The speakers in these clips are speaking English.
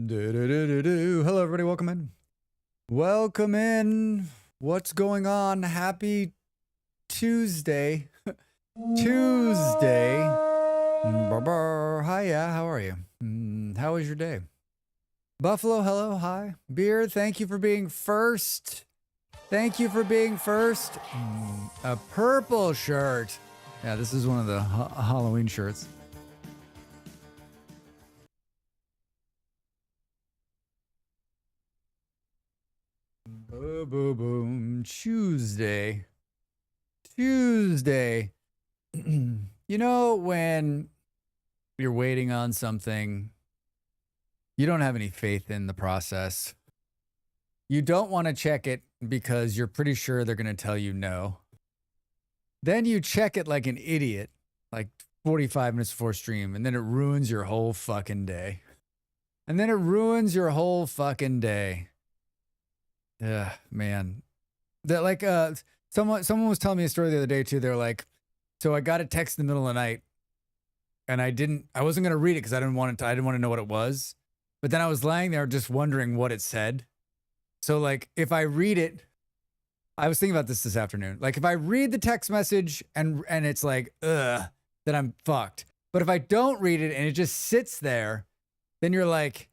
Hello, everybody. Welcome in. Welcome in. What's going on? Happy Tuesday. Tuesday. Hiya. How are you? How was your day? Buffalo, hello. Hi. Beard, thank you for being first. Thank you for being first. A purple shirt. Yeah, this is one of the Halloween shirts. Boom, boom, boom. Tuesday. Tuesday. You know, when you're waiting on something, you don't have any faith in the process. You don't want to check it because you're pretty sure they're going to tell you no. Then you check it like an idiot, like 45 minutes before stream, and then it ruins your whole fucking day. And then it ruins your whole fucking day. Yeah, man. That like someone was telling me a story the other day too. They're like, so I got a text in the middle of the night and I wasn't gonna read it because I didn't want to know what it was. But then I was lying there just wondering what it said. So like if I read it, I was thinking about this afternoon. Like if I read the text message and it's like, then I'm fucked. But if I don't read it and it just sits there, then you're like,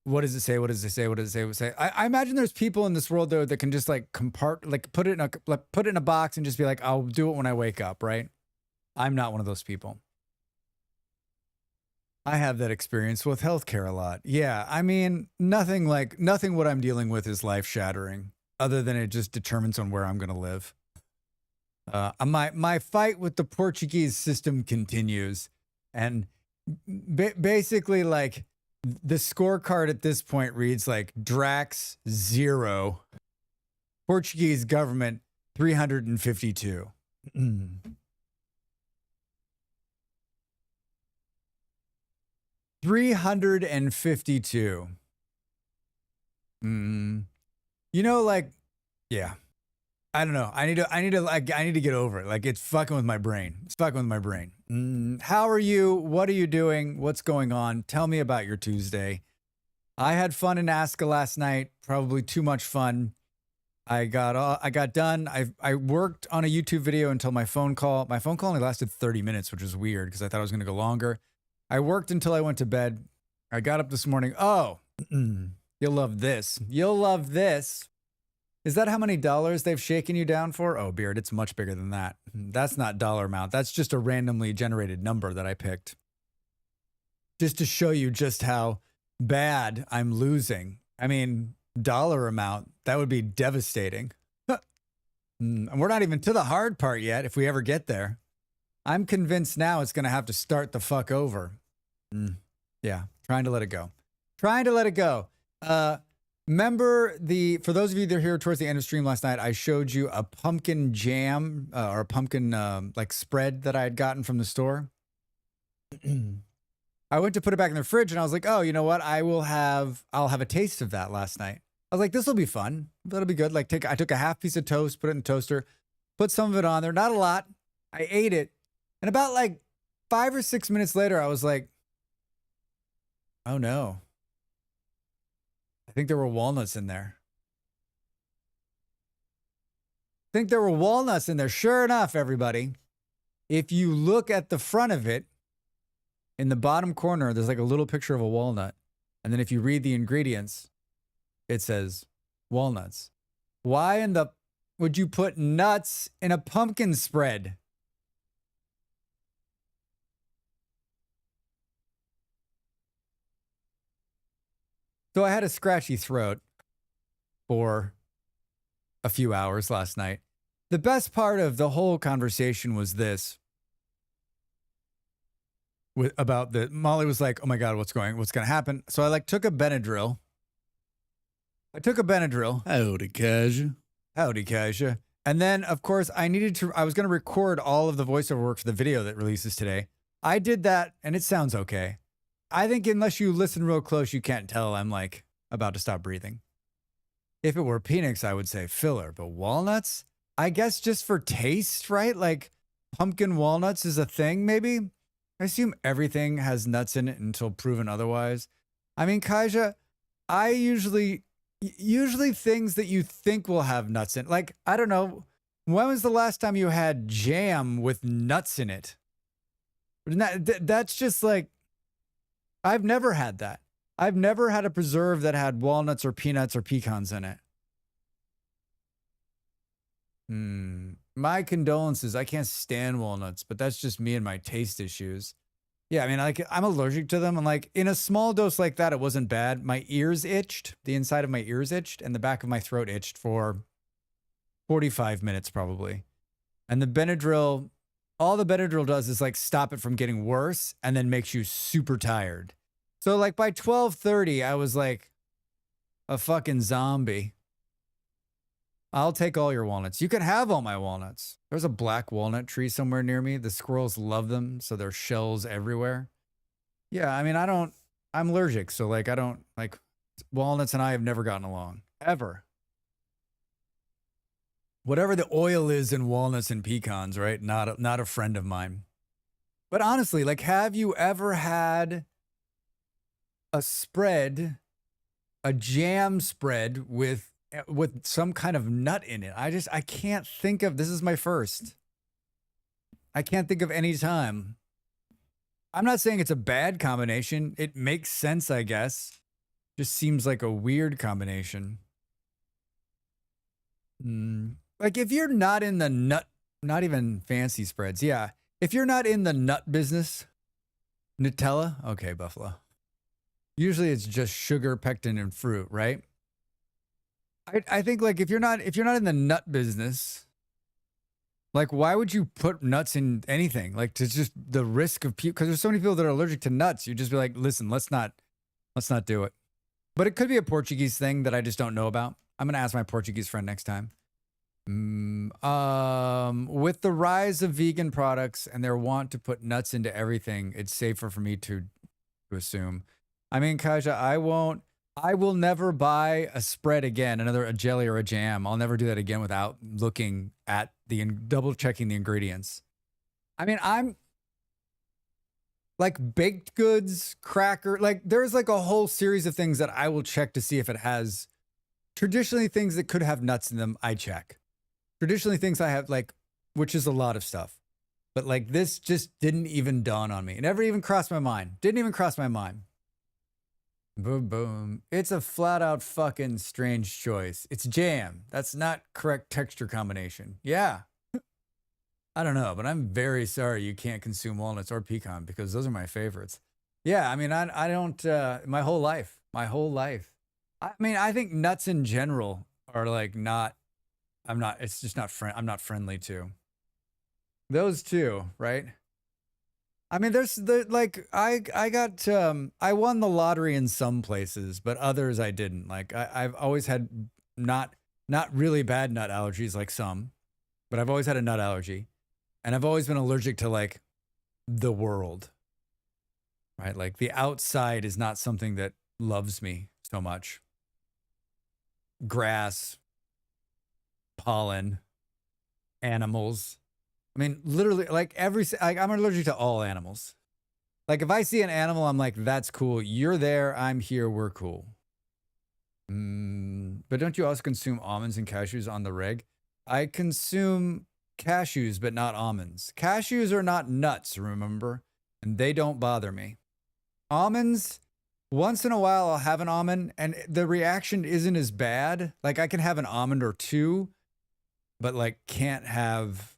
what does it say? What does it say? What does it say? What does it say? I imagine there's people in this world though that can just like put it in a box and just be like, I'll do it when I wake up, right? I'm not one of those people. I have that experience with healthcare a lot. Yeah, I mean, nothing what I'm dealing with is life shattering, other than it just determines on where I'm going to live. My fight with the Portuguese system continues, and basically like. The scorecard at this point reads like Drax 0, Portuguese government 352. 352. You know, like, yeah. I don't know. I need to get over it. Like it's fucking with my brain. It's fucking with my brain. How are you? What are you doing? What's going on? Tell me about your Tuesday. I had fun in Alaska last night. Probably too much fun. I got done. I worked on a YouTube video until my phone call. My phone call only lasted 30 minutes, which is weird because I thought it was going to go longer. I worked until I went to bed. I got up this morning. Oh, you'll love this. You'll love this. Is that how many dollars they've shaken you down for? Oh, Beard, it's much bigger than that. That's not dollar amount. That's just a randomly generated number that I picked. Just to show you just how bad I'm losing. I mean, dollar amount, that would be devastating. And we're not even to the hard part yet, if we ever get there. I'm convinced now it's going to have to start the fuck over. Yeah, trying to let it go. Trying to let it go. Remember for those of you that are here towards the end of stream last night, I showed you a pumpkin jam or a pumpkin like spread that I had gotten from the store. I went to put it back in the fridge and I was like, oh, you know what? I'll have a taste of that last night. I was like, this will be fun. That'll be good. Like I took a half piece of toast, put it in the toaster, put some of it on there. Not a lot. I ate it. And about like 5 or 6 minutes later, I was like, oh no. I think there were walnuts in there. Sure enough, everybody. If you look at the front of it, in the bottom corner, there's like a little picture of a walnut. And then if you read the ingredients, it says walnuts. Why in the would you put nuts in a pumpkin spread? So I had a scratchy throat for a few hours last night. The best part of the whole conversation was this. Molly was like, oh my God, what's going to happen? So I took a Benadryl. Howdy, Kaja. And then, of course, I was going to record all of the voiceover work for the video that releases today. I did that, and it sounds okay. I think unless you listen real close, you can't tell I'm like about to stop breathing. If it were Phoenix, I would say filler, but walnuts, I guess just for taste, right? Like pumpkin walnuts is a thing, maybe. I assume everything has nuts in it until proven otherwise. I mean, Kaija, I usually things that you think will have nuts in, like, I don't know, when was the last time you had jam with nuts in it? That's just like, I've never had that. I've never had a preserve that had walnuts or peanuts or pecans in it. My condolences. I can't stand walnuts, but that's just me and my taste issues. Yeah, I mean, like, I'm allergic to them. And like in a small dose like that, it wasn't bad. My ears itched, the inside of my ears itched, and the back of my throat itched for 45 minutes probably. And the Benadryl, all the Benadryl does is like stop it from getting worse and then makes you super tired. So like by 12:30, I was like a fucking zombie. I'll take all your walnuts. You can have all my walnuts. There's a black walnut tree somewhere near me. The squirrels love them, so there's shells everywhere. Yeah, I mean, I'm allergic, so like I don't like walnuts and I have never gotten along. Ever. Whatever the oil is in walnuts and pecans, right? Not a friend of mine. But honestly, like, have you ever had a spread, a jam spread with some kind of nut in it? I can't think of, this is my first. I can't think of any time. I'm not saying it's a bad combination. It makes sense, I guess. Just seems like a weird combination. Like if you're not in the nut, not even fancy spreads. Yeah. If you're not in the nut business, Nutella. Okay, Buffalo. Usually it's just sugar, pectin, and fruit, right? I think like if you're not in the nut business, like why would you put nuts in anything? Like to just the risk of people, because there's so many people that are allergic to nuts. You just be like, listen, let's not do it. But it could be a Portuguese thing that I just don't know about. I'm gonna ask my Portuguese friend next time. With the rise of vegan products and their want to put nuts into everything, it's safer for me to assume. I mean, Kaja, I will never buy a spread again, a jelly or a jam. I'll never do that again without looking at double checking the ingredients. I mean, I'm like baked goods, cracker, like there's like a whole series of things that I will check to see if it has. Traditionally, things that could have nuts in them, I check. Traditionally, things I have like, which is a lot of stuff. But like this just didn't even dawn on me. It never even crossed my mind. Didn't even cross my mind. Boom, boom. It's a flat out fucking strange choice. It's jam. That's not correct texture combination. Yeah. I don't know, but I'm very sorry you can't consume walnuts or pecan because those are my favorites. Yeah, I mean, I don't, my whole life. I mean, I think nuts in general are like it's just not I'm not friendly to. Those two, right? I mean, like I won the lottery in some places, but others I didn't. Like I've always had not really bad nut allergies like some, but I've always had a nut allergy, and I've always been allergic to like the world, right? Like the outside is not something that loves me so much. Grass, pollen, animals. I mean, literally, like I'm allergic to all animals. Like if I see an animal, I'm like, that's cool. You're there. I'm here. We're cool. But don't you also consume almonds and cashews on the reg? I consume cashews, but not almonds. Cashews are not nuts, remember? And they don't bother me. Almonds, once in a while, I'll have an almond and the reaction isn't as bad. Like I can have an almond or two, but like can't have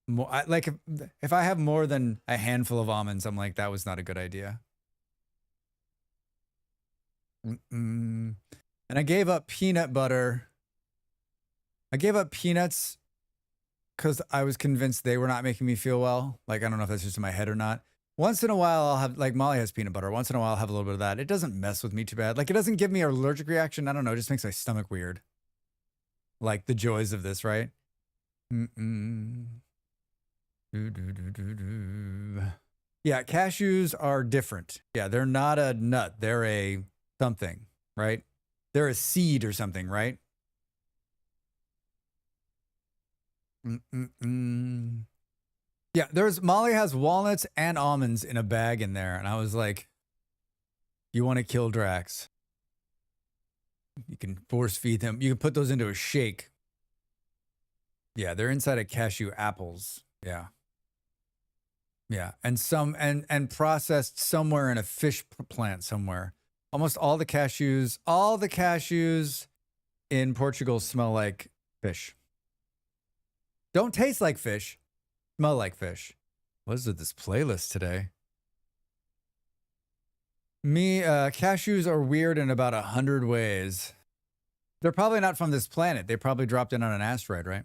more. Like if I have more than a handful of almonds, I'm like, that was not a good idea. And I gave up peanut butter. I gave up peanuts because I was convinced they were not making me feel well. Like, I don't know if that's just in my head or not. Once in a while, I'll have, like, Molly has peanut butter. Once in a while, I'll have a little bit of that. It doesn't mess with me too bad. Like, it doesn't give me an allergic reaction. I don't know. It just makes my stomach weird. Like, the joys of this, right? Yeah, cashews are different. Yeah, they're not a nut. They're a something, right? They're a seed or something, right? Yeah, Molly has walnuts and almonds in a bag in there. And I was like, You want to kill Drax. You can force feed them. You can put those into a shake. Yeah, they're inside of cashew apples. Yeah. Yeah, and processed somewhere in a fish plant somewhere. Almost all the cashews in Portugal smell like fish. Don't taste like fish, smell like fish. What is with this playlist today? Cashews are weird in about 100 ways. They're probably not from this planet. They probably dropped in on an asteroid, right?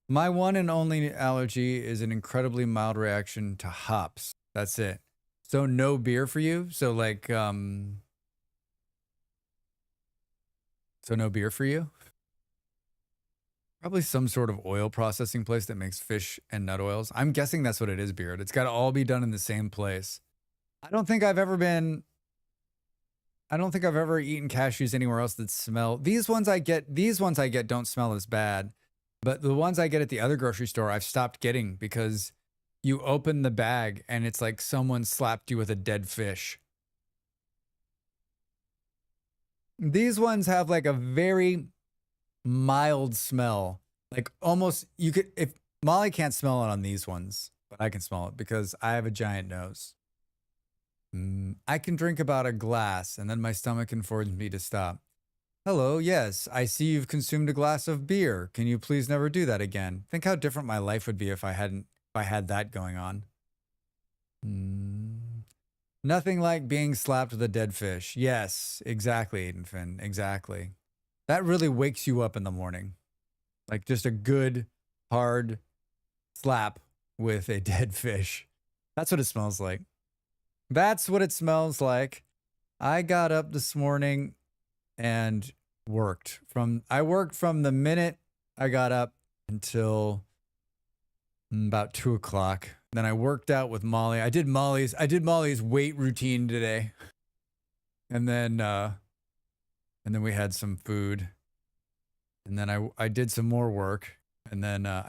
My one and only allergy is an incredibly mild reaction to hops. That's it. So no beer for you? So no beer for you? Probably some sort of oil processing place that makes fish and nut oils. I'm guessing that's what it is, Beard. It's got to all be done in the same place. I don't think I've ever eaten cashews anywhere else that smell. These ones I get don't smell as bad. But the ones I get at the other grocery store, I've stopped getting because you open the bag and it's like someone slapped you with a dead fish. These ones have like a very mild smell. Like almost, if Molly can't smell it on these ones, but I can smell it because I have a giant nose. I can drink about a glass and then my stomach informs me to stop. Hello, yes, I see you've consumed a glass of beer. Can you please never do that again? Think how different my life would be if I had that going on. Nothing like being slapped with a dead fish. Yes, exactly, Aiden Finn, exactly. That really wakes you up in the morning. Like just a good, hard slap with a dead fish. That's what it smells like. That's what it smells like. I got up this morning and worked from the minute I got up until about 2 o'clock. Then I worked out with Molly. I did Molly's weight routine today. And then we had some food. And then I did some more work. And then I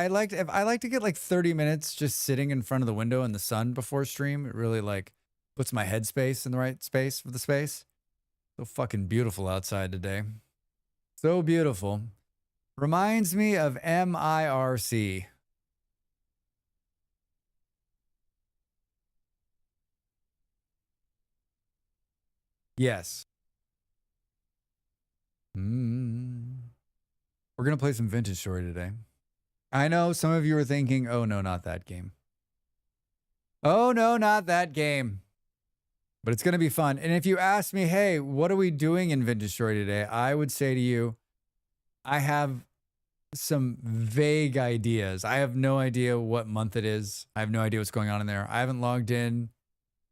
like to get like 30 minutes just sitting in front of the window in the sun before stream. It really like puts my headspace in the right space for the space. So fucking beautiful outside today. So beautiful. Reminds me of MIRC. Yes. We're going to play some Vintage Story today. I know some of you are thinking, oh no, not that game. Oh no, not that game. But it's going to be fun. And if you ask me, hey, what are we doing in Vintage Story today? I would say to you, I have some vague ideas. I have no idea what month it is. I have no idea what's going on in there. I haven't logged in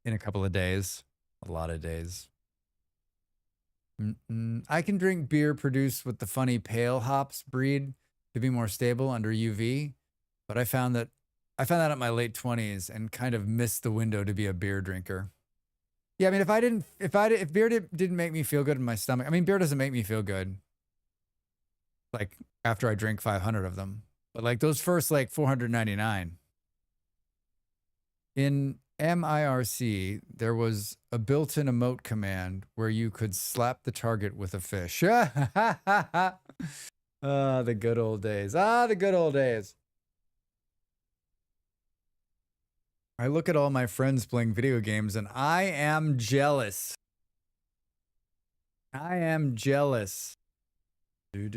a couple of days. A lot of days. I can drink beer produced with the funny pale hops breed to be more stable under UV. But I found that at my late 20s and kind of missed the window to be a beer drinker. Yeah, I mean, if beer didn't make me feel good in my stomach, I mean, beer doesn't make me feel good. Like after I drink 500 of them, but like those first like 499 in MIRC, there was a built-in emote command where you could slap the target with a fish. The good old days. The good old days. I look at all my friends playing video games and I am jealous. I am jealous. What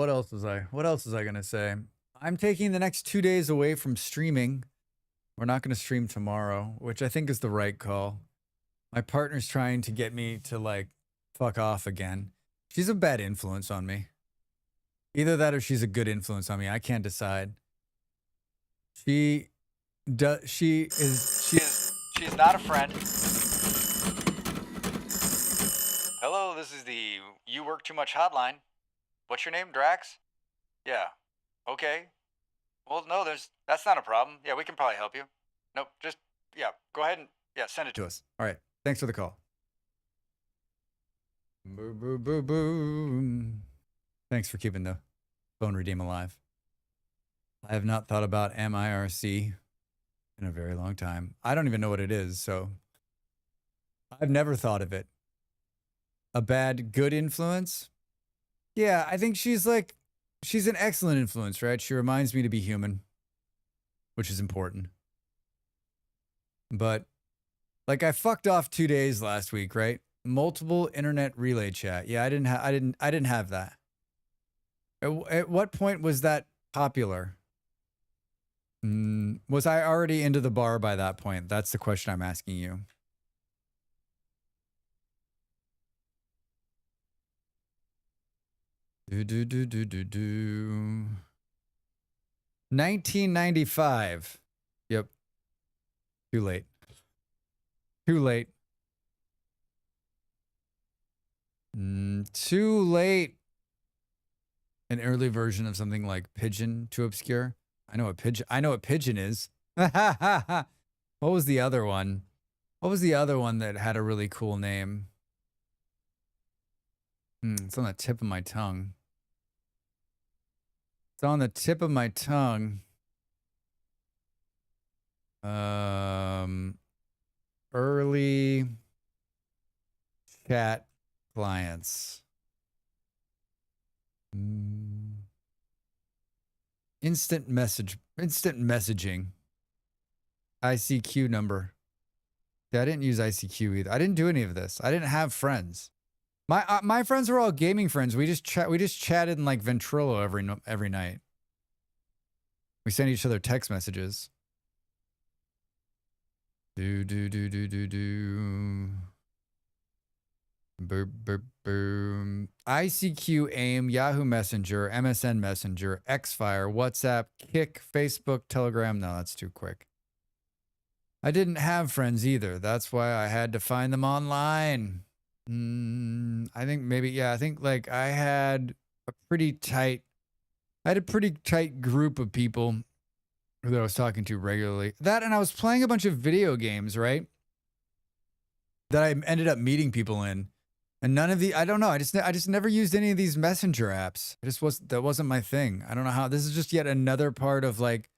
else was I going to say? I'm taking the next 2 days away from streaming. We're not going to stream tomorrow, which I think is the right call. My partner's trying to get me to like fuck off again. She's a bad influence on me. Either that or she's a good influence on me. I can't decide. She is not a friend. Hello, this is the You Work Too Much hotline. What's your name, Drax? Yeah. Okay. Well, no, that's not a problem. Yeah, we can probably help you. Nope, go ahead and send it to us. All right. Thanks for the call. Boo, boo, boo, boo. Thanks for keeping the phone redeem alive. I have not thought about MIRC in a very long time. I don't even know what it is, so I've never thought of it. A bad, good influence? Yeah, I think she's an excellent influence, right? She reminds me to be human, which is important. But like I fucked off 2 days last week, right? Multiple internet relay chat. Yeah, I didn't have that. At what point was that popular? Was I already into the bar by that point? That's the question I'm asking you. Do. 1995. Yep. Too late. Too late. Too late. An early version of something like Pigeon, too obscure. I know what Pigeon is. What was the other one? What was the other one that had a really cool name? It's on the tip of my tongue. It's on the tip of my tongue. Early chat clients. Instant messaging. ICQ number. Yeah, I didn't use ICQ either. I didn't do any of this. I didn't have friends. My friends were all gaming friends. We just chatted in like Ventrilo every night. We sent each other text messages. Boom. ICQ, AIM, Yahoo Messenger, MSN Messenger, Xfire, WhatsApp, Kik, Facebook, Telegram. No, that's too quick. I didn't have friends either. That's why I had to find them online. I think maybe, yeah, I think like I had a pretty tight group of people that I was talking to regularly. That, and I was playing a bunch of video games, right? That I ended up meeting people in. And none of the, I don't know. I just never used any of these messenger apps. That wasn't my thing. I don't know how. This is just yet another part of like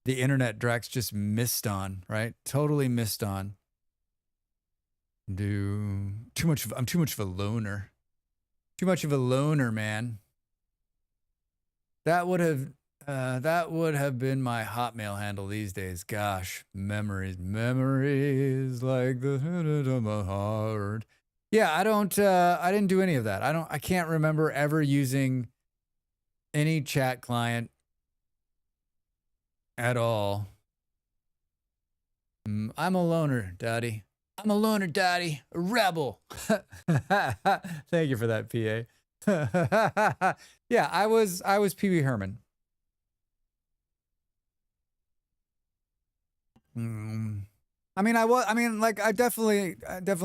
the internet Drax just missed on, right? Totally missed on. I'm too much of a loner. Too much of a loner, man. That would have been my Hotmail handle these days. Gosh, memories like the hit of my heart. Yeah, I didn't do any of that. I can't remember ever using any chat client at all. I'm a loner, daddy. I'm a loner, daddy. A rebel. Thank you for that, PA. Yeah, I was Pee Wee Herman. I definitely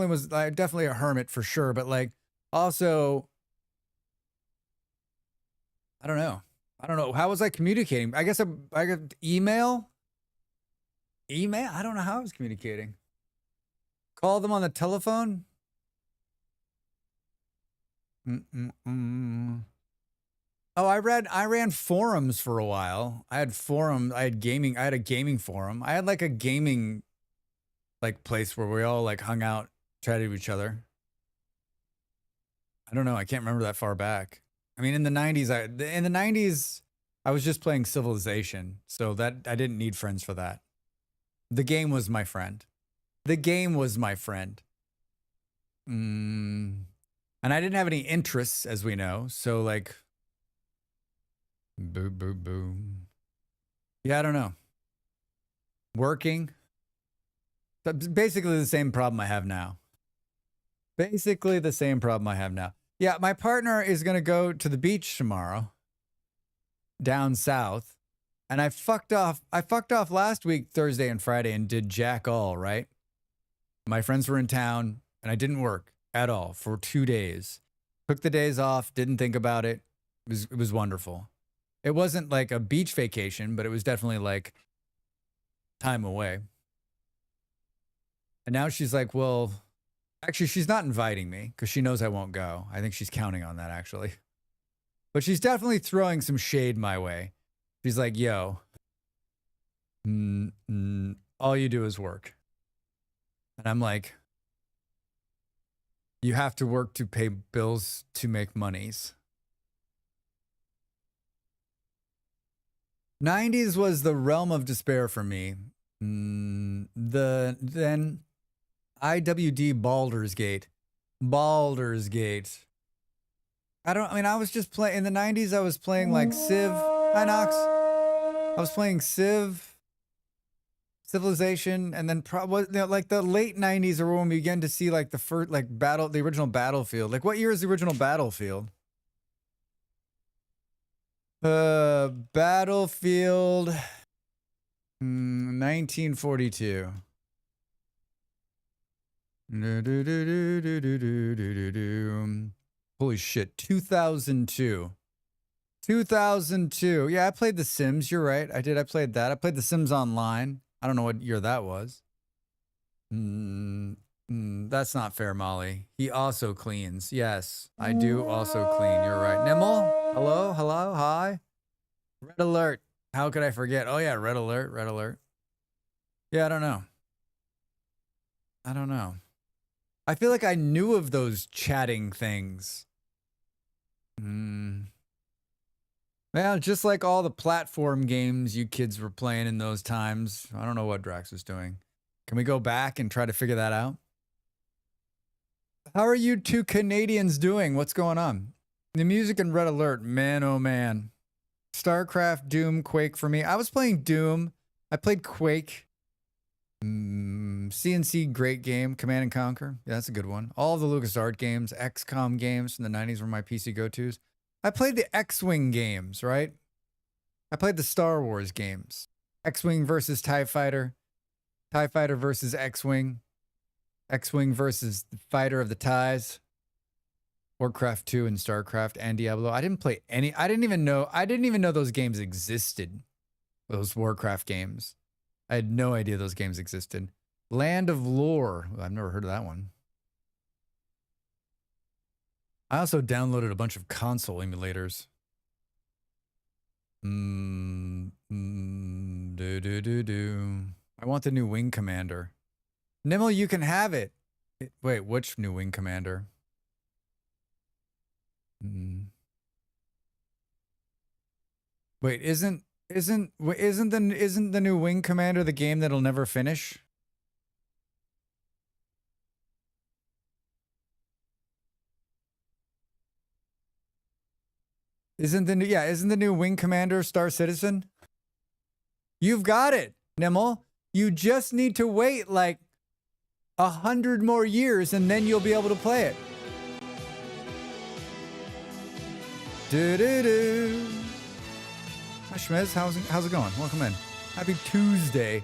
was a hermit for sure, but like also I don't know. How was I communicating? I guess I got email. I don't know how I was communicating. Call them on the telephone. Oh, I ran forums for a while. I had a gaming forum. I had like a gaming like place where we all like hung out, chatted with each other. I don't know. I can't remember that far back. I mean, in the 90s, I was just playing Civilization, so that I didn't need friends for that. The game was my friend. And I didn't have any interests, as we know. So like, boom. Yeah, I don't know. Working. Basically the same problem I have now. Yeah, my partner is going to go to the beach tomorrow down south. And I fucked off last week, Thursday and Friday, and did jack all, right? My friends were in town and I didn't work at all for 2 days. Took the days off, didn't think about it. It was wonderful. It wasn't like a beach vacation, but it was definitely like time away. And now she's like, well, actually, she's not inviting me because she knows I won't go. I think she's counting on that, actually. But she's definitely throwing some shade my way. She's like, yo, all you do is work. And I'm like, you have to work to pay bills to make monies. 90s was the realm of despair for me. Then IWD Baldur's Gate. I was just playing in the 90s. I was playing like Civ. Hi, Nox. I was playing Civ, Civilization, and then like the late 90s are when we began to see like the first the original Battlefield. Like, what year is the original Battlefield? Battlefield 1942. Holy shit, 2002. 2002. Yeah, I played The Sims. You're right. I did. I played that. I played The Sims Online. I don't know what year that was. That's not fair, Molly. He also cleans. Yes, I do also clean. You're right. Nimble? Hello? Hello? Hi? Red alert. How could I forget? Oh, yeah, red alert. Red alert. Yeah, I don't know. I feel like I knew of those chatting things. Well, just like all the platform games you kids were playing in those times. I don't know what Drax was doing. Can we go back and try to figure that out? How are you two Canadians doing? What's going on? The music in Red Alert, man, oh man. StarCraft, Doom, Quake for me. I was playing Doom. I played Quake. CNC, great game. Command and Conquer. Yeah, that's a good one. All the LucasArts games, XCOM games from the 90s were my PC go-tos. I played the X-Wing games, right? I played the Star Wars games. X-Wing versus TIE Fighter. TIE Fighter versus X-Wing. X-Wing versus the Fighter of the TIEs. Warcraft 2 and StarCraft and Diablo. I didn't play any. I didn't even know those games existed. Those Warcraft games. I had no idea those games existed. Land of Lore. Well, I've never heard of that one. I also downloaded a bunch of console emulators. I want the new Wing Commander. Nimble, you can have it. Wait, which new Wing Commander? Wait, isn't the new Wing Commander the game that'll never finish? Isn't the new Wing Commander Star Citizen? You've got it, Nimble. You just need to wait like 100 more years and then you'll be able to play it. Hi, Schmiz. How's it going? Welcome in. Happy Tuesday.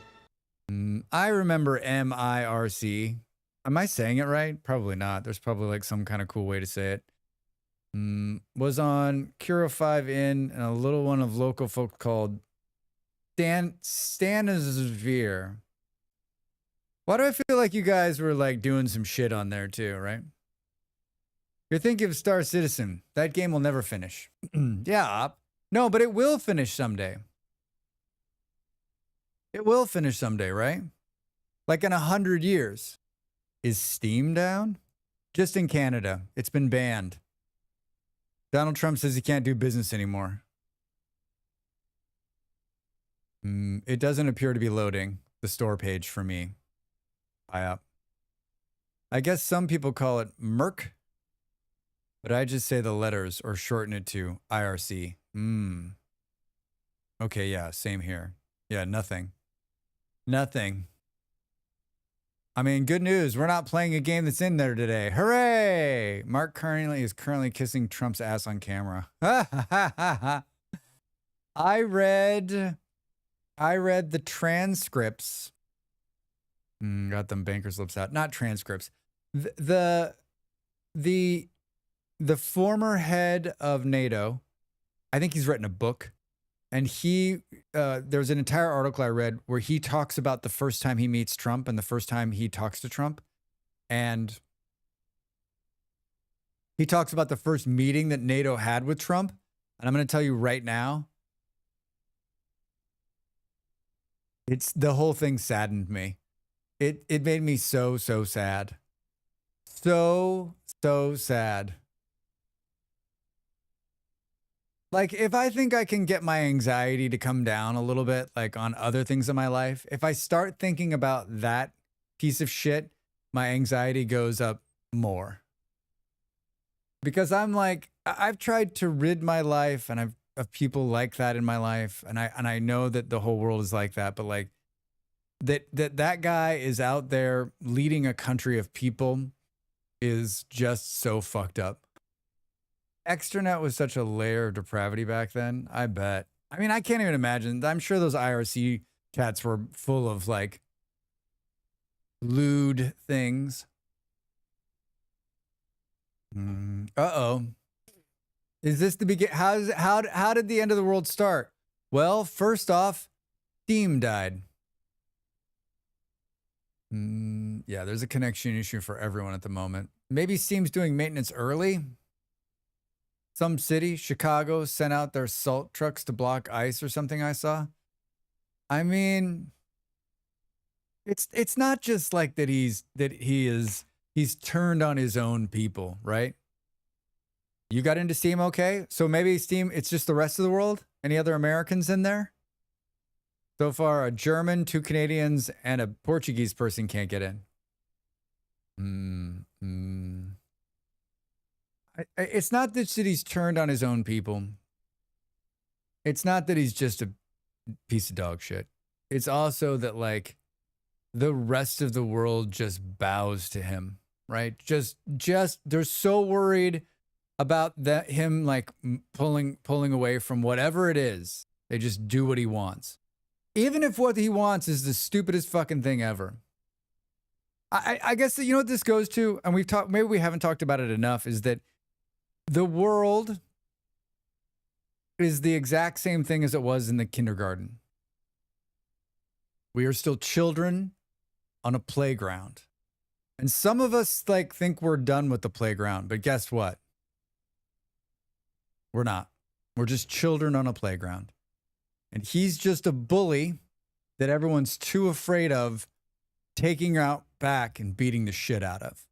I remember MIRC. Am I saying it right? Probably not. There's probably like some kind of cool way to say it. Was on Cura 5 In and a little one of local folk called Stanosphere. Why do I feel like you guys were like doing some shit on there too, right? You're thinking of Star Citizen. That game will never finish. Yeah. No, but it will finish someday. It will finish someday, right? Like in 100 years. Is Steam down? Just in Canada. It's been banned. Donald Trump says he can't do business anymore. It doesn't appear to be loading the store page for me. I guess some people call it Merc, but I just say the letters or shorten it to IRC. Okay, yeah, same here. Yeah, nothing. Nothing. I mean, good news. We're not playing a game that's in there today. Hooray! Mark is currently kissing Trump's ass on camera. I read the transcripts. Got them banker's lips out. Not transcripts. The former head of NATO, I think he's written a book. And there's an entire article I read where he talks about the first time he meets Trump and the first time he talks to Trump. And he talks about the first meeting that NATO had with Trump. And I'm going to tell you right now, It's the whole thing saddened me. It made me so sad. So sad. Like, if I think I can get my anxiety to come down a little bit, like on other things in my life, if I start thinking about that piece of shit, my anxiety goes up more. Because I'm like, I've tried to rid my life and I've of people like that in my life, and I know that the whole world is like that, but like that guy is out there leading a country of people is just so fucked up. Extranet was such a layer of depravity back then. I bet. I mean, I can't even imagine. I'm sure those IRC chats were full of like lewd things. Uh-oh. Is this the begin? How did the end of the world start? Well, first off, Steam died. Yeah, there's a connection issue for everyone at the moment. Maybe Steam's doing maintenance early. Some city, Chicago, sent out their salt trucks to block ice or something I saw. I mean, it's not just like that he's turned on his own people, right? You got into Steam okay? So maybe Steam, it's just the rest of the world? Any other Americans in there? So far, a German, 2 Canadians, and a Portuguese person can't get in. It's not that he's turned on his own people. It's not that he's just a piece of dog shit. It's also that, like, the rest of the world just bows to him, right? Just they're so worried about that him like pulling away from whatever it is. They just do what he wants. Even if what he wants is the stupidest fucking thing ever. I guess that, you know what this goes to, and we've talked, maybe we haven't talked about it enough, is that the world is the exact same thing as it was in the kindergarten. We are still children on a playground. And some of us like think we're done with the playground, but guess what? We're not. We're just children on a playground. And he's just a bully that everyone's too afraid of taking out back and beating the shit out of.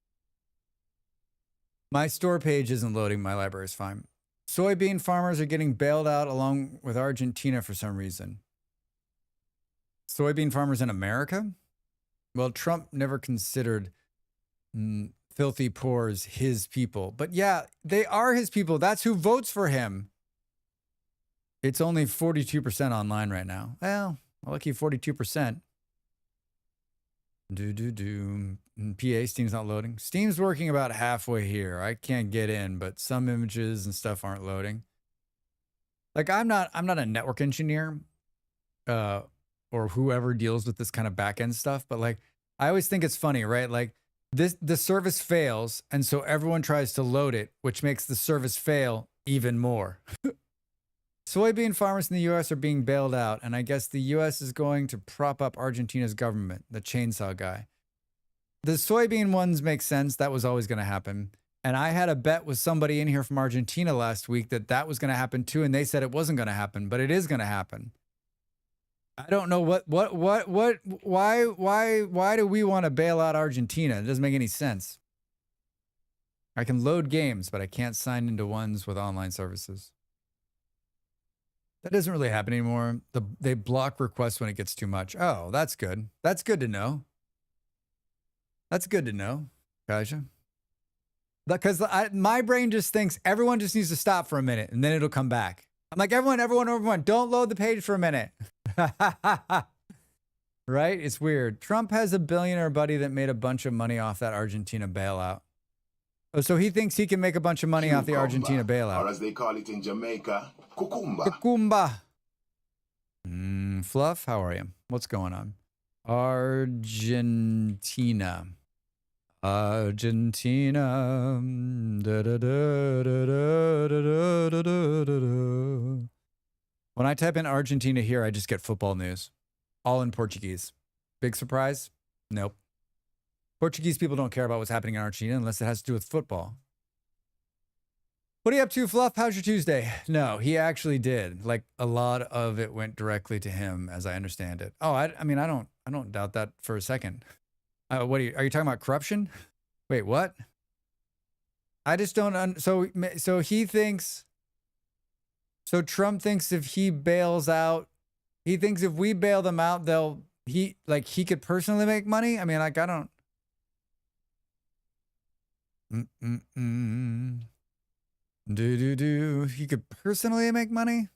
My store page isn't loading. My library is fine. Soybean farmers are getting bailed out along with Argentina for some reason. Soybean farmers in America? Well, Trump never considered filthy poors his people. But yeah, they are his people. That's who votes for him. It's only 42% online right now. Well, lucky 42%. PA, Steam's not loading. Steam's working about halfway here. I can't get in, but some images and stuff aren't loading. Like, I'm not a network engineer, or whoever deals with this kind of back end stuff, but like, I always think it's funny, right? Like, the service fails, and so everyone tries to load it, which makes the service fail even more. Soybean farmers in the U.S. are being bailed out, and I guess the U.S. is going to prop up Argentina's government, the chainsaw guy. The soybean ones make sense. That was always going to happen. And I had a bet with somebody in here from Argentina last week that was going to happen too, and they said it wasn't going to happen, but it is going to happen. I don't know why do we want to bail out Argentina? It doesn't make any sense. I can load games, but I can't sign into ones with online services. That doesn't really happen anymore. They block requests when it gets too much. Oh, that's good. That's good to know. That's good to know, Kaja. Because my brain just thinks everyone just needs to stop for a minute and then it'll come back. I'm like, everyone, don't load the page for a minute. Right? It's weird. Trump has a billionaire buddy that made a bunch of money off that Argentina bailout. Oh, so he thinks he can make a bunch of money off the Argentina bailout. Or as they call it in Jamaica, cucumba. Cucumba. Fluff, how are you? What's going on? Argentina. Argentina. When I type in Argentina here, I just get football news. All in Portuguese. Big surprise? Nope. Portuguese people don't care about what's happening in Argentina unless it has to do with football. What are you up to, Fluff? How's your Tuesday? No, he actually did. Like a lot of it went directly to him, as I understand it. Oh, I mean, I don't doubt that for a second. What are you talking about? Corruption? Wait, what? I just don't. So he thinks. So Trump thinks if he bails out, he thinks if we bail them out, he could personally make money. I mean, like I don't. He could personally make money.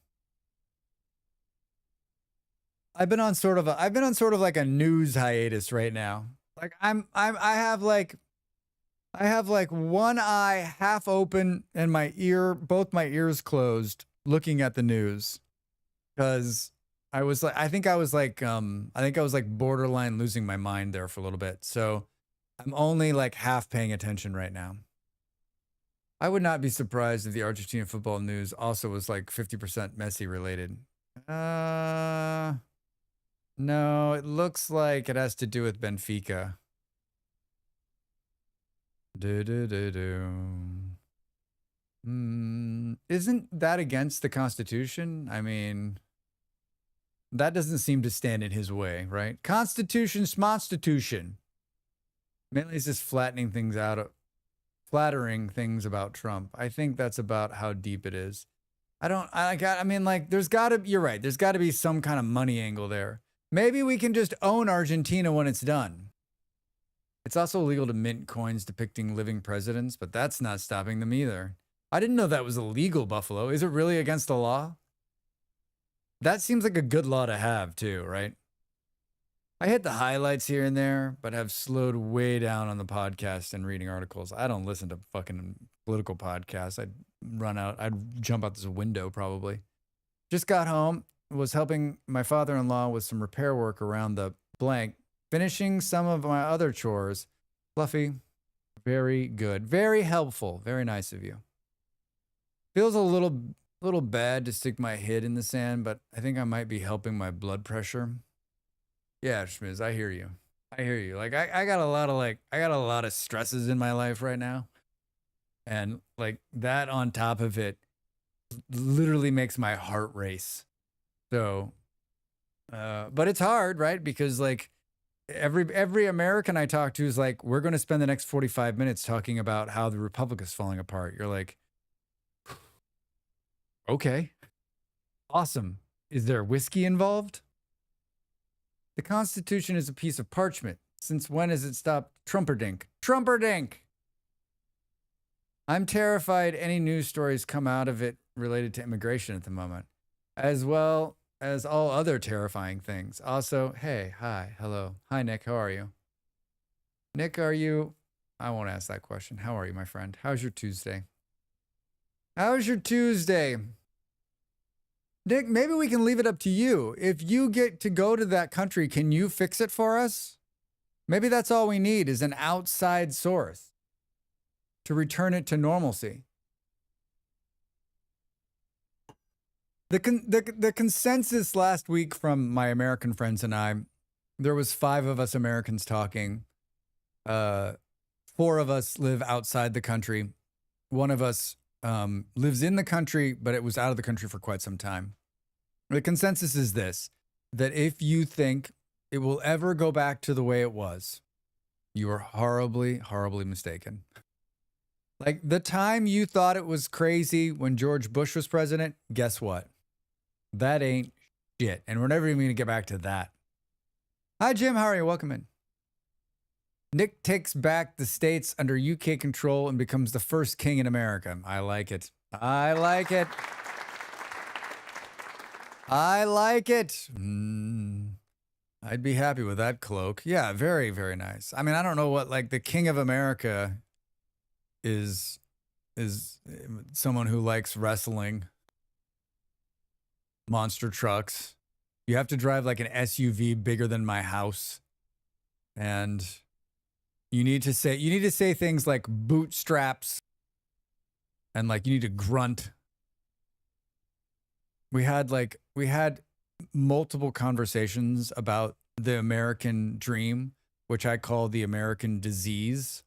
I've been on sort of like a news hiatus right now. Like I have like one eye half open and both my ears closed, looking at the news, because I think I was like borderline losing my mind there for a little bit. So I'm only like half paying attention right now. I would not be surprised if the Argentina football news also was like 50% Messi related. No, it looks like it has to do with Benfica. Isn't that against the Constitution? I mean, that doesn't seem to stand in his way, right? Constitution. Mainly it's just flattering things about Trump. I think that's about how deep it is. You're right. There's got to be some kind of money angle there. Maybe we can just own Argentina when it's done. It's also illegal to mint coins depicting living presidents, but that's not stopping them either. I didn't know that was illegal, Buffalo. Is it really against the law? That seems like a good law to have too, right? I hit the highlights here and there, but have slowed way down on the podcast and reading articles. I don't listen to fucking political podcasts. I'd jump out this window probably. Just got home, was helping my father-in-law with some repair work around the blank, finishing some of my other chores. Fluffy, very good, very helpful, very nice of you. Feels a little bad to stick my head in the sand, but I think I might be helping my blood pressure. Yeah, Schmiz, I hear you. Like I got a lot of stresses in my life right now. And like that on top of it literally makes my heart race. So but it's hard, right? Because like every American I talk to is like, we're going to spend the next 45 minutes talking about how the Republic is falling apart. You're like, okay, awesome. Is there whiskey involved? The Constitution is a piece of parchment. Since when has it stopped Trumperdink? Trumperdink! I'm terrified any news stories come out of it related to immigration at the moment, as well as all other terrifying things. Also, hey, hi, hello. Hi, Nick, how are you? Nick, I won't ask that question. How are you, my friend? How's your Tuesday? Nick, maybe we can leave it up to you. If you get to go to that country, can you fix it for us? Maybe that's all we need is an outside source to return it to normalcy. The consensus last week from my American friends and I, there was 5 of us Americans talking. 4 of us live outside the country. One of us lives in the country, but it was out of the country for quite some time. The consensus is this, that if you think it will ever go back to the way it was, you are horribly, horribly mistaken. Like the time you thought it was crazy when George Bush was president, guess what? That ain't shit. And we're never even going to get back to that. Hi, Jim. How are you? Welcome in. Nick takes back the states under UK control and becomes the first king in America. I like it. I'd be happy with that cloak. Yeah, very, very nice. I mean, I don't know what, like, the king of America is someone who likes wrestling, monster trucks. You have to drive like an SUV bigger than my house. And you need to say things like bootstraps, and like you need to grunt. We had multiple conversations about the American dream, which I call the American disease.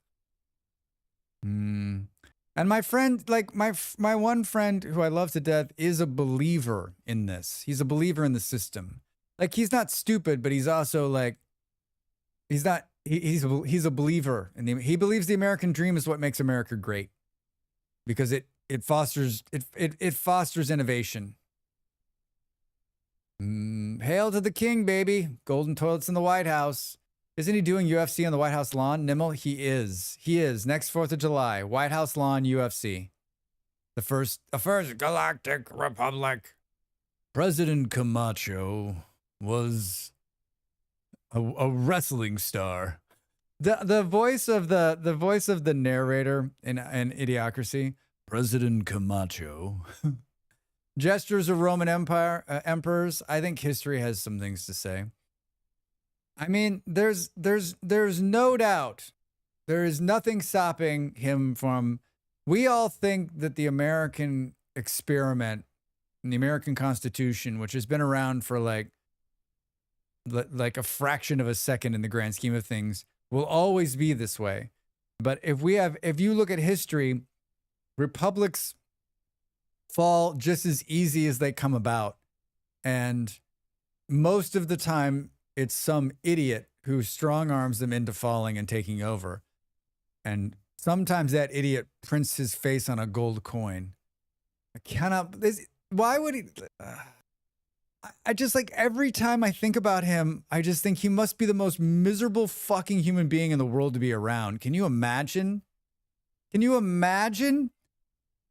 And my friend, like my one friend who I love to death, is a believer in this. He's a believer in the system. Like, he's not stupid, but he's also like, he's not. He's a believer, and he believes the American dream is what makes America great, because it fosters innovation. Hail to the king, baby! Golden toilets in the White House. Isn't he doing UFC on the White House lawn, Nimmel? He is. He is. Next 4th of July, White House lawn, UFC. The first galactic republic. President Camacho was a wrestling star. The voice of the narrator in Idiocracy. President Camacho. Gestures of Roman emperors. I think history has some things to say. I mean, there's no doubt. There is nothing stopping him from. We all think that the American experiment and the American Constitution, which has been around for like a fraction of a second in the grand scheme of things, will always be this way. But if you look at history, republics fall just as easy as they come about. And most of the time, it's some idiot who strong arms them into falling and taking over. And sometimes that idiot prints his face on a gold coin. Why would he? I just, like, every time I think about him, I just think he must be the most miserable fucking human being in the world to be around. Can you imagine? Can you imagine?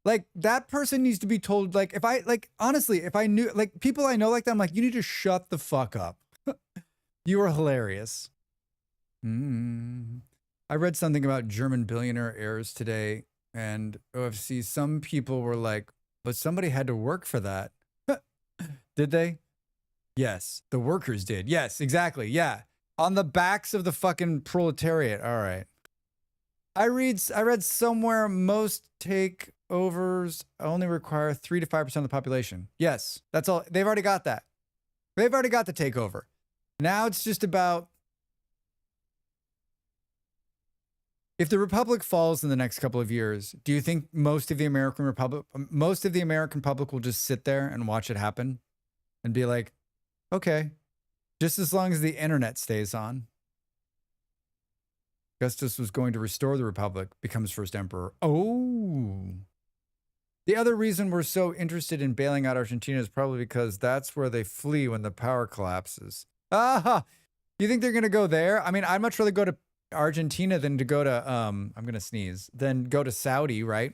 Like, that person needs to be told, like, honestly, if I knew, like, people I know like that, I'm like, you need to shut the fuck up. You are hilarious. I read something about German billionaire heirs today, and OFC, some people were like, but somebody had to work for that. Did they? Yes, the workers did. Yes, exactly. Yeah. On the backs of the fucking proletariat. All right. I read somewhere most takeovers only require 3 to 5% of the population. Yes, that's all. They've already got that. They've already got the takeover. Now it's just about, if the republic falls in the next couple of years, do you think most of the American public will just sit there and watch it happen and be like, okay, just as long as the internet stays on? Augustus was going to restore the republic, becomes first emperor. Oh. The other reason we're so interested in bailing out Argentina is probably because that's where they flee when the power collapses. Ah, you think they're going to go there? I mean, I'd much rather go to Argentina than to go to, I'm going to sneeze, than go to Saudi, right?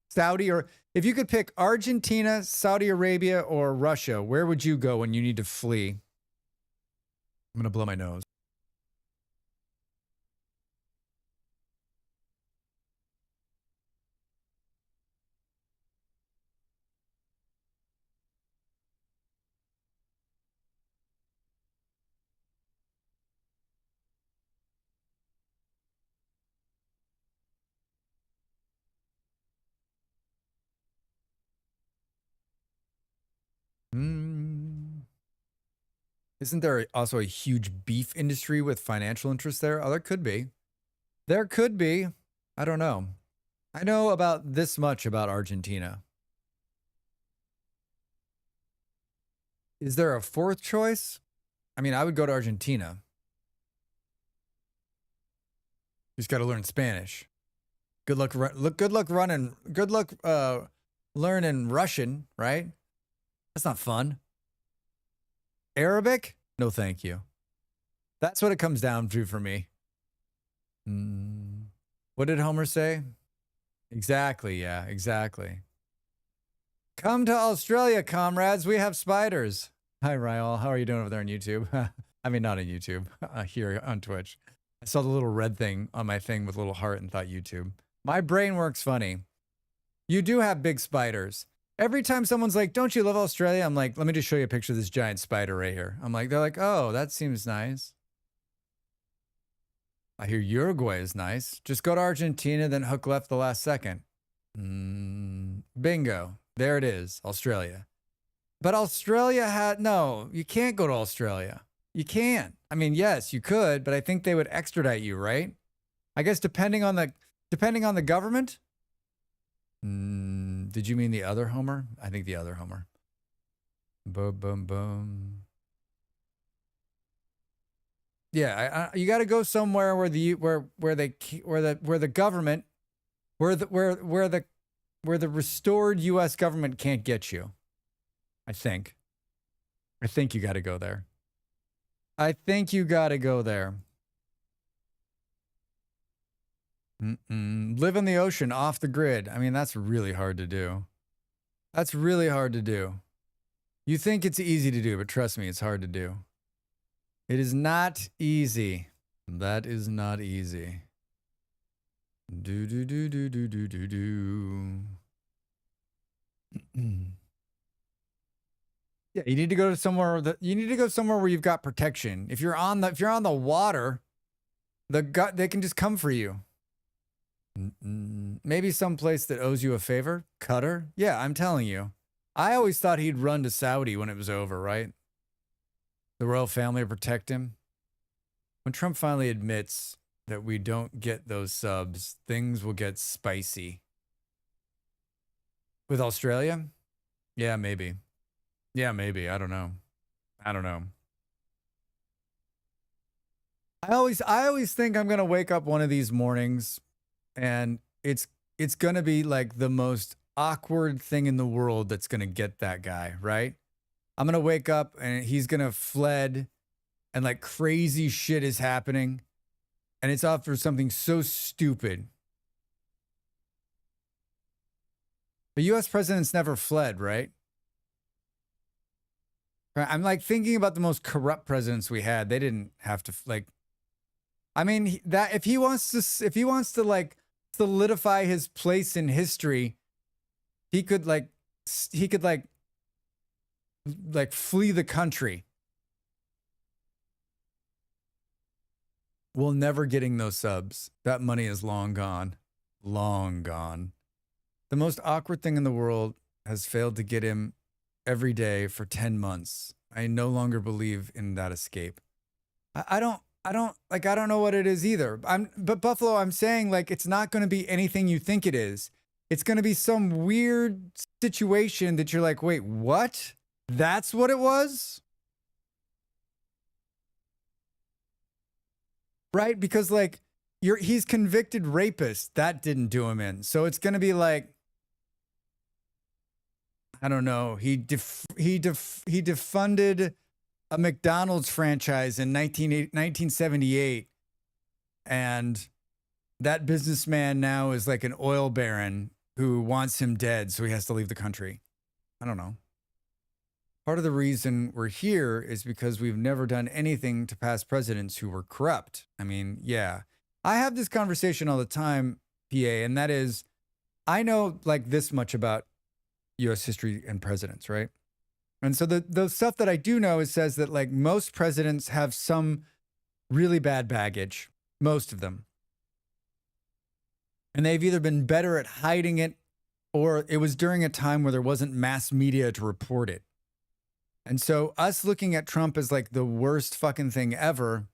Saudi, or if you could pick Argentina, Saudi Arabia, or Russia, where would you go when you need to flee? I'm going to blow my nose. Isn't there also a huge beef industry with financial interests there? Oh, there could be. There could be. I don't know. I know about this much about Argentina. Is there a fourth choice? I mean, I would go to Argentina. You just got to learn Spanish. Good luck learning Russian, right? That's not fun. Arabic? No, thank you. That's what it comes down to for me. What did Homer say? Exactly, yeah, exactly. Come to Australia, comrades. We have spiders. Hi, Ryal. How are you doing over there on YouTube? I mean, not on YouTube. Here on Twitch. I saw the little red thing on my thing with a little heart and thought YouTube. My brain works funny. You do have big spiders. Every time someone's like, don't you love Australia? I'm like, let me just show you a picture of this giant spider right here. They're like, oh, that seems nice. I hear Uruguay is nice. Just go to Argentina, then hook left the last second. Bingo. There it is, Australia. But Australia no, you can't go to Australia. You can't. I mean, yes, you could, but I think they would extradite you, right? I guess depending on the government. Did you mean the other Homer? I think the other Homer. Boom, boom, boom. Yeah, you got to go somewhere where the government, where the restored U.S. government can't get you. I think you got to go there. I think you got to go there. Live in the ocean, off the grid. I mean, that's really hard to do. That's really hard to do. You think it's easy to do, but trust me, it's hard to do. It is not easy. That is not easy. Do do do do do do do do. Yeah, you need to go to somewhere where you've got protection. If you're on the water, they can just come for you. Maybe someplace that owes you a favor? Qatar? Yeah, I'm telling you. I always thought he'd run to Saudi when it was over, right? The royal family to protect him. When Trump finally admits that we don't get those subs, things will get spicy. With Australia? Yeah, maybe. Yeah, maybe. I don't know. I always think I'm going to wake up one of these mornings and it's going to be like the most awkward thing in the world that's going to get that guy, right? I'm going to wake up and he's going to fled and like crazy shit is happening. And it's off for something so stupid. The US presidents never fled, right? I'm like thinking about the most corrupt presidents we had. They didn't have to like, I mean, that if he wants to like solidify his place in history, he could flee the country. We're never getting those subs. That money is long gone. Long gone. The most awkward thing in the world has failed to get him every day for 10 months. I no longer believe in that escape. I don't know what it is either. But Buffalo, I'm saying like it's not going to be anything you think it is. It's going to be some weird situation that you're like, wait, what? That's what it was? Right? Because like he's convicted rapist. That didn't do him in. So it's going to be like, I don't know. He defunded a McDonald's franchise in 1978. And that businessman now is like an oil baron who wants him dead. So he has to leave the country. I don't know. Part of the reason we're here is because we've never done anything to past presidents who were corrupt. I mean, yeah. I have this conversation all the time, PA, and that is, I know like this much about U.S. history and presidents, right? And so the stuff that I do know says that like most presidents have some really bad baggage, most of them. And they've either been better at hiding it or it was during a time where there wasn't mass media to report it. And so us looking at Trump as like the worst fucking thing ever,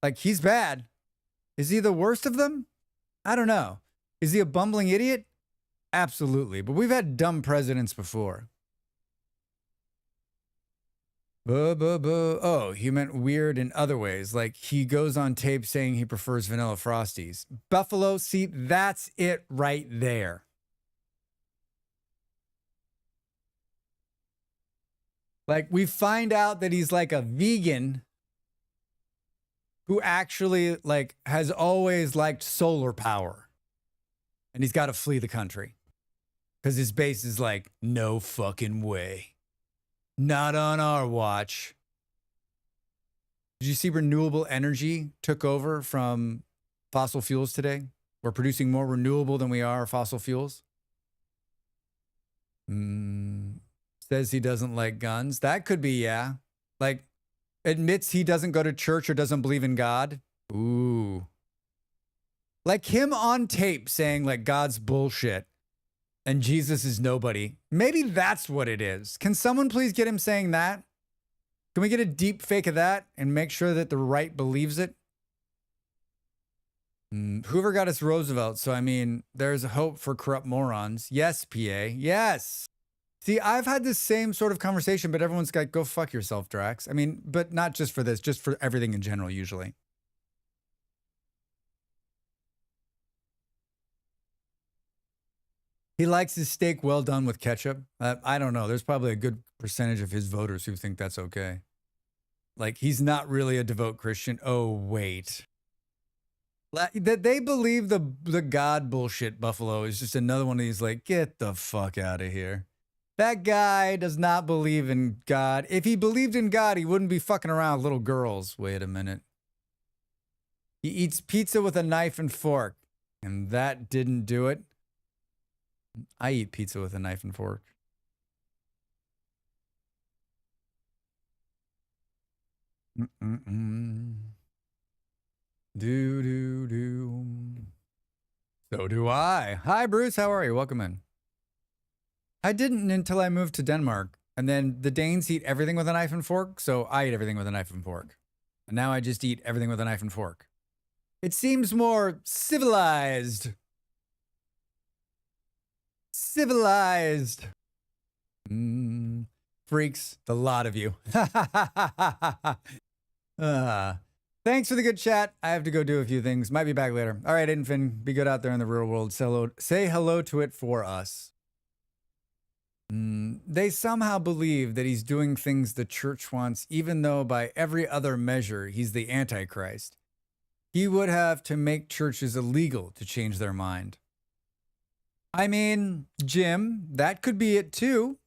like he's bad. Is he the worst of them? I don't know. Is he a bumbling idiot? Absolutely. But we've had dumb presidents before. Oh, he meant weird in other ways. Like he goes on tape saying he prefers vanilla Frosties. Buffalo, see, that's it right there. Like we find out that he's like a vegan who actually like has always liked solar power. And he's got to flee the country. Because his base is like, no fucking way. Not on our watch. Did you see renewable energy took over from fossil fuels today? We're producing more renewable than we are fossil fuels. Says he doesn't like guns. That could be, yeah. Like, admits he doesn't go to church or doesn't believe in God. Ooh. Like him on tape saying like God's bullshit and Jesus is nobody. Maybe that's what it is. Can someone please get him saying that? Can we get a deep fake of that and make sure that the right believes it? Hoover got us Roosevelt, so I mean, there's hope for corrupt morons. Yes, PA. Yes. See, I've had this same sort of conversation, but everyone's like, go fuck yourself, Drax. I mean, but not just for this, just for everything in general, usually. He likes his steak well done with ketchup. I don't know. There's probably a good percentage of his voters who think that's okay. Like, he's not really a devout Christian. Oh, wait. That they believe the God bullshit, Buffalo, is just another one of these, like, get the fuck out of here. That guy does not believe in God. If he believed in God, he wouldn't be fucking around with little girls. Wait a minute. He eats pizza with a knife and fork, and that didn't do it. I eat pizza with a knife and fork. Do. So do I. Hi, Bruce. How are you? Welcome in. I didn't until I moved to Denmark. And then the Danes eat everything with a knife and fork, so I eat everything with a knife and fork. And now I just eat everything with a knife and fork. It seems more civilized. Civilized. Freaks, the lot of you. Thanks for the good chat. I have to go do a few things. Might be back later. All right, Infin, be good out there in the real world. Say hello to it for us. They somehow believe that he's doing things the church wants, even though by every other measure, he's the Antichrist. He would have to make churches illegal to change their mind. I mean, Jim, that could be it too.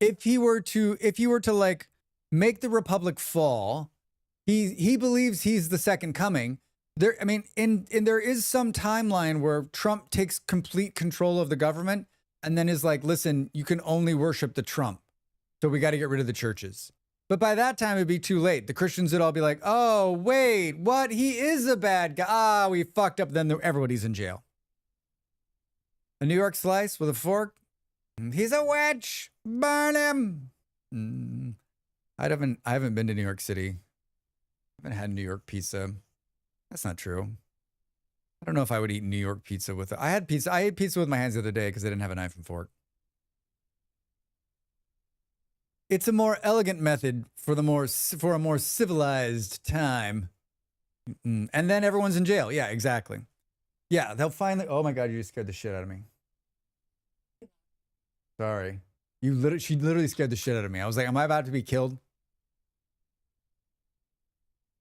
If he were to like make the republic fall, he believes he's the second coming. There, I mean, there is some timeline where Trump takes complete control of the government and then is like, listen, you can only worship the Trump. So we got to get rid of the churches. But by that time, it'd be too late. The Christians would all be like, oh, wait, what? He is a bad guy. Ah, we fucked up. Then everybody's in jail. A New York slice with a fork. He's a witch. Burn him. I haven't been to New York City. I haven't had New York pizza. That's not true. I don't know if I would eat New York pizza with it. I ate pizza with my hands the other day because I didn't have a knife and fork. It's a more elegant method for a more civilized time. And then everyone's in jail. Yeah, exactly. Yeah, they'll finally. Oh my God, you just scared the shit out of me. Sorry. She literally scared the shit out of me. I was like, am I about to be killed?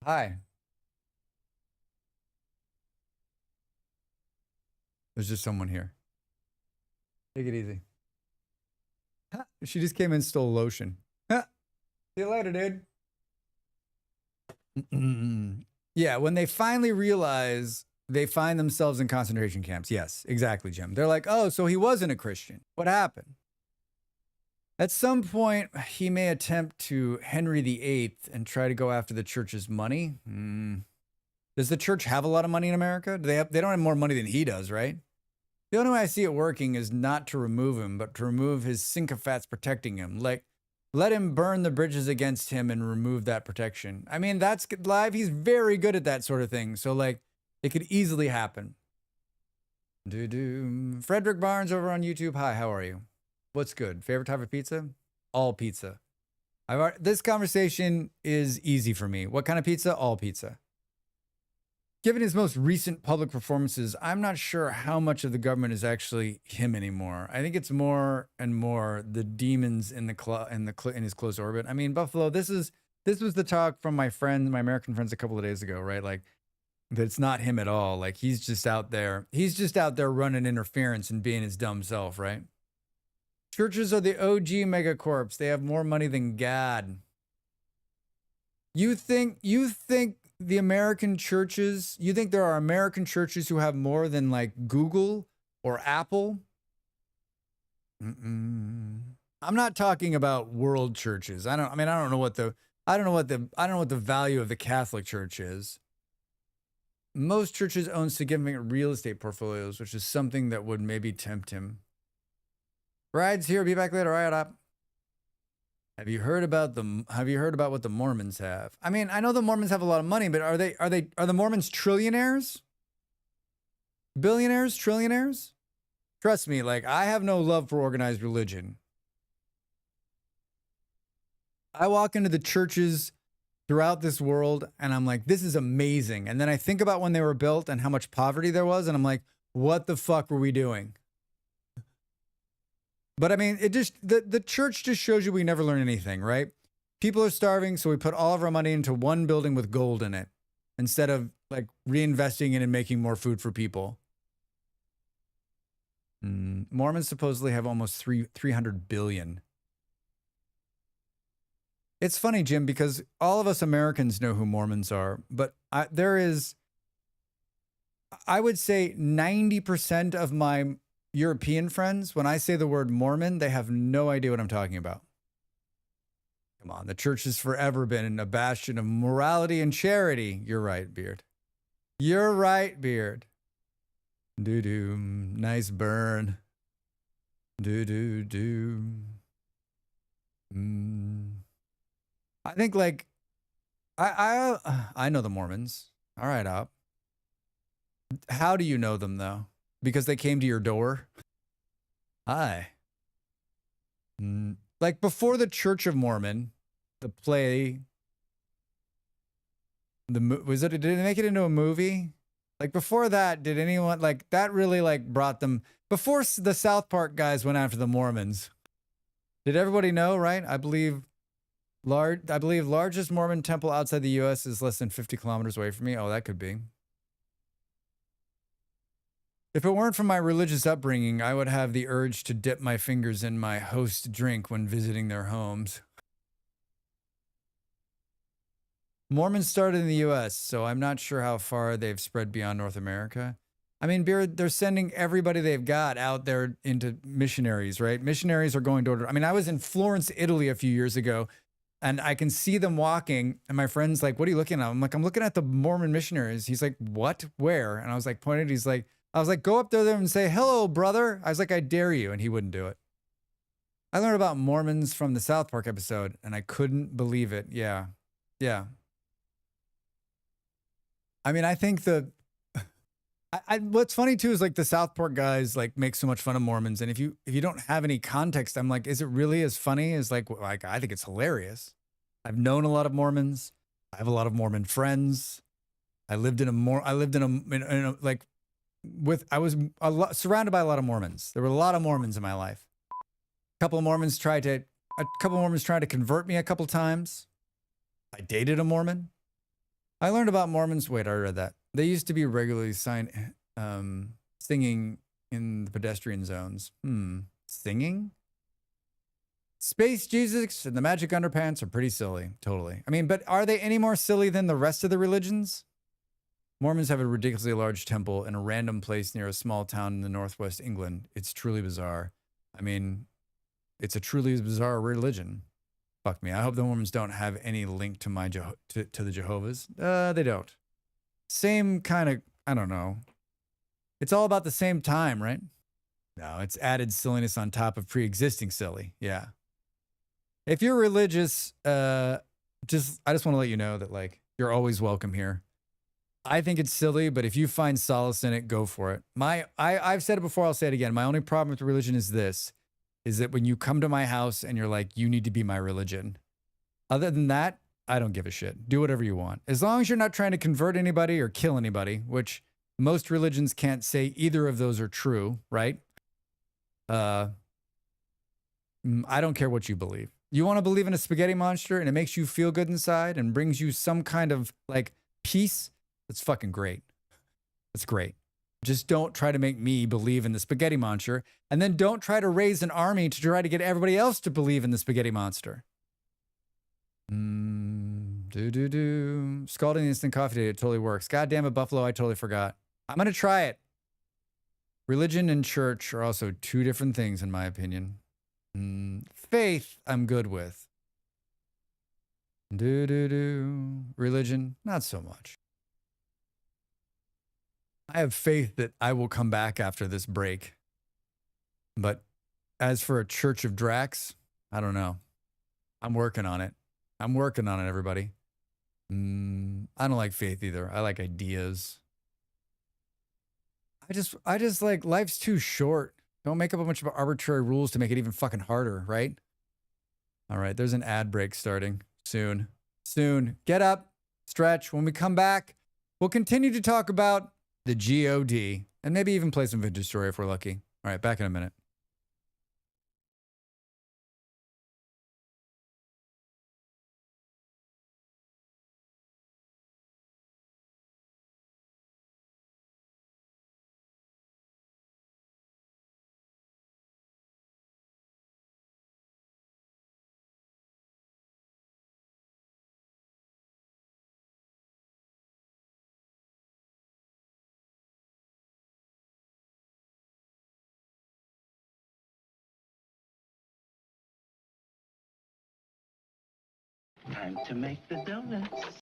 Hi. There's just someone here. Take it easy. She just came in and stole lotion. See you later, dude. Yeah, when they finally realize they find themselves in concentration camps. Yes, exactly, Jim. They're like, oh, so he wasn't a Christian. What happened? At some point, he may attempt to Henry VIII and try to go after the church's money. Does the church have a lot of money in America? They don't have more money than he does, right? The only way I see it working is not to remove him, but to remove his sycophants protecting him. Like, let him burn the bridges against him and remove that protection. I mean, that's live. He's very good at that sort of thing. So, like, it could easily happen. Frederick Barnes over on YouTube. Hi, how are you? What's good? Favorite type of pizza? All pizza. This conversation is easy for me. What kind of pizza? All pizza. Given his most recent public performances, I'm not sure how much of the government is actually him anymore. I think it's more and more the demons in his close orbit. I mean, Buffalo, this was the talk from my American friends a couple of days ago, right? Like, that it's not him at all. Like, he's just out there running interference and being his dumb self, right? Churches are the OG megacorps. They have more money than God. You think the American churches, you think there are American churches who have more than like Google or Apple? I'm not talking about world churches. I don't know what the value of the Catholic Church is. Most churches own significant real estate portfolios, which is something that would maybe tempt him. Rides here, be back later. All right, up. Have you heard about what the Mormons have? I mean, I know the Mormons have a lot of money, but are the Mormons trillionaires? Billionaires? Trillionaires? Trust me, like, I have no love for organized religion. I walk into the churches throughout this world and I'm like, this is amazing. And then I think about when they were built and how much poverty there was, and I'm like, what the fuck were we doing? But I mean, it just, the church just shows you we never learn anything, right? People are starving, so we put all of our money into one building with gold in it instead of like reinvesting it and making more food for people. Mormons supposedly have almost 300 billion. It's funny, Jim, because all of us Americans know who Mormons are, but there is, I would say 90% of my European friends, when I say the word Mormon, they have no idea what I'm talking about. Come on, the church has forever been a bastion of morality and charity. You're right, Beard. You're right, Beard. Doo-doo, nice burn. Doo-doo-doo. I think, like, I know the Mormons. All right, Op. How do you know them, though? Because they came to your door? Hi. Like, before the Church of Mormon, the play, did it make it into a movie? Like, before that, did anyone, like, that really, like, brought them, before the South Park guys went after the Mormons, did everybody know, right? I believe largest Mormon temple outside the U.S. is less than 50 kilometers away from me. Oh, that could be. If it weren't for my religious upbringing, I would have the urge to dip my fingers in my host drink when visiting their homes. Mormons started in the U.S., so I'm not sure how far they've spread beyond North America. I mean, they're sending everybody they've got out there into missionaries, right? Missionaries are going door to door. I mean, I was in Florence, Italy a few years ago, and I can see them walking, and my friend's like, what are you looking at? I'm like, I'm looking at the Mormon missionaries. He's like, what? Where? And I was like, pointed. I was like, go up there and say, hello, brother. I was like, I dare you. And he wouldn't do it. I learned about Mormons from the South Park episode, and I couldn't believe it. Yeah. Yeah. I mean, I think what's funny too is like the South Park guys like make so much fun of Mormons, and if you don't have any context, I'm like, is it really as funny as like I think it's hilarious. I've known a lot of Mormons. I have a lot of Mormon friends. I was surrounded by a lot of Mormons. There were a lot of Mormons in my life. A couple of Mormons tried to convert me a couple times. I dated a Mormon. I learned about Mormons. Wait, I read that. They used to be regularly singing in the pedestrian zones. Singing? Space Jesus and the Magic Underpants are pretty silly. Totally. I mean, but are they any more silly than the rest of the religions? Mormons have a ridiculously large temple in a random place near a small town in the northwest England. It's truly bizarre. I mean, it's a truly bizarre religion. Fuck me. I hope the Mormons don't have any link to to the Jehovah's. They don't. Same kind of, I don't know. It's all about the same time, right? No, it's added silliness on top of pre-existing silly. Yeah. If you're religious, I just want to let you know that like you're always welcome here. I think it's silly, but if you find solace in it, go for it. I've said it before, I'll say it again. My only problem with religion is that when you come to my house and you're like, you need to be my religion. Other than that, I don't give a shit. Do whatever you want. As long as you're not trying to convert anybody or kill anybody, which most religions can't say either of those are true, right? I don't care what you believe. You want to believe in a spaghetti monster and it makes you feel good inside and brings you some kind of like peace? That's fucking great. That's great. Just don't try to make me believe in the spaghetti monster, and then don't try to raise an army to try to get everybody else to believe in the spaghetti monster. Scalding the instant coffee date, it totally works. God damn it, Buffalo, I totally forgot. I'm going to try it. Religion and church are also two different things, in my opinion. Faith, I'm good with. Religion, not so much. I have faith that I will come back after this break. But as for a Church of Drax, I don't know. I'm working on it. I'm working on it, everybody. I don't like faith either. I like ideas. I just like life's too short. Don't make up a bunch of arbitrary rules to make it even fucking harder, right? All right, there's an ad break starting soon. Soon. Get up, stretch. When we come back, we'll continue to talk about the GOD and maybe even play some Vintage Story if we're lucky. All right, back in a minute. Time to make the donuts.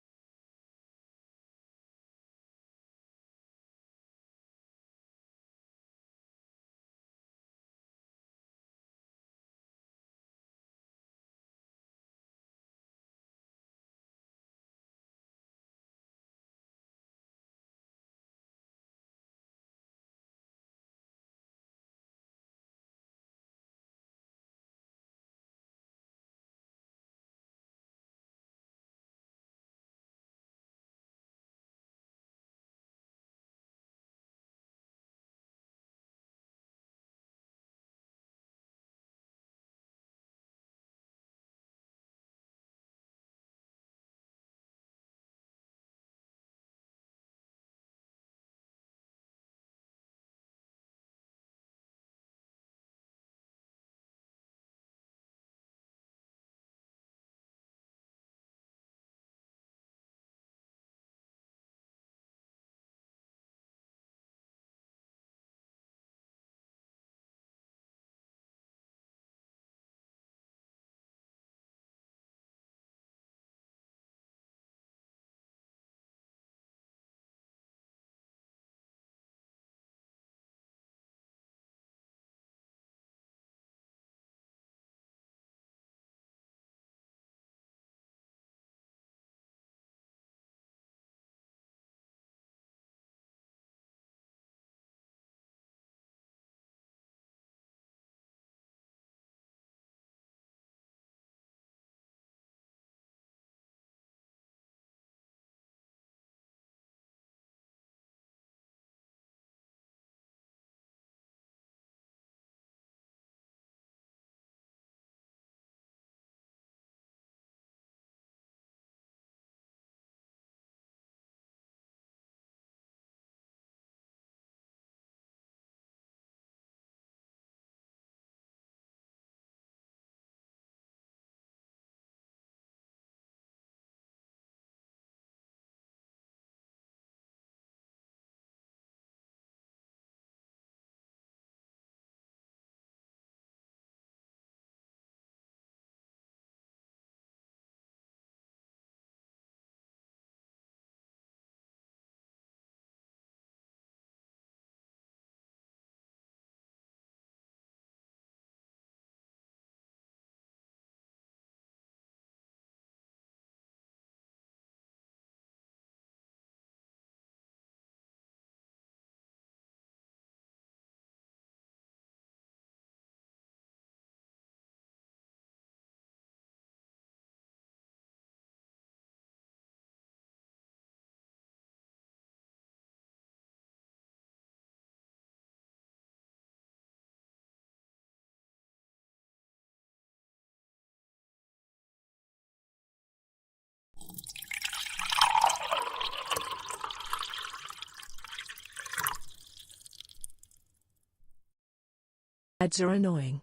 Ads are annoying.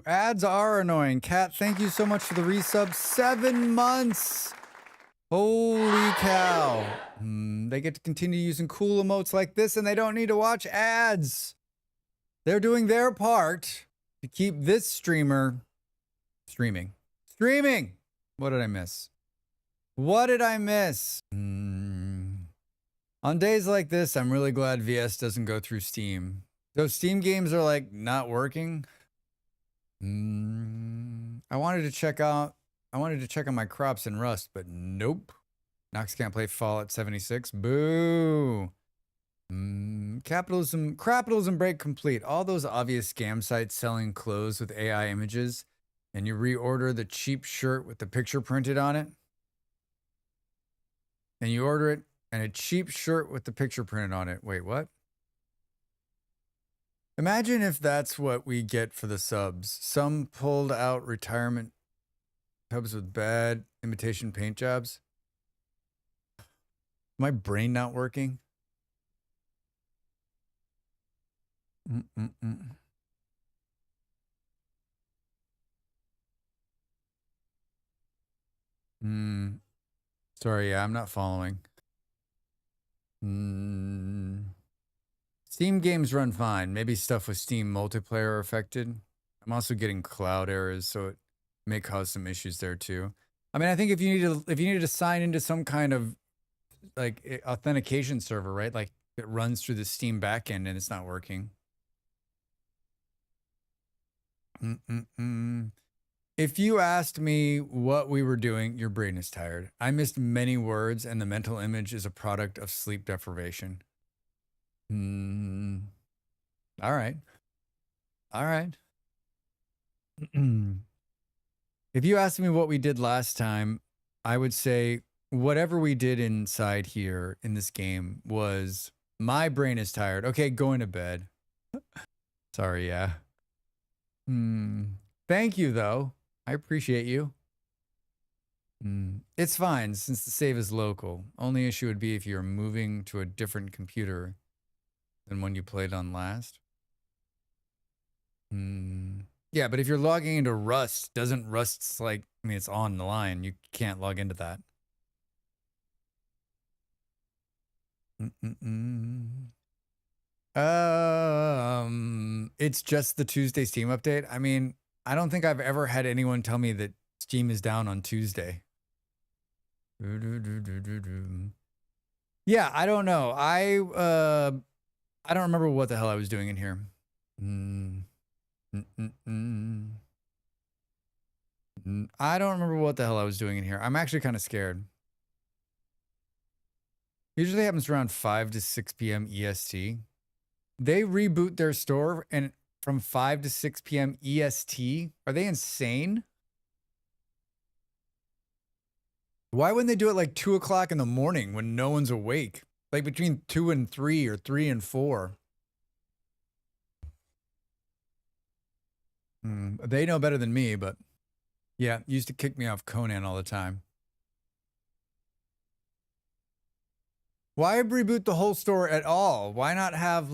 Ads are annoying. Kat, thank you so much for the resub. 7 months. Holy cow. They get to continue using cool emotes like this and they don't need to watch ads. They're doing their part to keep this streamer streaming. Streaming! What did I miss? What did I miss? On days like this, I'm really glad VS doesn't go through Steam. Those Steam games are like not working. I wanted to check on my crops in Rust, but nope. Nox can't play Fallout 76. Boo. Capitalism break complete. All those obvious scam sites selling clothes with AI images, and you reorder the cheap shirt with the picture printed on it. And you order it, and a cheap shirt with the picture printed on it. Wait, what? Imagine if that's what we get for the subs. Some pulled out retirement tubs with bad imitation paint jobs. My brain not working? Sorry, yeah, I'm not following. Steam games run fine. Maybe stuff with Steam multiplayer are affected. I'm also getting cloud errors, so it may cause some issues there too. I mean, I think if you needed to sign into some kind of like authentication server, right? Like it runs through the Steam backend and it's not working. If you asked me what we were doing, your brain is tired. I missed many words, and the mental image is a product of sleep deprivation. All right. All right. If you asked me what we did last time, I would say whatever we did inside here in this game was my brain is tired. Okay, going to bed. Sorry, yeah. Thank you, though. I appreciate you. It's fine since the save is local. Only issue would be if you're moving to a different computer than one you played on last. Yeah, but if you're logging into Rust, doesn't Rust's like, I mean, it's on the line. You can't log into that. It's just the Tuesday Steam update. I mean, I don't think I've ever had anyone tell me that Steam is down on Tuesday. Yeah, I don't know. I don't remember what the hell I was doing in here. I don't remember what the hell I was doing in here. I'm actually kind of scared. Usually happens around 5 to 6 p.m. EST. They reboot their store and from 5 to 6 p.m. EST. Are they insane? Why wouldn't they do it like 2 o'clock in the morning when no one's awake? Like between 2 and 3 or 3 and 4. They know better than me, but yeah, used to kick me off Conan all the time. Why reboot the whole store at all? Why not have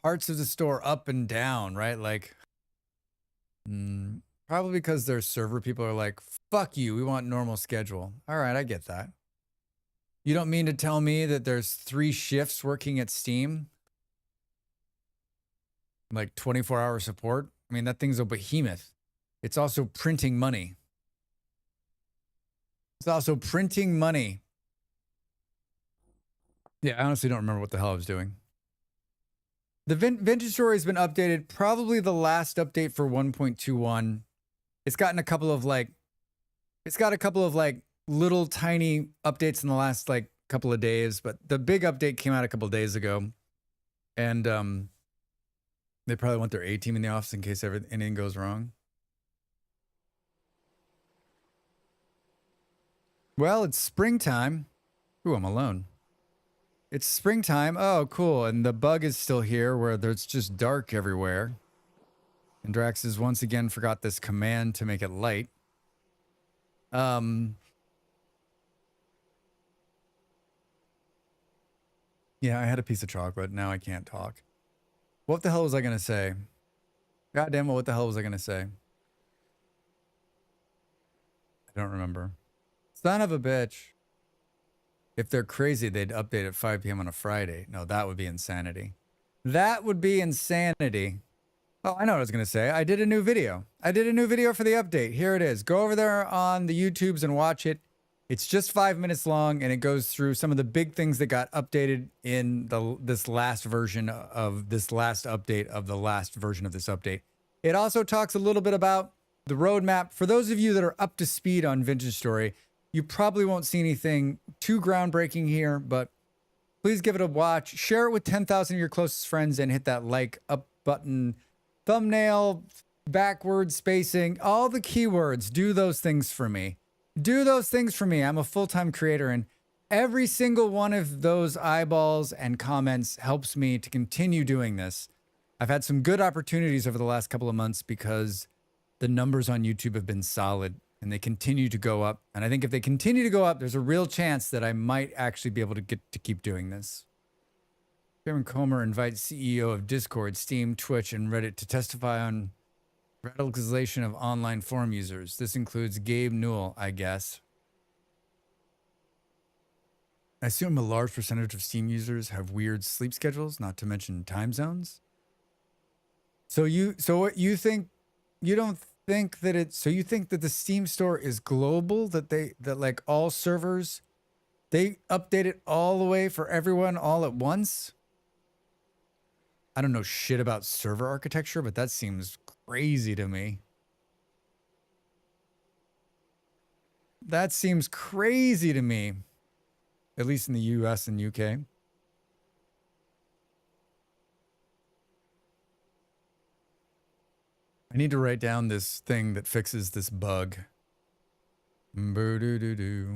parts of the store up and down, right? Like, probably because their server people are like, fuck you, we want normal schedule. All right, I get that. You don't mean to tell me that there's 3 shifts working at Steam? Like 24-hour support? I mean, that thing's a behemoth. It's also printing money. It's also printing money. Yeah, I honestly don't remember what the hell I was doing. The vintage story has been updated. Probably the last update for 1.21. It's gotten a couple of little tiny updates in the last couple of days, but the big update came out a couple of days ago. And they probably want their A-team in the office in case anything goes wrong. Well, it's springtime. Ooh, I'm alone. It's springtime. Oh, cool. And the bug is still here where it's just dark everywhere. And Drax has once again forgot this command to make it light. Yeah, I had a piece of chocolate. Now I can't talk. What the hell was I going to say? Goddamn, what the hell was I going to say? I don't remember. Son of a bitch. If they're crazy, they'd update at 5 p.m. on a Friday. No, that would be insanity. That would be insanity. Oh, I know what I was going to say. I did a new video. I did a new video for the update. Here it is. Go over there on the YouTubes and watch it. It's just 5 minutes long, and it goes through some of the big things that got updated in this last version of this last update of the last version of this update. It also talks a little bit about the roadmap. For those of you that are up to speed on Vintage Story, you probably won't see anything too groundbreaking here, but please give it a watch. Share it with 10,000 of your closest friends and hit that like up button. Thumbnail, backward spacing, all the keywords. Do those things for me. Do those things for me. I'm a full-time creator, and every single one of those eyeballs and comments helps me to continue doing this. I've had some good opportunities over the last couple of months because the numbers on YouTube have been solid and they continue to go up. And I think if they continue to go up, there's a real chance that I might actually be able to get to keep doing this. Chairman Comer invites CEO of Discord, Steam, Twitch, and Reddit to testify on radicalization of online forum users. This includes Gabe Newell, I guess. I assume a large percentage of Steam users have weird sleep schedules, not to mention time zones. So you don't think that it's, so you think that the Steam store is global, that like all servers, they update it all the way for everyone all at once? I don't know shit about server architecture, but that seems crazy to me. That seems crazy to me, at least in the US and UK. I need to write down this thing that fixes this bug. Boo-doo-doo-doo.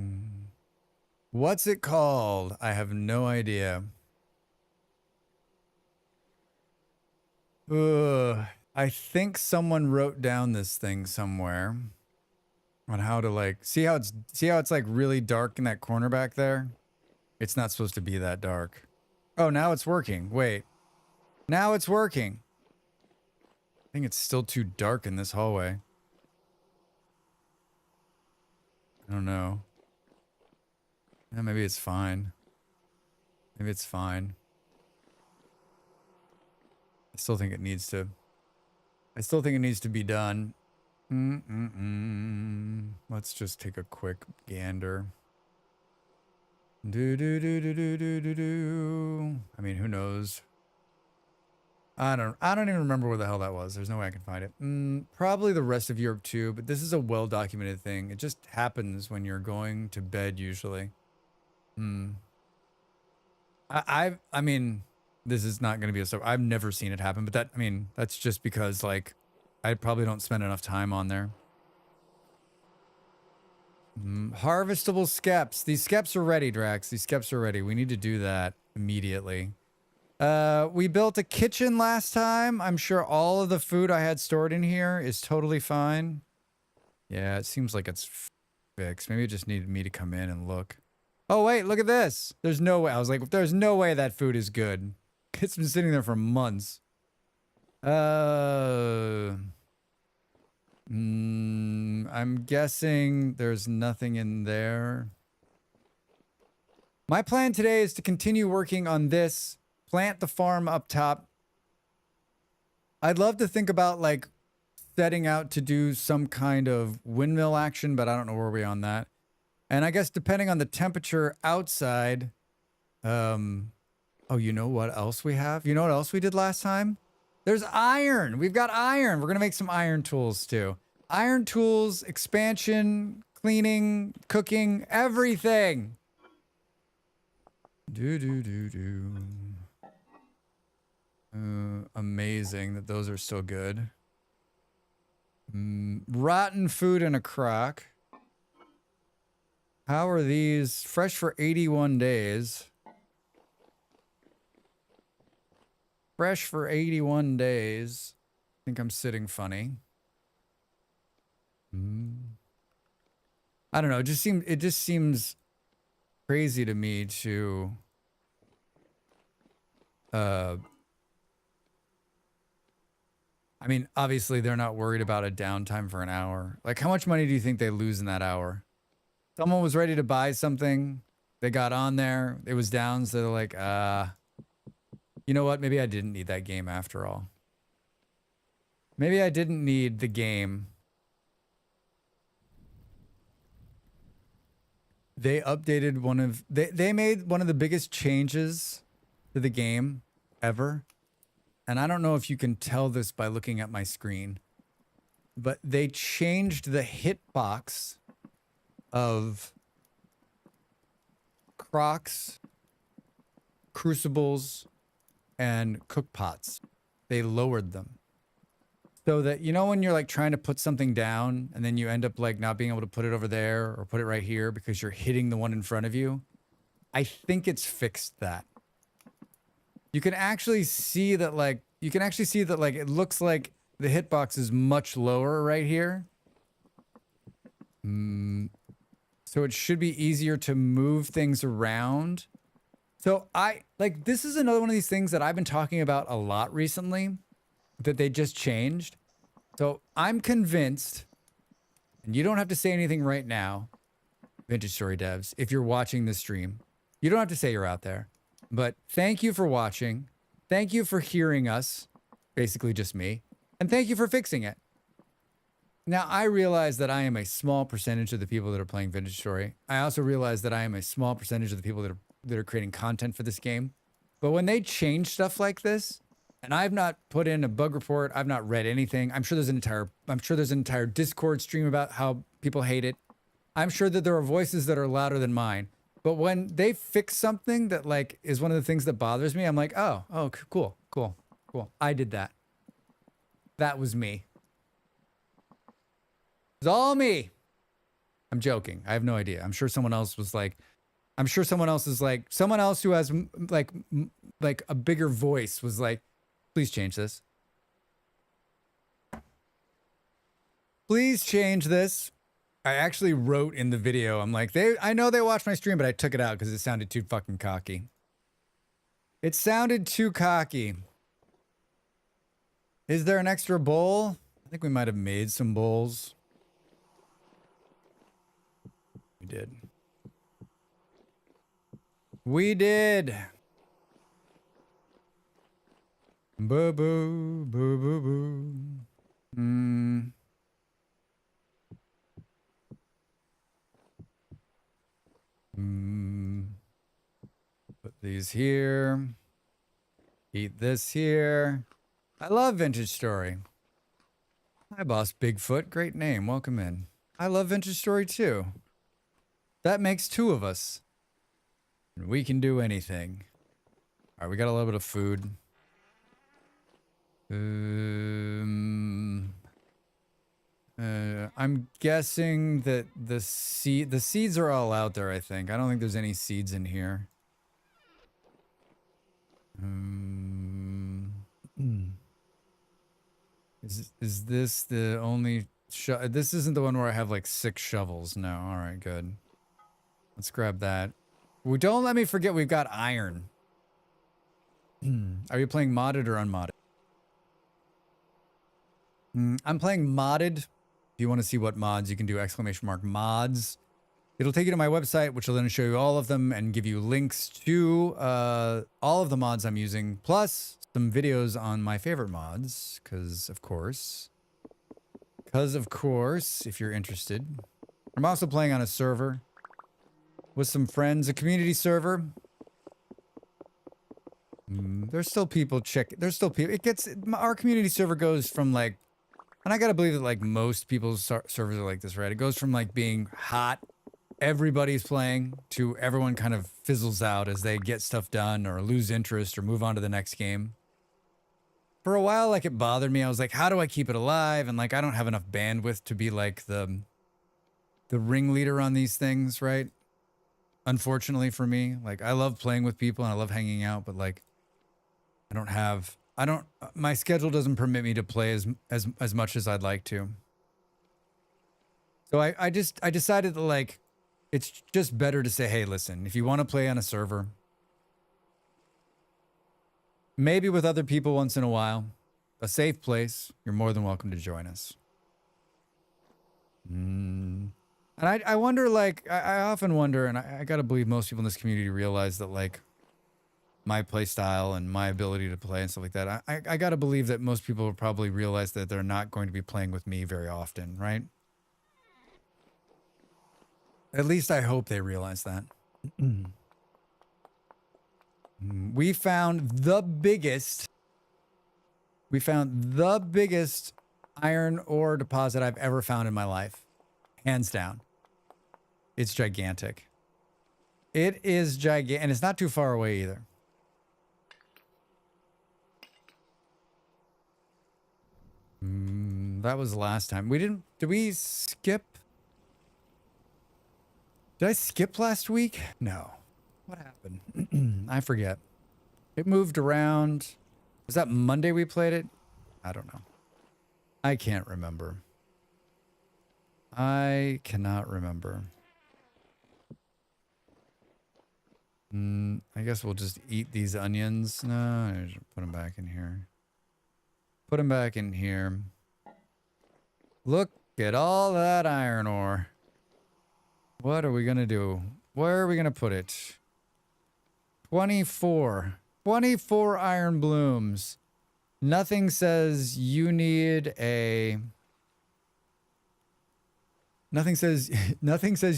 What's it called? I have no idea. I think someone wrote down this thing somewhere on how to like see how it's like really dark in that corner back there. It's not supposed to be that dark. Oh, now it's working. Wait. Now it's working. I think it's still too dark in this hallway. I don't know. Yeah, maybe it's fine. Maybe it's fine. I still think it needs to be done. Let's just take a quick gander. I mean, who knows? I don't even remember where the hell that was. There's no way I can find it. Probably the rest of Europe too, but this is a well-documented thing. It just happens when you're going to bed usually. I mean, this is not going to be a story. I've never seen it happen, but that's just because like I probably don't spend enough time on there. Harvestable skeps. These skeps are ready, Drax. These skeps are ready. We need to do that immediately. We built a kitchen last time. I'm sure all of the food I had stored in here is totally fine. Yeah, it seems like it's fixed. Maybe it just needed me to come in and look. Oh, wait, look at this. There's no way. I was like, there's no way that food is good. It's been sitting there for months. I'm guessing there's nothing in there. My plan today is to continue working on this, plant the farm up top. I'd love to think about like setting out to do some kind of windmill action, but I don't know where we're on that. And I guess depending on the temperature outside, oh, you know what else we have? You know what else we did last time? There's iron. We've got iron. We're going to make some iron tools too. Iron tools, expansion, cleaning, cooking, everything. Amazing that those are still good. Rotten food in a crock. How are these? Fresh for 81 days. Fresh for 81 days. I think I'm sitting funny. I don't know. It just seems crazy to me to I mean, obviously they're not worried about a downtime for an hour. Like, how much money do you think they lose in that hour? Someone was ready to buy something. They got on there. It was down. So they're like, you know what? Maybe I didn't need that game after all. Maybe I didn't need the game. They updated they made one of the biggest changes to the game ever. And I don't know if you can tell this by looking at my screen, but they changed the hitbox of Crocs, Crucibles, and Cookpots. They lowered them. So that, you know, when you're like trying to put something down and then you end up like not being able to put it over there or put it right here because you're hitting the one in front of you. I think it's fixed that. You can actually see that like, it looks like the hitbox is much lower right here. So it should be easier to move things around. So this is another one of these things that I've been talking about a lot recently that they just changed. So I'm convinced, and you don't have to say anything right now, Vintage Story devs, if you're watching this stream. You don't have to say you're out there, but thank you for watching. Thank you for hearing us, basically just me, and thank you for fixing it. Now, I realize that I am a small percentage of the people that are playing Vintage Story. I also realize that I am a small percentage of the people that are creating content for this game. But when they change stuff like this, and I've not put in a bug report, I've not read anything. I'm sure there's an entire Discord stream about how people hate it. I'm sure that there are voices that are louder than mine. But when they fix something that like is one of the things that bothers me, I'm like, oh, cool. I did that. That was me. It's all me. I'm joking. I have no idea. I'm sure someone else was like, someone else who has like a bigger voice was like, please change this. Please change this. I actually wrote in the video, I'm like, I know they watched my stream, but I took it out because it sounded too fucking cocky. It sounded too cocky. Is there an extra bowl? I think we might have made some bowls. We did. We did. Boo boo boo boo boo. Put these here. Eat this here. I love Vintage Story. Hi, Boss Bigfoot. Great name. Welcome in. I love Vintage Story too. That makes two of us. And we can do anything. All right, we got a little bit of food. I'm guessing that the seeds are all out there, I think. I don't think there's any seeds in here. Is this the only this isn't the one where I have like 6 shovels. No. All right, good. Let's grab that. Well, don't let me forget we've got iron. Are you playing modded or unmodded? I'm playing modded. If you want to see what mods you can do, !mods. It'll take you to my website, which will then show you all of them and give you links to all of the mods I'm using, plus some videos on my favorite mods, because of course, if you're interested. I'm also playing on a server with some friends, a community server. There's still people there's still people. Our community server goes from like, and I gotta believe that like most people's servers are like this, right? It goes from like being hot, everybody's playing, to everyone kind of fizzles out as they get stuff done or lose interest or move on to the next game. For a while, like, it bothered me. I was like, how do I keep it alive? And like, I don't have enough bandwidth to be like the ringleader on these things, right? Unfortunately for me, like, I love playing with people and I love hanging out, but like, my schedule doesn't permit me to play as much as I'd like to. So I decided that like, it's just better to say, hey, listen, if you want to play on a server, maybe with other people once in a while, a safe place, you're more than welcome to join us. And I wonder, like, I often wonder, and I gotta believe most people in this community realize that, like, my play style and my ability to play and stuff like that, I got to believe that most people will probably realize that they're not going to be playing with me very often, right? At least I hope they realize that. We found the biggest iron ore deposit I've ever found in my life. Hands down. It's gigantic. It is gigantic, and it's not too far away either. That was the last time. Did we skip? Did I skip last week? No. What happened? I forget. It moved around. Was that Monday we played it? I don't know. I can't remember. I cannot remember. I guess we'll just eat these onions. No, I just put them back in here. Put them back in here. Look at all that iron ore. What are we going to do? Where are we going to put it? 24. 24 iron blooms. Nothing says you need a... Nothing says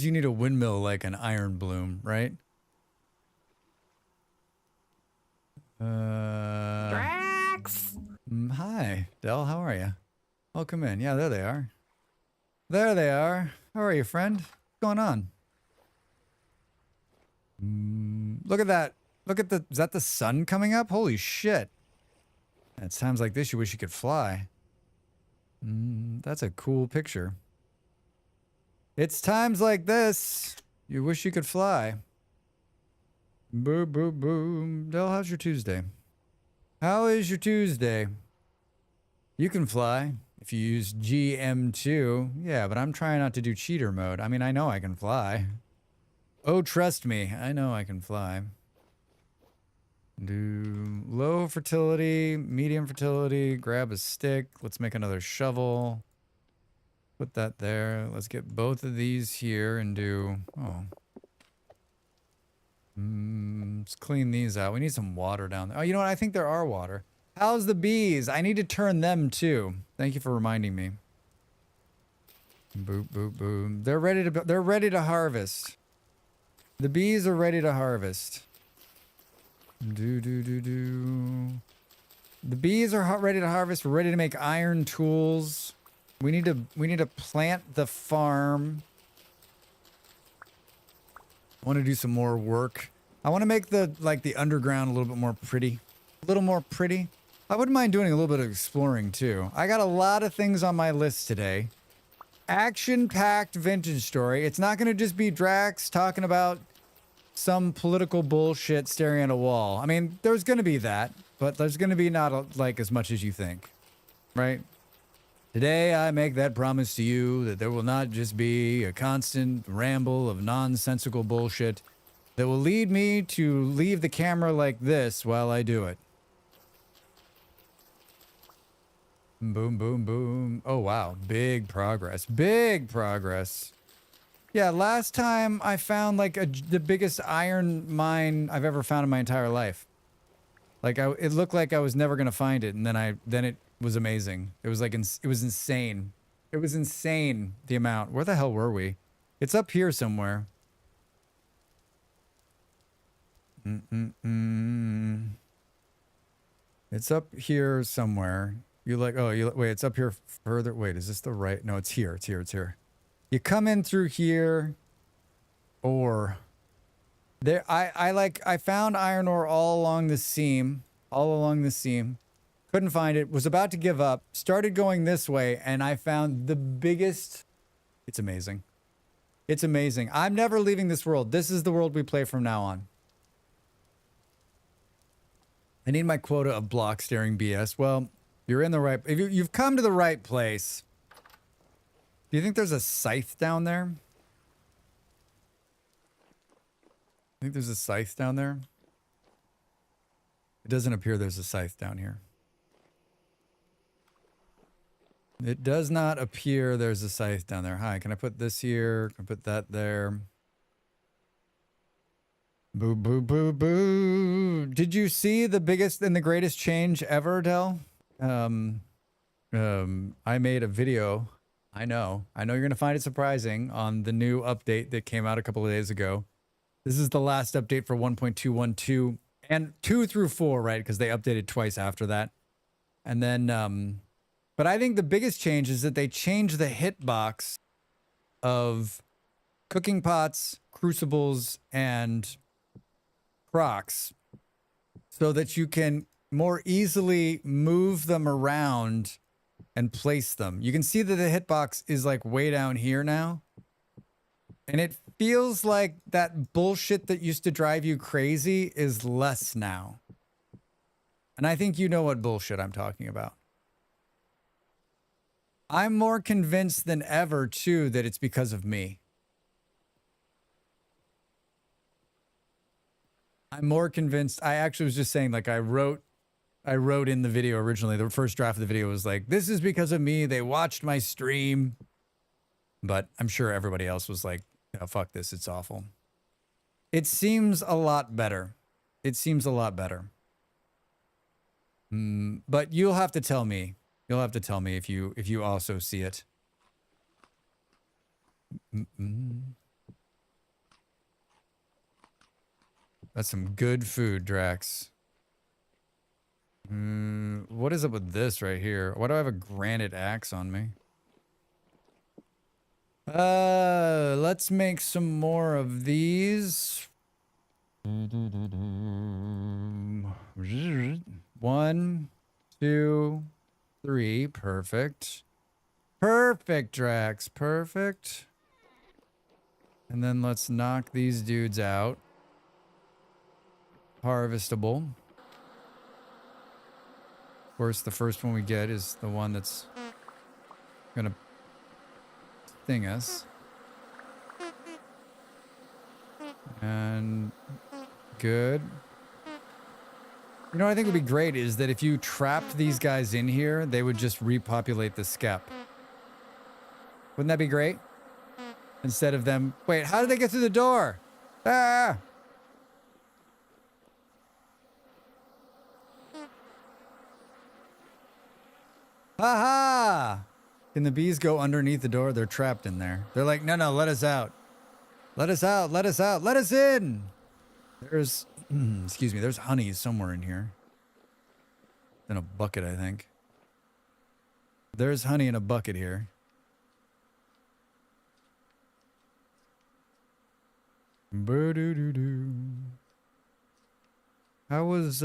you need a windmill like an iron bloom, right? Drax! Hi, Del, how are you? Welcome in. Yeah, there they are. There they are. How are you, friend? What's going on? Look at that. Look at the... Is that the sun coming up? Holy shit. At times like this, you wish you could fly. That's a cool picture. It's times like this, you wish you could fly. Boo, boo, boo. Del, how's your Tuesday? How is your Tuesday? You can fly if you use GM2. Yeah, but I'm trying not to do cheater mode. I mean, I know I can fly. Oh, trust me, I know I can fly. Do low fertility, medium fertility, grab a stick. Let's make another shovel. Put that there. Let's get both of these here and do... Oh. Let's clean these out. We need some water down there. Oh, you know what? I think there are water. How's the bees? I need to turn them too. Thank you for reminding me. Boop, boop, boop. They're ready to harvest. The bees are ready to harvest. Do, do, do, do. The bees are ready to harvest. We're ready to make iron tools. We need to plant the farm. I want to do some more work. I want to make the underground a little bit more pretty. A little more pretty. I wouldn't mind doing a little bit of exploring too. I got a lot of things on my list today. Action-packed vintage story. It's not going to just be Drax talking about some political bullshit staring at a wall. I mean, there's going to be that, but there's going to be not like as much as you think, right? Today, I make that promise to you that there will not just be a constant ramble of nonsensical bullshit that will lead me to leave the camera like this while I do it. Boom, boom, boom. Oh, wow. Big progress. Big progress. Yeah, last time I found like the biggest iron mine I've ever found in my entire life. Like it looked like I was never going to find it, and then it was amazing. It was like it was insane. It was insane, the amount. Where the hell were we? It's up here somewhere. It's up here somewhere. Wait, it's up here further. Wait, is this the right? No, it's here. It's here. It's here. You come in through here, or there. I found iron ore all along the seam. Couldn't find it. Was about to give up. Started going this way, and I found the biggest. It's amazing. It's amazing. I'm never leaving this world. This is the world we play from now on. I need my quota of block staring BS. Well, you're in the right... If you've come to the right place. Do you think there's a scythe down there? I think there's a scythe down there. It doesn't appear there's a scythe down here. It does not appear there's a scythe down there. Hi, can I put this here? Can I put that there? Boo, boo, boo, boo. Did you see the biggest and the greatest change ever, Del? I made a video. I know you're going to find it surprising on the new update that came out a couple of days ago. This is the last update for 1.212 and 2 through 4, right? Because they updated twice after that. And then, but I think the biggest change is that they changed the hitbox of cooking pots, crucibles, and crocks so that you can more easily move them around and place them. You can see that the hitbox is like way down here now. And it feels like that bullshit that used to drive you crazy is less now. And I think you know what bullshit I'm talking about. I'm more convinced than ever, too, that it's because of me. I'm more convinced. I actually was just saying, like, I wrote in the video originally, the first draft of the video was like, this is because of me. They watched my stream. But I'm sure everybody else was like, oh, fuck this. It's awful. It seems a lot better. It seems a lot better. But you'll have to tell me. You'll have to tell me if you also see it. That's some good food, Drax. What is up with this right here? Why do I have a granite axe on me? Let's make some more of these. 1, 2, 3. Perfect. Perfect, Drax. Perfect. And then let's knock these dudes out. Harvestable. Of course, the first one we get is the one that's gonna sting us. And good. You know what I think would be great is that if you trapped these guys in here, they would just repopulate the skep. Wouldn't that be great? Instead of them... Wait, how did they get through the door? Ah! Ha-ha! Can the bees go underneath the door? They're trapped in there. They're like, no, no, let us out. Let us out, let us out, let us in! There's... excuse me, there's honey somewhere in here. In a bucket, I think. There's honey in a bucket here. Boo-doo-doo-doo. How was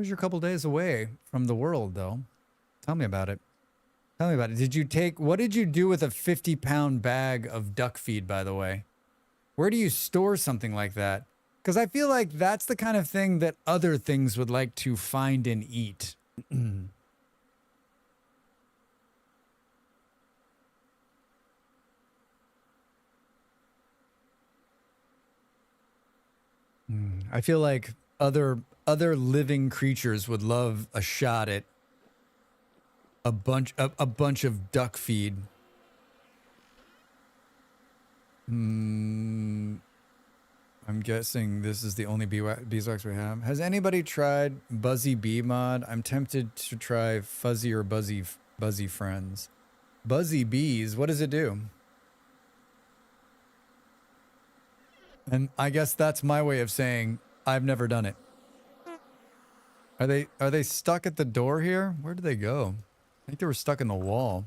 your couple days away from the world, though? Tell me about it. Tell me about it. What did you do with a 50-pound bag of duck feed, by the way? Where do you store something like that? Because I feel like that's the kind of thing that other things would like to find and eat. I feel like other living creatures would love a shot at a bunch of duck feed. I'm guessing this is the only beeswax we have. Has anybody tried Buzzy Bee mod? I'm tempted to try Fuzzy or Buzzy Friends. Buzzy Bees, what does it do? And I guess that's my way of saying I've never done it. Are they stuck at the door here? Where did they go? I think they were stuck in the wall.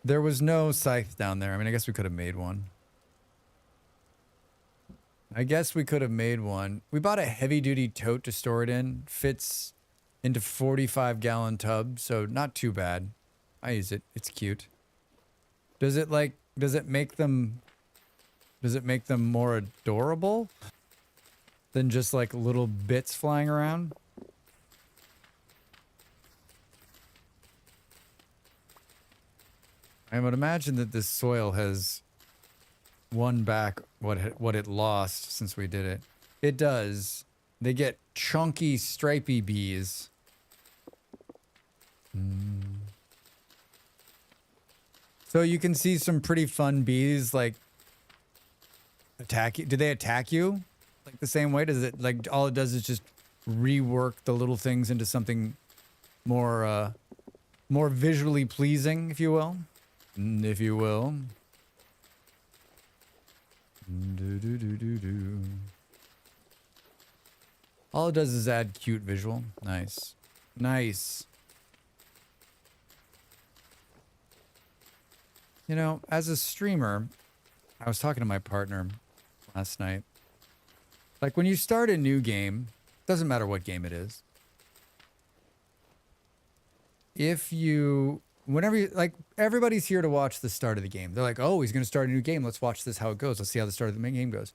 There was no scythe down there. I mean, I guess we could have made one. We bought a heavy-duty tote to store it in. Fits into 45-gallon tub, so not too bad. I use it. It's cute. Does it make them more adorable than just like little bits flying around? I would imagine that this soil has won back what it lost since we did it. It does. They get chunky, stripy bees. So you can see some pretty fun bees like attack you? Do they attack you like the same way? Does it like all it does is just rework the little things into something more more visually pleasing, if you will? If you will. All it does is add cute visual. Nice. Nice. You know, as a streamer, I was talking to my partner last night. Like when you start a new game, doesn't matter what game it is. Whenever you, like, everybody's here to watch the start of the game. They're like, oh, he's going to start a new game. Let's watch this, how it goes. Let's see how the start of the main game goes.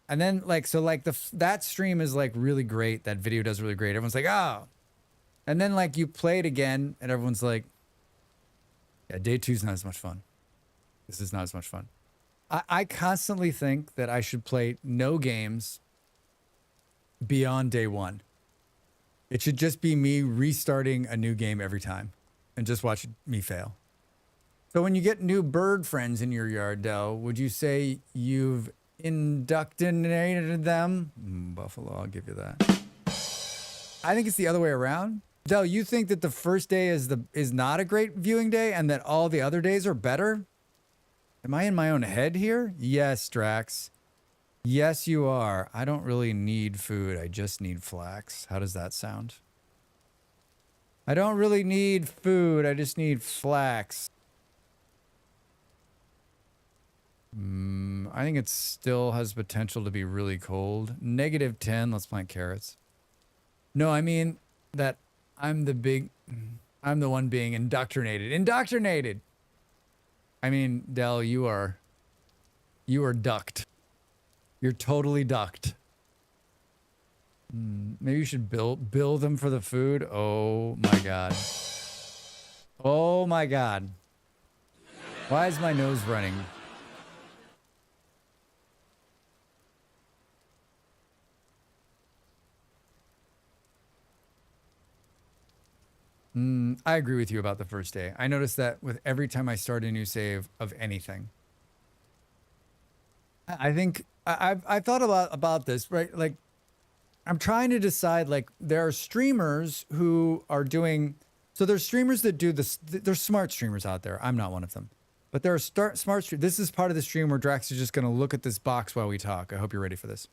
And then, like, so, like, that stream is, like, really great. That video does really great. Everyone's like, oh. And then, like, you play it again, and everyone's like, yeah, day 2's not as much fun. This is not as much fun. I constantly think that I should play no games beyond day 1. It should just be me restarting a new game every time and just watch me fail. So when you get new bird friends in your yard, Del, would you say you've indoctrinated them? Buffalo, I'll give you that. I think it's the other way around. Del, you think that the first day is not a great viewing day and that all the other days are better? Am I in my own head here? Yes, Drax. Yes, you are. I don't really need food. I just need flax. How does that sound? I don't really need food. I just need flax. I think it still has potential to be really cold. -10. Let's plant carrots. No, I mean that I'm the one being indoctrinated. Indoctrinated! I mean, Del, you are ducked. You're totally ducked. Maybe you should bill them for the food. Oh my god. Oh my god. Why is my nose running? I agree with you about the first day. I noticed that with every time I start a new save of anything. I think I've thought about this, right? Like, I'm trying to decide, like, there are streamers who are doing, so there's streamers that do this, there's smart streamers out there. I'm not one of them. But there are smart streamers. This is part of the stream where Drax is just going to look at this box while we talk. I hope you're ready for this.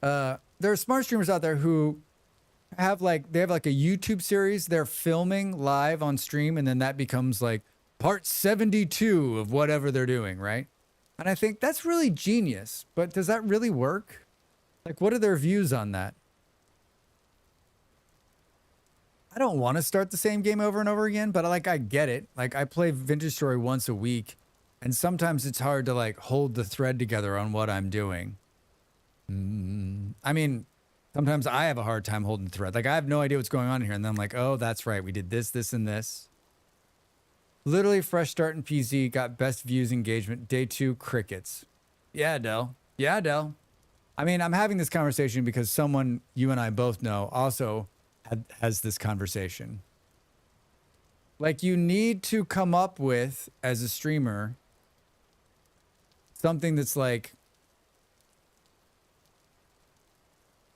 There are smart streamers out there who have like a YouTube series they're filming live on stream, and then that becomes like part 72 of whatever they're doing, right? And I think that's really genius, but does that really work? Like, what are their views on that? I don't want to start the same game over and over again, but like, I get it. Like, I play Vintage Story once a week, and sometimes it's hard to like hold the thread together on what I'm doing. I mean, sometimes I have a hard time holding the thread. Like, I have no idea what's going on here. And then I'm like, oh, that's right. We did this, this, and this. Literally fresh start in PZ. Got best views engagement. Day 2, crickets. Yeah, Del. Yeah, Del. I mean, I'm having this conversation because someone you and I both know also has this conversation. Like, you need to come up with, as a streamer, something that's like,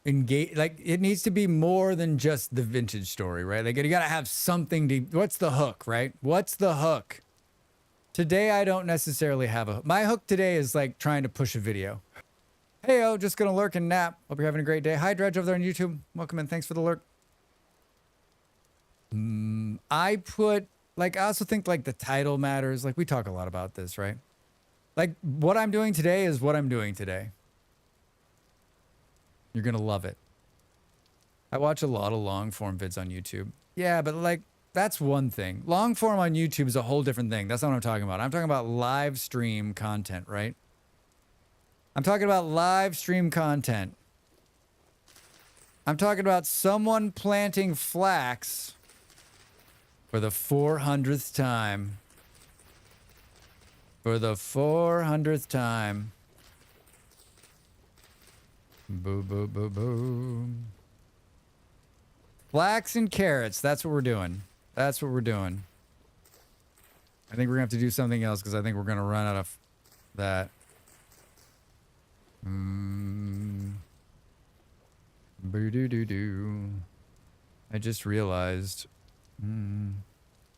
engage, like, it needs to be more than just the Vintage Story, right? Like, you gotta have something to, what's the hook, right? What's the hook? Today I don't necessarily have a, my hook today is like trying to push a video. Heyo, just gonna lurk and nap. Hope you're having a great day. Hi, Dredge over there on YouTube. Welcome in, thanks for the lurk. I put, like, I also think like the title matters. Like, we talk a lot about this, right? Like, what I'm doing today is what I'm doing today. You're going to love it. I watch a lot of long form vids on YouTube. Yeah, but like, that's one thing. Long form on YouTube is a whole different thing. That's not what I'm talking about. I'm talking about live stream content, right? I'm talking about live stream content. I'm talking about someone planting flax for the 400th time. For the 400th time. Boo, boo, boo, boo. Flax and carrots. That's what we're doing. That's what we're doing. I think we're going to have to do something else because I think we're going to run out of that. Boo-doo-doo-doo. I just realized.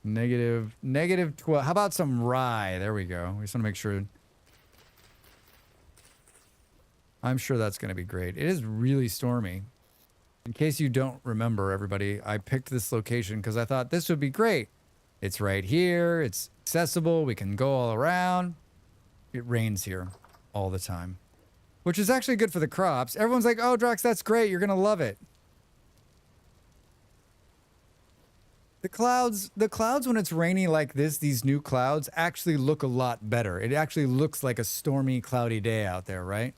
Negative 12. How about some rye? There we go. We just want to make sure. I'm sure that's going to be great. It is really stormy. In case you don't remember, everybody, I picked this location because I thought this would be great. It's right here. It's accessible. We can go all around. It rains here all the time, which is actually good for the crops. Everyone's like, oh, Drax, that's great. You're going to love it. The clouds, when it's rainy like this, these new clouds actually look a lot better. It actually looks like a stormy, cloudy day out there, right?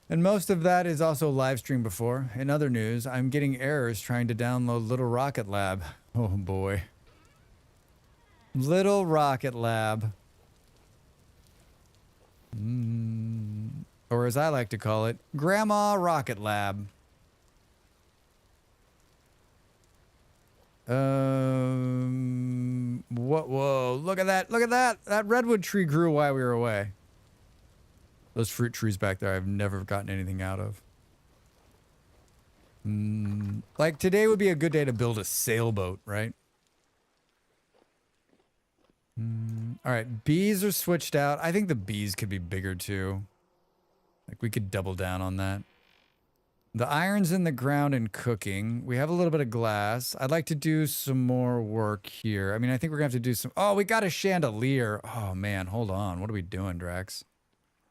And most of that is also live streamed before. In other news, I'm getting errors trying to download Little Rocket Lab. Oh boy. Little Rocket Lab. Or as I like to call it, Grandma Rocket Lab. Whoa, look at that. Look at that. That redwood tree grew while we were away. Those fruit trees back there, I've never gotten anything out of. Like today would be a good day to build a sailboat, right? All right, bees are switched out. I think the bees could be bigger too. Like we could double down on that. The iron's in the ground and cooking. We have a little bit of glass. I'd like to do some more work here. I mean, I think we're gonna have to do some... Oh, we got a chandelier. Oh man, hold on. What are we doing, Drax?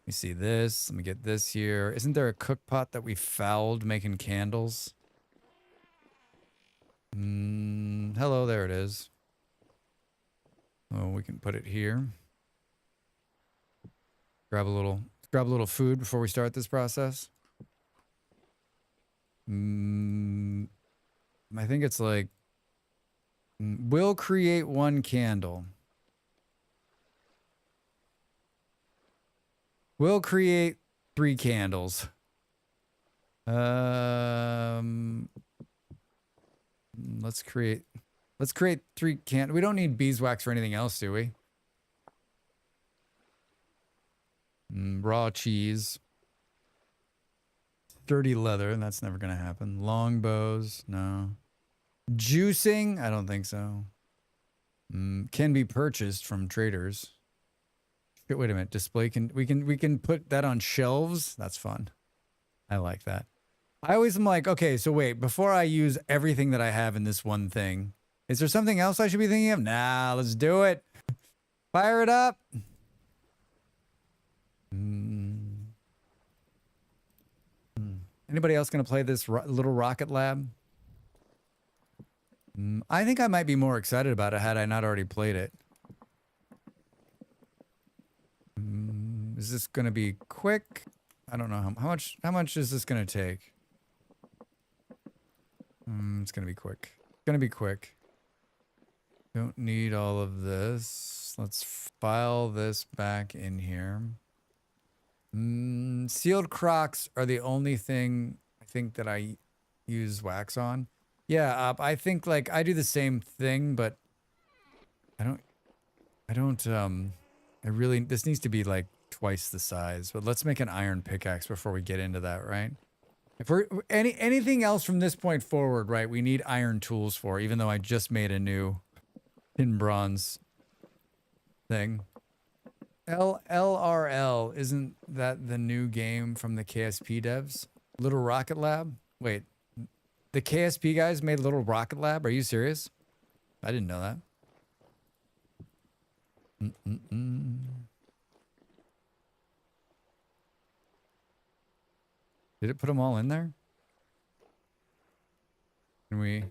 Let me see this. Let me get this here. Isn't there a cook pot that we fouled making candles? Hello, there it is. Oh, we can put it here. Grab a little food before we start this process. I think it's like, we'll create one candle. We'll create 3 candles. Let's create 3 candles. We don't need beeswax or anything else, do we? Raw cheese. Sturdy leather, and that's never gonna happen. Long bows, no. Juicing, I don't think so. Can be purchased from traders. Wait a minute, display we can put that on shelves. That's fun. I like that. I always am like, okay, so wait, before I use everything that I have in this one thing, is there something else I should be thinking of? Nah, let's do it. Fire it up. Anybody else gonna play this Little Rocket Lab? I think I might be more excited about it had I not already played it. Is this gonna be quick? I don't know how much is this gonna take? It's gonna be quick. Gonna be quick. Don't need all of this. Let's file this back in here. Sealed Crocs are the only thing I think that I use wax on. Yeah, I think like I do the same thing, but this needs to be like twice the size. But let's make an iron pickaxe before we get into that, right? If we're anything else from this point forward, right, we need iron tools for, even though I just made a new tin bronze thing. LRL, isn't that the new game from the KSP devs? Little Rocket Lab? Wait, the KSP guys made Little Rocket Lab? Are you serious? I didn't know that. Did it put them all in there? Can we...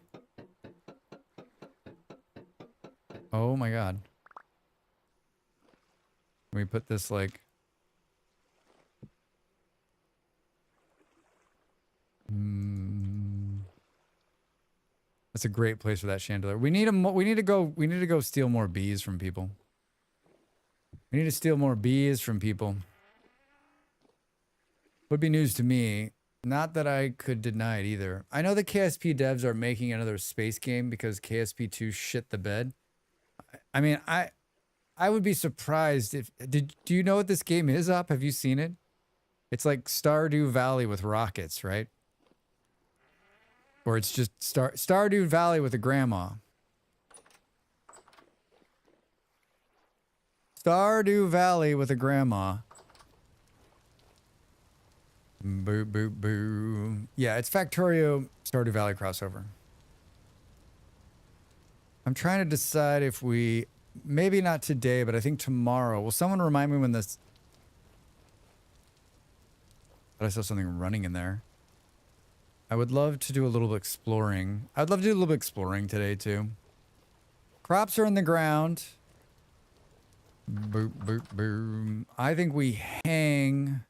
Oh my god. Can we put this like... That's a great place for that chandelier. We need to go steal more bees from people. We need to steal more bees from people. Would be news to me. Not that I could deny it either. I know the KSP devs are making another space game because KSP 2 shit the bed. I mean, I would be surprised if... Do you know what this game is, Up? Have you seen it? It's like Stardew Valley with rockets, right? Or it's just Stardew Valley with a grandma. Stardew Valley with a grandma. Boo, boo, boo. Yeah, it's Factorio Stardew Valley crossover. I'm trying to decide if we... Maybe not today, but I think tomorrow. Will someone remind me when this... I saw something running in there. I would love to do a little bit exploring. I'd love to do a little bit exploring today, too. Crops are in the ground. Boop, boop, boom. I think we hang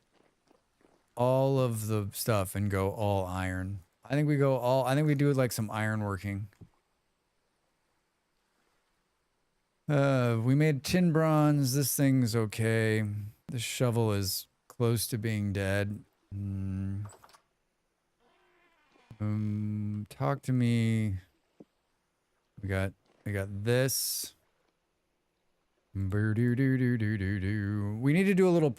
all of the stuff and go all iron. I think we go all... I think we do like some iron working. We made tin bronze. This thing's okay. This shovel is close to being dead. Talk to me. We got this. We need to do a little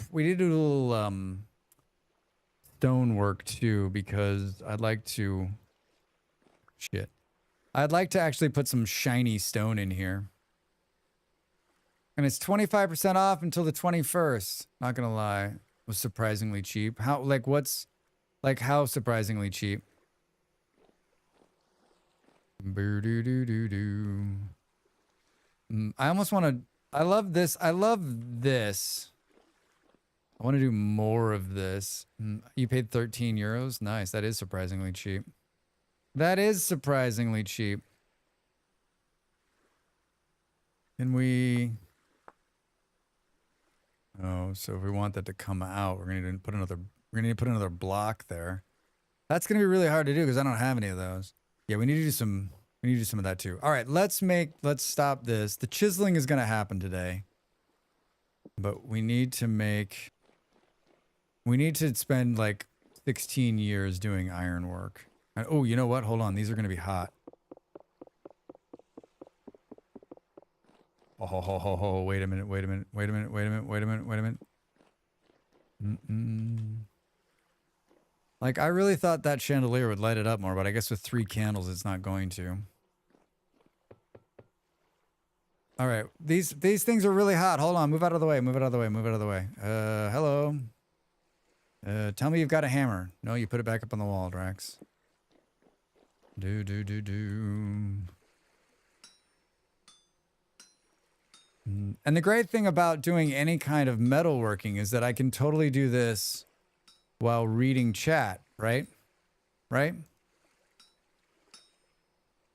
stone work too, because I'd like to I'd like to actually put some shiny stone in here. And it's 25% off until the 21st. Not gonna lie. It was surprisingly cheap. How how surprisingly cheap? I almost want to... I love this. I love this. I want to do more of this. You paid 13 euros? Nice. That is surprisingly cheap. That is surprisingly cheap. Can we... Oh, so if we want that to come out, we're gonna put another block there. That's gonna be really hard to do because I don't have any of those. Yeah, we need to do some of that too. All right, let's stop this. The chiseling is gonna happen today. But we need to spend like 16 years doing iron work. And, oh, you know what? Hold on, these are gonna be hot. Oh, wait a minute. Like, I really thought that chandelier would light it up more, but I guess with 3 candles, it's not going to. All right, these things are really hot. Hold on, move out of the way. Hello. Tell me you've got a hammer. No, you put it back up on the wall, Drax. Do. And the great thing about doing any kind of metalworking is that I can totally do this while reading chat, right? Right?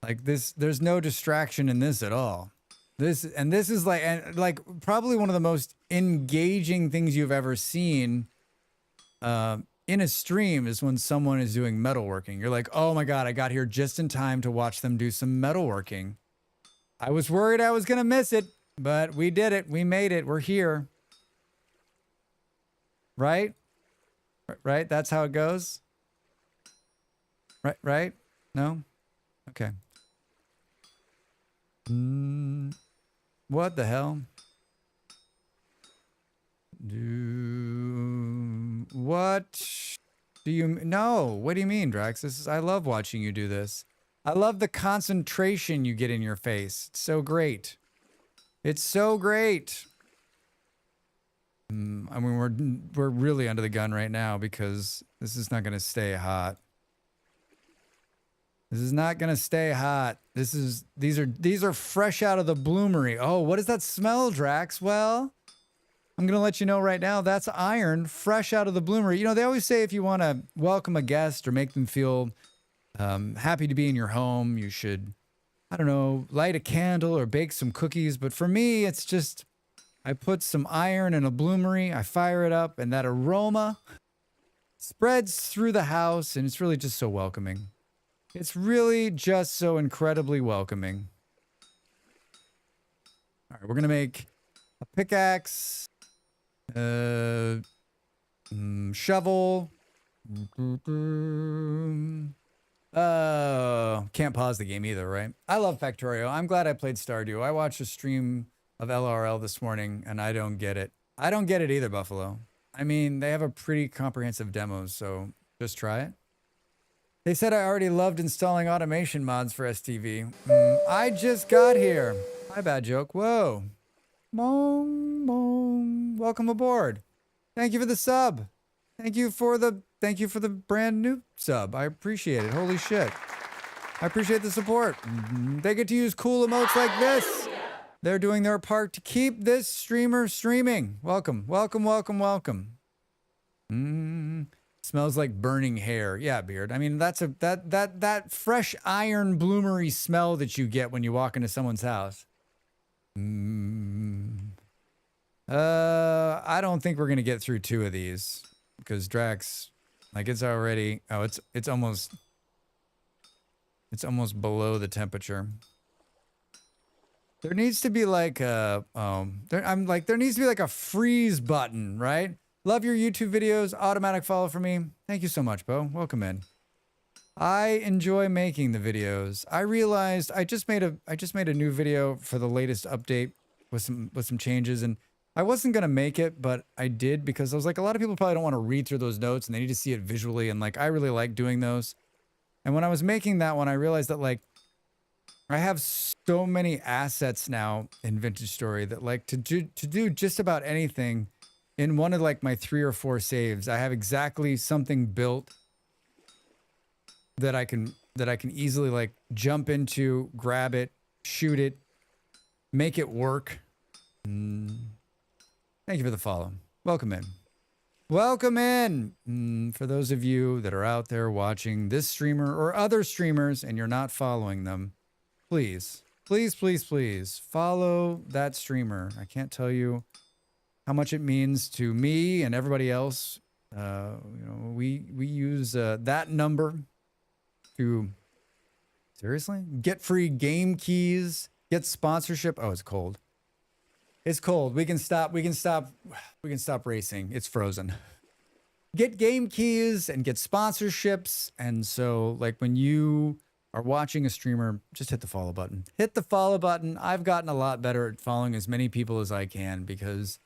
Like this, there's no distraction in this at all. This is like probably one of the most engaging things you've ever seen in a stream is when someone is doing metalworking. You're like, oh my God, I got here just in time to watch them do some metalworking. I was worried I was going to miss it. But we did it. We made it. We're here. Right? Right? That's how it goes? Right? No? Okay. What the hell? What do you... No. What do you mean, Drax? I love watching you do this. I love the concentration you get in your face. It's so great. It's so great. I mean, we're really under the gun right now because this is not going to stay hot. This is not going to stay hot. These are fresh out of the bloomery. Oh, what does that smell, Drax? Well, I'm going to let you know right now. That's iron fresh out of the bloomery. You know, they always say if you want to welcome a guest or make them feel happy to be in your home, you should... I don't know, light a candle or bake some cookies. But for me, it's just, I put some iron in a bloomery, I fire it up, and that aroma spreads through the house, and it's really just so welcoming. It's really just so incredibly welcoming. All right, we're going to make a pickaxe, shovel. Can't pause the game either, right? I love Factorio. I'm glad I played Stardew. I watched a stream of LRL this morning, and I don't get it. I don't get it either, Buffalo. I mean, they have a pretty comprehensive demo, so just try it. They said I already loved installing automation mods for STV. I just got here. My bad joke. Whoa. Mong, mong. Welcome aboard. Thank you for the sub. Thank you for the brand new sub. I appreciate it. Holy shit. I appreciate the support. They get to use cool emotes like this. They're doing their part to keep this streamer streaming. Welcome, welcome, welcome, welcome. Smells like burning hair. Yeah, Beard. I mean, that's that fresh iron bloomery smell that you get when you walk into someone's house. I don't think we're gonna get through 2 of these because Drax, like, it's already. Oh, it's almost below the temperature. There needs to be like a there needs to be like a freeze button, right? Love your YouTube videos. Automatic follow for me. Thank you so much, Bo. Welcome in. I enjoy making the videos. I realized I just made a new video for the latest update with some changes, and I wasn't gonna make it, but I did because I was like, a lot of people probably don't want to read through those notes and they need to see it visually, and like I really like doing those. And when I was making that one, I realized that like I have so many assets now in Vintage Story that like to do just about anything in one of like my 3 or 4 saves, I have exactly something built that I can easily like jump into, grab it, shoot it, make it work. Thank you for the follow. Welcome in. Welcome in. For those of you that are out there watching this streamer or other streamers and you're not following them, please, please, please, please follow that streamer. I can't tell you how much it means to me and everybody else. You know, we use that number to seriously get free game keys, get sponsorship. Oh, it's cold. It's cold. We can stop racing. It's frozen. Get game keys and get sponsorships. And so like when you are watching a streamer, just hit the follow button. Hit the follow button. I've gotten a lot better at following as many people as I can because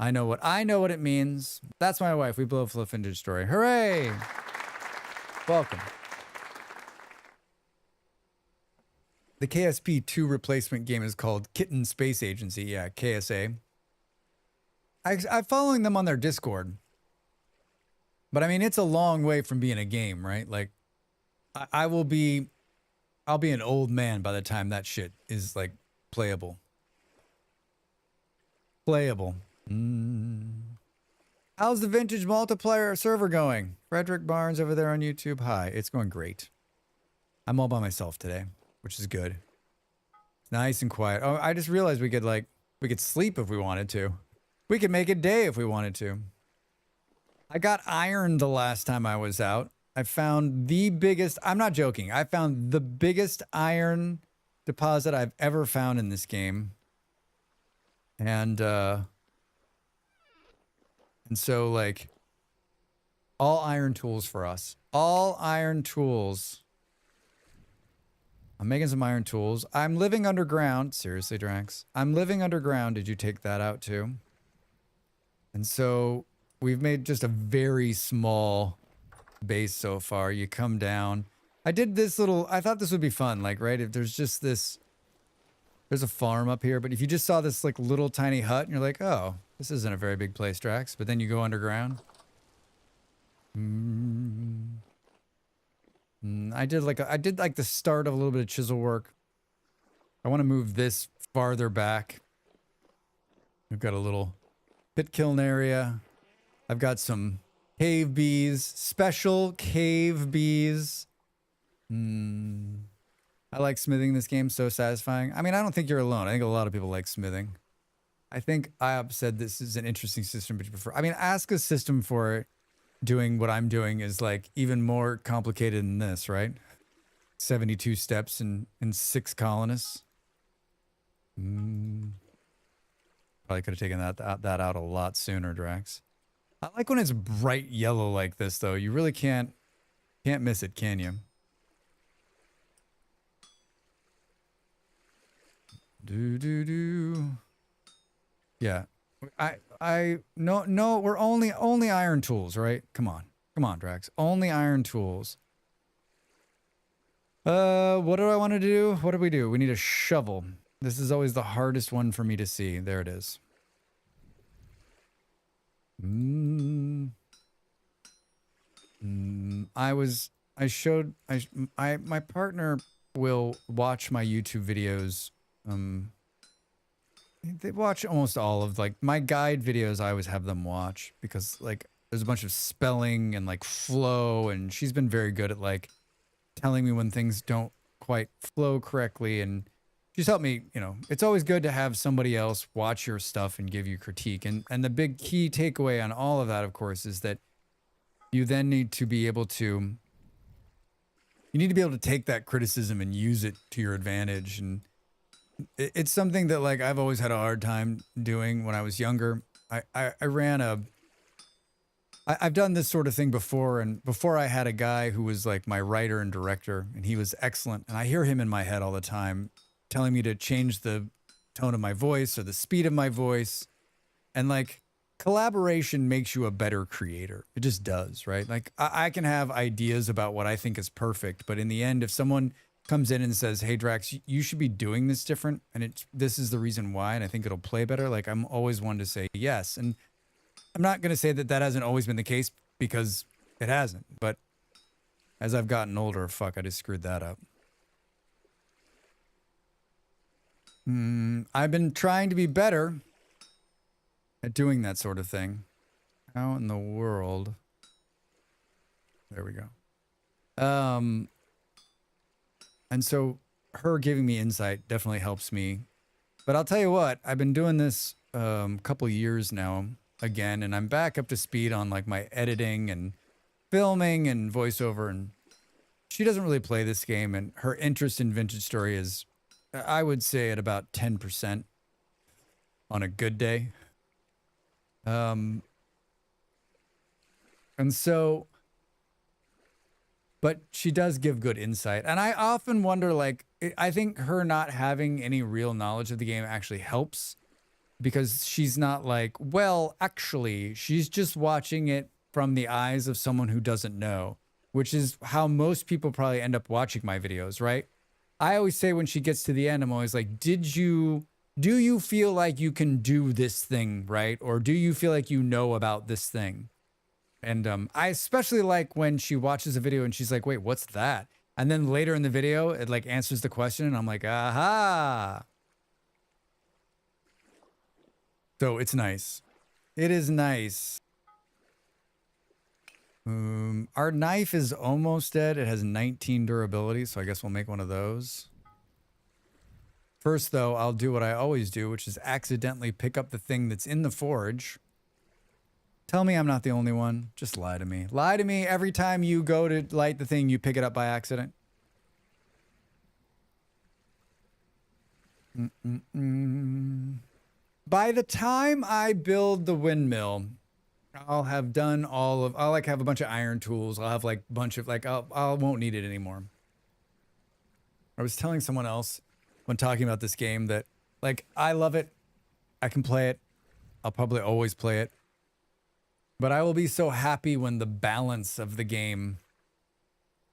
I know what it means. That's my wife. We blow Fluff Vintage Story. Hooray! Welcome. The KSP2 replacement game is called Kitten Space Agency. Yeah, KSA. I'm following them on their Discord. But I mean, it's a long way from being a game, right? Like, I'll be an old man by the time that shit is like playable. Playable. How's the Vintage multiplayer server going? Frederick Barnes over there on YouTube. Hi, it's going great. I'm all by myself today, which is good. It's nice and quiet. Oh, I just realized we could sleep if we wanted to. We could make it day if we wanted to. I got iron the last time I was out. I found the biggest, I'm not joking, I found the biggest iron deposit I've ever found in this game. And so like all iron tools for us. All iron tools. I'm making some iron tools. I'm living underground. Seriously, Drax. I'm living underground. Did you take that out too? And so we've made just a very small base so far. You come down. I did this little, I thought this would be fun. Like, right, if there's just this, there's a farm up here, but if you just saw this like little tiny hut and you're like, oh, this isn't a very big place, Drax. But then you go underground. I did like the start of a little bit of chisel work. I want to move this farther back. We've got a little pit kiln area. I've got some cave bees, special cave bees. I like smithing this game, so satisfying. I mean, I don't think you're alone. I think a lot of people like smithing. I think IOP said this is an interesting system, but you prefer. I mean, ask a system for doing what I'm doing is like even more complicated than this, right? 72 steps and 6 colonists. Probably could have taken that out a lot sooner, Drax. I like when it's bright yellow like this, though. You really can't miss it, can you? Do. Yeah. No, we're only iron tools, right? Come on, Drax. Only iron tools. What do I want to do? What do? We need a shovel. This is always the hardest one for me to see. There it is. My partner will watch my YouTube videos. They watch almost all of like my guide videos. I always have them watch because like there's a bunch of spelling and like flow, and she's been very good at like telling me when things don't quite flow correctly, and she's helped me. You know, it's always good to have somebody else watch your stuff and give you critique. And the big key takeaway on all of that, of course, is that you then need to be able to take that criticism and use it to your advantage. And it's something that like I've always had a hard time doing when I was younger. I've done this sort of thing before, and before I had a guy who was like my writer and director, and he was excellent. And I hear him in my head all the time telling me to change the tone of my voice or the speed of my voice. And like collaboration makes you a better creator. It just does, right? Like I can have ideas about what I think is perfect, but in the end, if someone comes in and says, "Hey Drax, you should be doing this different, and this is the reason why, and I think it'll play better," like I'm always one to say yes. And I'm not going to say that hasn't always been the case, because it hasn't. But as I've gotten older, fuck, I just screwed that up. I've been trying to be better at doing that sort of thing. How in the world? There we go. And so her giving me insight definitely helps me. But I'll tell you what, I've been doing this couple years now again, and I'm back up to speed on like my editing and filming and voiceover. And she doesn't really play this game, and her interest in Vintage Story is, I would say, at about 10% on a good day. And so, but she does give good insight. And I often wonder, like, I think her not having any real knowledge of the game actually helps, because she's not like, well, actually, she's just watching it from the eyes of someone who doesn't know, which is how most people probably end up watching my videos, right? I always say when she gets to the end, I'm always like, do you feel like you can do this thing, right? Or do you feel like you know about this thing? And I especially like when she watches a video and she's like, wait, what's that? And then later in the video, it like answers the question, and I'm like, aha. So it's nice. It is nice. Our knife is almost dead. It has 19 durability, so I guess we'll make one of those. First, though, I'll do what I always do, which is accidentally pick up the thing that's in the forge. Tell me I'm not the only one. Just lie to me. Lie to me every time you go to light the thing, you pick it up by accident. By the time I build the windmill, I'll have done I'll like have a bunch of iron tools. I'll have like a bunch of like, I won't need it anymore. I was telling someone else when talking about this game that like, I love it. I can play it. I'll probably always play it. But I will be so happy when the balance of the game,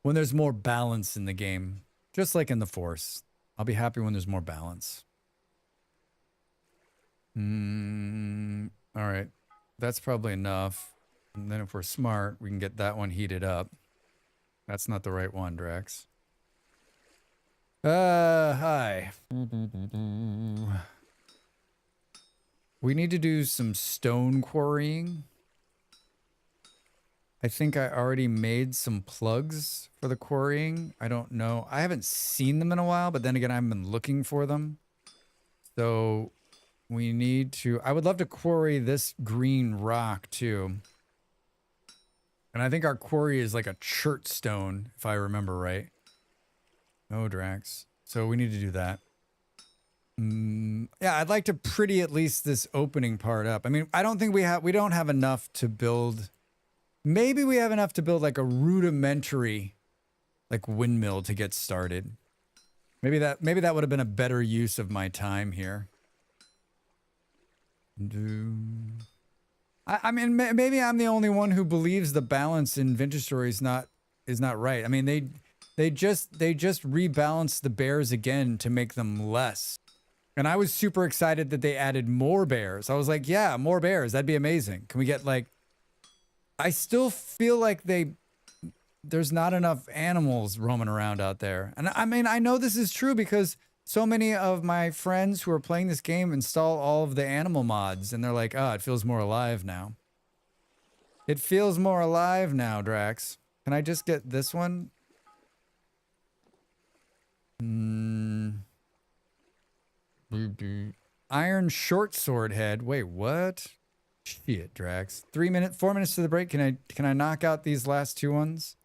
when there's more balance in the game, just like in the Force. I'll be happy when there's more balance. All right. That's probably enough. And then if we're smart, we can get that one heated up. That's not the right one, Drax. Hi. We need to do some stone quarrying. I think I already made some plugs for the quarrying. I don't know. I haven't seen them in a while, but then again, I've been looking for them. So we need to, I would love to quarry this green rock too. And I think our quarry is like a chert stone, if I remember right. Oh, Drax. So we need to do that. Yeah, I'd like to pretty at least this opening part up. I mean, I don't think we don't have enough to build. Maybe we have enough to build like a rudimentary like windmill to get started. Maybe that would have been a better use of my time here. I mean, maybe I'm the only one who believes the balance in Vintage Story is not right. I mean, they just rebalanced the bears again to make them less. And I was super excited that they added more bears. I was like, yeah, more bears. That'd be amazing. Can we get like, I still feel like there's not enough animals roaming around out there. And I mean, I know this is true because so many of my friends who are playing this game install all of the animal mods and they're like, oh, it feels more alive now. It feels more alive now, Drax. Can I just get this one? Iron short sword head. Wait, what? Shit, Drax. 4 minutes to the break. Can I knock out these last two ones?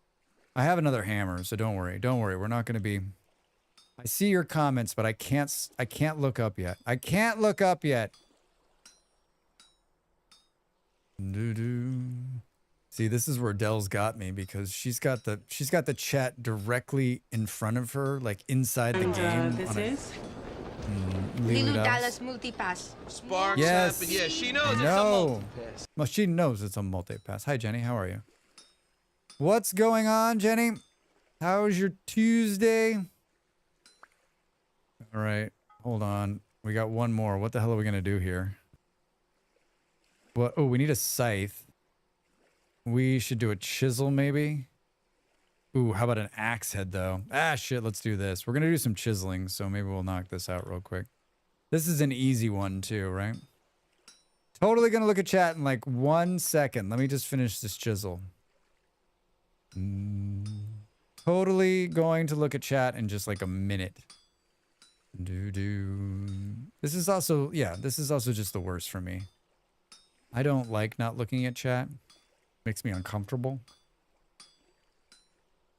I have another hammer, so don't worry. Don't worry. We're not going to be... I see your comments, but I can't look up yet. I can't look up yet. See, this is where Dell's got me because she's got the chat directly in front of her, like inside the game. This is Lilu Dallas Multipass. Sparks yes. happen. Yeah, she knows it's a No. multipass. Well, she knows it's a multi-pass. Hi, Jenny. How are you? What's going on, Jenny? How's your Tuesday? All right. Hold on. We got one more. What the hell are we going to do here? What? Oh, we need a scythe. We should do a chisel, maybe. Ooh, how about an axe head, though? Ah, shit. Let's do this. We're going to do some chiseling, so maybe we'll knock this out real quick. This is an easy one, too, right? Totally going to look at chat in like 1 second. Let me just finish this chisel. Totally going to look at chat in just like a minute. This is also, yeah, this is also just the worst for me. I don't like not looking at chat. Makes me uncomfortable.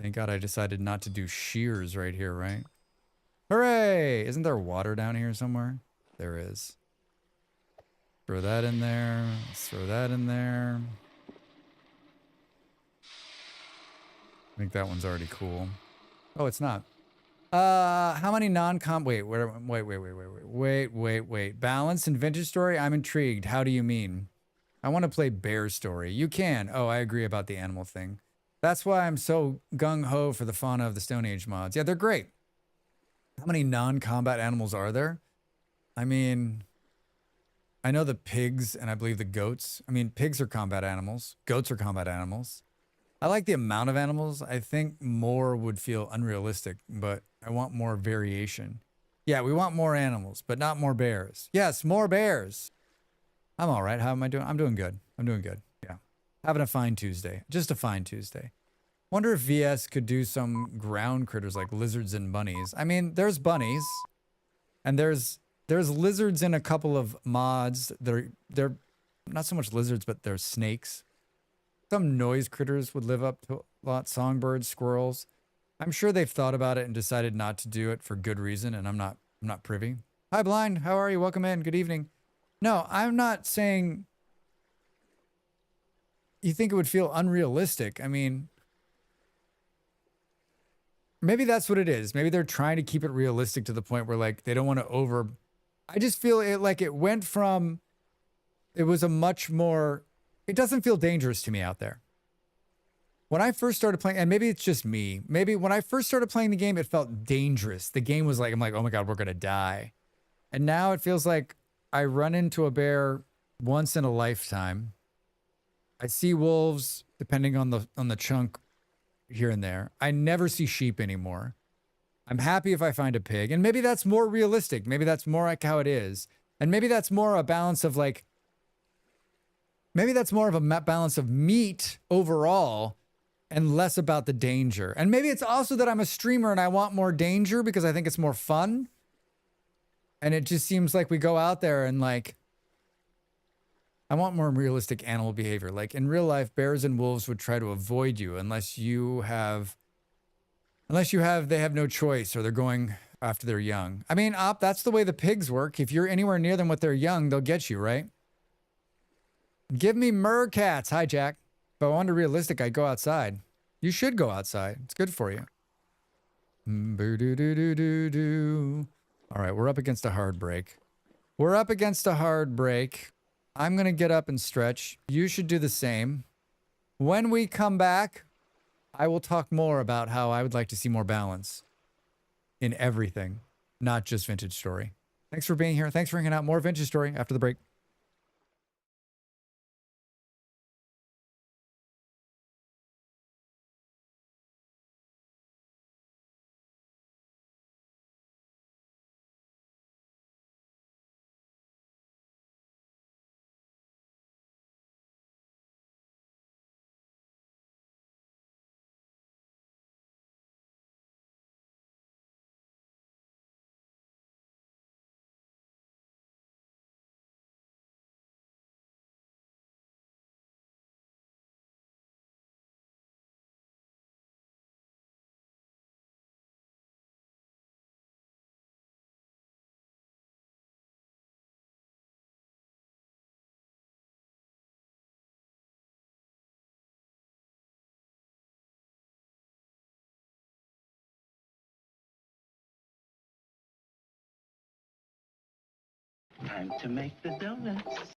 Thank God I decided not to do shears right here, right? Hooray! Isn't there water down here somewhere? There is. Throw that in there. Let's throw that in there. I think that one's already cool. Oh, it's not. How many non-comp... Wait. Balance and Vintage Story? I'm intrigued. How do you mean? I want to play Bear Story. You can. Oh, I agree about the animal thing. That's why I'm so gung-ho for the Fauna of the Stone Age mods. Yeah, they're great. How many non-combat animals are there? I mean... I know the pigs and I believe the goats. I mean, pigs are combat animals. Goats are combat animals. I like the amount of animals. I think more would feel unrealistic, but I want more variation. Yeah, we want more animals, but not more bears. Yes, more bears. I'm all right. How am I doing? I'm doing good. I'm doing good. Yeah. Having a fine Tuesday. Just a fine Tuesday. Wonder if VS could do some ground critters like lizards and bunnies. I mean, there's bunnies and there's lizards in a couple of mods. They're not so much lizards, but they're snakes. Some noise critters would live up to a lot. Songbirds, squirrels. I'm sure they've thought about it and decided not to do it for good reason, and I'm not privy. Hi, Blind. How are you? Welcome in. Good evening. No, I'm not saying you think it would feel unrealistic. I mean, maybe that's what it is. Maybe they're trying to keep it realistic to the point where like they don't want to over... I just feel it like it went from... It was a much more... It doesn't feel dangerous to me out there. When I first started playing, and maybe it's just me, maybe when I first started playing the game, it felt dangerous. The game was like, I'm like, oh my God, we're going to die. And now it feels like I run into a bear once in a lifetime. I see wolves, depending on the chunk here and there. I never see sheep anymore. I'm happy if I find a pig. And maybe that's more realistic. Maybe that's more like how it is. And maybe that's more a balance of like, maybe that's more of a balance of meat overall and less about the danger. And maybe it's also that I'm a streamer and I want more danger because I think it's more fun. And it just seems like we go out there and like, I want more realistic animal behavior. Like in real life, bears and wolves would try to avoid you unless they have no choice or they're going after their young. I mean, that's the way the pigs work. If you're anywhere near them with their young, they'll get you, right? Give me mercats. Hi, Jack. If I wanted realistic, I'd go outside. You should go outside. It's good for you. All right, we're up against a hard break. We're up against a hard break. I'm going to get up and stretch. You should do the same. When we come back, I will talk more about how I would like to see more balance in everything, not just Vintage Story. Thanks for being here. Thanks for hanging out. More Vintage Story after the break. Time to make the donuts.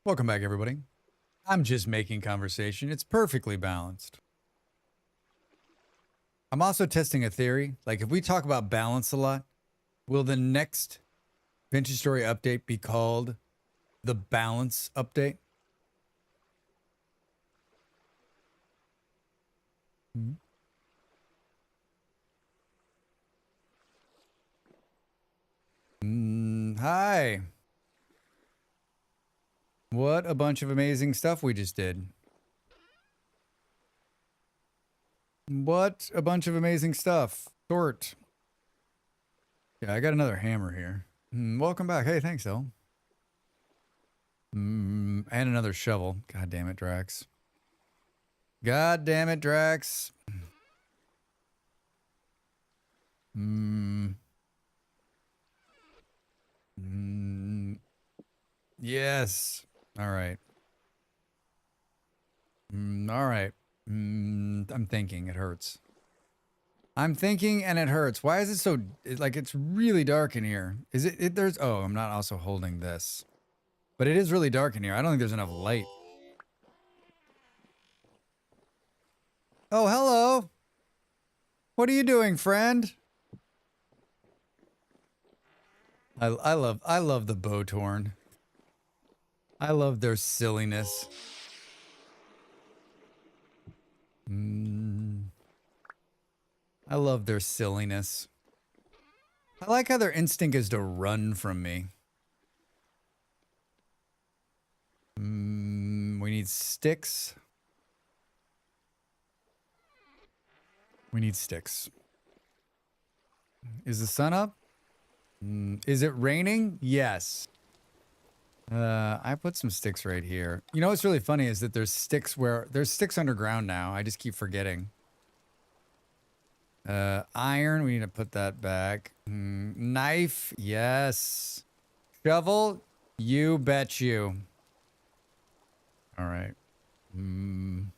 Welcome back, everybody. I'm just making conversation. It's perfectly balanced. I'm also testing a theory. Like, if we talk about balance a lot, will the next Vintage Story update be called the Balance Update? Hi. What a bunch of amazing stuff we just did. What a bunch of amazing stuff. Short. Yeah, I got another hammer here. Welcome back. Hey, thanks, El. And another shovel. God damn it, Drax. God damn it, Drax. Yes. All right. All right. I'm thinking it hurts. I'm thinking and it hurts. Why is it so, like, it's really dark in here? Is it there's, oh, I'm not also holding this. But it is really dark in here. I don't think there's enough light. Oh, hello. What are you doing, friend? I love the Bowtorn. I love their silliness. I love their silliness. I like how their instinct is to run from me. We need sticks. We need sticks. Is the sun up? Is it raining? Yes. I put some sticks right here. You know what's really funny is that there's sticks underground now. I just keep forgetting. Iron, we need to put that back. Knife, yes. Shovel, you bet you. All right. I'm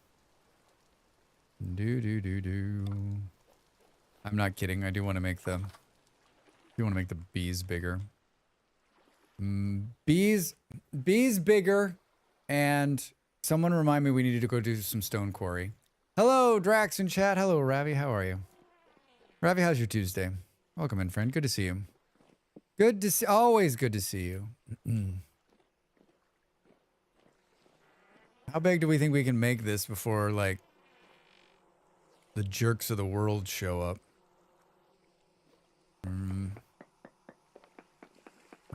not kidding. I do want to make the bees bigger. Bees bigger. And someone remind me we needed to go do some stone quarry. Hello, Drax in chat. Hello, Ravi. How are you? Ravi, how's your Tuesday? Welcome in, friend. Good to see you. Always good to see you. How big do we think we can make this before, like, the jerks of the world show up?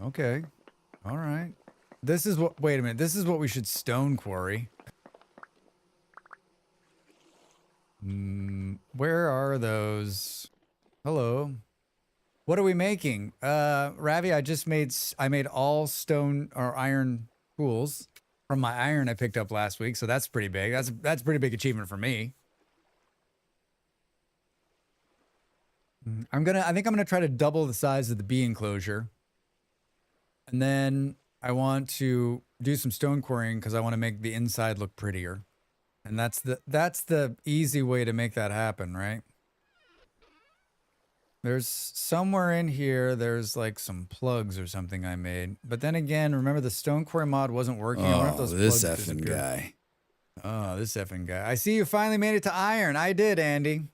Okay. All right. This is what, wait a minute. This is what we should stone quarry. Where are those? Hello. What are we making? Ravi, I made all stone or iron tools from my iron I picked up last week, so that's pretty big. That's a pretty big achievement for me. I think I'm gonna try to double the size of the bee enclosure. And then I want to do some stone quarrying because I want to make the inside look prettier. And that's the easy way to make that happen, right? There's somewhere in here, there's like some plugs or something I made. But then again, remember the stone quarry mod wasn't working. Oh, this effing guy. Oh, this effing guy. I see you finally made it to iron. I did, Andy.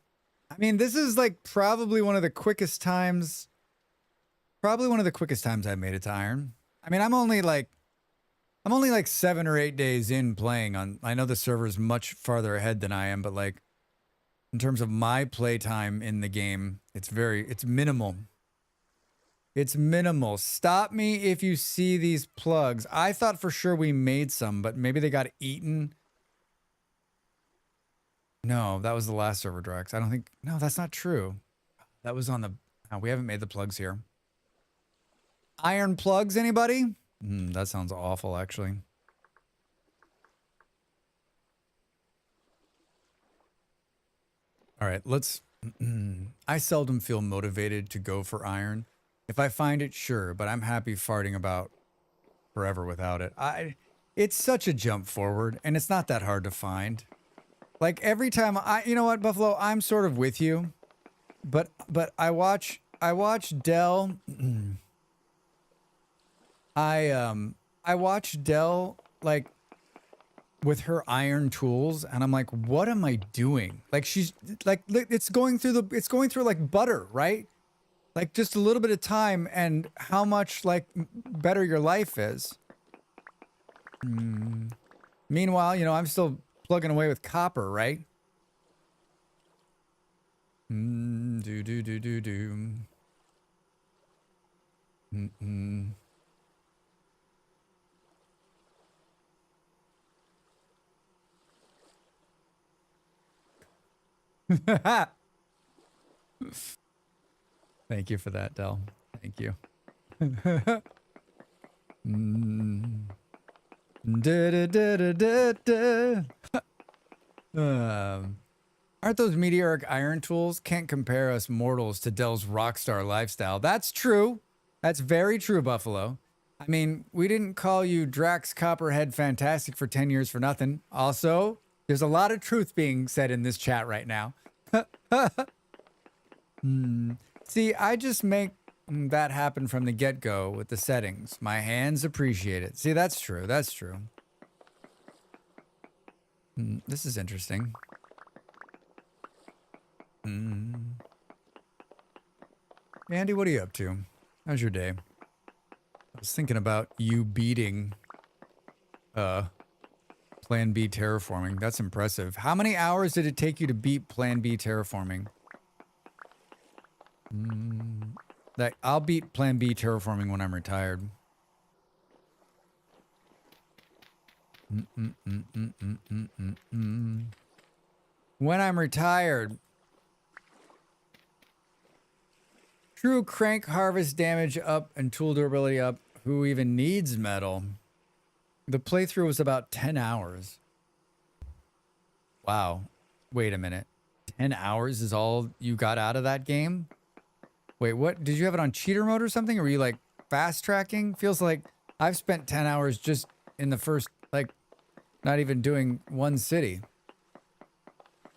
I mean, this is like probably one of the quickest times. Probably one of the quickest times I've made it to iron. I mean, I'm only like 7 or 8 days in playing on. I know the server's much farther ahead than I am, but like in terms of my playtime in the game, it's minimal. It's minimal. Stop me if you see these plugs. I thought for sure we made some, but maybe they got eaten. No, that was the last server, Drax. I don't think. No, that's not true. That was on the. Oh, we haven't made the plugs here. Iron plugs, anybody? That sounds awful, actually. All right, let's. I seldom feel motivated to go for iron. If I find it, sure, but I'm happy farting about forever without it. It's such a jump forward, and it's not that hard to find. Like every time you know what, Buffalo, I'm sort of with you, but I watch Dell. I watch Dell like with her iron tools, and I'm like, what am I doing? Like she's like it's going through like butter, right? Like just a little bit of time, and how much like better your life is. Meanwhile, you know, I'm still plugging away with copper, right? Do do do do do. Thank you for that, Del. Thank you. Aren't those meteoric iron tools? Can't compare us mortals to Del's rockstar lifestyle. That's true. That's very true, Buffalo. I mean, we didn't call you Drax Copperhead Fantastic for 10 years for nothing. Also, there's a lot of truth being said in this chat right now. See, I just make that happen from the get-go with the settings. My hands appreciate it. See, that's true. That's true. This is interesting. Andy, what are you up to? How's your day? I was thinking about you beating Plan B terraforming. That's impressive. How many hours did it take you to beat Plan B terraforming? Like, I'll beat Plan B terraforming when I'm retired. When I'm retired. True crank harvest damage up and tool durability up. Who even needs metal? The playthrough was about 10 hours. Wow. Wait a minute. 10 hours is all you got out of that game? Wait, what? Did you have it on cheater mode or something? Or were you like fast tracking? Feels like I've spent 10 hours just in the first, like, not even doing one city.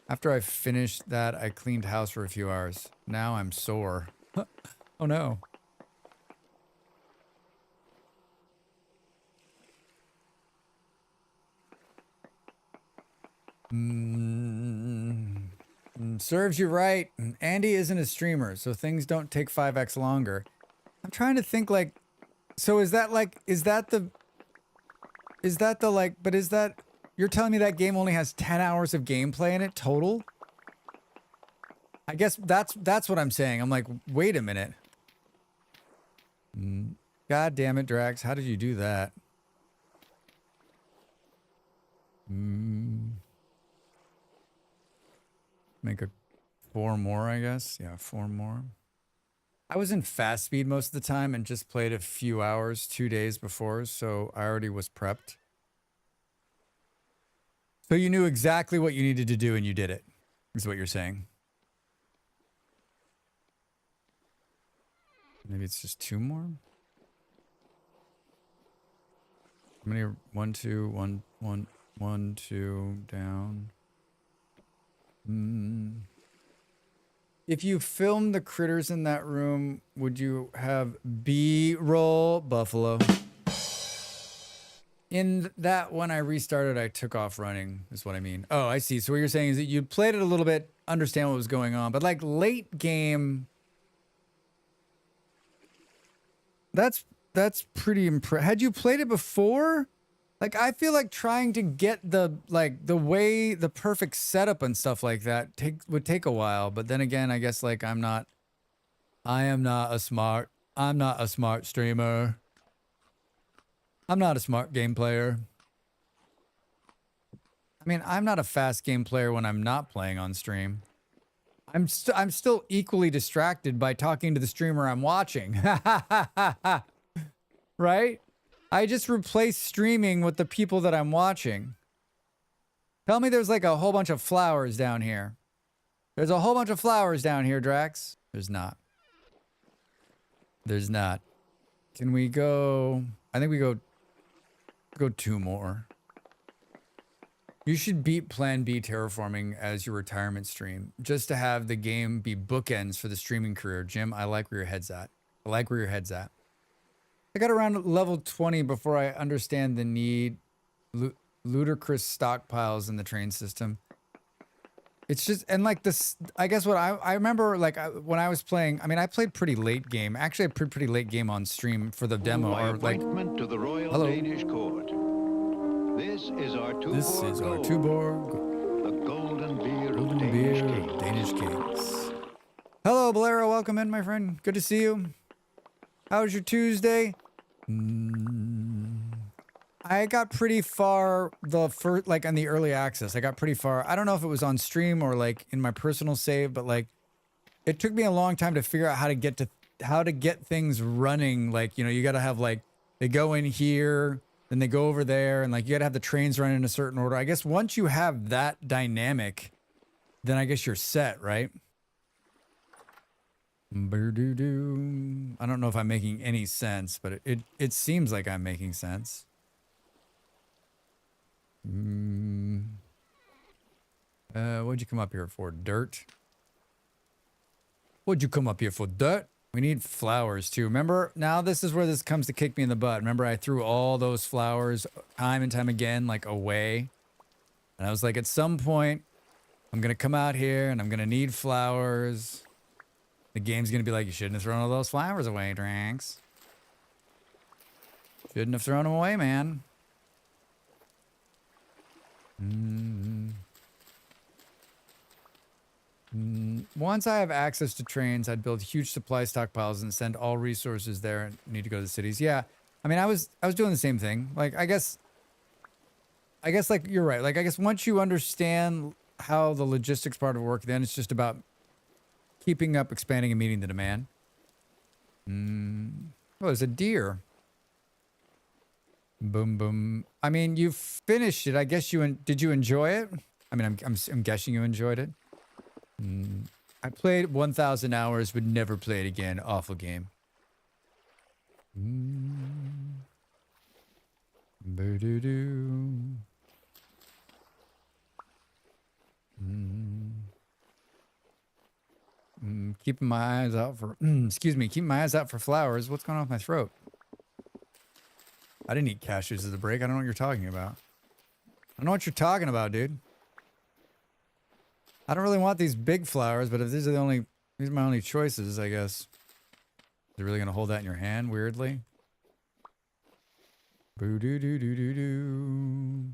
After I finished that, I cleaned house for a few hours. Now I'm sore. Oh no. Serves you right. Andy isn't a streamer, so things don't take 5x longer. I'm trying to think, like, so is that like, you're telling me that game only has 10 hours of gameplay in it total? I guess that's what I'm saying. I'm like, wait a minute. God damn it, Drax. How did you do that? Make 4 more, I guess. Yeah, 4 more. I was in fast speed most of the time and just played a few hours 2 days before, so I already was prepped. So you knew exactly what you needed to do and you did it, is what you're saying. Maybe it's just 2 more? How many are 1, 2, 1, 1, 1, 2, down? If you filmed the critters in that room, would you have B-roll? Buffalo. In that, when I restarted, I took off running, is what I mean. Oh, I see. So what you're saying is that you played it a little bit, understand what was going on, but like late game, that's pretty impressive. Had you played it before? Like, I feel like trying to get the perfect setup and stuff like that would take a while. But then again, I guess like I'm not a smart streamer. I'm not a smart game player. I mean, I'm not a fast game player when I'm not playing on stream. I'm still equally distracted by talking to the streamer I'm watching. Right? I just replace streaming with the people that I'm watching. Tell me there's like a whole bunch of flowers down here. There's a whole bunch of flowers down here, Drax. There's not. There's not. Can we go? I think we go 2 more. You should beat Plan B terraforming as your retirement stream, just to have the game be bookends for the streaming career. Jim, I like where your head's at. I like where your head's at. I got around level 20 before I understand the need ludicrous stockpiles in the train system. It's just, and like this, I guess what I remember, like when I was playing, I mean, I played pretty late game. Actually, I played pretty late game on stream for the demo. By Or like, appointment to the Royal hello. Danish Court. This is our Tuborg, the golden beer of Danish kings. Danish kings. Hello, Bolero. Welcome in, my friend. Good to see you. How was your Tuesday? I got pretty far like on the early access. I got pretty far. I don't know if it was on stream or like in my personal save, but like it took me a long time to figure out how to get things running. Like, you know, you got to have like, they go in here, then they go over there, and like you got to have the trains run in a certain order. I guess once you have that dynamic, then I guess you're set, right? I don't know if I'm making any sense, but it seems like I'm making sense. What'd you come up here for? Dirt? What'd you come up here for? Dirt? We need flowers too. Remember, now this is where this comes to kick me in the butt. Remember, I threw all those flowers time and time again, like away. And I was like, at some point, I'm gonna come out here and I'm gonna need flowers. The game's gonna be like, you shouldn't have thrown all those flowers away, Dranks. Shouldn't have thrown them away, man. Once I have access to trains, I'd build huge supply stockpiles and send all resources there and need to go to the cities. Yeah, I mean, I was doing the same thing. Like, I guess like you're right. Like, I guess once you understand how the logistics part of work, then it's just about keeping up, expanding, and meeting the demand. Oh, there's a deer. Boom, boom. I mean, you finished it. I guess did you enjoy it? I mean, I'm guessing you enjoyed it. I played 1,000 hours, would never play it again. Awful game. Keeping my eyes out for, excuse me, keeping my eyes out for flowers. What's going on with my throat? I didn't eat cashews at the break. I don't know what you're talking about. I don't know what you're talking about, dude. I don't really want these big flowers, but if these are my only choices, I guess. They're really gonna hold that in your hand, weirdly. Boo doo doo doo doo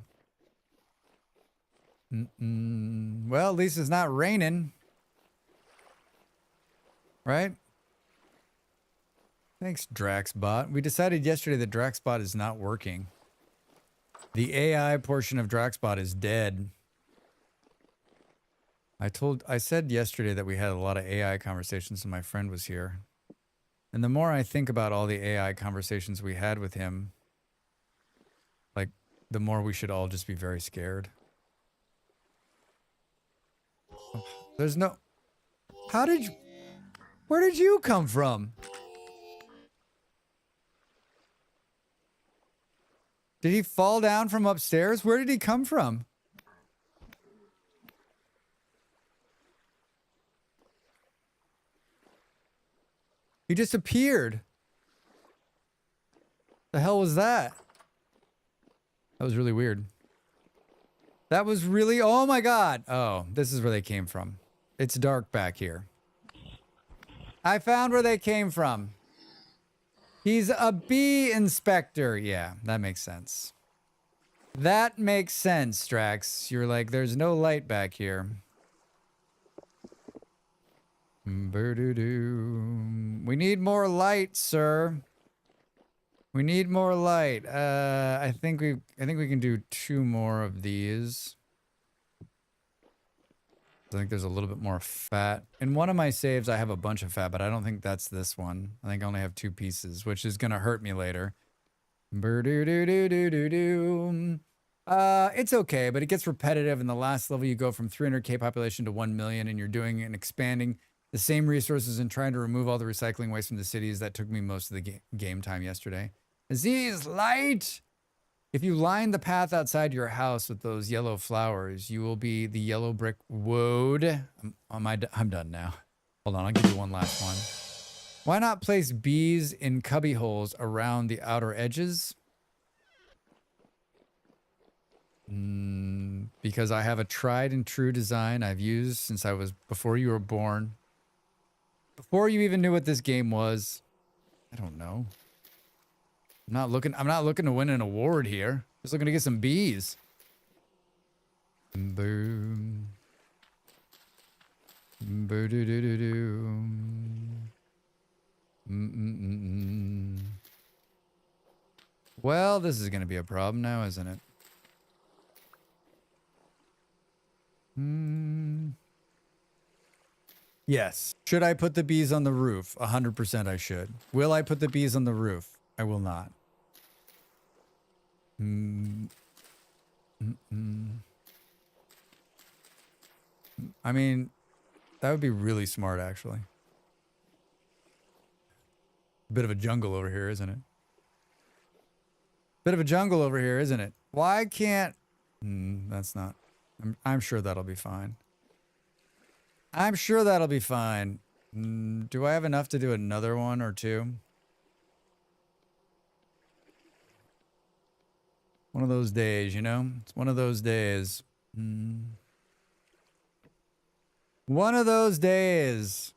doo. Well, at least it's not raining. Right? Thanks, Draxbot. We decided yesterday that Draxbot is not working. The AI portion of Draxbot is dead. I said yesterday that we had a lot of AI conversations when my friend was here. And the more I think about all the AI conversations we had with him, like, the more we should all just be very scared. There's no... Where did you come from? Did he fall down from upstairs? Where did he come from? He just appeared. The hell was that? That was really weird. That was really... Oh my god! Oh, this is where they came from. It's dark back here. I found where they came from. He's a bee inspector. Yeah, that makes sense. That makes sense, Drax. You're like, there's no light back here. Boo-doo-doo. We need more light, sir. We need more light. I think we can do 2 more of these. I think there's a little bit more fat. In one of my saves, I have a bunch of fat, but I don't think that's this one. I think I only have 2 pieces, which is going to hurt me later. It's okay, but it gets repetitive. In the last level, you go from 300k population to 1 million, and you're doing and expanding the same resources and trying to remove all the recycling waste from the cities. That took me most of the game time yesterday. Aziz, light! If you line the path outside your house with those yellow flowers, you will be the yellow brick woad. I'm done now. Hold on, I'll give you one last one. Why not place bees in cubby holes around the outer edges? Because I have a tried and true design I've used since I was before you were born. Before you even knew what this game was. I don't know. I'm not looking to win an award here. Just looking to get some B's. Boom. Boo-doo-doo-doo-doo. Well, this is going to be a problem now, isn't it? Yes. Should I put the bees on the roof? 100% I should. Will I put the bees on the roof? I will not. I mean, that would be really smart, actually. Bit of a jungle over here, isn't it? Bit of a jungle over here, isn't it? Why can't... that's not... I'm sure that'll be fine. I'm sure that'll be fine. Do I have enough to do another one or two? One of those days, you know? It's one of those days. One of those days.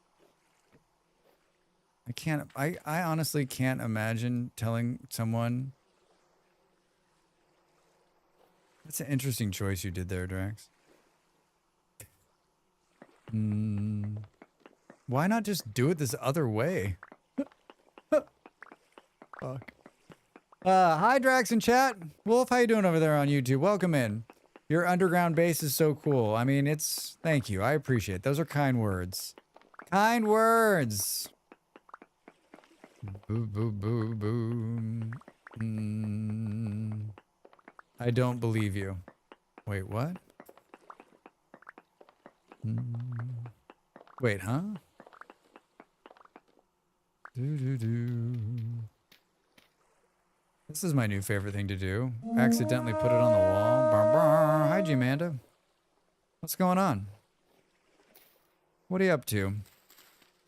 I honestly can't imagine telling someone. That's an interesting choice you did there, Drax. Why not just do it this other way? Fuck. Hi, Drax in chat. Wolf, how you doing over there on YouTube? Welcome in. Your underground base is so cool. I mean, thank you. I appreciate it. Those are kind words. Kind words. Boo, boo, boo, boo. I don't believe you. Wait, what? Wait, huh? This is my new favorite thing to do. Accidentally put it on the wall. Hi, G-Manda. What's going on? What are you up to?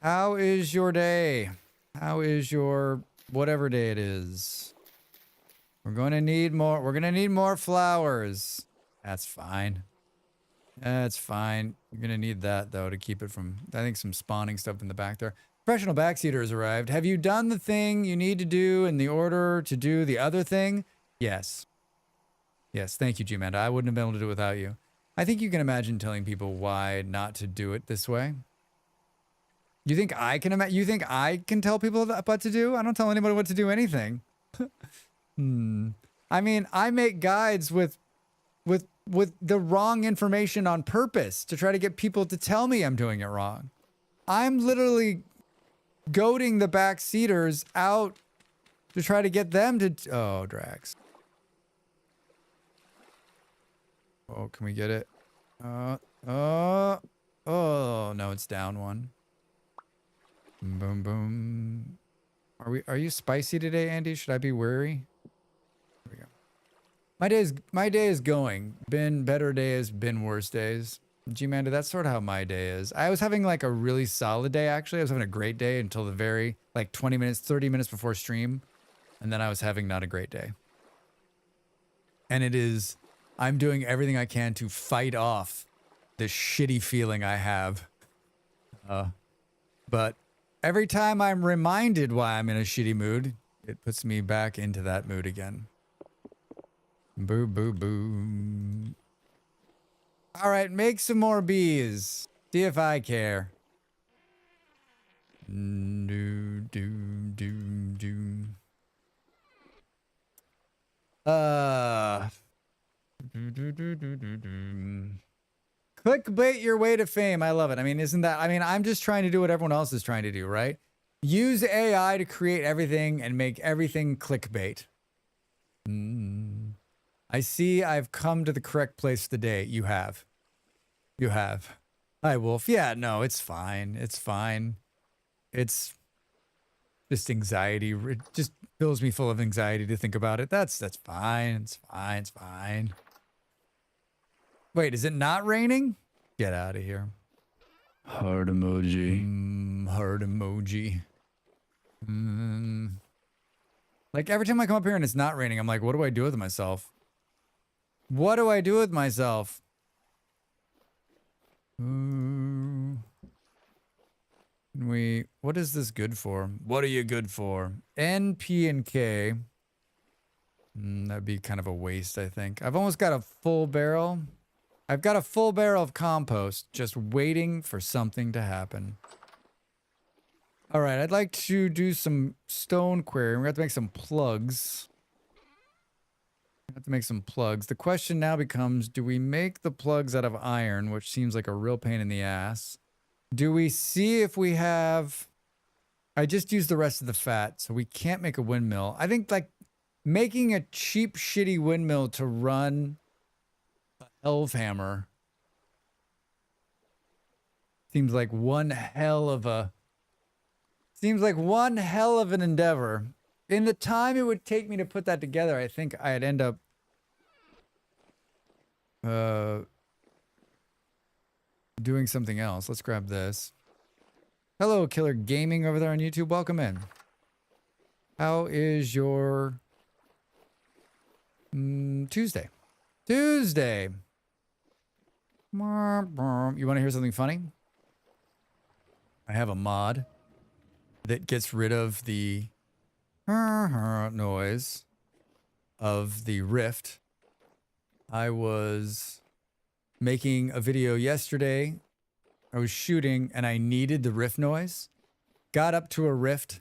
How is your day? How is your whatever day it is? We're going to need more. We're going to need more flowers. That's fine. That's fine. You're going to need that, though, to keep it from, I think, some spawning stuff in the back there. Professional backseater has arrived. Have you done the thing you need to do in the order to do the other thing? Yes. Yes, thank you, G-Manda. I wouldn't have been able to do it without you. I think you can imagine telling people why not to do it this way. You think I can you think I can tell people what to do? I don't tell anybody what to do anything. I mean, I make guides with the wrong information on purpose to try to get people to tell me I'm doing it wrong. I'm literally goading the backseaters out to try to get them to... Oh, Drax. Oh, can we get it? Oh, no, it's down one. Boom, boom. Are you spicy today, Andy? Should I be wary? Here we go. My day is going. Been better days, been worse days. G-Manda, that's sort of how my day is. I was having like a really solid day, actually. I was having a great day until the very, like 20 minutes, 30 minutes before stream. And then I was having not a great day. And I'm doing everything I can to fight off this shitty feeling I have. But every time I'm reminded why I'm in a shitty mood, it puts me back into that mood again. Boo, boo, boo. All right, make some more bees. See if I care. Do, do, do, do. Clickbait your way to fame. I love it. I mean, I'm just trying to do what everyone else is trying to do, right? Use AI to create everything and make everything clickbait. I see I've come to the correct place today. You have. You have. Hi, Wolf. Yeah, no, it's fine. It's fine. It's just anxiety. It just fills me full of anxiety to think about it. That's fine. It's fine. It's fine. Wait, is it not raining? Get out of here. Heart emoji. Heart emoji. Like every time I come up here and it's not raining, I'm like, what do I do with myself? What do I do with myself? What is this good for? What are you good for? N, P, and K. That'd be kind of a waste, I think. I've almost got a full barrel. I've got a full barrel of compost, just waiting for something to happen. All right, I'd like to do some stone quarrying. We're going to have to make some plugs. The question now becomes, do we make the plugs out of iron, which seems like a real pain in the ass? Do we see if we have... I just used the rest of the fat, so we can't make a windmill. I think, like, making a cheap, shitty windmill to run a elf hammer seems like one hell of an endeavor. In the time it would take me to put that together, I think I'd end up doing something else. Let's grab this. Hello, Killer Gaming over there on YouTube. Welcome in. How is your Tuesday? Tuesday. You want to hear something funny? I have a mod that gets rid of the noise of the rift. I was making a video yesterday. I was shooting and I needed the rift noise. Got up to a rift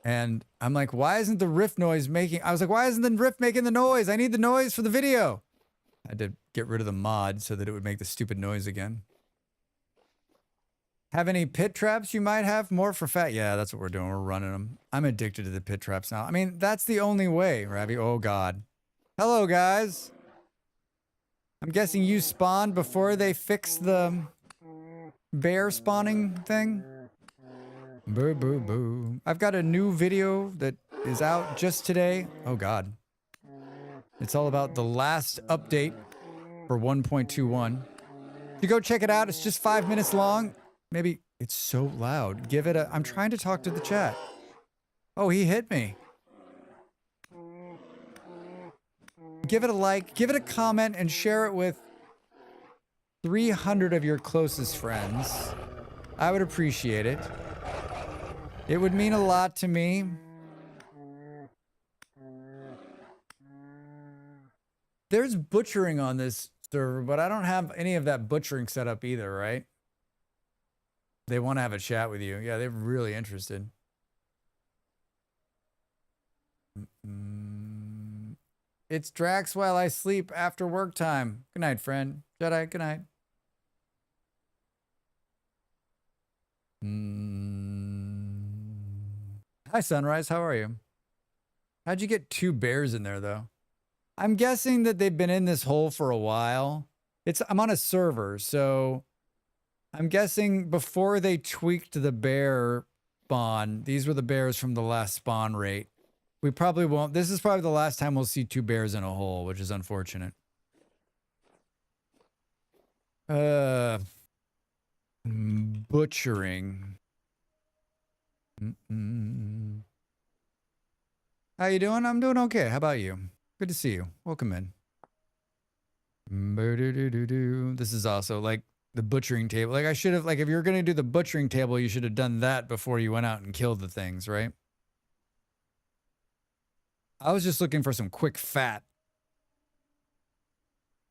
and I'm like, why isn't the rift noise making... I was like, why isn't the rift making the noise? I need the noise for the video. I had to get rid of the mod so that it would make the stupid noise again. Have any pit traps you might have? More for fat? Yeah, that's what we're doing. We're running them. I'm addicted to the pit traps now. I mean, that's the only way, Ravi. Oh, God. Hello, guys. I'm guessing you spawned before they fixed the bear spawning thing? Boo, boo, boo. I've got a new video that is out just today. Oh, God. It's all about the last update for 1.21. You go check it out. It's just 5 minutes long. Maybe it's so loud. Give it a... I'm trying to talk to the chat. Oh, he hit me. Give it a like, give it a comment, and share it with 300 of your closest friends. I would appreciate it. It would mean a lot to me. There's butchering on this server, but I don't have any of that butchering set up either, right? They want to have a chat with you. Yeah, they're really interested. It's Drax while I sleep after work time. Good night, friend. Jedi, good night. Hi, Sunrise. How are you? How'd you get 2 bears in there, though? I'm guessing that they've been in this hole for a while. I'm on a server, so I'm guessing before they tweaked the bear spawn, these were the bears from the last spawn rate. We probably won't. This is probably the last time we'll see 2 bears in a hole, which is unfortunate. Butchering. How you doing? I'm doing okay. How about you? Good to see you. Welcome in. This is also like the butchering table. Like I should have, like if you're going to do the butchering table, you should have done that before you went out and killed the things, right? I was just looking for some quick fat.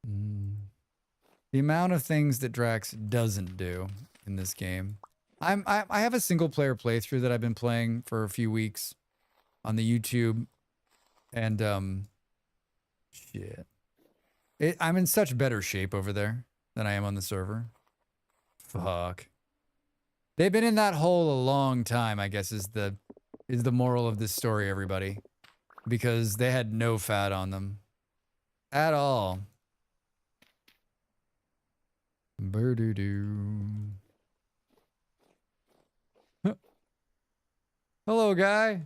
The amount of things that Drax doesn't do in this game. I have a single player playthrough that I've been playing for a few weeks on the YouTube. And shit. I'm in such better shape over there than I am on the server. Fuck. They've been in that hole a long time, I guess is the moral of this story, everybody. Because they had no fat on them. At all. Boo-doo-doo. Hello, guy.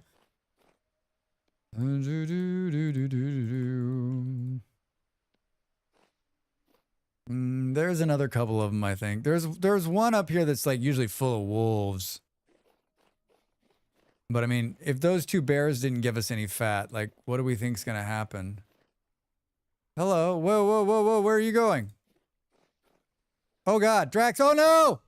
There's another couple of them, I think. There's one up here that's like usually full of wolves. But I mean, if those 2 bears didn't give us any fat, like what do we think's gonna happen? Hello. Whoa, whoa, whoa, whoa. Where are you going? Oh, God. Drax. Oh, no.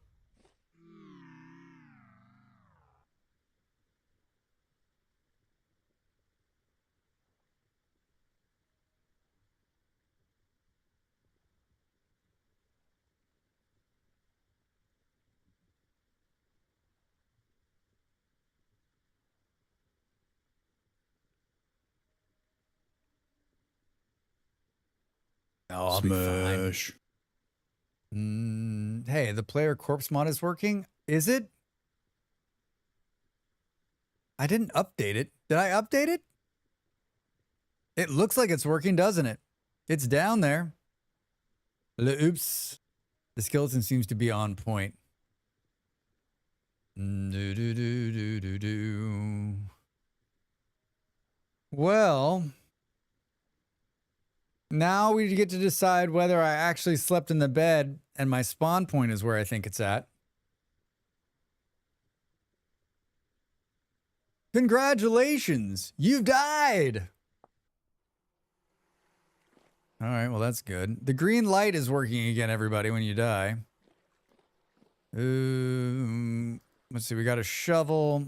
Oh, I'll be fine. Smash. Hey, the player corpse mod is working. Is it? I didn't update it. Did I update it? It looks like it's working, doesn't it? It's down there. Oops. The skeleton seems to be on point. Do, do, do, do, do, do. Well, now we get to decide whether I actually slept in the bed and my spawn point is where I think it's at. Congratulations, you've died. All right, well, that's good. The green light is working again, everybody, when you die. Let's see, we got a shovel.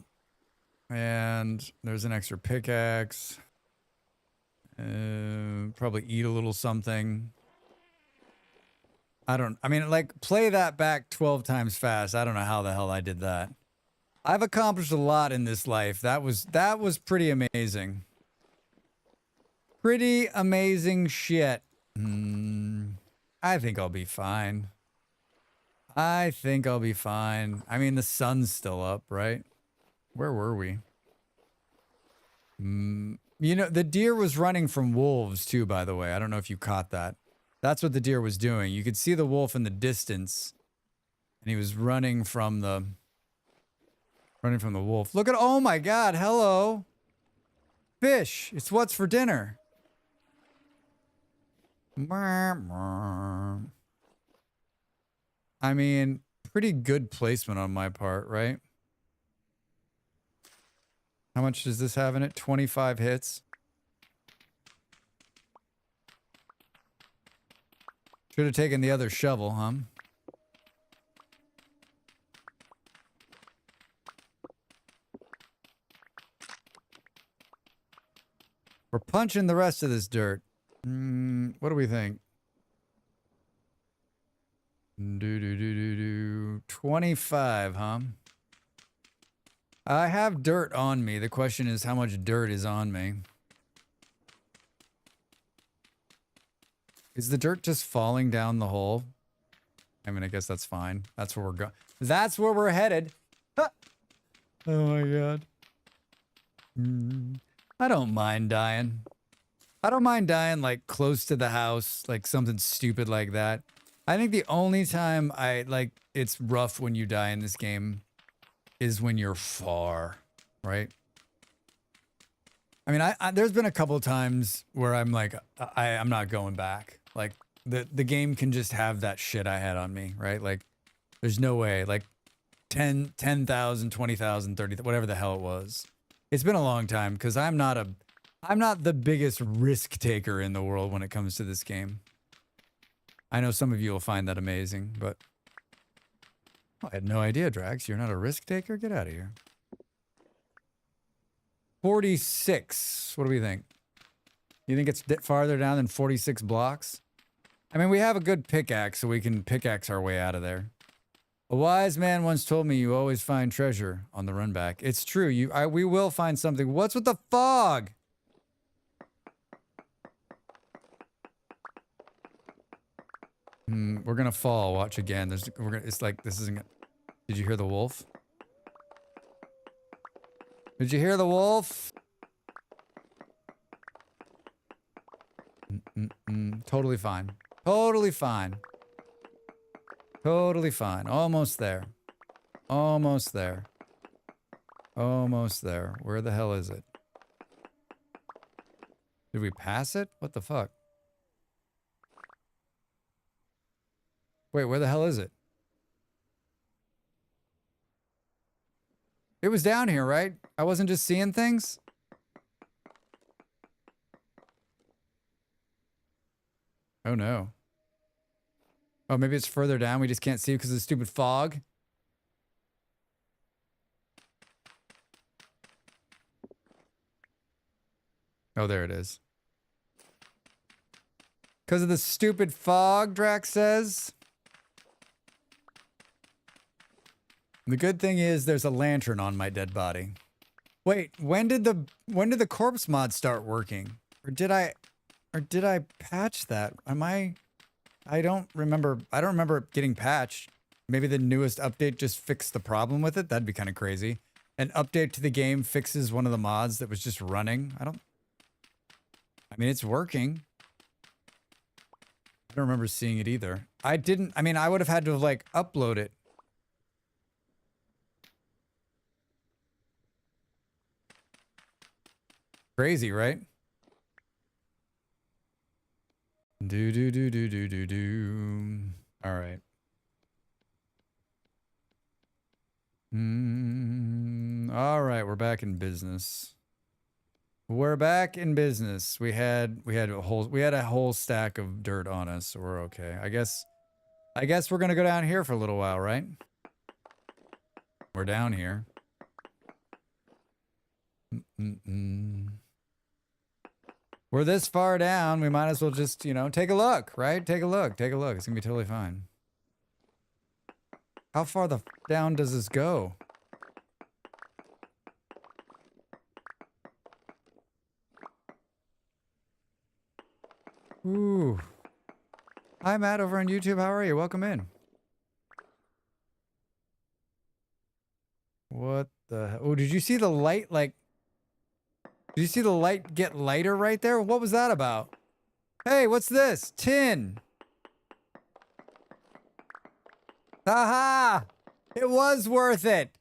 And there's an extra pickaxe. Probably eat a little something. I mean, like, play that back 12 times fast. I don't know how the hell I did that. I've accomplished a lot in this life. That was pretty amazing. Pretty amazing shit. I think I'll be fine. I think I'll be fine. I mean, the sun's still up, right? Where were we? You know, the deer was running from wolves too, by the way. I don't know if you caught that. That's what the deer was doing. You could see the wolf in the distance. And he was running from the wolf. Look at, oh my God, hello. Fish, it's what's for dinner. I mean, pretty good placement on my part, right? How much does this have in it? 25 hits. Should have taken the other shovel, huh? We're punching the rest of this dirt. What do we think? 25, huh? I have dirt on me. The question is how much dirt is on me. Is the dirt just falling down the hole? I mean, I guess that's fine. That's where we're going. That's where we're headed. Ah! Oh my God. I don't mind dying. I don't mind dying like close to the house, like something stupid like that. I think the only time it's rough when you die in this game is when you're far, right? I mean, there's been a couple of times where I'm like, I'm not going back. Like the game can just have that shit I had on me, right? Like there's no way, like 10,000, 20,000, 30, whatever the hell it was. It's been a long time because I'm not the biggest risk taker in the world when it comes to this game. I know some of you will find that amazing, but I had no idea, Drax. You're not a risk taker? Get out of here. 46. What do we think? You think it's farther down than 46 blocks? I mean, we have a good pickaxe, so we can pickaxe our way out of there. A wise man once told me you always find treasure on the run back. It's true. We will find something. What's with the fog? We're gonna fall. Watch again. It's like this isn't. Did you hear the wolf? Did you hear the wolf? Totally fine. Totally fine. Totally fine. Almost there. Almost there. Almost there. Where the hell is it? Did we pass it? What the fuck? Wait, where the hell is it? It was down here, right? I wasn't just seeing things? Oh no. Oh, maybe it's further down. We just can't see because of the stupid fog. Oh, there it is. Because of the stupid fog, Drax says. The good thing is there's a lantern on my dead body. Wait, when did the corpse mod start working? Or did I patch that? I don't remember it getting patched. Maybe the newest update just fixed the problem with it. That'd be kind of crazy. An update to the game fixes one of the mods that was just running. I mean, it's working. I don't remember seeing it either. I mean, I would have had to have like upload it. Crazy, right? Do. All right. All right, we're back in business. We're back in business. We had a whole stack of dirt on us, so we're okay. I guess we're gonna go down here for a little while, right? We're down here. We're this far down, we might as well just, you know, take a look, right? Take a look. It's gonna be totally fine. How far down does this go? Ooh. Hi, Matt, over on YouTube. How are you? Welcome in. What the... Oh, did you see the light, like... Did you see the light get lighter right there? What was that about? Hey, what's this? Tin. Haha! It was worth it.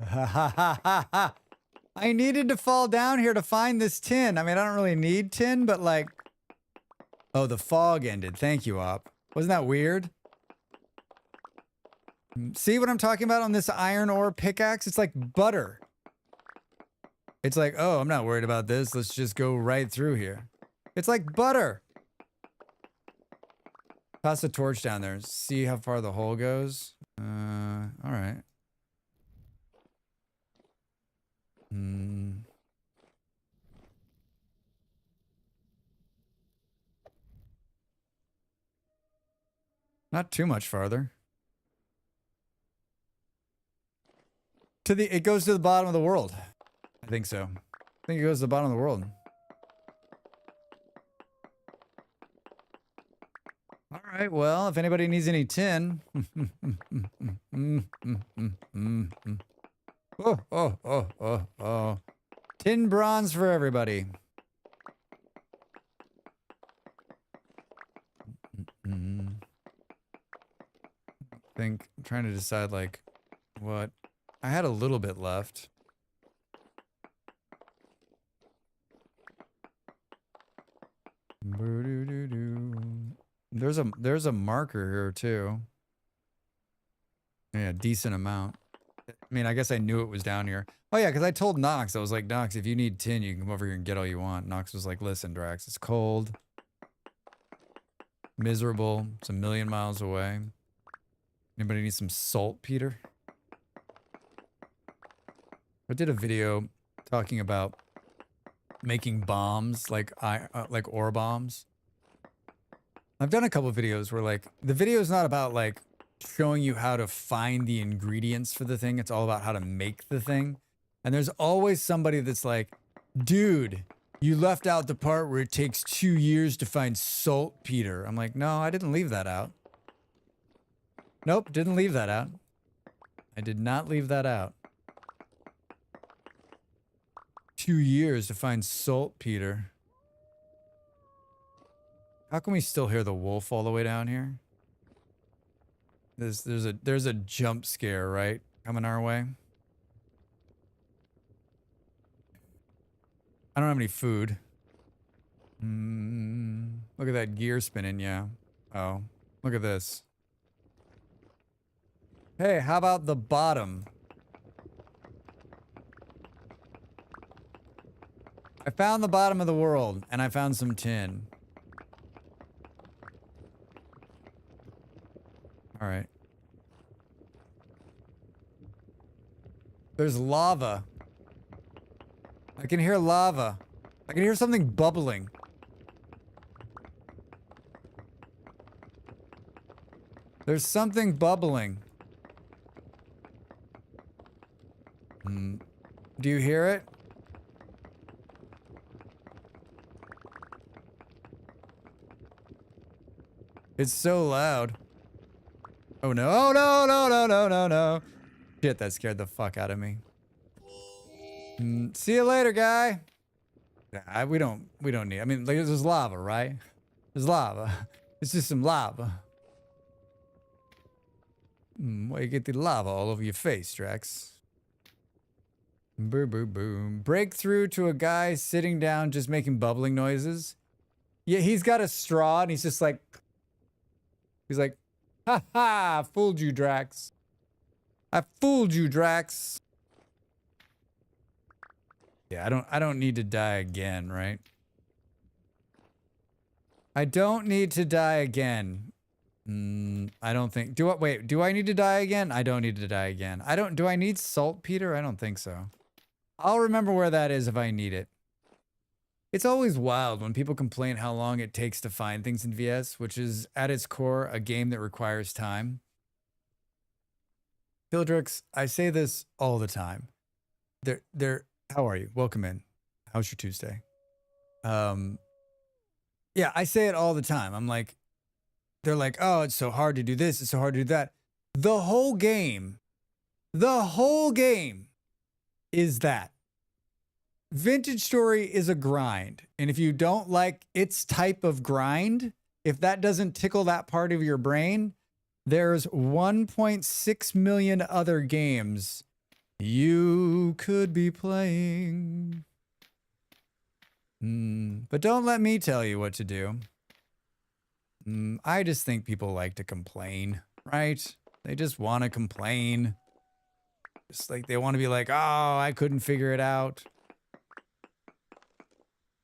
Ha ha ha ha ha. I needed to fall down here to find this tin. I mean, I don't really need tin, but like... Oh, the fog ended. Thank you, Op. Wasn't that weird? See what I'm talking about on this iron ore pickaxe? It's like butter. It's like, oh, I'm not worried about this. Let's just go right through here. It's like butter. Toss a torch down there. See how far the hole goes. All right. Not too much farther. It goes to the bottom of the world. I think so. I think it goes to the bottom of the world. All right, well, if anybody needs any tin. Oh. Tin bronze for everybody. I'm trying to decide, like, what. I had a little bit left. There's a marker here too. Yeah, decent amount. I mean, I guess I knew it was down here. Oh yeah, because I told Nox, I was like, Nox, if you need tin, you can come over here and get all you want. Nox was like, listen, Drax, it's cold. Miserable. It's 1,000,000 miles away. Anybody need some saltpeter? I did a video talking about making bombs, like ore bombs. I've done a couple of videos where, like, the video is not about, like, showing you how to find the ingredients for the thing. It's all about how to make the thing. And there's always somebody that's like, dude, you left out the part where it takes 2 years to find saltpeter. I'm like, no, I didn't leave that out. Nope, didn't leave that out. I did not leave that out. 2 years to find saltpeter. How can we still hear the wolf all the way down here? There's a jump scare, right? Coming our way. I don't have any food. Look at that gear spinning, yeah. Oh, look at this. Hey, how about the bottom? found the bottom of the world, and I found some tin. All right. There's lava. I can hear lava. I can hear something bubbling. There's something bubbling. Do you hear it? It's so loud. Oh no, oh no, no, no, no, no, no. Shit, that scared the fuck out of me. See you later, guy. Nah, we don't need, I mean, like, there's lava, right? There's lava. It's just some lava. Why you get the lava all over your face, Drax? Boom, boom, boom. Breakthrough to a guy sitting down just making bubbling noises. Yeah, he's got a straw and he's just like... He's like, ha ha, fooled you, Drax. I fooled you, Drax. Yeah, I don't need to die again, right? I don't need to die again. I don't think, wait, do I need to die again? I don't need to die again. Do I need saltpeter? I don't think so. I'll remember where that is if I need it. It's always wild when people complain how long it takes to find things in VS, which is at its core a game that requires time. Phildrix, I say this all the time. How are you? Welcome in. How's your Tuesday? Yeah, I say it all the time. I'm like, they're like, oh, it's so hard to do this, it's so hard to do that. The whole game is that. Vintage Story is a grind. And if you don't like its type of grind, if that doesn't tickle that part of your brain, there's 1.6 million other games you could be playing. But don't let me tell you what to do. I just think people like to complain, right? They just want to complain. Just like they want to be like, oh, I couldn't figure it out.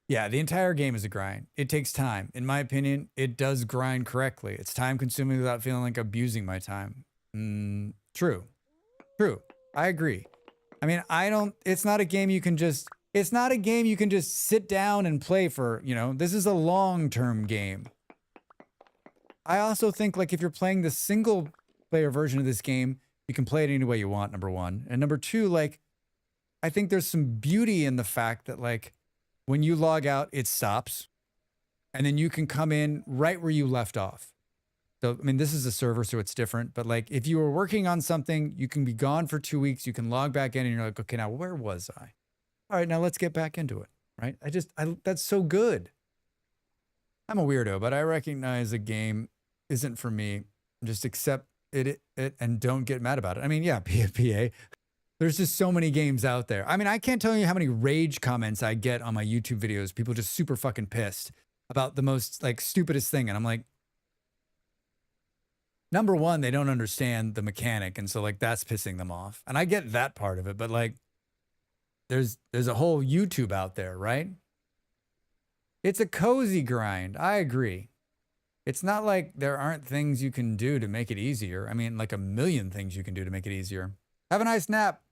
Yeah, the entire game is a grind. It takes time. In my opinion, it does grind correctly. It's time consuming without feeling like abusing my time. True. I agree. I mean, it's not a game you can just sit down and play for, this is a long-term game. I also think, like, if you're playing the single player version of this game, you can play it any way you want, number one. And number two, like, I think there's some beauty in the fact that, like, when you log out, it stops. And then you can come in right where you left off. So, I mean, this is a server, so it's different. But, like, if you were working on something, you can be gone for 2 weeks. You can log back in and you're like, okay, now where was I? All right, now let's get back into it, right? That's so good. I'm a weirdo, but I recognize a game isn't for me. Just accept it and don't get mad about it. I mean, yeah, PFPA. There's just so many games out there. I mean, I can't tell you how many rage comments I get on my YouTube videos. People just super fucking pissed about the most, like, stupidest thing. And I'm like, number one, they don't understand the mechanic. And so, like, that's pissing them off. And I get that part of it. But, like, there's a whole YouTube out there, right? It's a cozy grind. I agree. It's not like there aren't things you can do to make it easier. I mean, like a million things you can do to make it easier. Have a nice nap.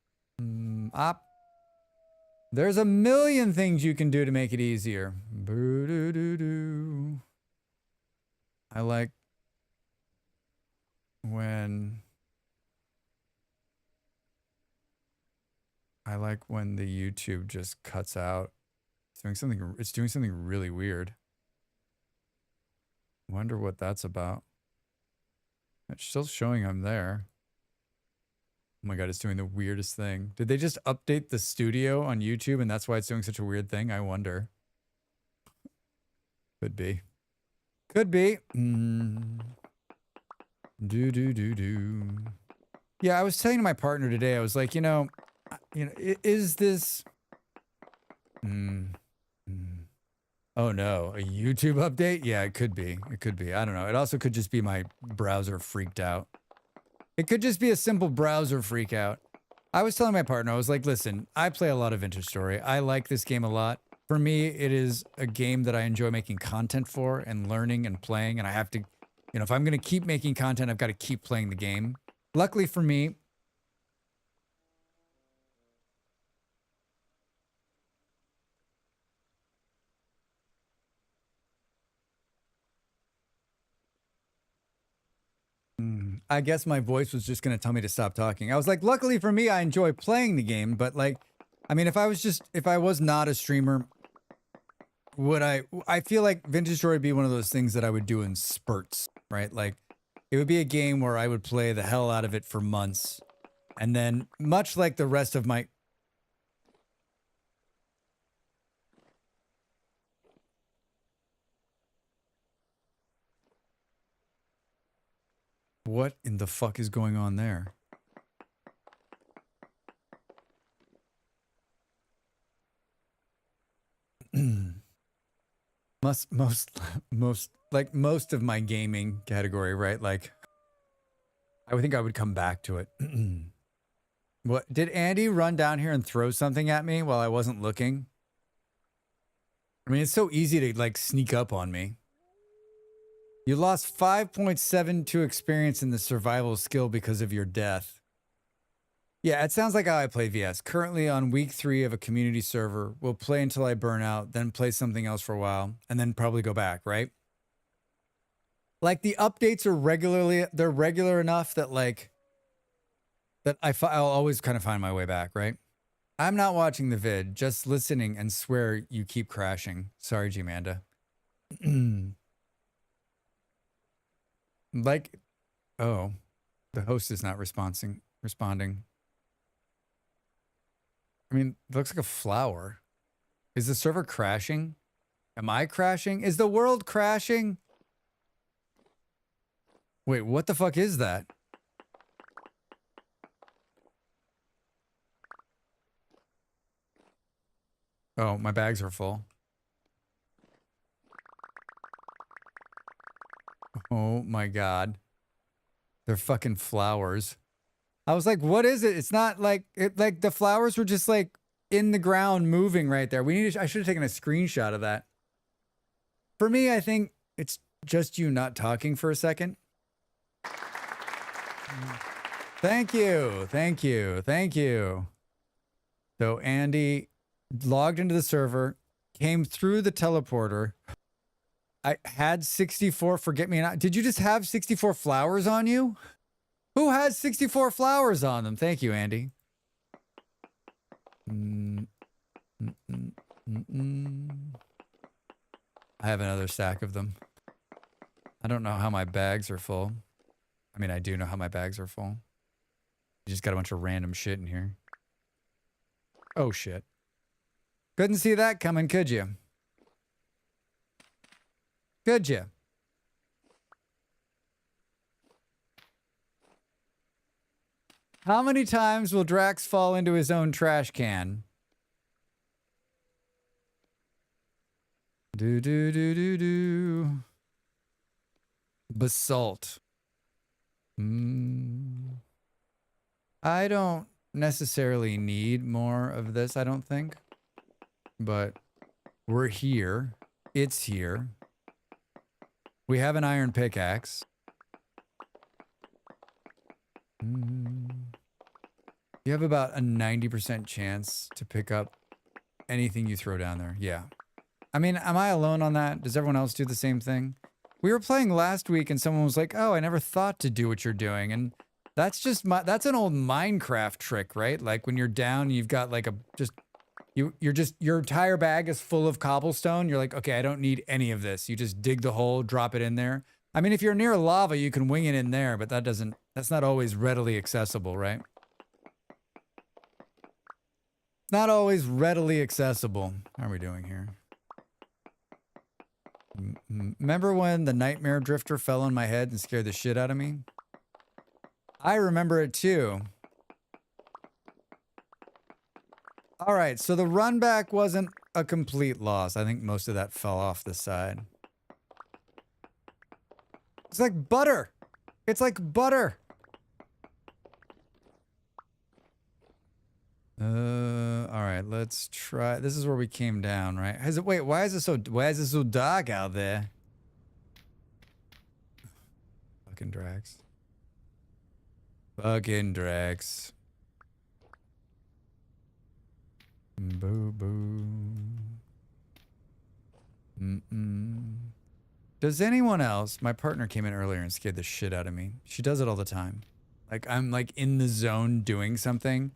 There's a million things you can do to make it easier. Boo-doo-doo-doo. I like when the YouTube just cuts out. It's doing something really weird. Wonder what that's about. It's still showing I'm there. Oh my God, it's doing the weirdest thing. Did they just update the studio on YouTube and that's why it's doing such a weird thing? I wonder. Could be. Could be. Yeah, I was telling my partner today, I was like, is this... Oh no, a YouTube update? Yeah, it could be. It could be. I don't know. It also could just be my browser freaked out. It could just be a simple browser freak out. I was telling my partner, I was like, listen, I play a lot of Vintage Story. I like this game a lot. For me, it is a game that I enjoy making content for and learning and playing. And I have to, you know, if I'm going to keep making content, I've got to keep playing the game. Luckily for me, I guess my voice was just going to tell me to stop talking. I was like, luckily for me, I enjoy playing the game. But like, I mean, if I was not a streamer, I feel like Vintage Story would be one of those things that I would do in spurts, right? Like it would be a game where I would play the hell out of it for months. And then much like the rest of my... What in the fuck is going on there? most of my gaming category, right? Like, I would think I would come back to it. What did Andy run down here and throw something at me while I wasn't looking? I mean, it's so easy to like sneak up on me. You lost 5.72 experience in the survival skill because of your death. Yeah, it sounds like how I play VS. Currently on week 3 of a community server. We'll play until I burn out, then play something else for a while, and then probably go back, right? Like the updates are they're regular enough that like, I'll always kind of find my way back, right? I'm not watching the vid, just listening and swear you keep crashing. Sorry, G-Manda. Like, oh, the host is not responding. I mean, it looks like a flower. Is the server crashing? Am I crashing? Is the world crashing? Wait, what the fuck is that? Oh, my bags are full. Oh my God. They're fucking flowers. I was like, what is it? It's not like like the flowers were just like in the ground moving right there. I should have taken a screenshot of that. For me, I think it's just you not talking for a second. Thank you. Thank you. Thank you. So Andy logged into the server, came through the teleporter. I had 64 forget-me-not. Did you just have 64 flowers on you? Who has 64 flowers on them? Thank you, Andy. I have another stack of them. I don't know how my bags are full. I mean, I do know how my bags are full. You just got a bunch of random shit in here. Oh, shit. Couldn't see that coming, could you? Could you? How many times will Drax fall into his own trash can? Do do do do do. Basalt. I don't necessarily need more of this, I don't think. But we're here. It's here. We have an iron pickaxe. You have about a 90% chance to pick up anything you throw down there. Yeah. I mean, am I alone on that? Does everyone else do the same thing? We were playing last week and someone was like, oh, I never thought to do what you're doing. And that's just that's an old Minecraft trick, right? Like when you're down, you've got like your entire bag is full of cobblestone. You're like, okay, I don't need any of this. You just dig the hole, drop it in there. I mean, if you're near lava, you can wing it in there, but that's not always readily accessible, right? It's not always readily accessible. How are we doing here? Remember when the nightmare drifter fell on my head and scared the shit out of me? I remember it too. All right, so the run back wasn't a complete loss. I think most of that fell off the side. It's like butter. It's like butter. All right, right, let's try. This is where we came down, right? Wait, why is it so dark out there? Fucking Drax. Fucking Drax. Boo boo. Does anyone else? My partner came in earlier and scared the shit out of me. She does it all the time. Like I'm like in the zone doing something,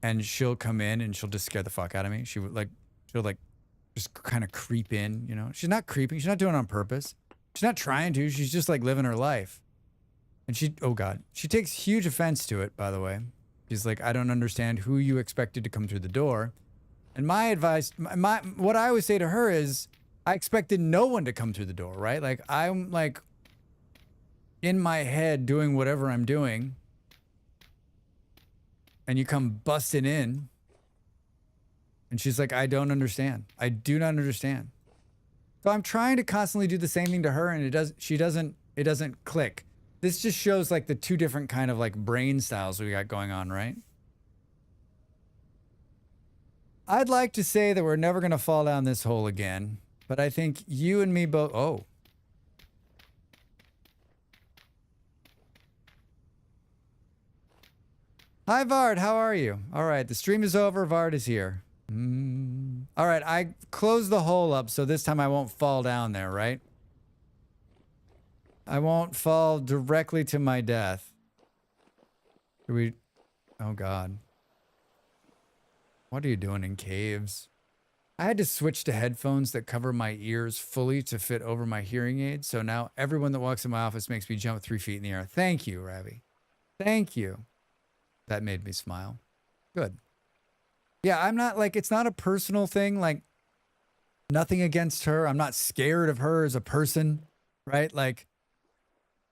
and she'll come in and she'll just scare the fuck out of me. She'll like just kind of creep in, you know. She's not creeping. She's not doing it on purpose. She's not trying to. She's just like living her life. And oh God, she takes huge offense to it, by the way. She's like, I don't understand who you expected to come through the door. And my advice, what I always say to her is, I expected no one to come through the door, right? Like, I'm like in my head doing whatever I'm doing. And you come busting in. And she's like, I don't understand. I do not understand. So I'm trying to constantly do the same thing to her, and it doesn't click. This just shows like the two different kind of like brain styles we got going on, right? I'd like to say that we're never going to fall down this hole again, but I think you and me both. Oh. Hi, Vard. How are you? All right. The stream is over. Vard is here. All right. I closed the hole up, so this time I won't fall down there, right? I won't fall directly to my death. Oh, God. What are you doing in caves? I had to switch to headphones that cover my ears fully to fit over my hearing aids. So now everyone that walks in my office makes me jump 3 feet in the air. Thank you, Ravi. Thank you. That made me smile. Good. Yeah, I'm not like, it's not a personal thing. Like, nothing against her. I'm not scared of her as a person, right? Like,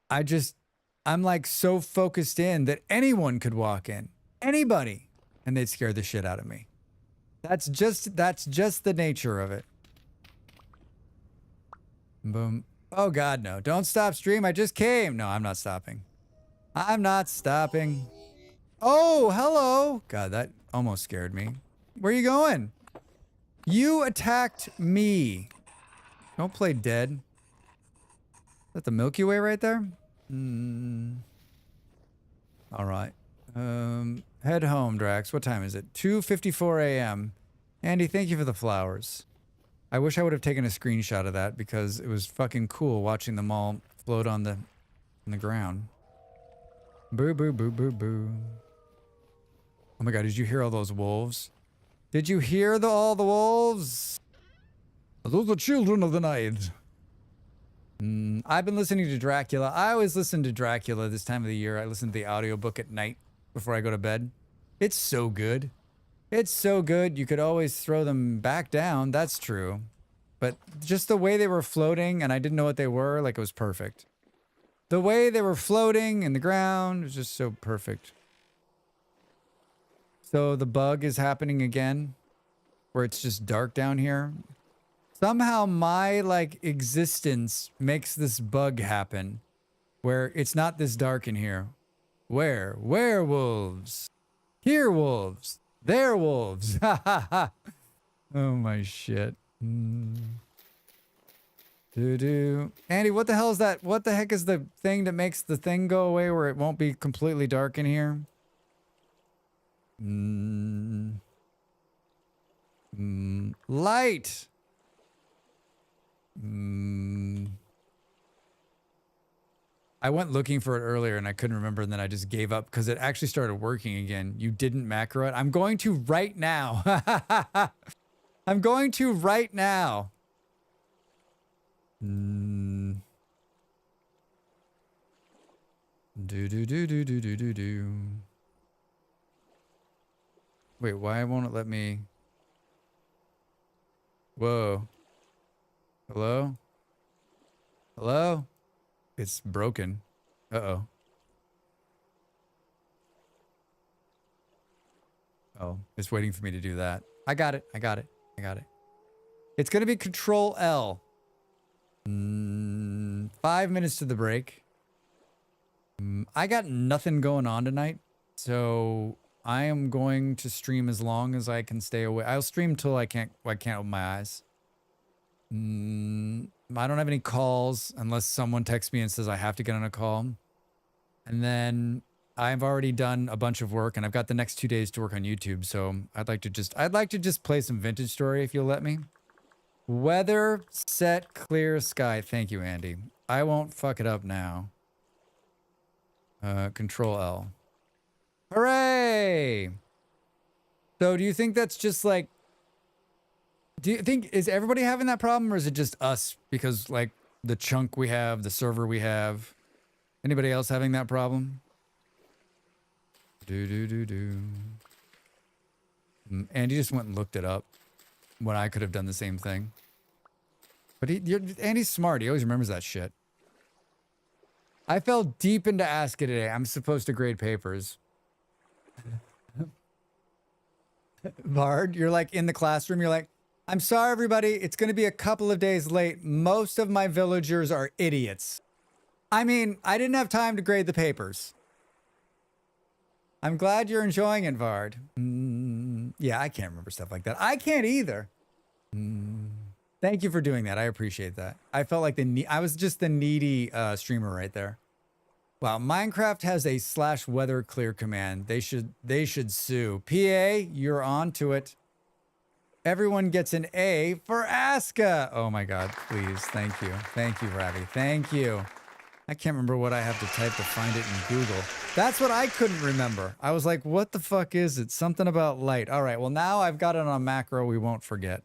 I'm like so focused in that anyone could walk in. Anybody. And they'd scare the shit out of me. That's just the nature of it. Boom. Oh God, no. Don't stop stream. I just came. No, I'm not stopping. I'm not stopping. Oh, hello. God, that almost scared me. Where are you going? You attacked me. Don't play dead. Is that the Milky Way right there? All right. Head home, Drax. What time is it? 2:54 a.m. Andy, thank you for the flowers. I wish I would have taken a screenshot of that because it was fucking cool watching them all float on the ground. Boo, boo, boo, boo, boo. Oh my God, did you hear all those wolves? Did you hear all the wolves? Those are children of the night. I've been listening to Dracula. I always listen to Dracula this time of the year. I listen to the audiobook at night before I go to bed. It's so good. It's so good. You could always throw them back down. That's true. But just the way they were floating, and I didn't know what they were, like it was perfect. The way they were floating in the ground was just so perfect. So the bug is happening again, where it's just dark down here. Somehow my like existence makes this bug happen, where it's not this dark in here. Where? Werewolves. Here wolves. There wolves. Ha ha ha. Oh my shit. Doo-doo. Andy, what the hell is that? What the heck is the thing that makes the thing go away where it won't be completely dark in here? Light. I went looking for it earlier and I couldn't remember, and then I just gave up because it actually started working again. You didn't macro it? I'm going to right now. I'm going to right now. Do do do do do do do do. Wait, why won't it let me? Whoa. Hello? Hello? It's broken. Uh-oh. Oh, it's waiting for me to do that. I got it. I got it. I got it. It's going to be Control L. 5 minutes to the break. I got nothing going on tonight, so I am going to stream as long as I can stay away. I'll stream till I can't open my eyes. I don't have any calls unless someone texts me and says I have to get on a call. And then I've already done a bunch of work and I've got the next 2 days to work on YouTube. So I'd like to just play some Vintage Story if you'll let me. Weather, set, clear sky. Thank you, Andy. I won't fuck it up now. Control L. Hooray! So do you think that's just like, do you think, is everybody having that problem or is it just us? Because like the chunk we have, the server we have. Anybody else having that problem? Andy just went and looked it up when I could have done the same thing. But Andy's smart. He always remembers that shit. I fell deep into ASCII today. I'm supposed to grade papers. Bard, you're like in the classroom. You're like, I'm sorry, everybody. It's going to be a couple of days late. Most of my villagers are idiots. I mean, I didn't have time to grade the papers. I'm glad you're enjoying it, Vard. Yeah, I can't remember stuff like that. I can't either. Thank you for doing that. I appreciate that. I felt like I was just the needy streamer right there. Wow, Minecraft has a /weather clear command. They should sue. PA, you're on to it. Everyone gets an A for Aska. Oh my God, please. Thank you. Thank you, Ravi. Thank you. I can't remember what I have to type to find it in Google. That's what I couldn't remember. I was like, what the fuck is it? Something about light. All right, well, now I've got it on macro. We won't forget.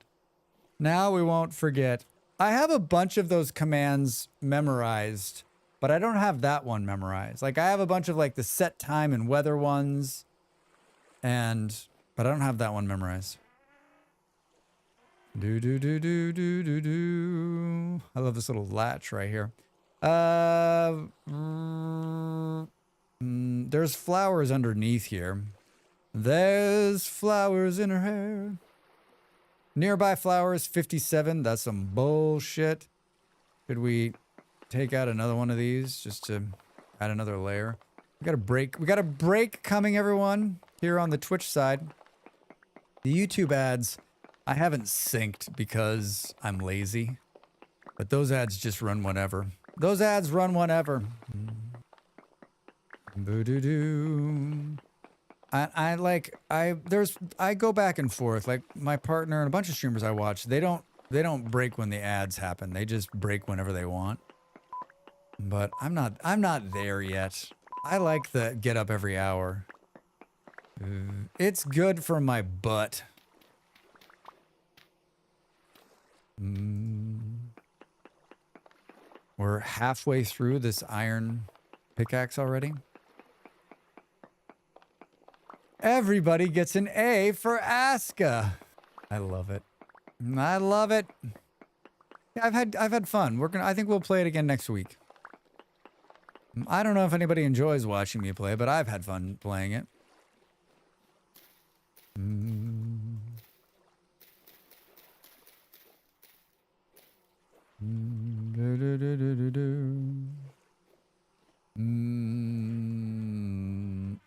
Now we won't forget. I have a bunch of those commands memorized, but I don't have that one memorized. Like I have a bunch of like the set time and weather ones, but I don't have that one memorized. I love this little latch right here. There's flowers underneath here. There's flowers in her hair. Nearby flowers, 57. That's some bullshit. Could we take out another one of these just to add another layer? We got a break. We got a break coming, everyone, here on the Twitch side. The YouTube ads, I haven't synced because I'm lazy. But those ads just run whenever. Those ads run whenever. Boo-doo-doo. I go back and forth. Like my partner and a bunch of streamers I watch, they don't break when the ads happen. They just break whenever they want. But I'm not there yet. I like the get up every hour. It's good for my butt. We're halfway through this iron pickaxe already. Everybody gets an A for Aska. I love it. I love it. Yeah, I've had fun. I think we'll play it again next week. I don't know if anybody enjoys watching me play, but I've had fun playing it.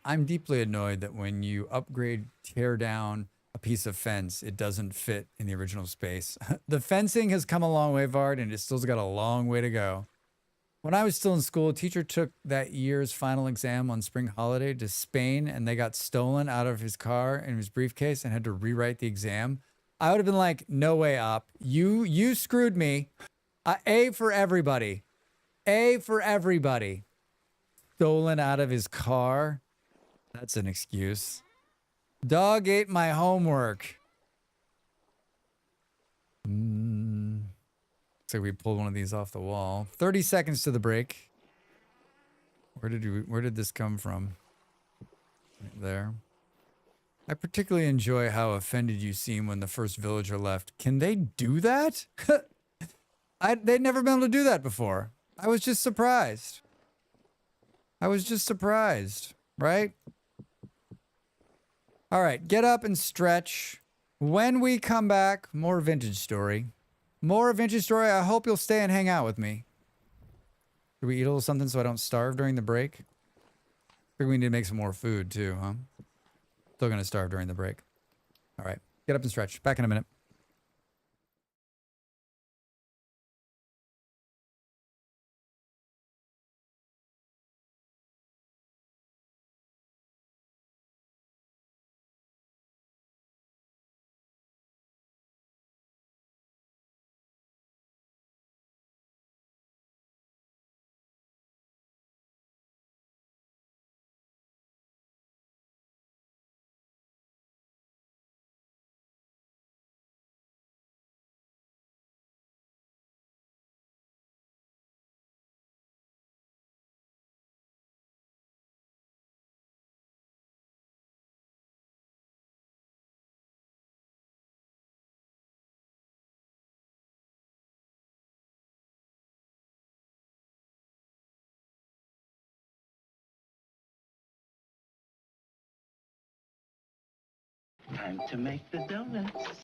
I'm deeply annoyed that when you upgrade, tear down a piece of fence, it doesn't fit in the original space. The fencing has come a long way, Vard, and it still's got a long way to go. When I was still in school, a teacher took that year's final exam on spring holiday to Spain, and they got stolen out of his car and his briefcase and had to rewrite the exam. I would have been like, no way up. You screwed me. A for everybody. A for everybody. Stolen out of his car. That's an excuse. Dog ate my homework. Looks like we pulled one of these off the wall. 30 seconds to the break. Where did this come from? Right there. I particularly enjoy how offended you seem when the first villager left. Can they do that? They'd never been able to do that before. I was just surprised. Right? All right, get up and stretch. When we come back, more Vintage Story. More Vintage Story. I hope you'll stay and hang out with me. Should we eat a little something so I don't starve during the break? I think we need to make some more food too, huh? Still gonna starve during the break. All right. Get up and stretch. Back in a minute. Time to make the donuts.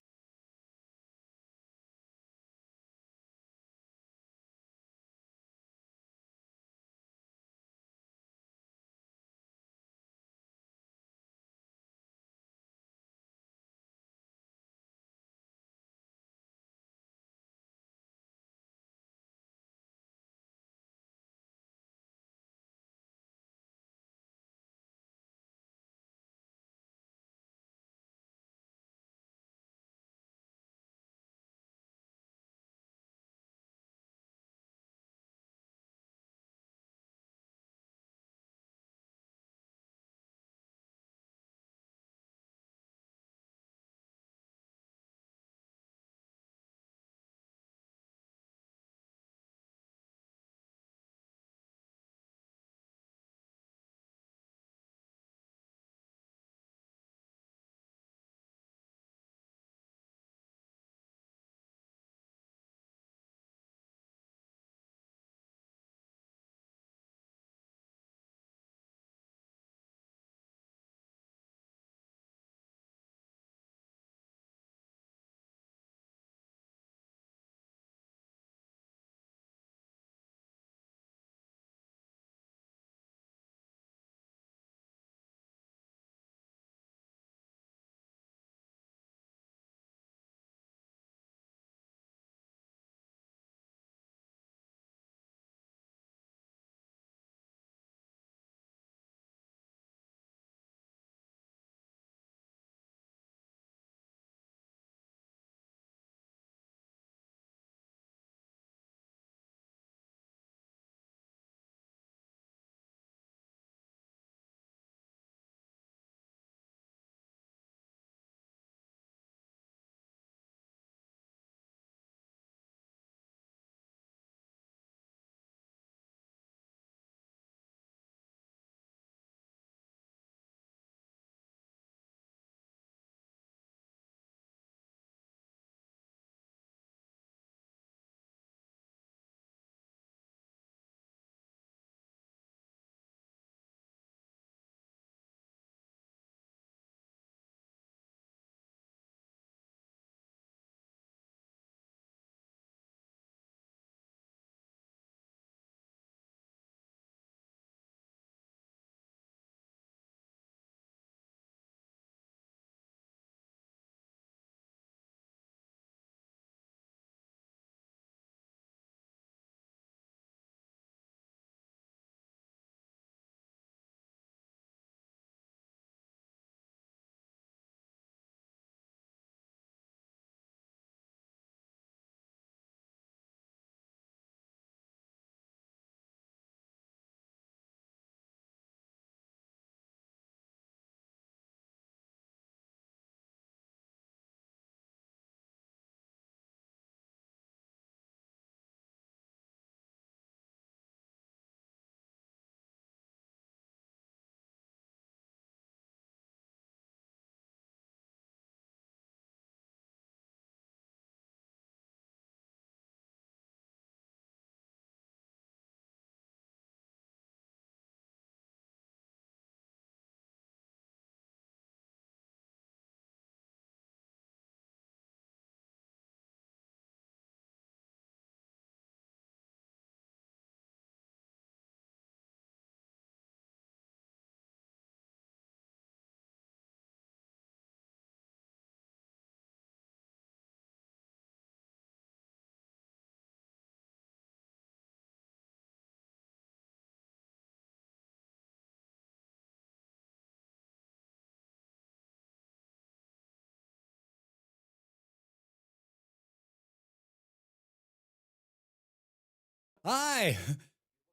Hi,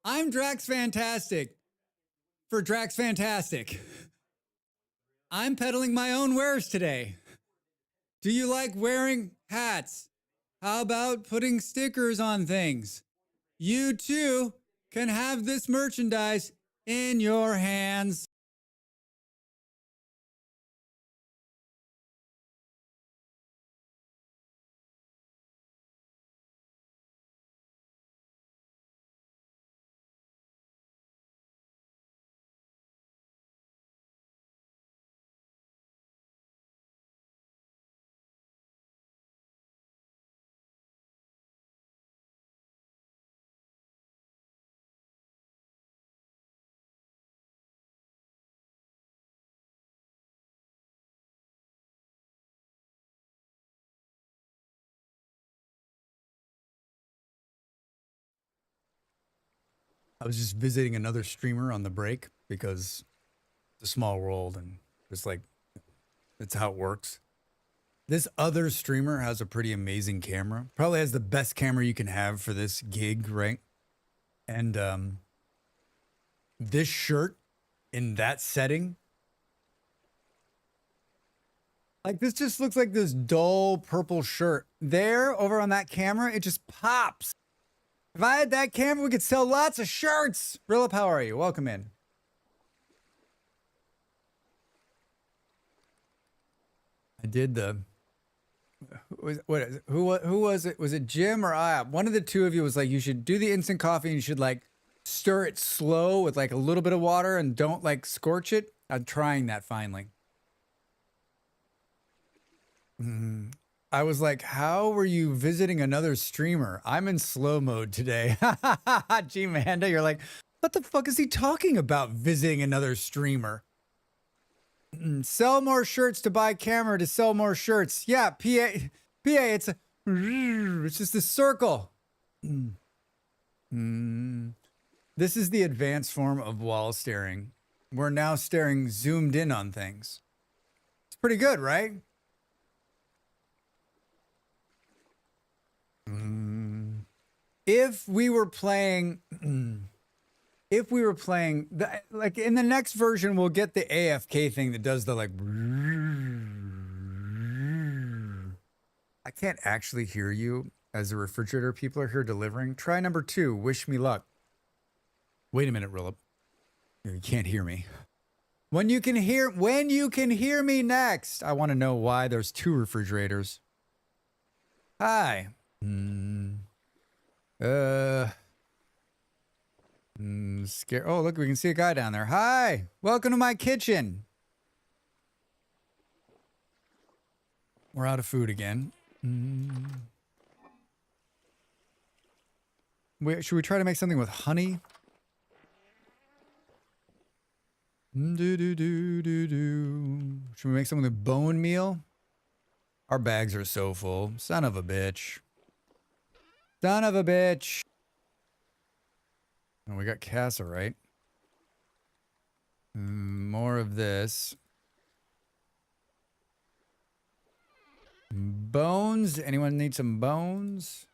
I'm Drax Fantastic for Drax Fantastic. I'm peddling my own wares today. Do you like wearing hats? How about putting stickers on things? You too can have this merchandise in your hands. I was just visiting another streamer on the break because it's a small world and it's like, that's how it works. This other streamer has a pretty amazing camera. Probably has the best camera you can have for this gig, right? And this shirt in that setting, like this just looks like this dull purple shirt. There, over on that camera, it just pops. If I had that camera, we could sell lots of shirts. Relive, how are you? Welcome in. I did the... Who was it? Was it Jim or I? One of the two of you was like, you should do the instant coffee and you should like stir it slow with like a little bit of water and don't like scorch it. I'm trying that finally. I was like, how were you visiting another streamer? I'm in slow mode today. Gee, Amanda, you're like, what the fuck is he talking about visiting another streamer? Sell more shirts to buy camera to sell more shirts. Yeah, PA, it's just a circle. This is the advanced form of wall staring. We're now staring zoomed in on things. It's pretty good, right? If we were playing, like in the next version, we'll get the AFK thing that does the like. I can't actually hear you as the refrigerator people are here delivering. Try number 2. Wish me luck. Wait a minute, Rillip. You can't hear me. When you can hear me next, I want to know why there's 2 refrigerators. Hi. Scare. Oh, look, we can see a guy down there. Hi, welcome to my kitchen. We're out of food again. Wait, should we try to make something with honey? Should we make something with bone meal? Our bags are so full. Son of a bitch. Son of a bitch. Oh, we got Casa, right? More of this. Bones? Anyone need some bones?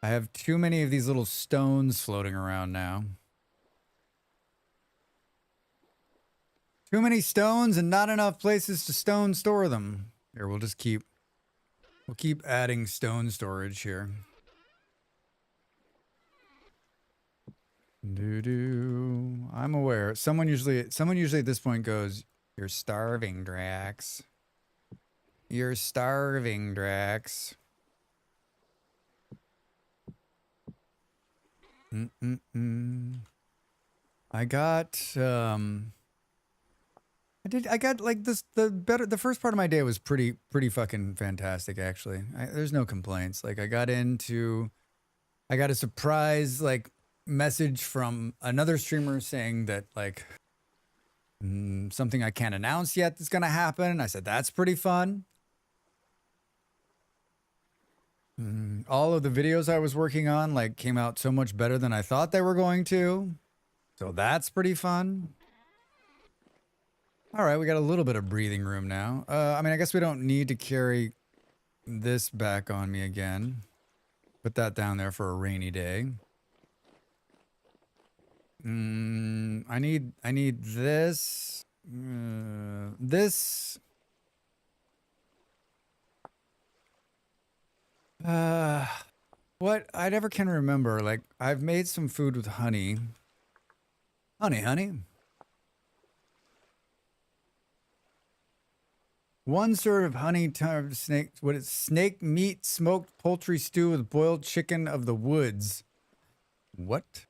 I have too many of these little stones floating around now. Too many stones and not enough places to stone store them. Here, we'll keep adding stone storage here. I'm aware. Someone usually at this point goes, "You're starving, Drax. You're starving, Drax." I got like this, the first part of my day was pretty fucking fantastic, actually. There's no complaints. Like I got a surprise like message from another streamer saying that like something I can't announce yet is gonna happen. I said that's pretty fun. All of the videos I was working on like came out so much better than I thought they were going to, so that's pretty fun. All right, we got a little bit of breathing room now. I mean, I guess we don't need to carry this back on me again. Put that down there for a rainy day. I need this. This. What? I never can remember. Like, I've made some food with honey. Honey. One sort of honey snake. What is snake meat smoked poultry stew with boiled chicken of the woods? What?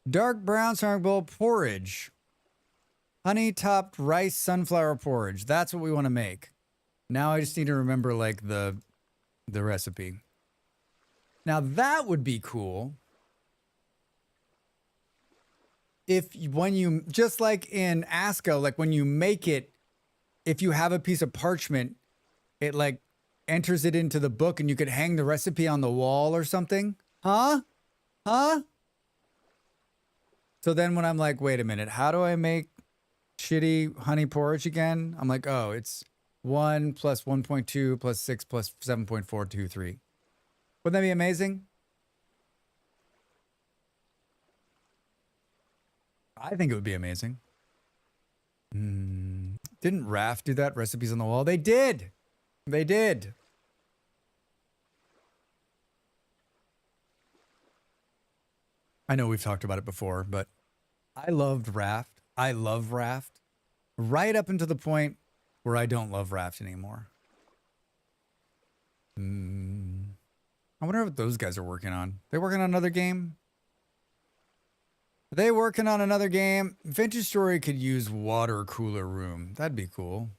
Dark brown sarang bowl porridge. Honey topped rice sunflower porridge. That's what we want to make. Now I just need to remember like the recipe. Now that would be cool. If when you just like in ASCO, like when you make it, if you have a piece of parchment, it like enters it into the book and you could hang the recipe on the wall or something. Huh? So then when I'm like, wait a minute, how do I make shitty honey porridge again? I'm like, oh, it's 1 plus 1.2 plus 6 plus 7.423. Wouldn't that be amazing? I think it would be amazing. Didn't RAF do that? Recipes on the wall? They did. They did. I know we've talked about it before, but I loved Raft. I love Raft. Right up until the point where I don't love Raft anymore. I wonder what those guys are working on. They working on another game? Are they working on another game? Vintage Story could use water cooler room. That'd be cool.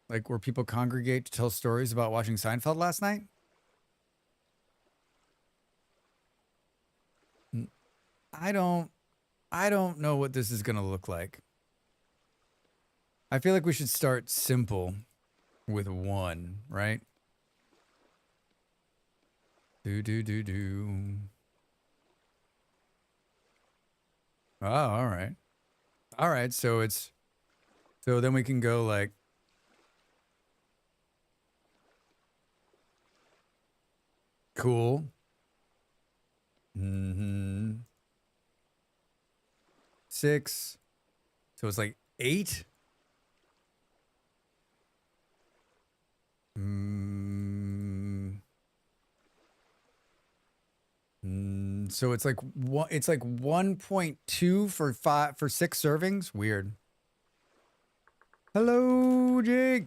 Like where people congregate to tell stories about watching Seinfeld last night? I don't know what this is going to look like. I feel like we should start simple with 1, right? Do. Oh, all right. All right, so then we can go like cool. 6. So it's like 8. So it's like 1.2 for 6 servings. Weird. Hello, Jake.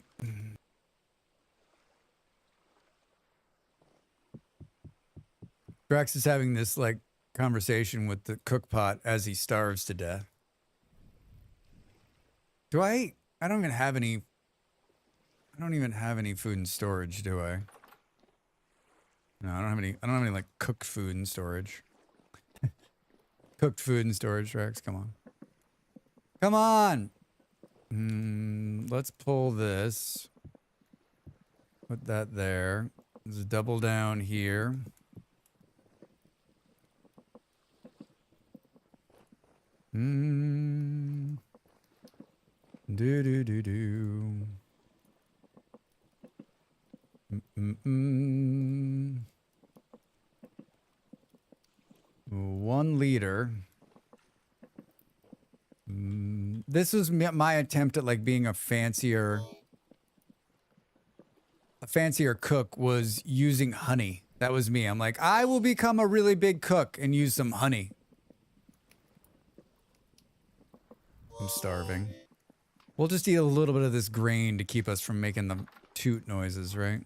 Drax is having this like conversation with the cook pot as he starves to death. I don't even have any food in storage, do I? No, I don't have any like cooked food in storage. Cooked food in storage, Drax, come on. Come on. Let's pull this. Put that there. Let's double down here. Do. 1 liter. This was my attempt at like being a fancier cook, was using honey. That was me. I'm like, I will become a really big cook and use some honey. I'm starving. We'll just eat a little bit of this grain to keep us from making the toot noises, right?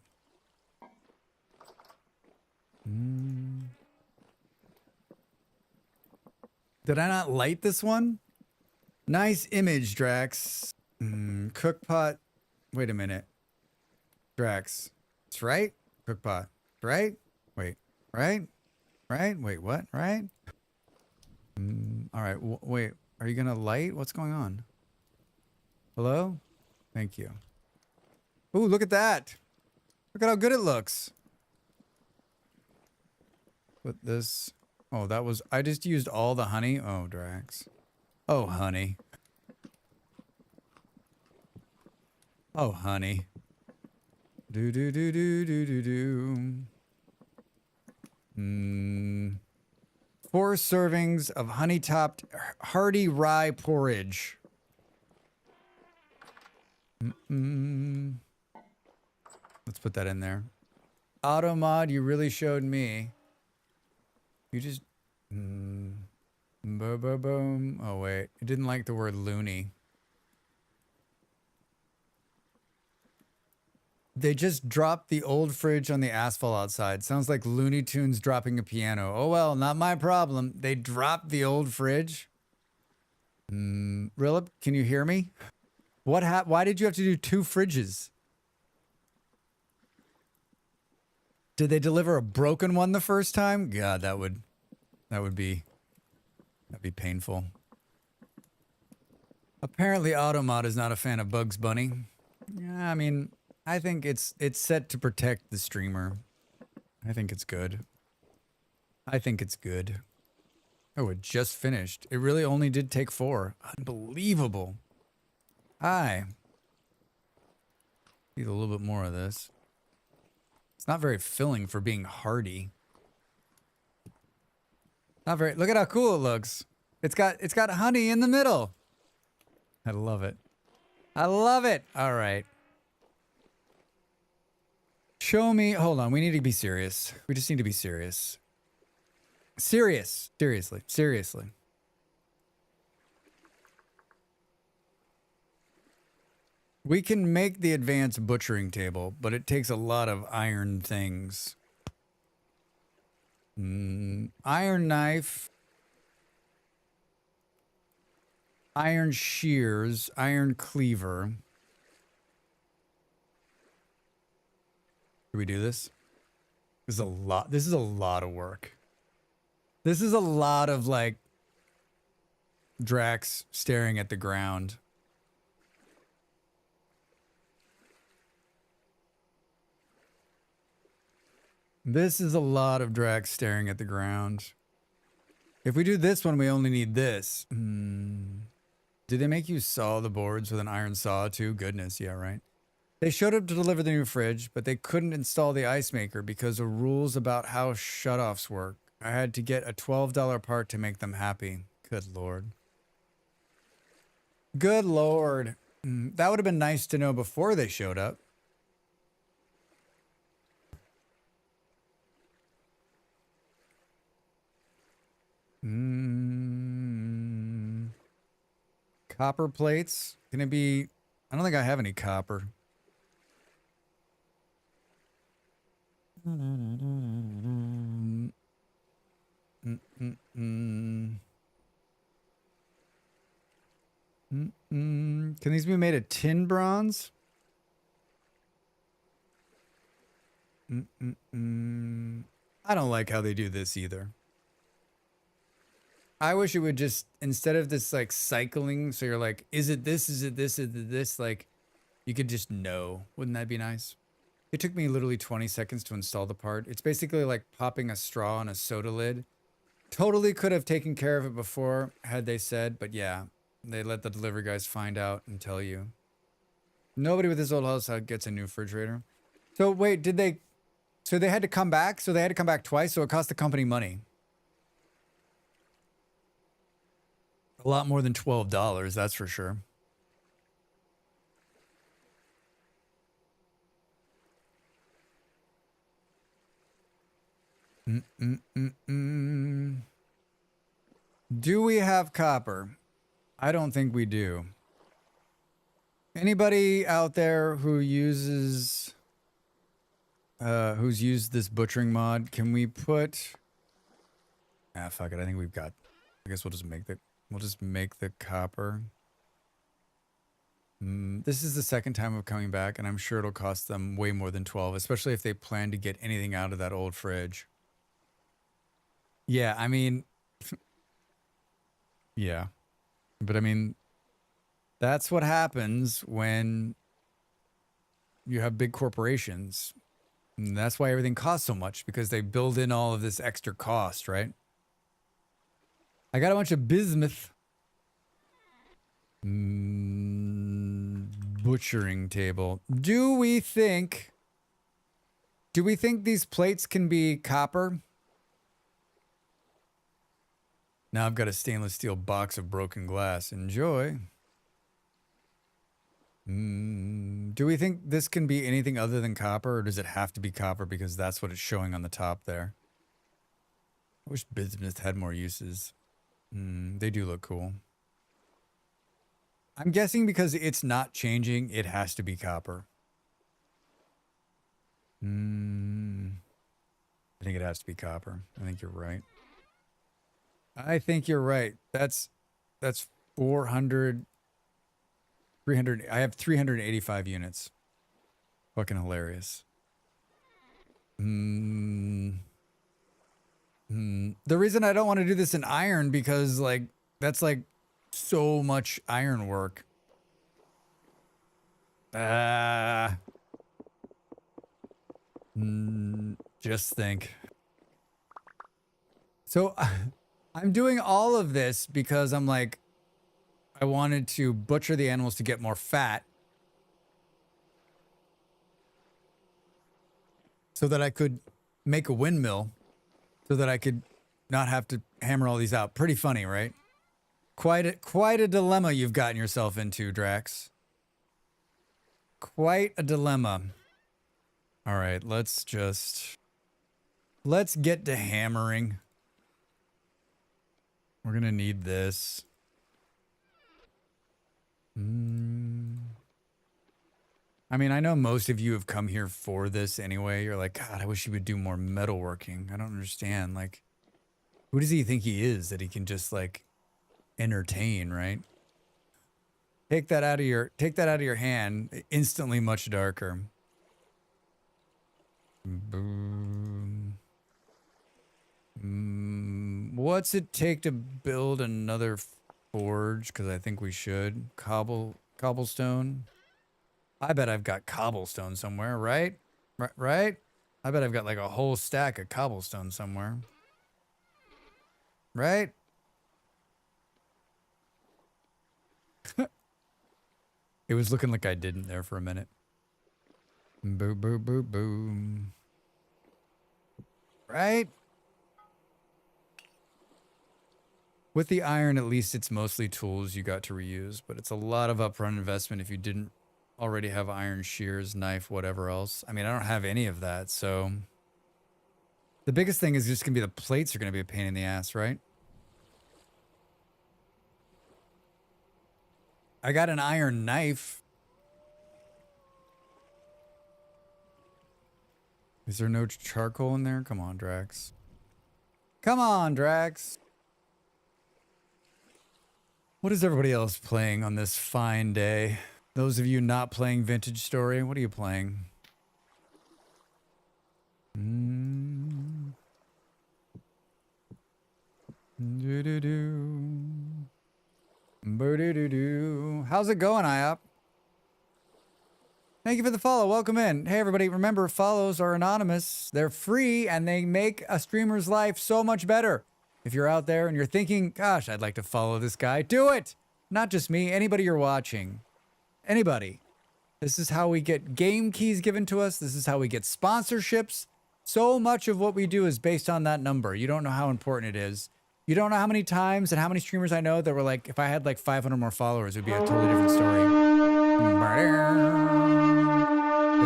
Did I not light this one? Nice image, Drax. Cook pot. Wait a minute. Drax. It's right? Cook pot. Right? Wait. Right? Right? Wait, what? Right? All right. Wait. Are you going to light? What's going on? Hello? Thank you. Ooh, look at that. Look at how good it looks. Put this. Oh, that was... I just used all the honey. Oh, Drax. Oh, honey. Oh, honey. Do. 1 4 servings of honey-topped hearty rye porridge. Let's put that in there. Auto mod, you really showed me. You just... boom, boom, boom. Oh, wait. It didn't like the word loony. They just dropped the old fridge on the asphalt outside. Sounds like Looney Tunes dropping a piano. Oh, well, not my problem. They dropped the old fridge. Relive, can you hear me? Why did you have to do 2 fridges? Did they deliver a broken one the first time? God, that'd be painful. Apparently Automod is not a fan of Bugs Bunny. Yeah, I mean, I think it's set to protect the streamer. I think it's good. I think it's good. Oh, it just finished. It really only did take 4. Unbelievable. Hi. Need a little bit more of this. It's not very filling for being hearty. Not very. Look at how cool it looks. It's got honey in the middle. I love it. I love it. All right. Show me. Hold on. We need to be serious. We just need to be serious. Serious. Seriously. Seriously. We can make the advanced butchering table, but it takes a lot of iron things. Iron knife. Iron shears. Iron cleaver. Should we do this? This is a lot. This is a lot of work. This is a lot of, like, Drax staring at the ground. This is a lot of Drax staring at the ground. If we do this one, we only need this. Did they make you saw the boards with an iron saw too? Goodness, yeah, right. They showed up to deliver the new fridge, but they couldn't install the ice maker because of rules about how shutoffs work. I had to get a $12 part to make them happy. Good Lord. Good Lord. That would have been nice to know before they showed up. Copper plates. Can it be... I don't think I have any copper. Can these be made of tin bronze? I don't like how they do this either. I wish it would just, instead of this like cycling, so you're like, is it this, is it this, is it this? Like, you could just know. Wouldn't that be nice? It took me literally 20 seconds to install the part. It's basically like popping a straw on a soda lid. Totally could have taken care of it before, had they said, but yeah, they let the delivery guys find out and tell you. Nobody with this old house gets a new refrigerator. So wait, so they had to come back? So they had to come back twice, so it cost the company money. A lot more than $12, that's for sure. Do we have copper? I don't think we do. Anybody out there who uses... who's used this butchering mod, can we put... Ah, fuck it, I think we've got... I guess we'll just make the copper. This is the second time of coming back, and I'm sure it'll cost them way more than 12, especially if they plan to get anything out of that old fridge. Yeah, I mean... yeah. But I mean, that's what happens when you have big corporations. And that's why everything costs so much, because they build in all of this extra cost, right? I got a bunch of bismuth. Butchering table. Do we think these plates can be copper? Now I've got a stainless steel box of broken glass. Enjoy. Do we think this can be anything other than copper, or does it have to be copper because that's what it's showing on the top there? I wish bismuth had more uses. They do look cool. I'm guessing because it's not changing, it has to be copper. I think it has to be copper. I think you're right. I think you're right. That's 400, 300. I have 385 units. Fucking hilarious. The reason I don't want to do this in iron because like that's like so much iron work. Just think. So I'm doing all of this because I'm like, I wanted to butcher the animals to get more fat so that I could make a windmill so that I could not have to hammer all these out. Pretty funny, right? Quite a dilemma you've gotten yourself into, Drax. Quite a dilemma. All right, let's get to hammering. We're gonna need this. I mean, I know most of you have come here for this anyway. You're like, God, I wish he would do more metalworking. I don't understand. Like, who does he think he is that he can just like entertain, right? Take that out of your hand. Instantly much darker. Boom. What's it take to build another forge? Because I think we should. Cobblestone. I bet I've got cobblestone somewhere, right? Right? I bet I've got like a whole stack of cobblestone somewhere. Right? It was looking like I didn't there for a minute. Boom, boom, boom, boom. Right? With the iron, at least it's mostly tools you got to reuse, but it's a lot of upfront investment if you didn't already have iron shears, knife, whatever else. I mean, I don't have any of that, so the biggest thing is just gonna be the plates are gonna be a pain in the ass, right? I got an iron knife. Is there no charcoal in there? Come on, Drax. Come on, Drax. What is everybody else playing on this fine day? Those of you not playing Vintage Story, what are you playing? How's it going, IOP? Thank you for the follow. Welcome in. Hey, everybody. Remember, follows are anonymous. They're free, and they make a streamer's life so much better. If you're out there and you're thinking, gosh, I'd like to follow this guy, do it. Not just me. Anybody you're watching. Anybody. This is how we get game keys given to us. This is how we get sponsorships. So much of what we do is based on that number. You don't know how important it is. You don't know how many times and how many streamers I know that were like, if I had like 500 more followers, it would be a totally different story. The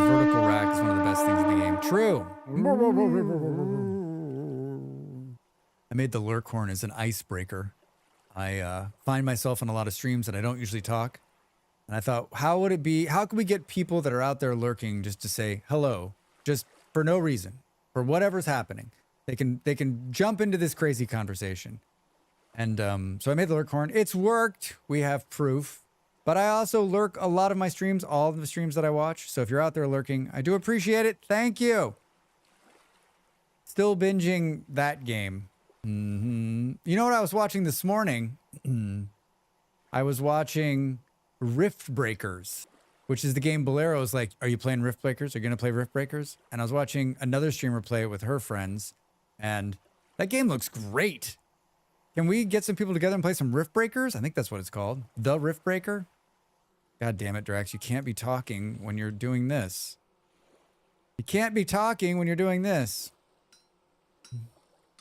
vertical rack is one of the best things in the game. True. I made the lurk horn as an icebreaker. I find myself in a lot of streams and I don't usually talk. And I thought, how would it be? How can we get people that are out there lurking just to say hello, just for no reason, for whatever's happening? They can jump into this crazy conversation. And so I made the lurk horn. It's worked. We have proof. But I also lurk a lot of my streams, all of the streams that I watch. So if you're out there lurking, I do appreciate it. Thank you. Still binging that game. You know what I was watching this morning? I was watching Rift Breakers, which is the game Bolero's like, are you playing Rift Breakers? Are you going to play Rift Breakers? And I was watching another streamer play it with her friends. And that game looks great. Can we get some people together and play some Rift Breakers? I think that's what it's called. The Rift Breaker? God damn it, Drax. You can't be talking when you're doing this. You can't be talking when you're doing this.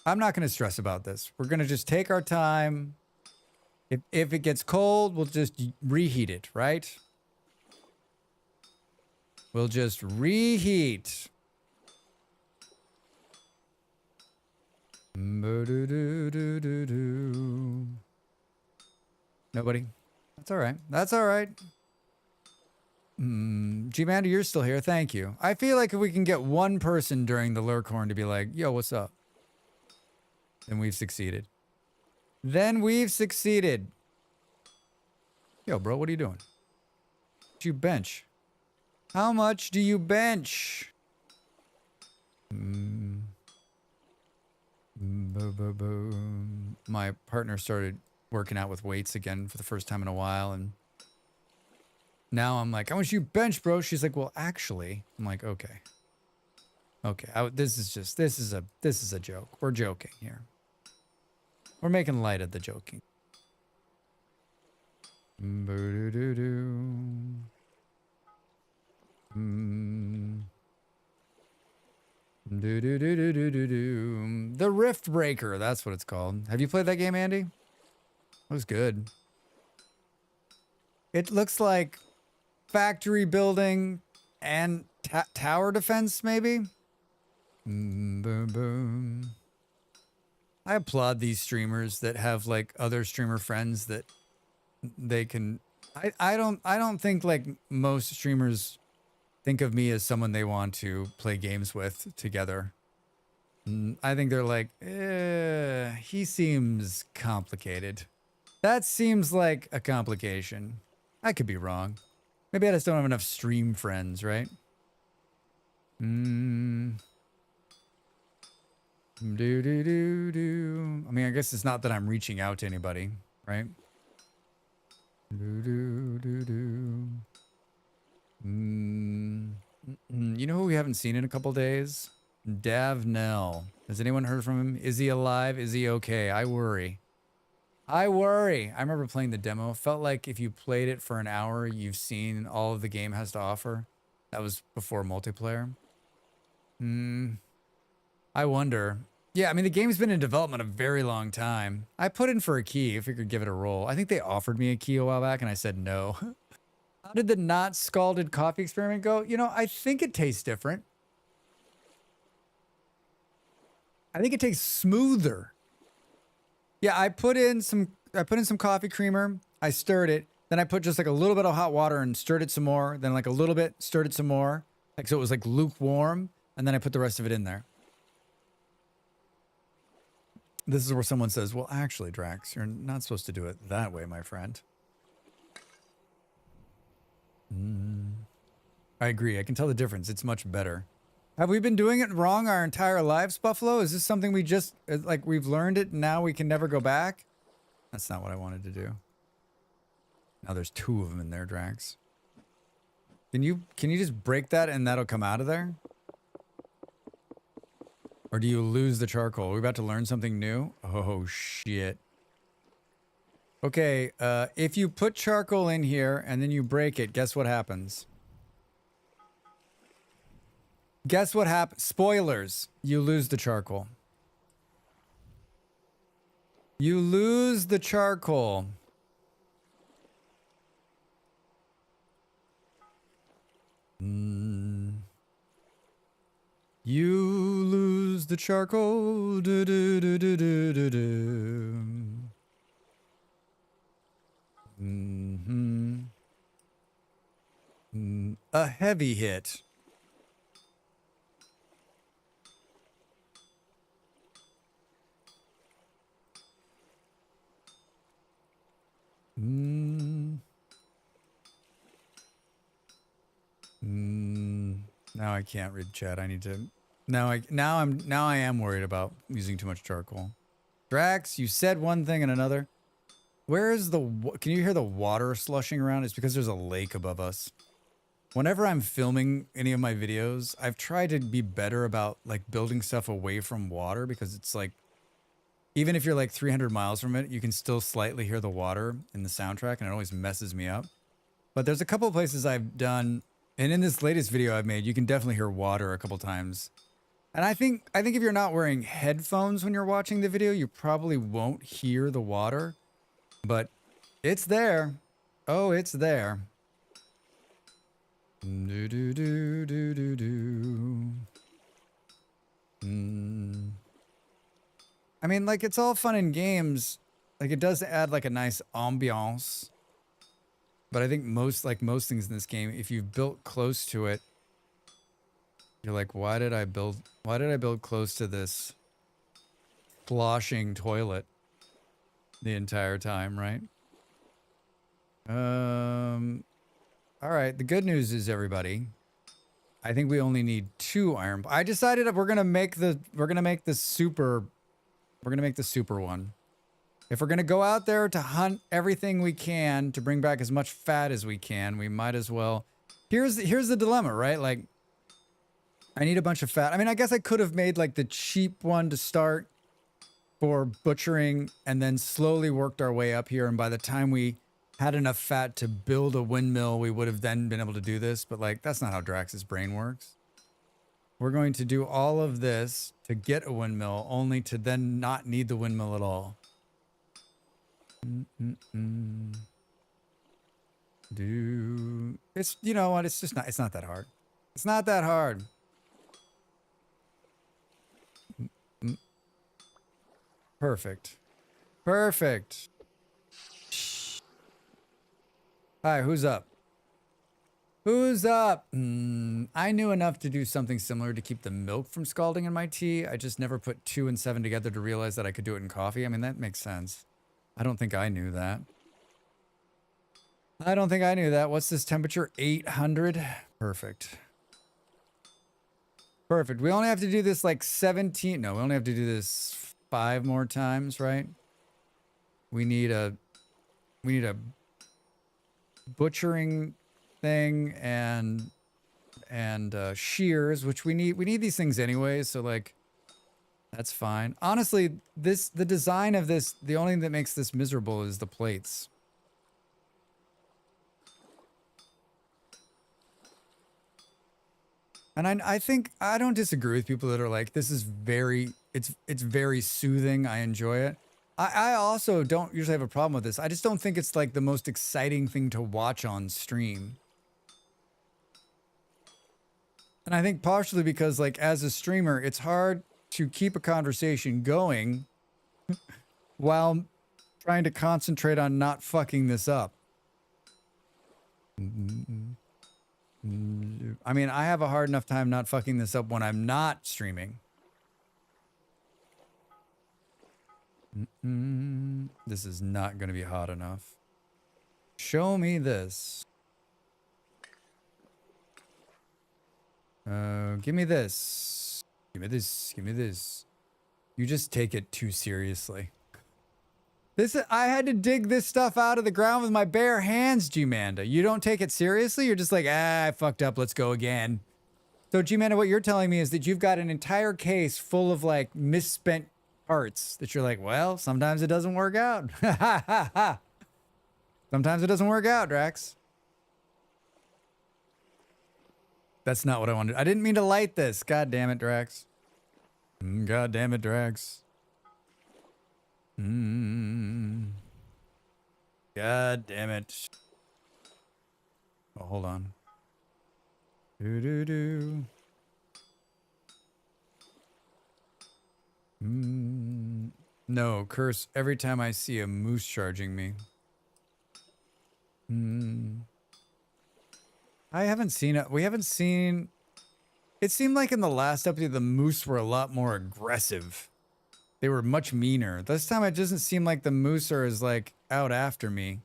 I'm not going to stress about this. We're going to just take our time. If it gets cold, we'll just reheat it, right? We'll just reheat. Nobody. That's all right. That's all right. G-Mander, you're still here. Thank you. I feel like if we can get one person during the Lurkhorn to be like, yo, what's up? Then we've succeeded. Then we've succeeded. Yo, bro, what are you doing? What you bench? How much do you bench? My partner started working out with weights again for the first time in a while, and now I'm like, how much you bench, bro? She's like, well, actually, I'm like, okay, this is a joke. We're joking here. We're making light of the joking. The Rift Breaker, that's what it's called. Have you played that game, Andy? It was good. It looks like factory building and tower defense, maybe? Boom, boom. I applaud these streamers that have like other streamer friends that they can. I don't think like most streamers think of me as someone they want to play games with together. I think they're like, he seems complicated. That seems like a complication. I could be wrong. Maybe I just don't have enough stream friends, right? I mean, I guess it's not that I'm reaching out to anybody, right? You know who we haven't seen in a couple days? Davnell. Has anyone heard from him? Is he alive? Is he okay? I worry. I worry. I remember playing the demo. Felt like if you played it for an hour, you've seen all of the game has to offer. That was before multiplayer. I wonder. Yeah, I mean, the game's been in development a very long time. I put in for a key. I figured give it a roll. I think they offered me a key a while back, and I said no. How did the not scalded coffee experiment go? You know, I think it tastes different. I think it tastes smoother. Yeah, I put in some coffee creamer. I stirred it. Then I put just like a little bit of hot water and stirred it some more. Then like a little bit, stirred it some more. Like, so it was like lukewarm. And then I put the rest of it in there. This is where someone says, well, actually, Drax, you're not supposed to do it that way, my friend. I agree. I can tell the difference. It's much better. Have we been doing it wrong our entire lives, Buffalo? Is this something we just, like, we've learned it and now we can never go back? That's not what I wanted to do. Now there's two of them in there, Drax. Can you just break that and that'll come out of there? Or do you lose the charcoal? Are we about to learn something new? Oh, shit. Okay, if you put charcoal in here and then you break it, guess what happens? Guess what happens? Spoilers. You lose the charcoal. You lose the charcoal. You lose the charcoal. Do, do, do, do, do, do, do. A heavy hit. Now I can't read chat. I need to. Now I am worried about using too much charcoal. Drax, you said one thing and another. Where is the? Can you hear the water slushing around? It's because there's a lake above us. Whenever I'm filming any of my videos, I've tried to be better about like building stuff away from water because it's like, even if you're like 300 miles from it, you can still slightly hear the water in the soundtrack, and it always messes me up. But there's a couple of places I've done, and in this latest video I've made, you can definitely hear water a couple times. And I think if you're not wearing headphones when you're watching the video, you probably won't hear the water, but it's there. Oh, it's there. Do do do do do do. I mean, like, it's all fun and games. Like, it does add like a nice ambiance. But I think most things in this game, if you've built close to it, you're like, why did I build close to this sloshing toilet the entire time, right? All right, the good news is, everybody, I think we only need 2 iron. I decided that we're gonna make the super one. If we're gonna go out there to hunt everything we can to bring back as much fat as we can, we might as well. Here's the dilemma, right? Like, I need a bunch of fat. I mean, I guess I could have made like the cheap one to start for butchering and then slowly worked our way up here. And by the time we had enough fat to build a windmill, we would have then been able to do this. But like, that's not how Drax's brain works. We're going to do all of this to get a windmill, only to then not need the windmill at all. It's, you know what? It's not that hard. It's not that hard. Perfect. Perfect. Hi, who's up? Who's up? I knew enough to do something similar to keep the milk from scalding in my tea. I just never put 2 and 7 together to realize that I could do it in coffee. I mean, that makes sense. I don't think I knew that. I don't think I knew that. What's this temperature? 800? Perfect. Perfect. We only have to do this like 17. No, we only have to do this 5 more times, right? We need a butchering thing and shears, which we need these things anyway, so like that's fine. Honestly, the design of this, the only thing that makes this miserable is the plates. And I think I don't disagree with people that are like, this is it's very soothing. I enjoy it. I also don't usually have a problem with this. I just don't think it's like the most exciting thing to watch on stream. And I think partially because like as a streamer, it's hard to keep a conversation going while trying to concentrate on not fucking this up. I mean, I have a hard enough time not fucking this up when I'm not streaming. This is not going to be hot enough. Show me this. Give me this. Give me this. Give me this. You just take it too seriously. I had to dig this stuff out of the ground with my bare hands, G-Manda. You don't take it seriously? You're just like, I fucked up. Let's go again. So, G-Manda, what you're telling me is that you've got an entire case full of, like, misspent parts that you're like, well, sometimes it doesn't work out. Sometimes it doesn't work out, Drax. That's not what I wanted. I didn't mean to light this. God damn it, Drax. God damn it, Drax. God damn it. Oh, hold on. No, curse every time I see a moose charging me. I haven't seen it. We haven't seen... It seemed like in the last episode, the moose were a lot more aggressive. They were much meaner. This time, it doesn't seem like the moose are as, like, out after me.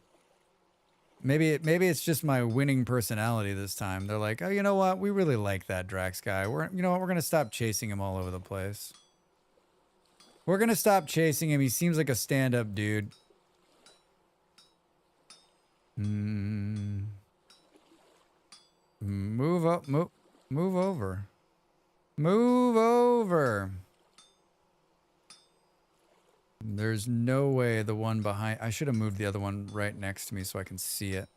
Maybe it's just my winning personality this time. They're like, oh, you know what? We really like that Drax guy. You know what? We're going to stop chasing him all over the place. We're going to stop chasing him. He seems like a stand-up dude. Move up. Move over. Move over. There's no way the one behind... I should have moved the other one right next to me so I can see it.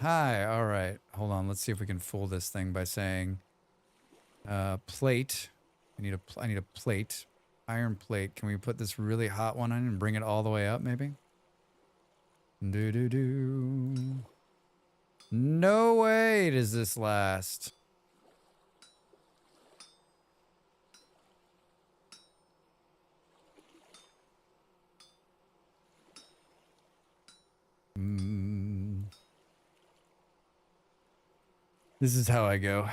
Hi. All right. Hold hold on. Let's see if we can fool this thing by saying plate. I need a plate. Iron plate. Can we put this really hot one on and bring it all the way up, maybe? Do. No way does this last. This is how I go.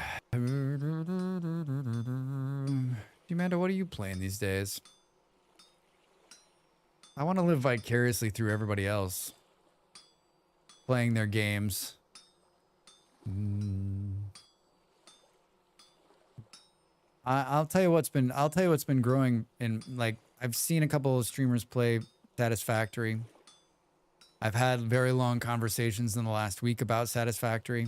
Amanda, what are you playing these days? I want to live vicariously through everybody else playing their games. I'll tell you what's been growing in, like, I've seen a couple of streamers play Satisfactory. I've had very long conversations in the last week about Satisfactory.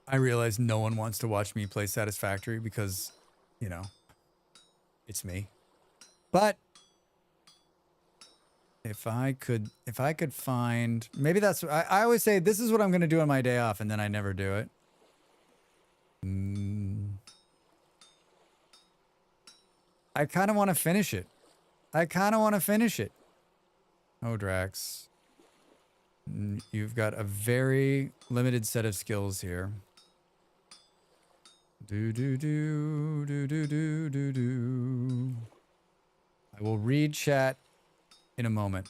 I realize no one wants to watch me play Satisfactory because, you know, it's me. But if I could find, maybe that's, I always say this is what I'm going to do on my day off, and then I never do it. I kind of want to finish it. Oh, Drax. You've got a very limited set of skills here. Do. I will read chat in a moment.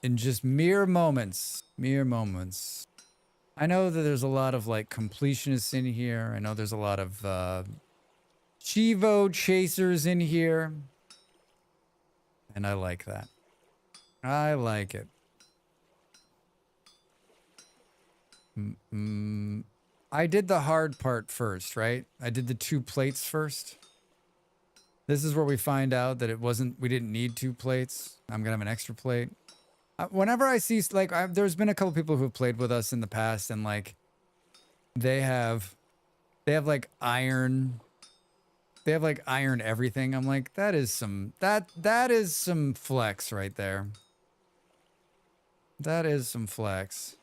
In just mere moments. I know that there's a lot of, like, completionists in here. I know there's a lot of Chivo chasers in here. And I like that. I like it. I did the hard part first, right? I did the 2 plates first. This is where we find out that we didn't need 2 plates. I'm gonna have an extra plate. Whenever I see, like, there's been a couple people who have played with us in the past, and, like, they have like iron. They have, like, iron everything. I'm like, that is some flex right there. That is some flex.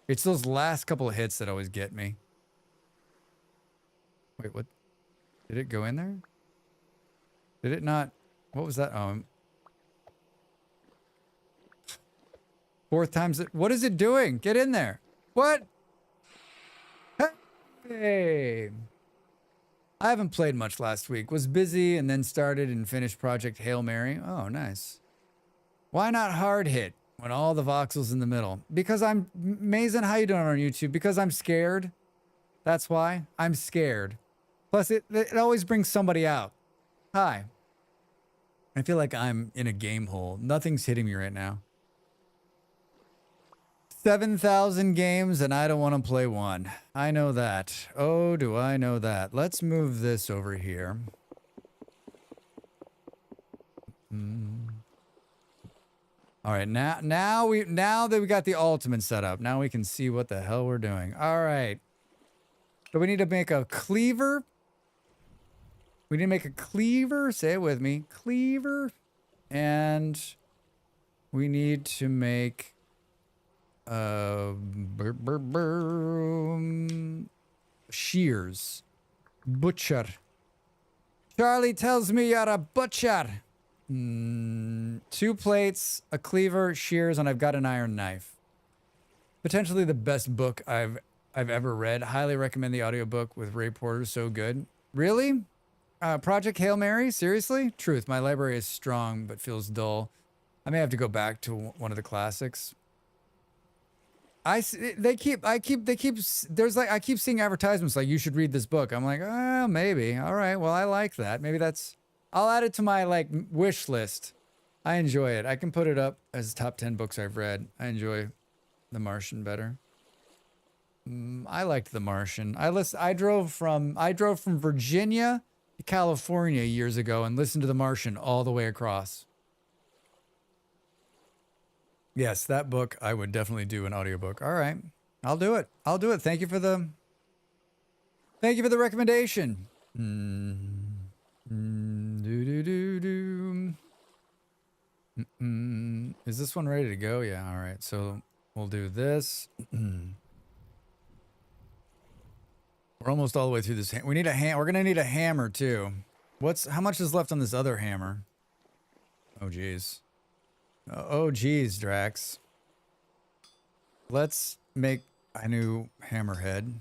It's those last couple of hits that always get me. Wait, what? Did it go in there? Did it not? What was that? Fourth time's it. What is it doing? Get in there. What? Hey. I haven't played much last week. Was busy and then started and finished Project Hail Mary. Oh, nice. Why not hard hit when all the voxels in the middle? Because I'm Mason, how you doing on YouTube? Because I'm scared. That's why. I'm scared. Plus, it always brings somebody out. Hi. I feel like I'm in a game hole. Nothing's hitting me right now. 7,000 games and I don't want to play one. I know that. Oh, do I know that. Let's move this over here. All right, now that we got the ultimate set up, now we can see what the hell we're doing. All right. So we need to make a cleaver. We need to make a cleaver. Say it with me. Cleaver. And we need to make shears. Butcher. Charlie tells me you're a butcher. 2 plates, a cleaver, shears, and I've got an iron knife. Potentially the best book I've ever read. Highly recommend the audiobook with Ray Porter. So good. Really? Project Hail Mary? Seriously? Truth. My library is strong but feels dull. I may have to go back to one of the classics. I keep seeing advertisements like, you should read this book. I'm like, oh, maybe. All right. Well, I like that. Maybe I'll add it to my, like, wish list. I enjoy it. I can put it up as top 10 books I've read. I enjoy The Martian better. I liked The Martian. I drove from Virginia to California years ago and listened to The Martian all the way across. Yes, that book I would definitely do an audiobook. All right. I'll do it. Thank you for the recommendation. Is this one ready to go? Yeah, all right. So We'll do this. We're almost all the way through this. We need a We're gonna need a hammer too. How much is left on this other hammer? Oh geez. Oh geez, Drax. Let's make a new hammerhead.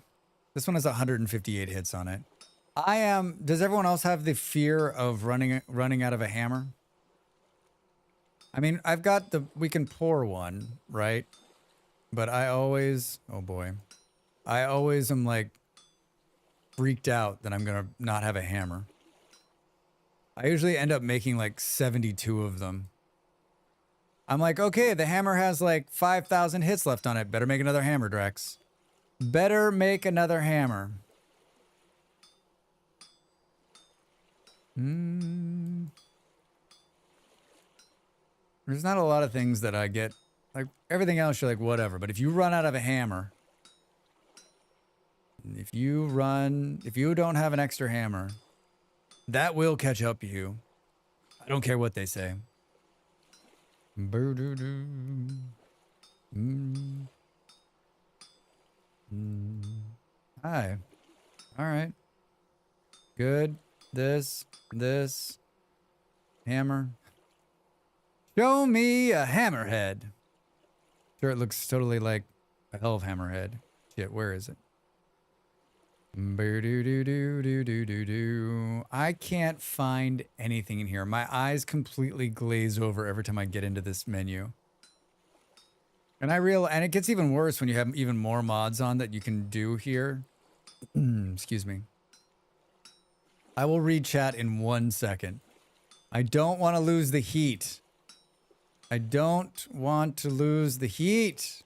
This one has 158 hits on it. Does everyone else have the fear of running out of a hammer? I mean, I've got we can pour one, right? But I always, oh boy. I always am like freaked out that I'm gonna not have a hammer. I usually end up making like 72 of them. I'm like, okay, the hammer has like 5,000 hits left on it. Better make another hammer, Drax. Better make another hammer. There's not a lot of things that I get. Like, everything else, you're like, whatever. But if you run out of a hammer, if you don't have an extra hammer, that will catch up to you. I don't care what they say. Hi. All right. Good. This. Hammer. Show me a hammerhead. Sure, it looks totally like a hell of hammerhead. Shit, where is it? I can't find anything in here. My eyes completely glaze over every time I get into this menu. And it gets even worse when you have even more mods on that you can do here. Excuse me. I will read chat in 1 second. I don't want to lose the heat. I don't want to lose the heat.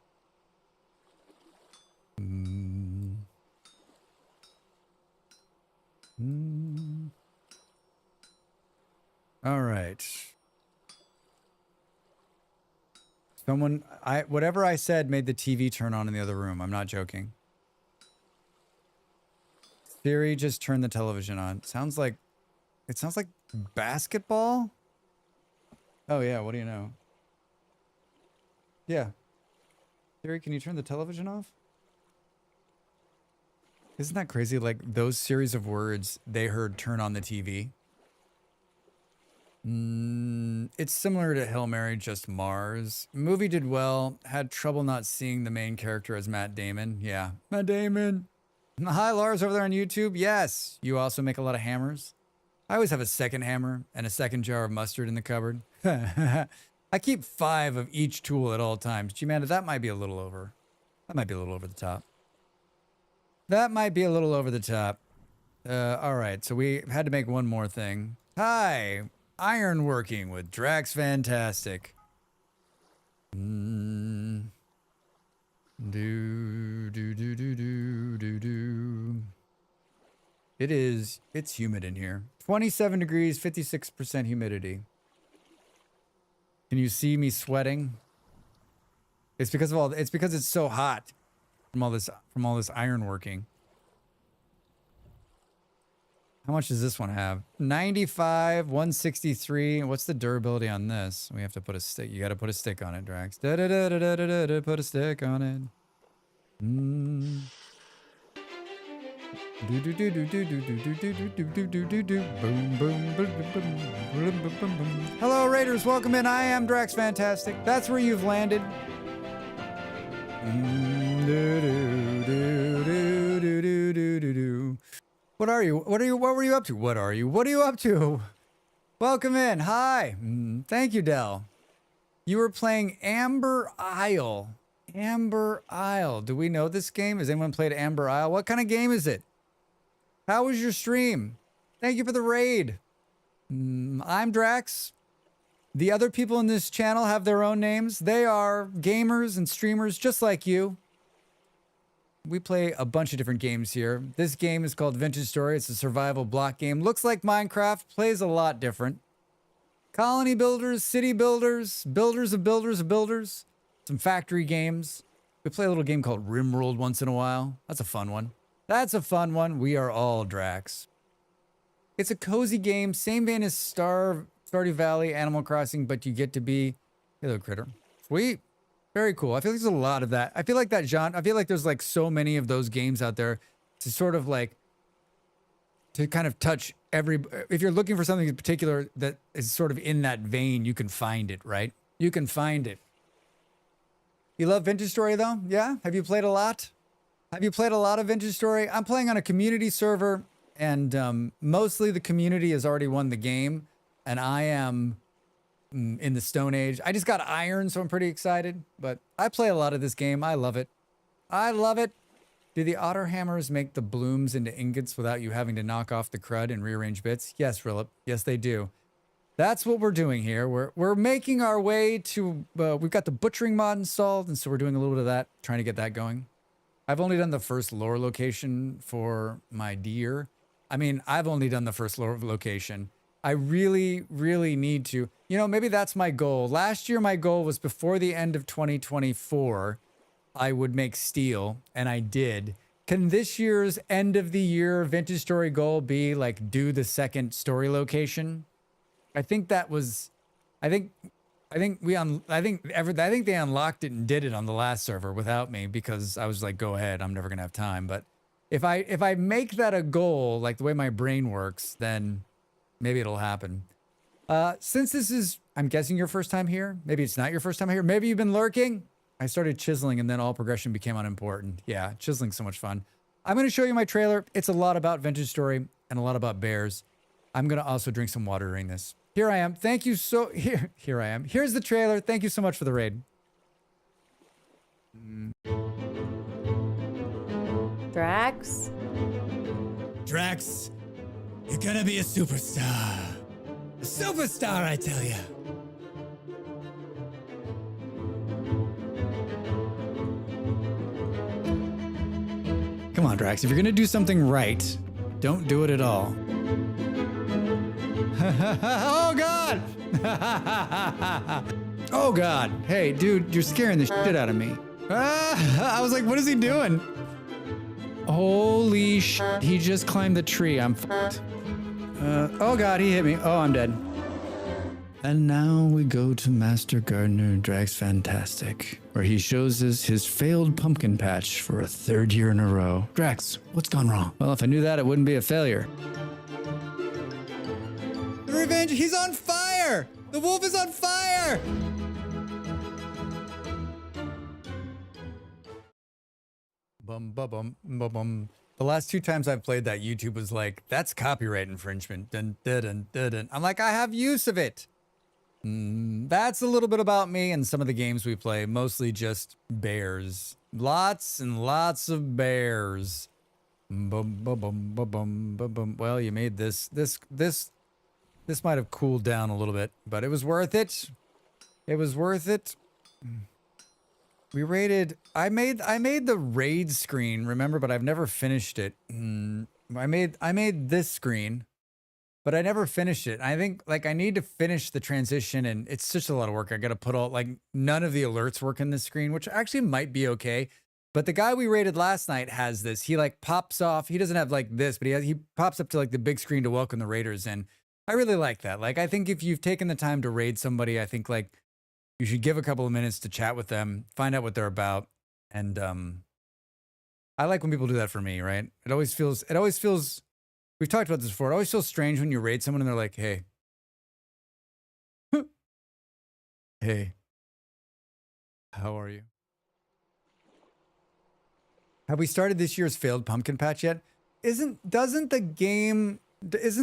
All right. Whatever I said made the TV turn on in the other room. I'm not joking. Siri just turned the television on. It sounds like basketball. Oh yeah, what do you know? Yeah. Siri, can you turn the television off? Isn't that crazy? Like those series of words they heard turn on the TV. It's similar to Hail Mary, just Mars. Movie did well. Had trouble not seeing the main character as Matt Damon. Yeah, Matt Damon. Hi, Lars, over there on YouTube. Yes, you also make a lot of hammers. I always have a second hammer and a second jar of mustard in the cupboard. I keep 5 of each tool at all times. Gee-man, that might be a little over. That might be a little over the top. That might be a little over the top. All right, so we had to make one more thing. Hi, ironworking with Drax Fantastic. It's humid in here. 27 degrees, 56% humidity. Can you see me sweating? It's because it's so hot from all this ironworking. How much does this one have? 95, 163. What's the durability on this? We have to put a stick. You got to put a stick on it, Drax. Put a stick on it. Hello, Raiders. Welcome in. I am Drax Fantastic. That's where you've landed. What are you? What were you up to? What are you up to? Welcome in. Hi. Thank you, Dell. You were playing Amber Isle. Amber Isle. Do we know this game? Has anyone played Amber Isle? What kind of game is it? How was your stream? Thank you for the raid. I'm Drax. The other people in this channel have their own names. They are gamers and streamers just like you. We play a bunch of different games here. This game is called Vintage Story. It's a survival block game. Looks like Minecraft. Plays a lot different. Colony builders, city builders, builders of builders of builders. Some factory games. We play a little game called RimWorld once in a while. That's a fun one. That's a fun one. We are all Drax. It's a cozy game. Same vein as Stardew Valley, Animal Crossing, but you get to be... Hello, critter. Sweet. Very cool. I feel like there's a lot of that. I feel like that genre, I feel like there's like so many of those games out there to sort of like, to kind of touch every, if you're looking for something in particular that is sort of in that vein, you can find it, right? You can find it. You love Vintage Story though? Yeah? Have you played a lot? Have you played a lot of Vintage Story? I'm playing on a community server, and mostly the community has already won the game, and I am in the Stone Age. I just got iron, so I'm pretty excited, but I play a lot of this game. I love it. I love it. Do the otter hammers make the blooms into ingots without you having to knock off the crud and rearrange bits? Yes, Rilip. Yes, they do. That's what we're doing here. We're making our way to, we've got the butchering mod installed, and so we're doing a little bit of that, trying to get that going. I've only done the first lore location for my deer. I mean, I've only done the first lore location. I really, really need to, you know, maybe that's my goal. Last year, my goal was before the end of 2024, I would make steel, and I did. Can this year's end of the year Vintage Story goal be like do the second story location? I think that was, I think they unlocked it and did it on the last server without me because I was like, go ahead, I'm never gonna have time. But if I make that a goal, like the way my brain works, then maybe it'll happen. Since this is, I'm guessing your first time here, maybe it's not your first time here, maybe you've been lurking. I started chiseling and then all progression became unimportant. Yeah, chiseling's so much fun. I'm gonna show you my trailer. It's a lot about Vintage Story and a lot about bears. I'm gonna also drink some water during this. Here I am. Thank you so, here I am. Here's the trailer. Thank you so much for the raid. Drax? Drax, you're gonna be a superstar. A superstar, I tell you. Come on, Drax. If you're gonna do something right, don't do it at all. Oh, God! Oh, God. Hey, dude, you're scaring the shit out of me. I was like, what is he doing? Holy shit, he just climbed the tree. I'm fucked. Oh, God, he hit me. Oh, I'm dead. And now we go to Master Gardener Drax Fantastic, where he shows us his failed pumpkin patch for a third year in a row. Drax, what's gone wrong? Well, if I knew that, it wouldn't be a failure. Revenge, he's on fire! The wolf is on fire! Bum, bum, bum, bum, bum. The last 2 times I've played that, YouTube was like, that's copyright infringement. Dun, dun, dun, dun, dun. I'm like, I have use of it. That's a little bit about me and some of the games we play, mostly just bears. Lots and lots of bears. Bum, bum, bum, bum, bum, bum, bum. Well, you made this might have cooled down a little bit, but it was worth it. It was worth it. We raided, I made the raid screen, remember, but I've never finished it. I made this screen, but I never finished it. I think like I need to finish the transition, and it's such a lot of work. I got to put all, like, none of the alerts work in this screen, which actually might be okay. But the guy we raided last night has this. He like pops off. He doesn't have like this, but he pops up to like the big screen to welcome the raiders in. I really like that. Like, I think if you've taken the time to raid somebody, I think like you should give a couple of minutes to chat with them, find out what they're about. And I like when people do that for me, right? It always feels, we've talked about this before. It always feels strange when you raid someone and they're like, hey, hey, how are you? Have we started this year's failed pumpkin patch yet? Isn't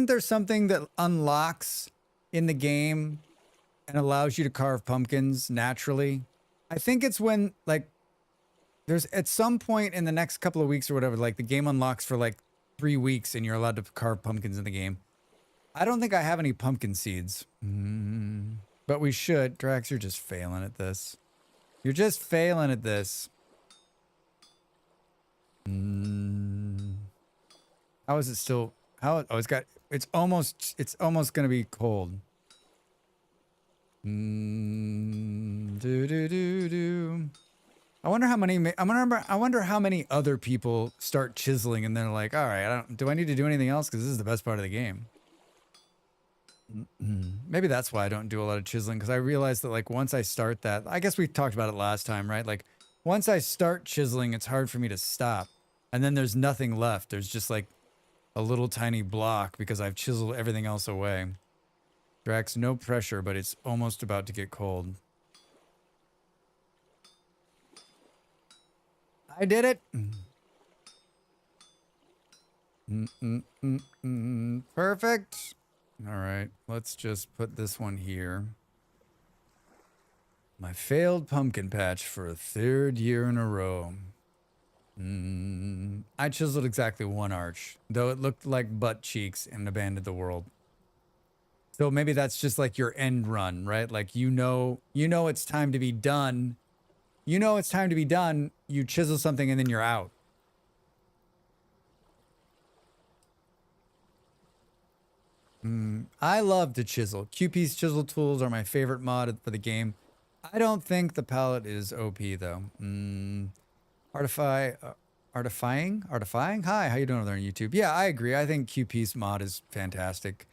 there something that unlocks in the game and allows you to carve pumpkins naturally? I think it's when, like, there's at some point in the next couple of weeks or whatever, like the game unlocks for like 3 weeks and you're allowed to carve pumpkins in the game. I don't think I have any pumpkin seeds. But we should. Drax, you're just failing at this. You're just failing at this. How is it still? How? Oh, it's almost gonna be cold. I wonder how many other people start chiseling and they're like, all right, do I need to do anything else? Because this is the best part of the game. Maybe that's why I don't do a lot of chiseling, because I realized that like once I start that, I guess we talked about it last time, right? Like once I start chiseling, it's hard for me to stop. And then there's nothing left. There's just like a little tiny block because I've chiseled everything else away. Drax, no pressure, but it's almost about to get cold. I did it. Perfect. All right, let's just put this one here. My failed pumpkin patch for a 3rd year in a row. I chiseled exactly 1 arch, though it looked like butt cheeks and abandoned the world. So maybe that's just like your end run, right? Like you know it's time to be done. You know it's time to be done. You chisel something and then you're out. I love to chisel. QP's chisel tools are my favorite mod for the game. I don't think the palette is OP though. Artifying? Hi, how you doing over there on YouTube? Yeah, I agree. I think QP's mod is fantastic.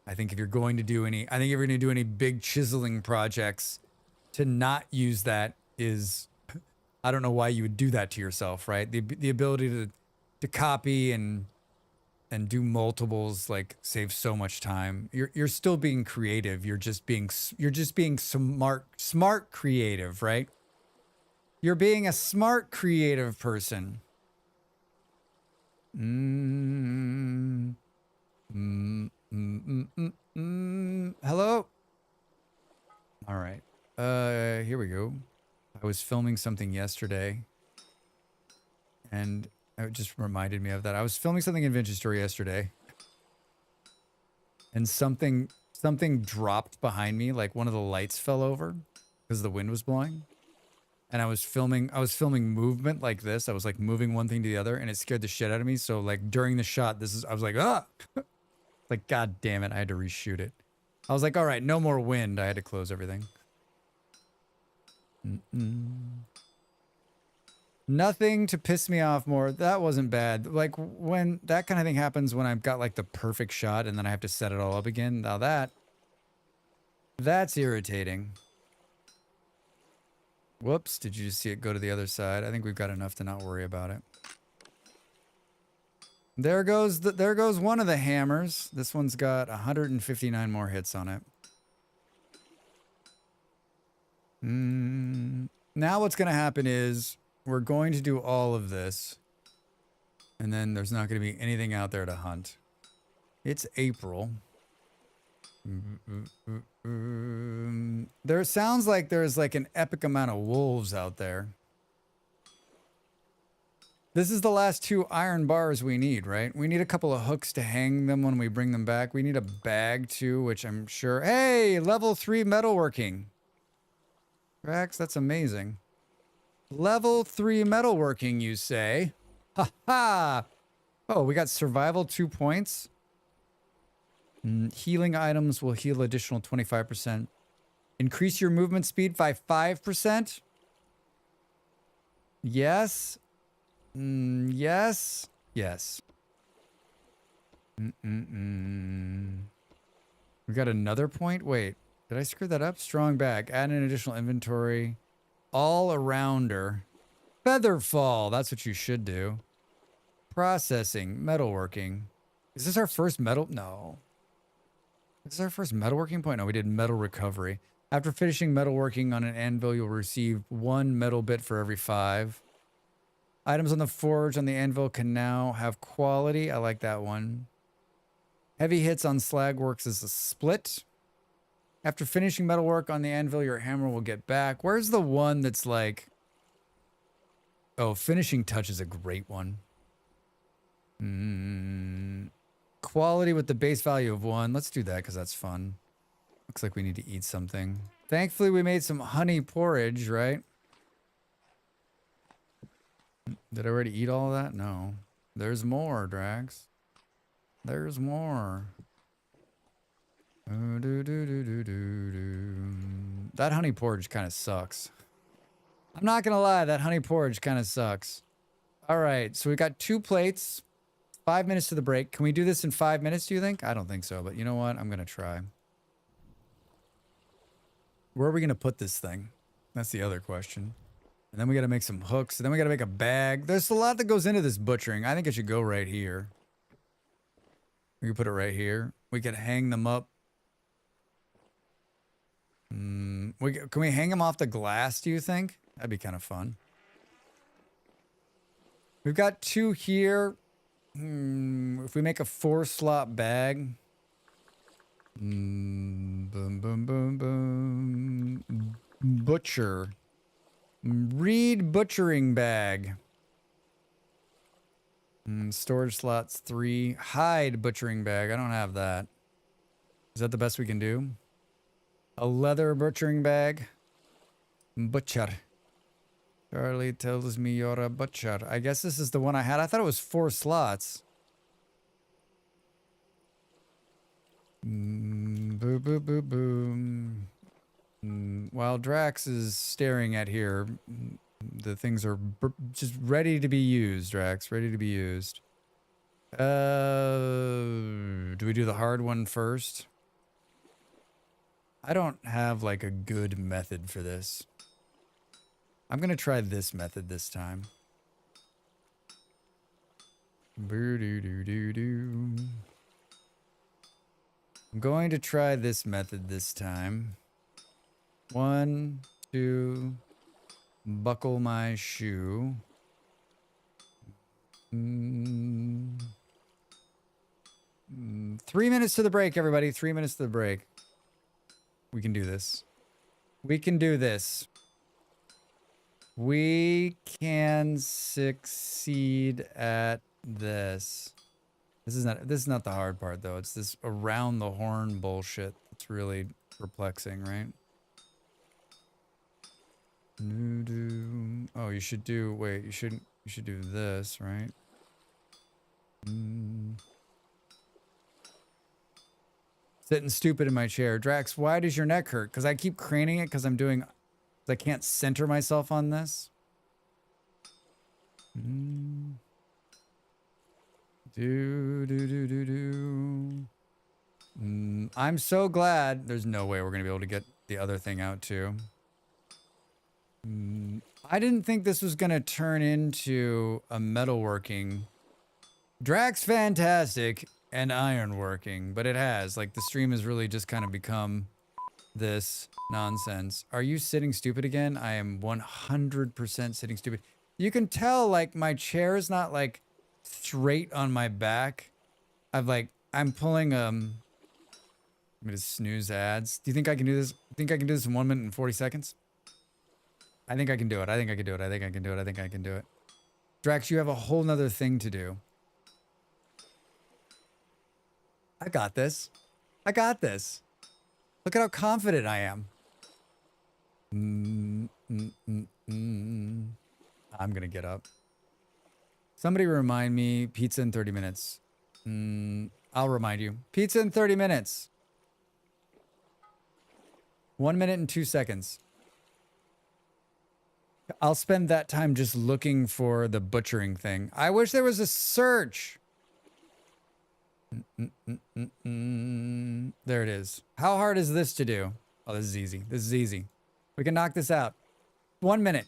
I think if you're going to do any, big chiseling projects, to not use that is, I don't know why you would do that to yourself, right? The ability to copy and do multiples like saves so much time. You're still being creative. You're just being smart creative, right? You're being a smart creative person. Hello? All right. Here we go. I was filming something yesterday, and it just reminded me of that. I was filming something in Vintage Story yesterday, and something dropped behind me, like one of the lights fell over because the wind was blowing. And I was filming movement like this. I was like moving one thing to the other, and it scared the shit out of me. So like during the shot, I was like, ah, like, God damn it. I had to reshoot it. I was like, all right, no more wind. I had to close everything. Nothing to piss me off more. That wasn't bad. Like when that kind of thing happens, when I've got like the perfect shot and then I have to set it all up again. Now that's irritating. Whoops, did you see it go to the other side? I think we've got enough to not worry about it. There goes one of the hammers. This one's got 159 more hits on it. Now what's going to happen is we're going to do all of this, and then there's not going to be anything out there to hunt. It's April. There sounds like there's like an epic amount of wolves out there. This is the last 2 iron bars we need, right? We need a couple of hooks to hang them when we bring them back. We need a bag too, which I'm sure... Hey, level 3 metalworking. Rex, that's amazing. Level 3 metalworking, you say? Ha ha! Oh, we got survival 2 points. Healing items will heal additional 25%. Increase your movement speed by 5%. Yes. Yes. Yes. We got another point? Wait, did I screw that up? Strong bag. Add an additional inventory. All-arounder. Featherfall. That's what you should do. Processing. Metalworking. Is this our first metal? No. Is this our first metalworking point? No, we did metal recovery. After finishing metalworking on an anvil, you'll receive 1 metal bit for every 5. Items on the forge on the anvil can now have quality. I like that one. Heavy hits on slag works as a split. After finishing metalwork on the anvil, your hammer will get back. Where's the one that's like... Oh, finishing touch is a great one. Quality with the base value of 1. Let's do that because that's fun. Looks like we need to eat something. Thankfully, we made some honey porridge, right? Did I already eat all of that? No. There's more, Drax. There's more. That honey porridge kind of sucks. I'm not going to lie. That honey porridge kind of sucks. All right. So we got 2 plates. 5 minutes to the break. Can we do this in 5 minutes, do you think? I don't think so, but you know what? I'm going to try. Where are we going to put this thing? That's the other question. And then we got to make some hooks. And then we got to make a bag. There's a lot that goes into this butchering. I think it should go right here. We can put it right here. We could hang them up. Can we hang them off the glass, do you think? That'd be kind of fun. We've got 2 here. If we make a 4-slot bag. Boom, boom, boom, boom. Butcher. Reed butchering bag. Storage slots 3. Hide butchering bag. I don't have that. Is that the best we can do? A leather butchering bag. Butcher. Charlie tells me you're a butcher. I guess this is the one I had. I thought it was 4 slots. Boom, boom, boom, boom. While Drax is staring at here, the things are just ready to be used, Drax. Ready to be used. Do we do the hard one first? I don't have like a good method for this. I'm going to try this method this time. I'm going to try this method this time. 1, 2, buckle my shoe. 3 minutes to the break, everybody. 3 minutes to the break. We can do this. We can do this. We can succeed at this. This is not the hard part though. It's this around the horn bullshit that's really perplexing, right? Oh, you should do, wait, you should do this, right? Sitting stupid in my chair. Drax, why does your neck hurt? Because I keep craning it because I can't center myself on this. I'm so glad. There's no way we're going to be able to get the other thing out too. I didn't think this was going to turn into a metalworking. Drax fantastic and ironworking, but it has. Like, the stream has really just kind of become this nonsense. Are you sitting stupid again? I am 100% sitting stupid. You can tell, like, my chair is not, like, straight on my back. I'm pulling, let me just snooze ads. Do you think I can do this? Think I can do this in 1 minute and 40 seconds? I think I can do it. I think I can do it. I think I can do it. I think I can do it. Drax, you have a whole nother thing to do. I got this. I got this. Look at how confident I am. I'm gonna get up. Somebody remind me, pizza in 30 minutes. I'll remind you. Pizza in 30 minutes. 1 minute and 2 seconds. I'll spend that time just looking for the butchering thing. I wish there was a search. There it is. How hard is this to do? Oh, this is easy. This is easy. We can knock this out. 1 minute.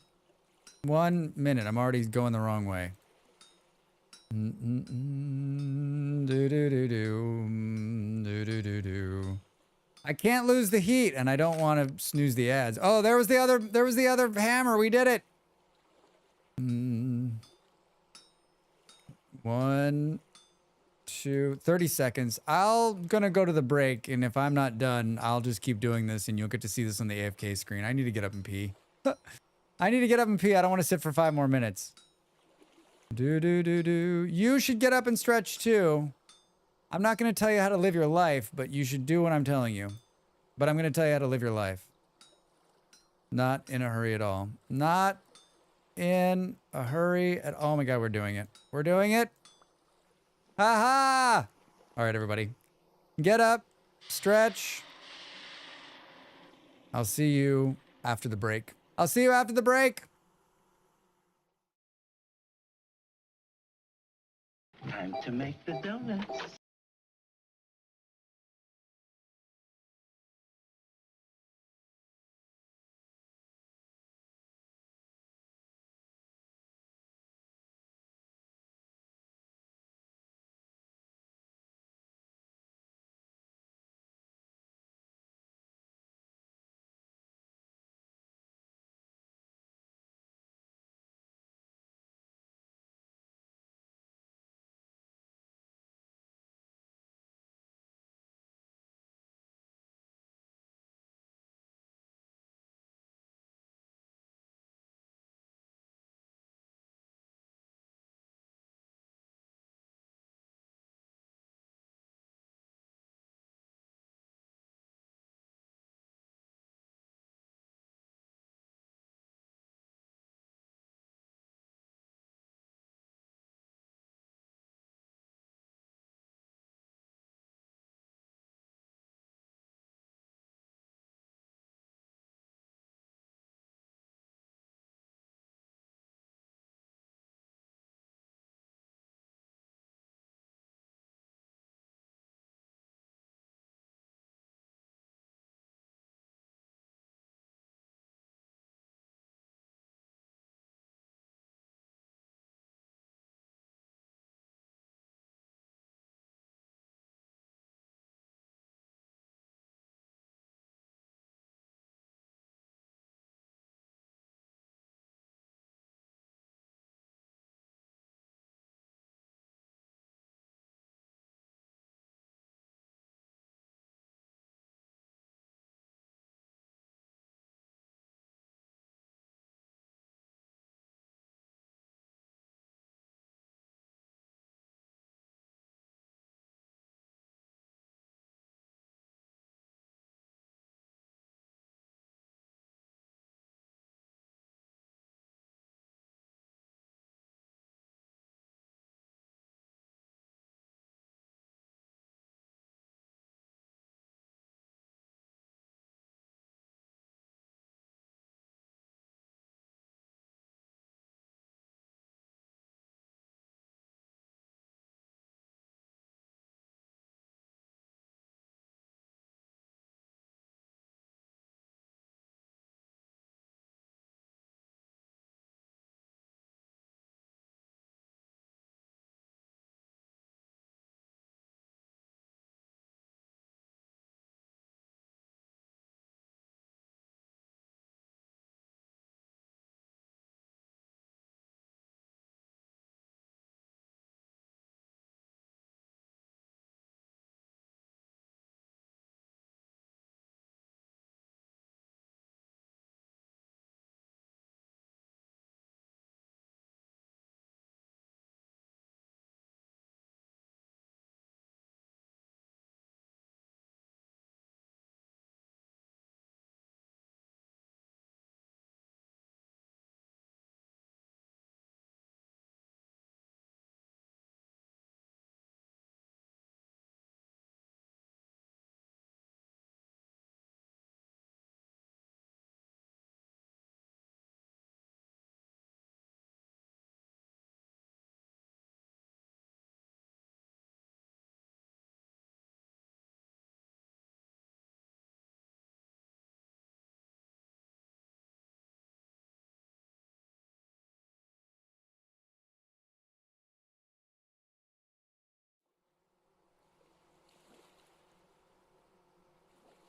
1 minute. I'm already going the wrong way. I can't lose the heat, and I don't want to snooze the ads. Oh, there was the other hammer. We did it. 1, 2, 30 seconds. I'm gonna go to the break, and if I'm not done, I'll just keep doing this, and you'll get to see this on the AFK screen. I need to get up and pee. I need to get up and pee. I don't want to sit for 5 more minutes. You should get up and stretch too. I'm not going to tell you how to live your life, but you should do what I'm telling you. But I'm going to tell you how to live your life. Not in a hurry at all. Not in a hurry at all. Oh my God, we're doing it. We're doing it. Ha ha! All right, everybody. Get up, stretch. I'll see you after the break. I'll see you after the break. Time to make the donuts.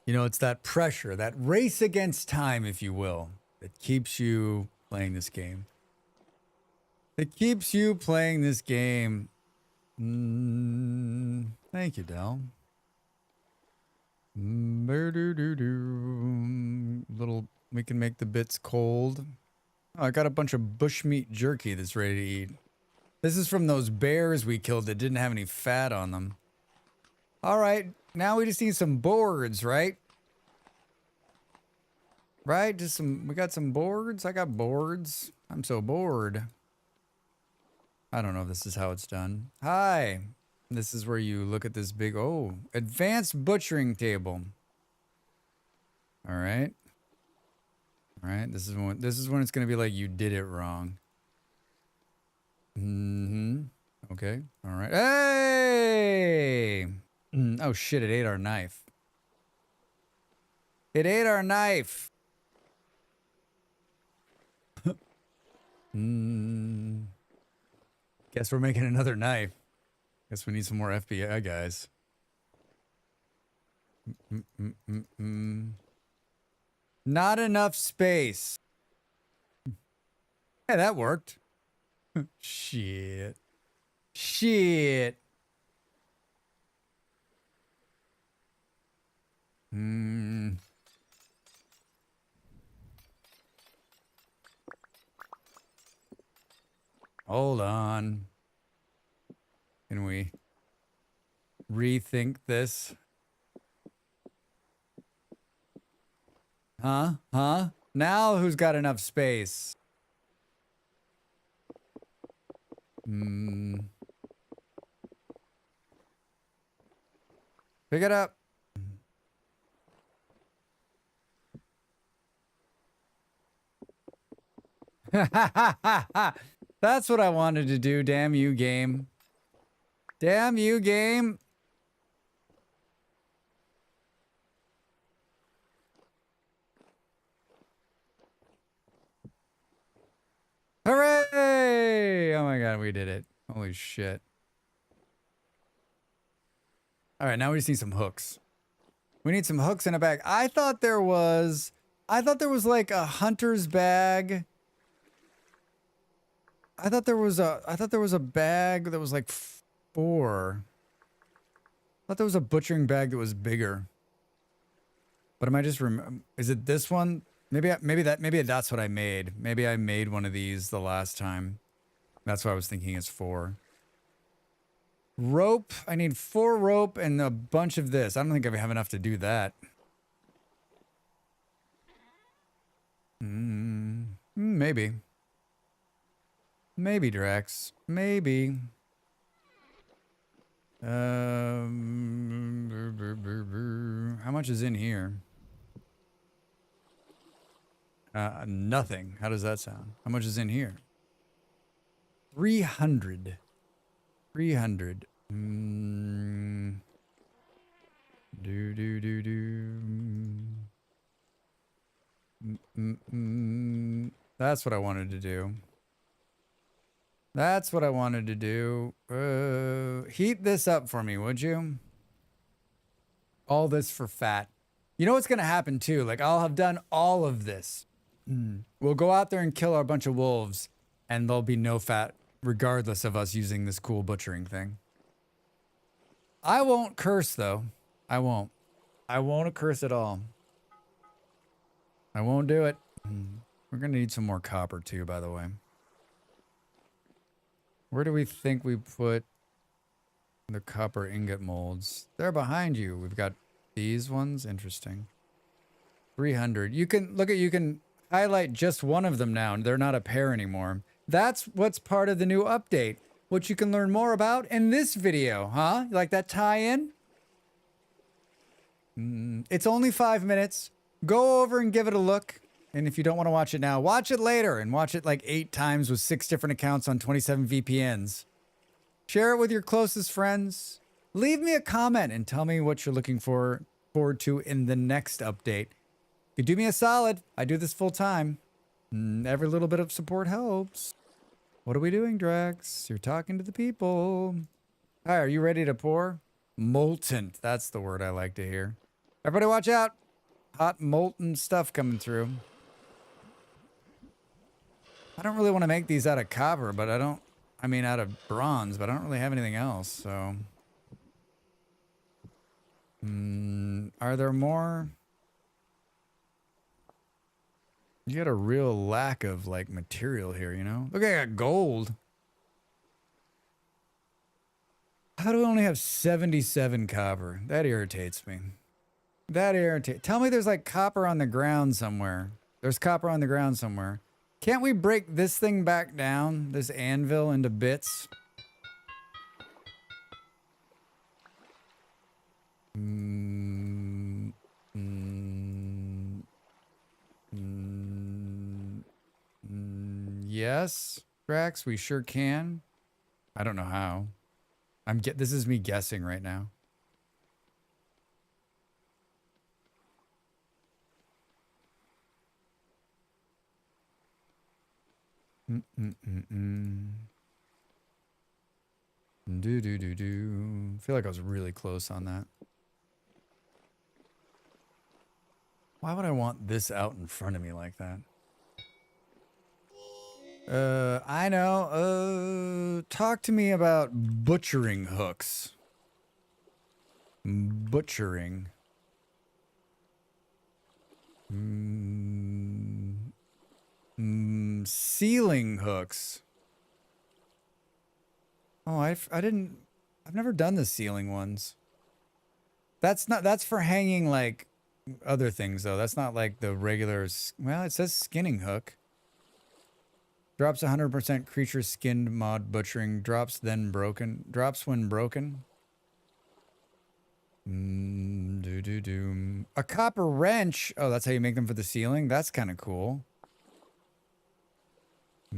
You know, it's that pressure, that race against time, if you will, that keeps you playing this game. It keeps you playing this game. Thank you, Del. Little, we can make the bits cold. Oh, I got a bunch of bushmeat jerky that's ready to eat. This is from those bears we killed that didn't have any fat on them. All right, now we just need some boards, right? Right, just some, we got some boards. I got boards. I'm so bored. I don't know if this is how it's done. Hi. This is where you look at this big, oh, advanced butchering table. All right. All right, this is when it's going to be like you did it wrong. Okay. All right. Hey! Oh shit, it ate our knife. It ate our knife. Guess we're making another knife. Guess we need some more FBI guys. Not enough space. Hey, that worked. Shit. Shit. Hold on. Can we rethink this? Huh? Huh? Now who's got enough space? Pick it up. That's what I wanted to do. Damn you, game. Damn you, game. Hooray! Oh my god, we did it. Holy shit. All right, now we just need some hooks. We need some hooks in a bag. I thought there was like a hunter's bag. I thought there was a bag that was like 4. I thought there was a butchering bag that was bigger. But am I just is it this one? Maybe that's what I made. Maybe I made one of these the last time. That's what I was thinking it's 4. Rope. I need 4 rope and a bunch of this. I don't think I have enough to do that. Maybe. Maybe, Drax. Maybe. How much is in here? Nothing. How does that sound? How much is in here? 300. 300. That's what I wanted to do. That's what I wanted to do. Heat this up for me, would you? All this for fat. You know what's going to happen too? Like, I'll have done all of this. We'll go out there and kill our bunch of wolves, and there'll be no fat, regardless of us using this cool butchering thing. I won't curse, though. I won't. I won't curse at all. I won't do it. We're going to need some more copper, too, by the way. Where do we think we put the copper ingot molds? They're behind you. We've got these ones. Interesting. 300. You can look at, you can highlight just one of them now. They're not a pair anymore. That's what's part of the new update, which you can learn more about in this video, huh? You like that tie-in? It's only 5 minutes. Go over and give it a look. And if you don't want to watch it now, watch it later and watch it like 8 times with 6 different accounts on 27 VPNs. Share it with your closest friends. Leave me a comment and tell me what you're looking forward to in the next update. You do me a solid. I do this full time. Every little bit of support helps. What are we doing, Drax? You're talking to the people. Hi, are you ready to pour? Molten. That's the word I like to hear. Everybody watch out. Hot molten stuff coming through. I don't really want to make these out of copper, but I mean out of bronze, but I don't really have anything else, so. Are there more? You got a real lack of like material here, you know? Look, I got gold. How do we only have 77 copper? That irritates me. That irritates. Tell me there's like copper on the ground somewhere. There's copper on the ground somewhere. Can't we break this thing back down, this anvil, into bits? Yes, Drax, we sure can. I don't know how. This is me guessing right now. I feel like I was really close on that. Why would I want this out in front of me like that? I know. Talk to me about butchering hooks. Butchering. Sealing hooks. Oh, I've never done the sealing ones. That's for hanging like other things though. That's not like the regular, well, it says skinning hook. Drops 100% creature skinned mod butchering. Drops then broken. Drops when broken. A copper wrench. Oh, that's how you make them for the ceiling? That's kind of cool. Oh,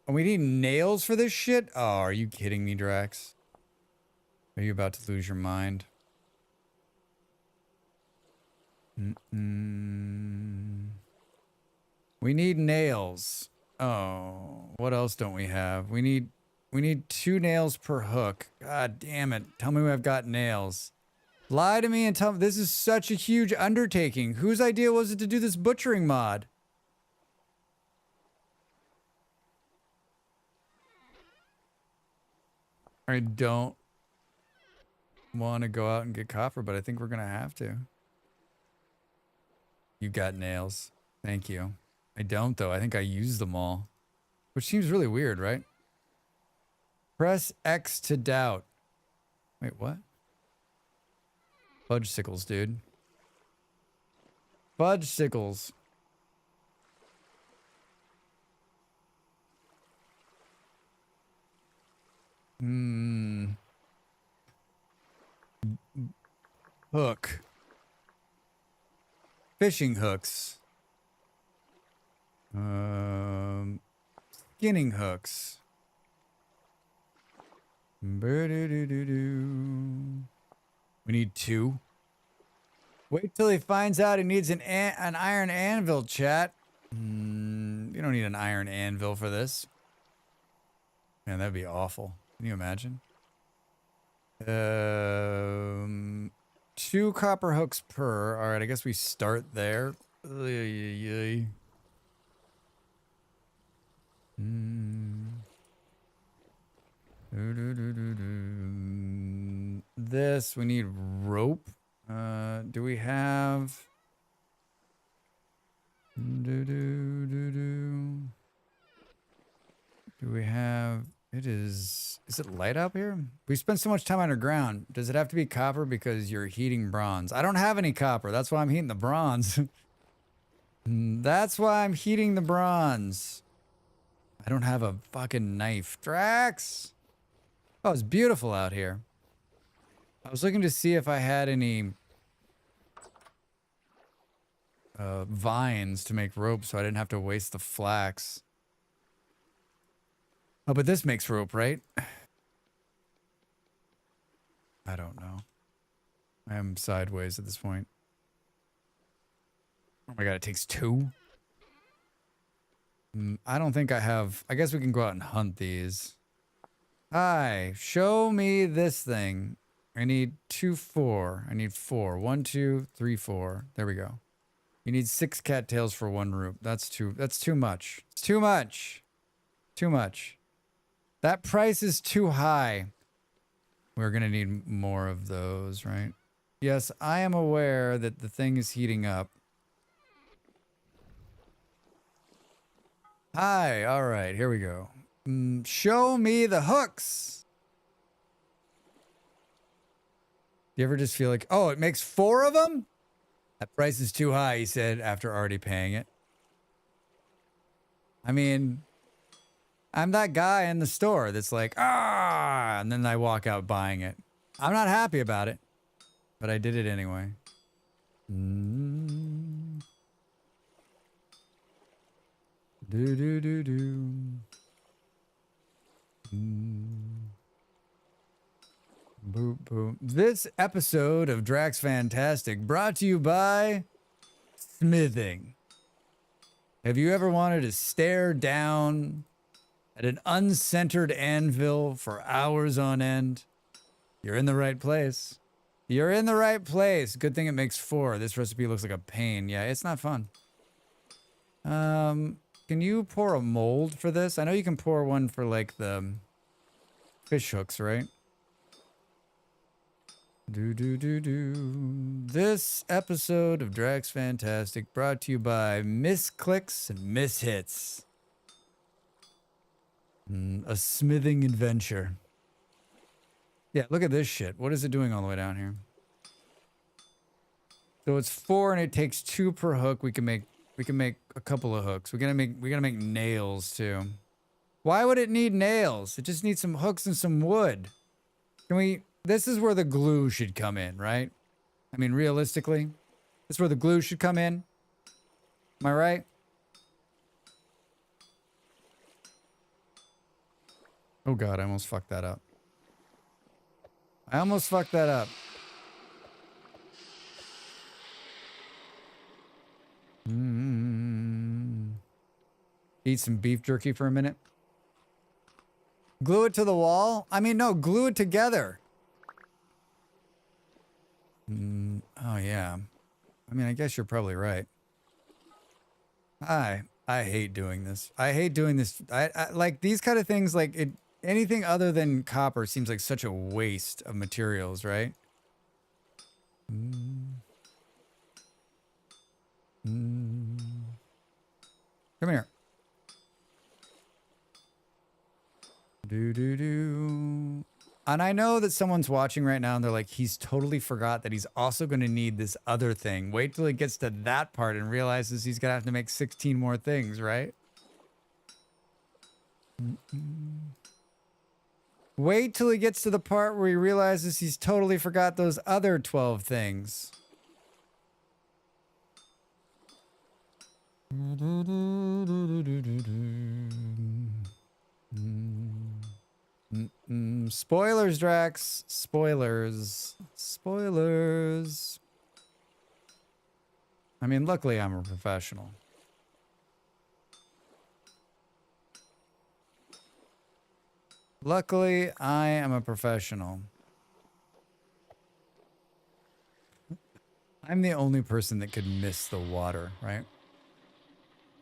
we need nails for this shit? Oh, are you kidding me, Drax? Are you about to lose your mind? We need nails. Oh, what else don't we have? We need 2 nails per hook. God damn it. Tell me I've got nails. Lie to me and tell me this is such a huge undertaking. Whose idea was it to do this butchering mod? I don't want to go out and get copper, but I think we're going to have to. You got nails. Thank you. I don't, though. I think I used them all. Which seems really weird, right? Press X to doubt. Wait, what? Fudge sickles, dude. Fudge sickles. Hook. Fishing hooks. Skinning hooks. We need 2. Wait till he finds out he needs an iron anvil, chat. You don't need an iron anvil for this. Man, that'd be awful. Can you imagine? 2 copper hooks per. All right, I guess we start there. This, we need rope. Do we have... Do we have... It is it light up here? We spent so much time underground. Does it have to be copper because you're heating bronze? I don't have any copper. That's why I'm heating the bronze. That's why I'm heating the bronze. I don't have a fucking knife. Drax! Oh, it's beautiful out here. I was looking to see if I had any vines to make rope so I didn't have to waste the flax. Oh, but this makes rope, right? I don't know. I am sideways at this point. Oh my god, it takes 2? I don't think I have... I guess we can go out and hunt these. Hi, show me this thing. I need 2, 4. I need 4. 1, 2, 3, 4. There we go. You need 6 cattails for 1 root. That's too much. It's too much. Too much. That price is too high. We're gonna need more of those, right? Yes, I am aware that the thing is heating up. Hi, all right, here we go. Show me the hooks. You ever just feel like, oh, it makes 4 of them? That price is too high, he said after already paying it. I mean, I'm that guy in the store that's like, and then I walk out buying it. I'm not happy about it, but I did it anyway. Do do do do. Boop boop. This episode of Drax Fantastic brought to you by smithing. Have you ever wanted to stare down at an uncentered anvil for hours on end? You're in the right place. You're in the right place. Good thing it makes 4. This recipe looks like a pain. Yeah, it's not fun. Can you pour a mold for this? I know you can pour one for like the fish hooks, right? Do do do do. This episode of Drax Fantastic brought to you by Misclicks and Mishits. A smithing adventure. Yeah, look at this shit. What is it doing all the way down here? So it's 4 and it takes 2 per hook. We can make a couple of hooks. We gotta make nails too. Why would it need nails? It just needs some hooks and some wood. This is where the glue should come in, right? I mean, realistically, this is where the glue should come in. Am I right? Oh God, I almost fucked that up. Eat some beef jerky for a minute. Glue it to the wall? I mean, no, glue it together. Oh, yeah. I mean, I guess you're probably right. I hate doing this. I hate doing this. I like these kind of things, like anything other than copper seems like such a waste of materials, right? Come here. Do do do. And I know that someone's watching right now and they're like, he's totally forgot that he's also going to need this other thing. Wait till he gets to that part and realizes he's going to have to make 16 more things, right? Wait till he gets to the part where he realizes he's totally forgot those other 12 things. Spoilers, Drax. Spoilers. Spoilers. I mean, luckily I'm a professional. Luckily, I am a professional. I'm the only person that could miss the water, right?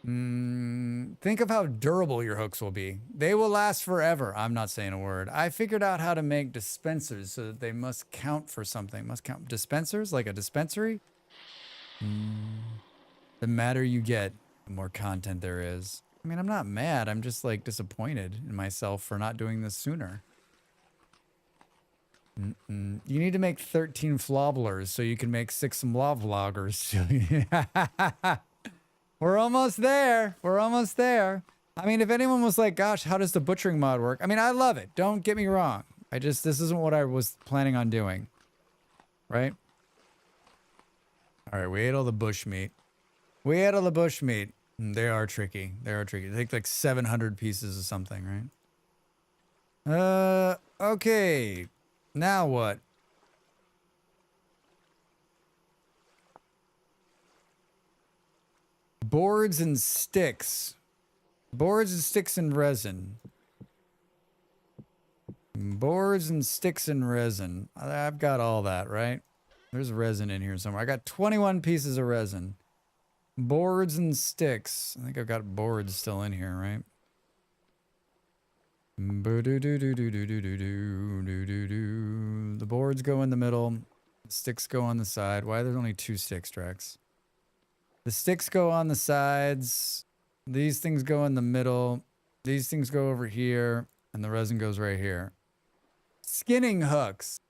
Think of how durable your hooks will be. They will last forever. I'm not saying a word. I figured out how to make dispensers so that they must count for something. Must count. Dispensers? Like a dispensary? The madder you get, the more content there is. I mean, I'm not mad. I'm just like disappointed in myself for not doing this sooner. You need to make 13 flobblers so you can make 6 vloggers. We're almost there. We're almost there. I mean, if anyone was like, gosh, how does the butchering mod work? I mean, I love it. Don't get me wrong. This isn't what I was planning on doing. Right? All right, we ate all the bush meat. We ate all the bush meat. They are tricky. They are tricky. They take like 700 pieces of something, right? Okay. Now what? Boards and sticks. Boards and sticks and resin. Boards and sticks and resin. I've got all that, right? There's resin in here somewhere. I got 21 pieces of resin. Boards and sticks. I think I've got boards still in here, right? The boards go in the middle. The sticks go on the side. Why there's only 2 sticks, Drex? The sticks go on the sides. These things go in the middle. These things go over here. And the resin goes right here. Skinning hooks.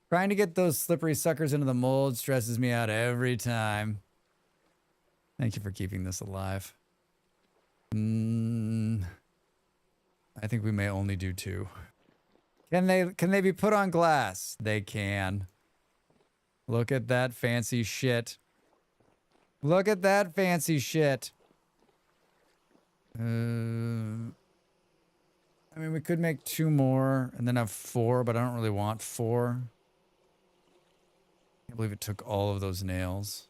Trying to get those slippery suckers into the mold stresses me out every time. Thank you for keeping this alive. I think we may only do 2. Can they be put on glass? They can. Look at that fancy shit. Look at that fancy shit. I mean, we could make 2 more and then have 4, but I don't really want 4. I can't believe it took all of those nails.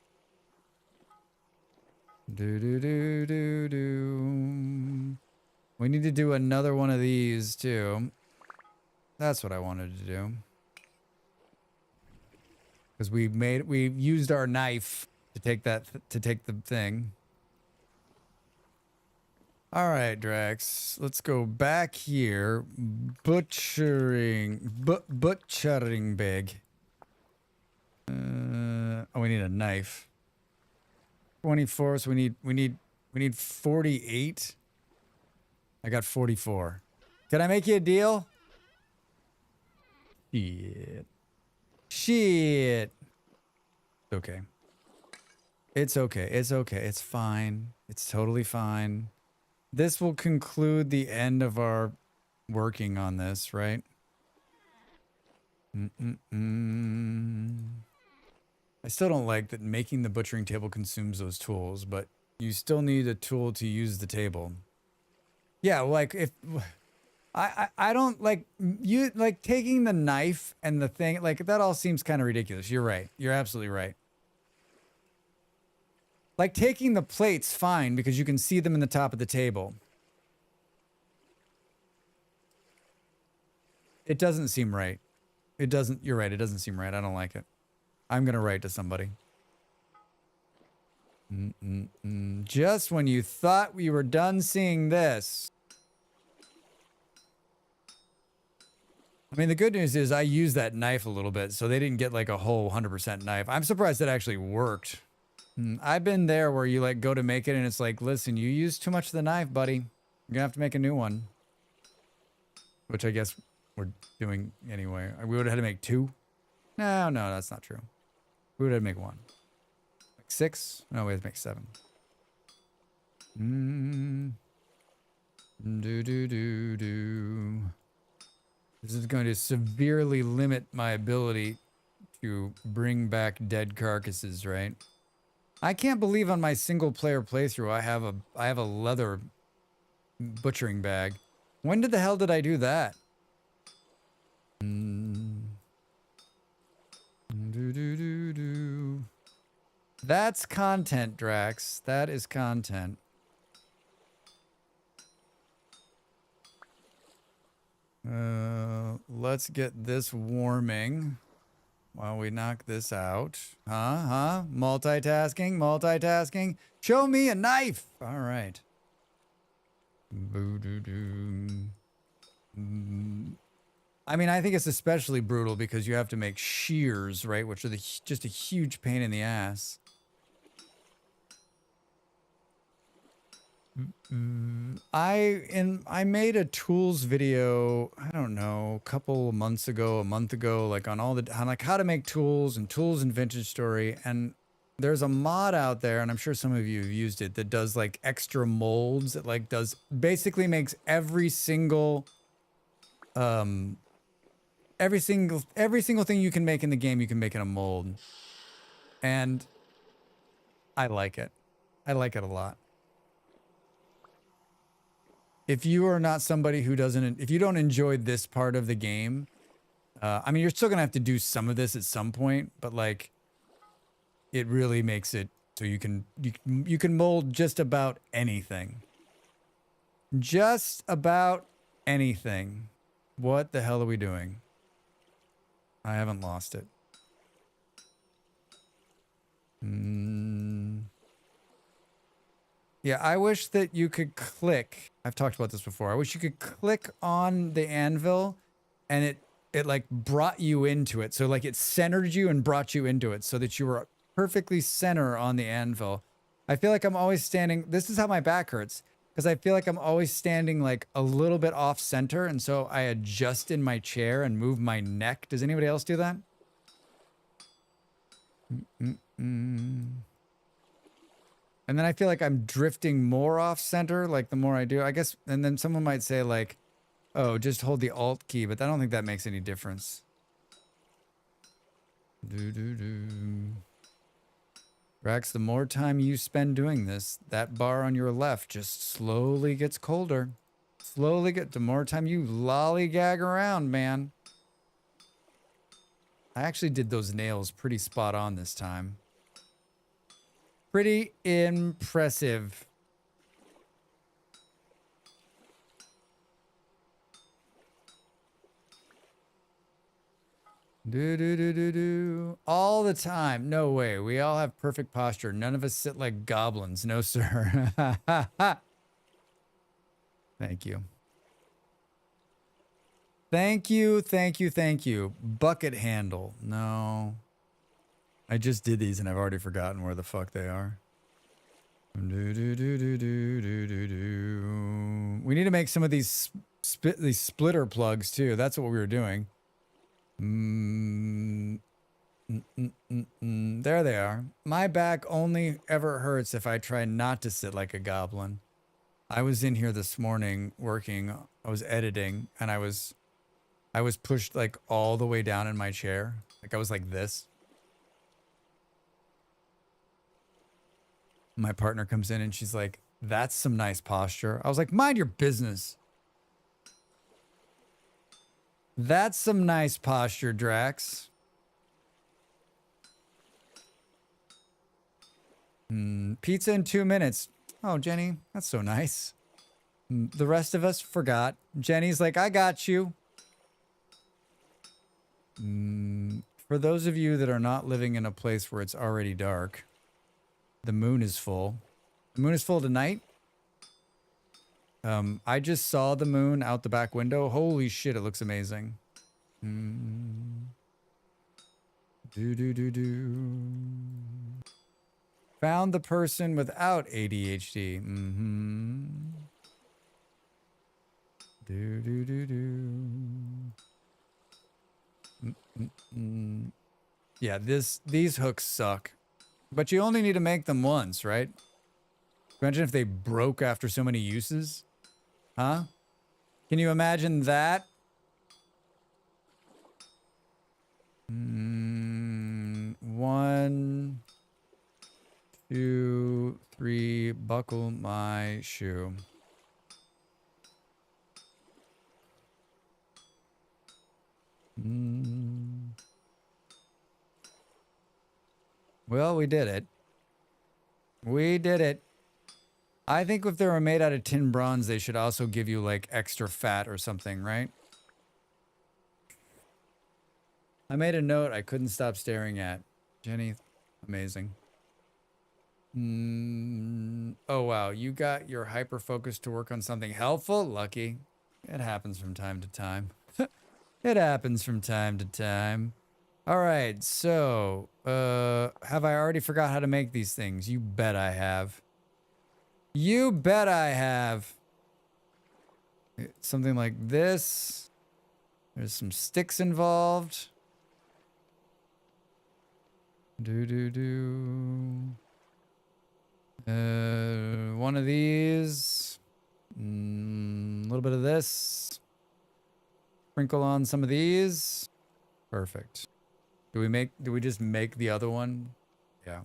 Do. We need to do another one of these too. That's what I wanted to do. Because we used our knife to take the thing. All right, Drax. Let's go back here. Butchering big. Oh, we need a knife. 24. So we need 48. I got 44. Can I make you a deal? Shit. Okay. It's okay. It's okay. It's fine. It's totally fine. This will conclude the end of our working on this, right? I still don't like that making the butchering table consumes those tools, but you still need a tool to use the table. Yeah, like if I don't like you like taking the knife and the thing, like that all seems kind of ridiculous. You're right. You're absolutely right. Like taking the plates, fine, because you can see them in the top of the table. It doesn't seem right. It doesn't, you're right, it doesn't seem right. I don't like it. I'm gonna write to somebody. Just when you thought we were done seeing this. I mean, the good news is I used that knife a little bit, so they didn't get like a whole 100% knife. I'm surprised it actually worked. I've been there where you like go to make it and it's like, listen, you used too much of the knife, buddy. You're gonna have to make a new one. Which I guess we're doing anyway. We would have had to make 2? No, that's not true. We would have to make 1. Like 6? No, we have to make 7. This is going to severely limit my ability to bring back dead carcasses, right? I can't believe on my single player playthrough I have a leather butchering bag. When the hell did I do that? That's content, Drax. That is content. Let's get this warming while we knock this out. Multitasking. Show me a knife. All right. I mean, I think it's especially brutal because you have to make shears, right? Which are just a huge pain in the ass. I made a tools video, I don't know, a month ago, like on like how to make tools and Vintage Story. And there's a mod out there, and I'm sure some of you have used it, that does like extra molds. It like basically makes every single thing you can make in the game, you can make in a mold. And I like it. I like it a lot. If you are not somebody who if you don't enjoy this part of the game, I mean, you're still gonna have to do some of this at some point, but like, it really makes it so you can mold just about anything. Just about anything. What the hell are we doing? I haven't lost it. Yeah, I wish that you could click. I've talked about this before. I wish you could click on the anvil and it like brought you into it. So like it centered you and brought you into it so that you were perfectly center on the anvil. I feel like I'm always standing. This is how my back hurts because I feel like I'm always standing like a little bit off center. And so I adjust in my chair and move my neck. Does anybody else do that? And then I feel like I'm drifting more off center, like the more I do, I guess. And then someone might say like, oh, just hold the Alt key, but I don't think that makes any difference. Rax, the more time you spend doing this, that bar on your left just slowly gets colder. The more time you lollygag around, man. I actually did those nails pretty spot on this time. Pretty impressive. All the time. No way. We all have perfect posture. None of us sit like goblins. No, sir. Thank you. Thank you, thank you, thank you. Bucket handle. No. I just did these and I've already forgotten where the fuck they are. We need to make some of these splitter plugs too. That's what we were doing. There they are. My back only ever hurts if I try not to sit like a goblin. I was in here this morning working. I was editing and I was pushed like all the way down in my chair. Like I was like this. My partner comes in and she's like, that's some nice posture. I was like, mind your business. That's some nice posture, Drax. Pizza in 2 minutes. Oh, Jenny, that's so nice. The rest of us forgot. Jenny's like, I got you. For those of you that are not living in a place where it's already dark, the moon is full. The moon is full tonight. I just saw the moon out the back window. Holy shit, it looks amazing. Found the person without ADHD. Yeah, these hooks suck. But you only need to make them once, right? Imagine if they broke after so many uses. Huh? Can you imagine that? 1, 2, 3, buckle my shoe. Well, we did it. We did it. I think if they were made out of tin bronze, they should also give you like extra fat or something, right? I made a note I couldn't stop staring at. Jenny, amazing. Oh, wow. You got your hyper focus to work on something helpful? Lucky. It happens from time to time. It happens from time to time. All right, so, have I already forgot how to make these things? You bet I have. You bet I have. Something like this. There's some sticks involved. One of these. A little bit of this. Sprinkle on some of these. Perfect. Do we just make the other one? Yeah.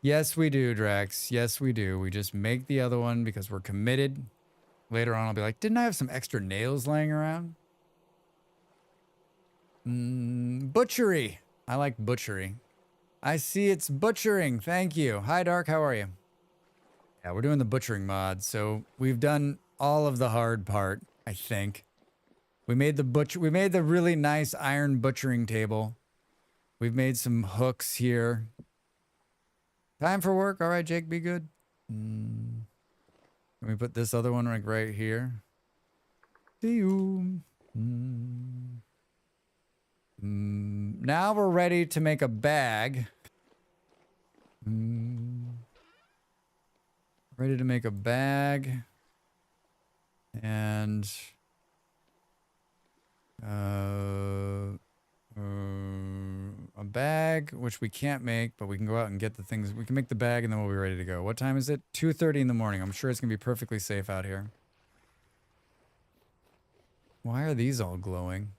Yes, we do, Drax. Yes, we do. We just make the other one because we're committed. Later on, I'll be like, didn't I have some extra nails laying around? Butchery. I like butchery. I see it's butchering. Thank you. Hi, Dark. How are you? Yeah, we're doing the butchering mod. So we've done all of the hard part, I think. We made the really nice iron butchering table. We've made some hooks here. Time for work. All right, Jake, be good. Let me put this other one like right here. See you. Now we're ready to make a bag. Ready to make a bag. And a bag, which we can't make, but we can go out and get the things. We can make the bag and then we'll be ready to go. What time is it? 2:30 in the morning. I'm sure it's going to be perfectly safe out here. Why are these all glowing?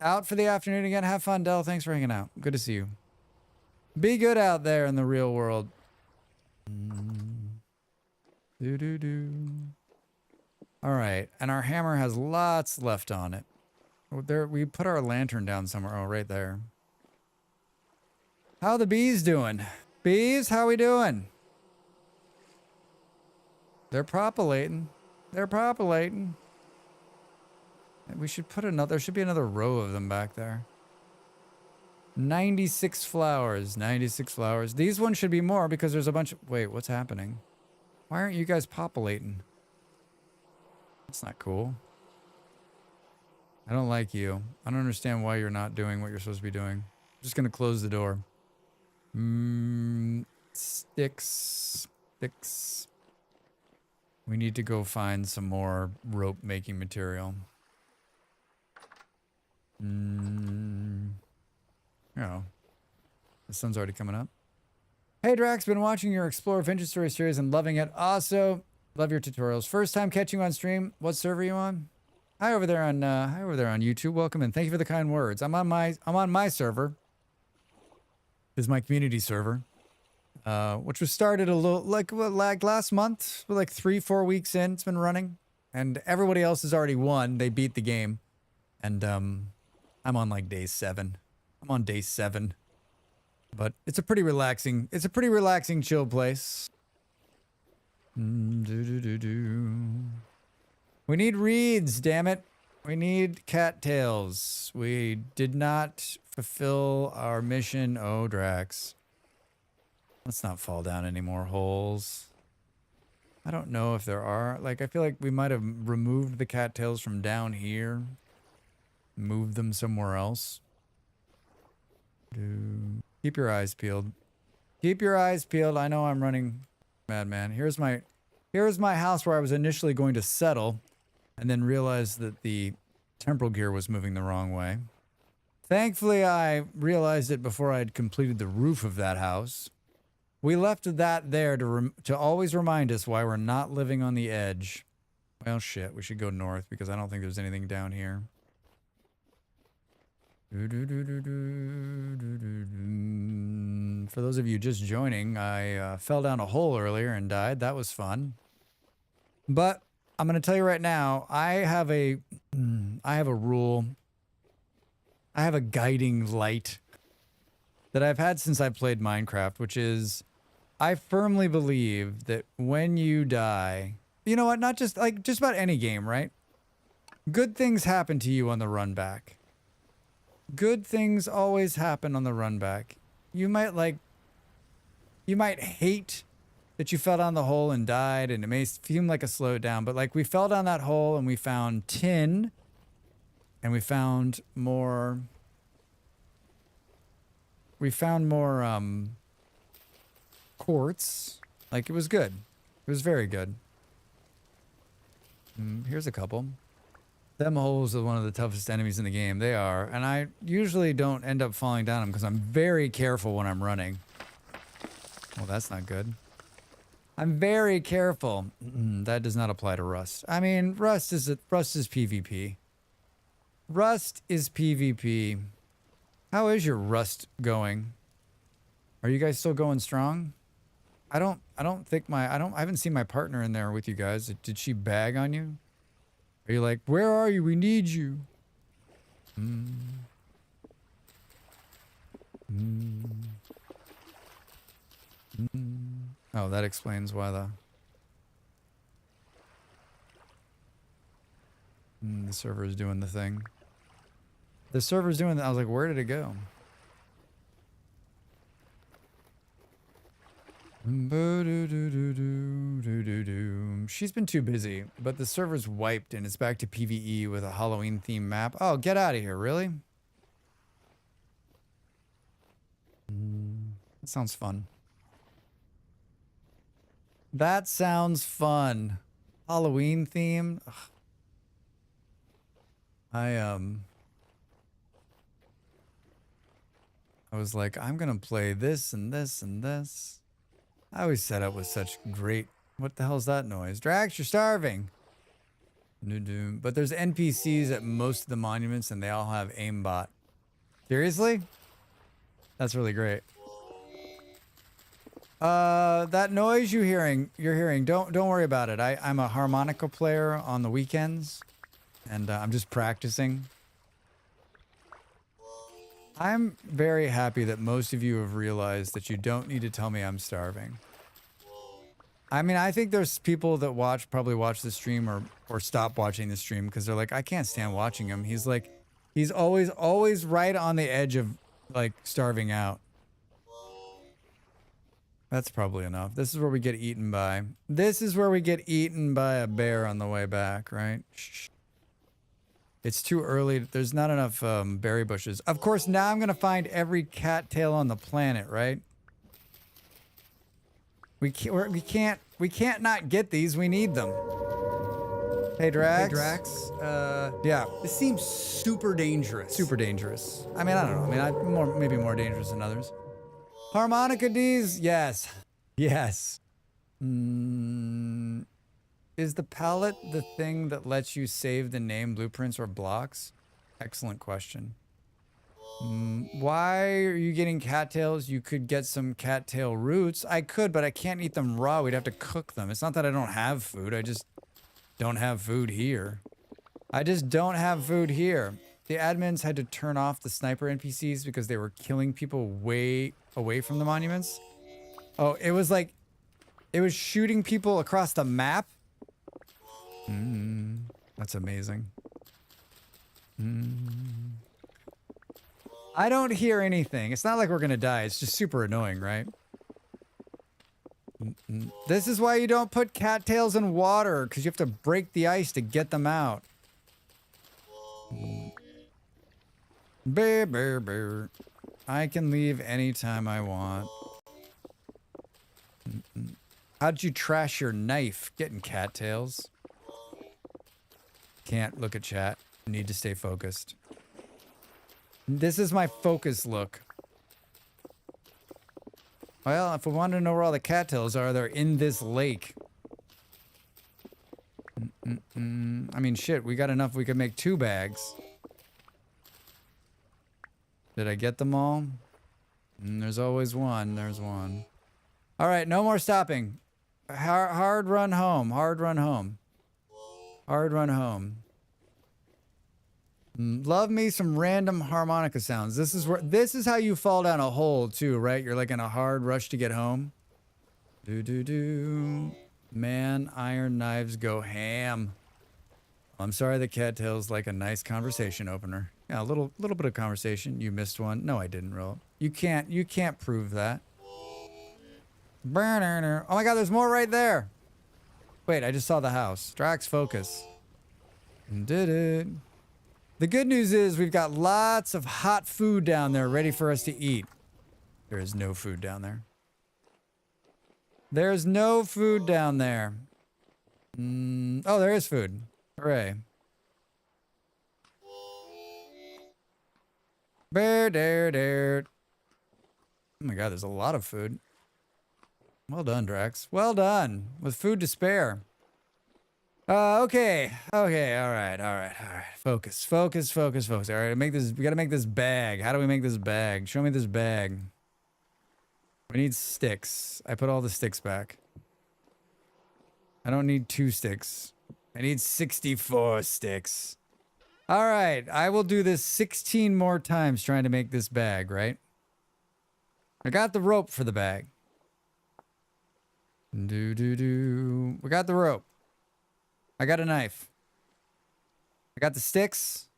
Out for the afternoon again. Have fun, Dell. Thanks for hanging out. Good to see you. Be good out there in the real world. All right. And our hammer has lots left on it. There, we put our lantern down somewhere. Oh, right there. How the bees doing? Bees, how we doing? They're populating. They're populating. We should put another, there should be another row of them back there. 96 flowers, 96 flowers. These ones should be more because there's a bunch of, wait, what's happening? Why aren't you guys populating? That's not cool. I don't like you. I don't understand why you're not doing what you're supposed to be doing. I'm just gonna close the door. Sticks. Sticks. We need to go find some more rope making material. Oh. The sun's already coming up. Hey Drax, been watching your Explore Vintage Story series and loving it. Also, love your tutorials. First time catching you on stream. What server are you on? Hi over there on YouTube. Welcome and thank you for the kind words. I'm on my server. This is my community server. Which was started a little like last month, like 3-4 weeks in. It's been running. And everybody else has already won. They beat the game. And I'm on like day 7. I'm on day 7. But it's a pretty relaxing, chill place. We need reeds, damn it. We need cattails. We did not fulfill our mission. Oh, Drax. Let's not fall down any more holes. I don't know if there are. Like, I feel like we might have removed the cattails from down here. Moved them somewhere else. Keep your eyes peeled. Keep your eyes peeled. I know I'm running madman. Here's my house where I was initially going to settle and then realized that the temporal gear was moving the wrong way. Thankfully, I realized it before I had completed the roof of that house. We left that there to always remind us why we're not living on the edge. Well, shit, we should go north because I don't think there's anything down here. For those of you just joining, I fell down a hole earlier and died. That was fun. But I'm going to tell you right now, I have a rule. I have a guiding light that I've had since I played Minecraft, which is I firmly believe that when you die, you know what, not just like just about any game, right? Good things happen to you on the run back. Good things always happen on the run back. You might hate that you fell down the hole and died, and it may seem like a slowdown, but like we fell down that hole and we found tin and we found more quartz. Like, it was good. It was very good. Here's a couple. Them holes are one of the toughest enemies in the game. They are. And I usually don't end up falling down them because I'm very careful when I'm running. Well, that's not good. I'm very careful. That does not apply to Rust. I mean, Rust is PvP. Rust is PvP. How is your Rust going? Are you guys still going strong? I haven't seen my partner in there with you guys. Did she bag on you? Are you like, where are you? We need you. Oh, that explains why The server's doing the thing. The server's doing I was like, where did it go? She's been too busy, but the server's wiped and it's back to PvE with a Halloween themed map. Oh, get out of here, really? That sounds fun. That sounds fun. Halloween theme. Ugh. I was like, I'm gonna play this and this and this. I always set up with such great. What the hell's that noise? Drax, you're starving. But there's NPCs at most of the monuments, and they all have aimbot. Seriously? That's really great. That noise you're hearing. Don't worry about it. I'm a harmonica player on the weekends, and I'm just practicing. I'm very happy that most of you have realized that you don't need to tell me I'm starving. I mean, I think there's people that probably watch the stream or stop watching the stream because they're like, I can't stand watching him. He's always right on the edge of like starving out. That's probably enough. This is where we get eaten by. This is where we get eaten by a bear on the way back, right? Shh. It's too early. There's not enough berry bushes. Of course, now I'm going to find every cattail on the planet, right? We can't not get these. We need them. Hey, Drax. Hey, Drax. Yeah. This seems super dangerous. Super dangerous. I mean, I don't know. I mean, maybe more dangerous than others. Harmonica D's? Yes. Yes. Is the palette the thing that lets you save the name, blueprints, or blocks? Excellent question. Why are you getting cattails? You could get some cattail roots. I could, but I can't eat them raw. We'd have to cook them. It's not that I don't have food. I just don't have food here. I just don't have food here. The admins had to turn off the sniper NPCs because they were killing people way away from the monuments. Oh, it was shooting people across the map. That's amazing. I don't hear anything. It's not like we're gonna die. It's just super annoying, right? This is why you don't put cattails in water, because you have to break the ice to get them out. Bear, bear, bear. I can leave anytime I want. How'd you trash your knife? Getting cattails. Can't look at chat. Need to stay focused. This is my focus look. Well, if we want to know where all the cattails are, they're in this lake. I mean, shit, we got enough. We could make 2 bags. Did I get them all? There's always one. There's one. All right, no more stopping. Hard run home. Hard run home. Hard run home. Love me some random harmonica sounds. This is how you fall down a hole too, right? You're like in a hard rush to get home. Man, iron knives go ham. I'm sorry the cattail's like a nice conversation opener. Yeah, a little bit of conversation. You missed one. No, I didn't, Roll. You can't prove that. Oh my god, there's more right there. Wait, I just saw the house. Drax, focus. Did it. The good news is we've got lots of hot food down there ready for us to eat. There is no food down there. There's no food down there. Oh, there is food. Hooray. Bear, dare, dare. Oh my god, there's a lot of food. Well done, Drax. Well done. With food to spare. Okay. Okay, all right. Focus. All right, we gotta make this bag. How do we make this bag? Show me this bag. We need sticks. I put all the sticks back. I don't need 2 sticks. I need 64 sticks. All right, I will do this 16 more times trying to make this bag, right? I got the rope for the bag. We got the rope. I got a knife. I got the sticks.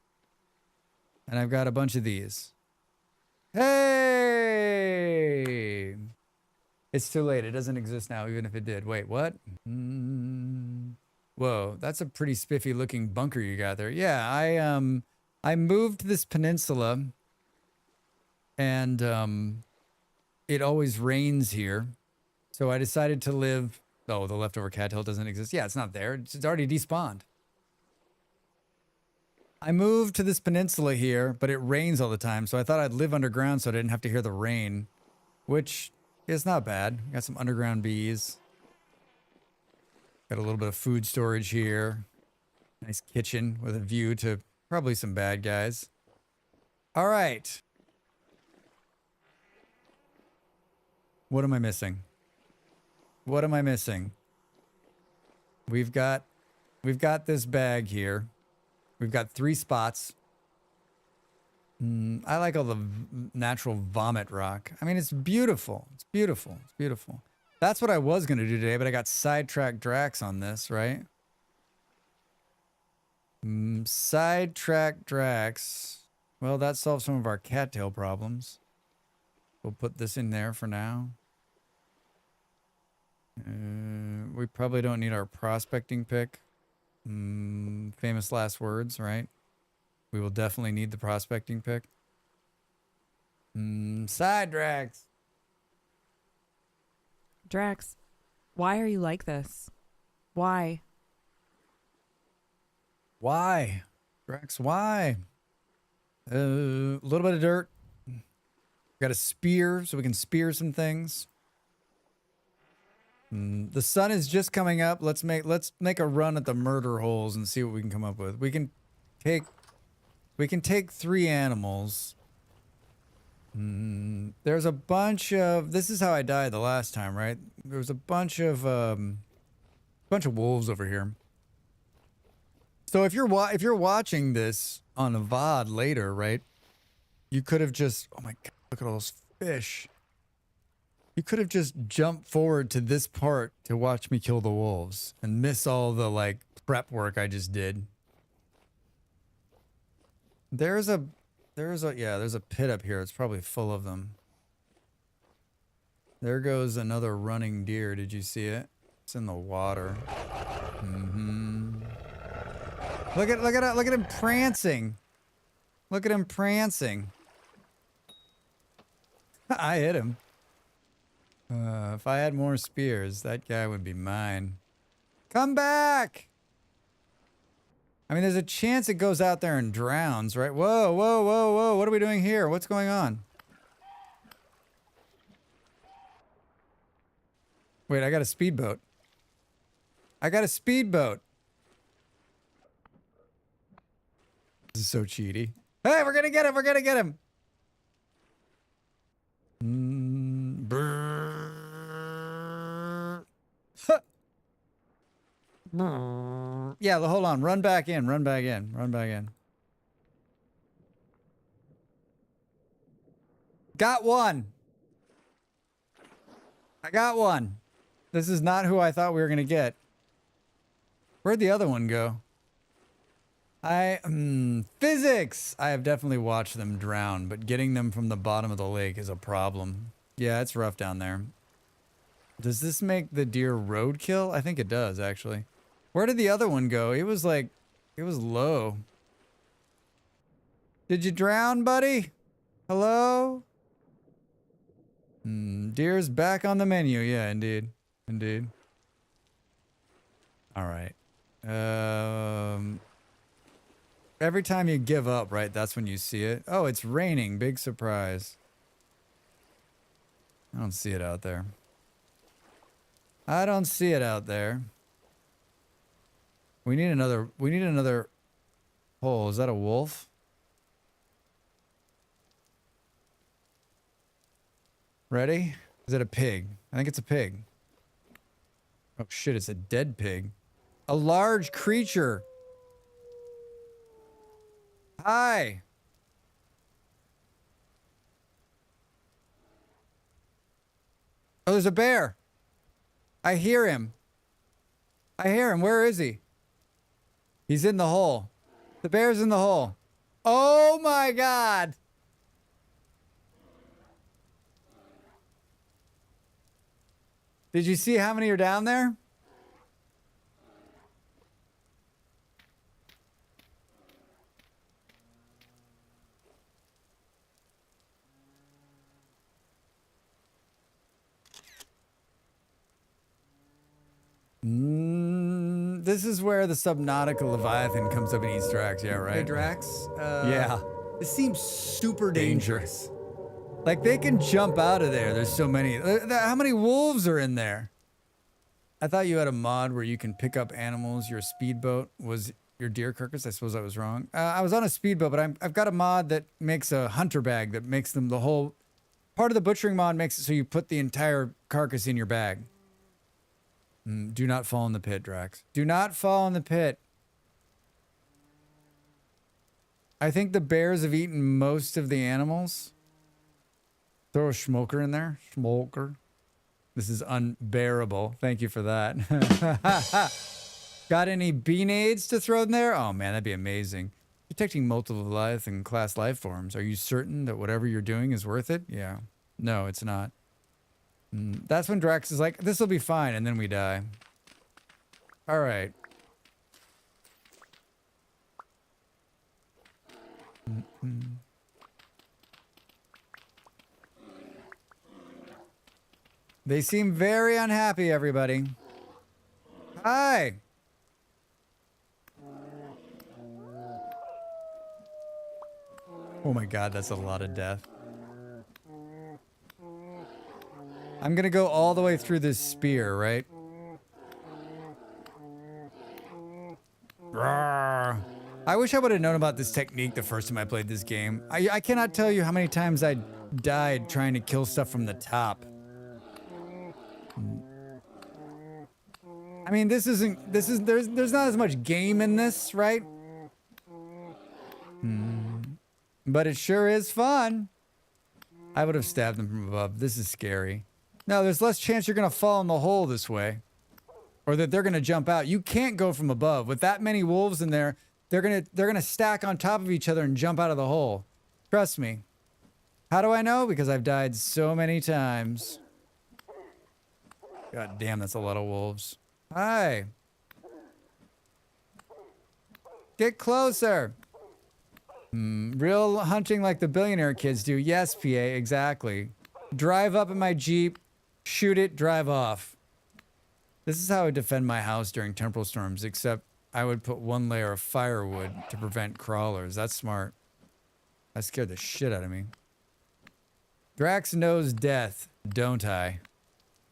And I've got a bunch of these. Hey! It's too late. It doesn't exist now, even if it did. Wait, what? Whoa, that's a pretty spiffy looking bunker you got there. Yeah, I moved this peninsula, and it always rains here, so I decided to live. Oh, the leftover cattail doesn't exist. Yeah, it's not there. It's already despawned. I moved to this peninsula here, but it rains all the time, so I thought I'd live underground so I didn't have to hear the rain, which is not bad. Got some underground bees. Got a little bit of food storage here. Nice kitchen with a view to probably some bad guys. All right. What am I missing? What am I missing? We've got this bag here. We've got 3 spots. I like all the natural vomit rock. I mean, it's beautiful. It's beautiful. It's beautiful. That's what I was going to do today, but I got sidetracked Drax on this, right? Sidetracked Drax. Well, that solves some of our cattail problems. We'll put this in there for now. We probably don't need our prospecting pick. Famous last words, right? We will definitely need the prospecting pick. Side Drax. Drax, why are you like this? Why? Why? Drax, why? A little bit of dirt. Got a spear so we can spear some things. The sun is just coming up. Let's make a run at the murder holes and see what we can come up with. We can take 3 animals. There's a bunch of, this is how I died the last time, right? There was a bunch of wolves over here. So if you're watching this on a VOD later, right? You could have just, oh my God, look at all those fish. You could have just jumped forward to this part to watch me kill the wolves and miss all the like prep work I just did. There's a pit up here. It's probably full of them. There goes another running deer. Did you see it? It's in the water. Look at him prancing. Look at him prancing. I hit him. If I had more spears, that guy would be mine. Come back! I mean, there's a chance it goes out there and drowns, right? Whoa, whoa, whoa, whoa. What are we doing here? What's going on? Wait, I got a speedboat. I got a speedboat. This is so cheaty. Hey, we're gonna get him! We're gonna get him! Yeah, hold on. Run back in. Run back in. Run back in. Got one. I got one. This is not who I thought we were going to get. Where'd the other one go? Physics! I have definitely watched them drown, but getting them from the bottom of the lake is a problem. Yeah, it's rough down there. Does this make the deer roadkill? I think it does, actually. Where did the other one go? It was like, it was low. Did you drown, buddy? Hello? Deer's back on the menu. Yeah, indeed. Indeed. All right. Every time you give up, right, that's when you see it. Oh, it's raining. Big surprise. I don't see it out there. I don't see it out there. We need another hole. Is that a wolf? Ready? Is it a pig? I think it's a pig. Oh shit, it's a dead pig. A large creature. Hi. Oh, there's a bear. I hear him. I hear him. Where is he? He's in the hole. The bear's in the hole. Oh my God. Did you see how many are down there? This is where the Subnautica Leviathan comes up in Easter eggs, yeah, right? Hey, Drax. Yeah. This seems super dangerous. Like, they can jump out of there. There's so many. How many wolves are in there? I thought you had a mod where you can pick up animals. Your speedboat was your deer carcass. I suppose I was wrong. I was on a speedboat, but I've got a mod that makes a hunter bag that makes them the whole... Part of the butchering mod makes it so you put the entire carcass in your bag. Do not fall in the pit, Drax. Do not fall in the pit. I think the bears have eaten most of the animals. Throw a smoker in there. Smoker. This is unbearable. Thank you for that. Got any bee-nades to throw in there? Oh man, that'd be amazing. Detecting multiple Leviathan class life forms. Are you certain that whatever you're doing is worth it? Yeah. No, it's not. That's when Drax is like, this will be fine, and then we die. All right. They seem very unhappy, everybody. Hi. Oh my God, that's a lot of death. I'm gonna go all the way through this spear, right? Rawr. I wish I would have known about this technique the first time I played this game. I cannot tell you how many times I died trying to kill stuff from the top. I mean, there's not as much game in this, right? But it sure is fun. I would have stabbed them from above. This is scary. No, there's less chance you're gonna fall in the hole this way. Or that they're gonna jump out. You can't go from above. With that many wolves in there, they're gonna stack on top of each other and jump out of the hole. Trust me. How do I know? Because I've died so many times. God damn, that's a lot of wolves. Hi. Get closer. Real hunting like the billionaire kids do. Yes, PA, exactly. Drive up in my Jeep, shoot it, drive off. This is how I would defend my house during temporal storms, except I would put one layer of firewood to prevent crawlers. That's smart. That scared the shit out of me. Drax knows death, don't I?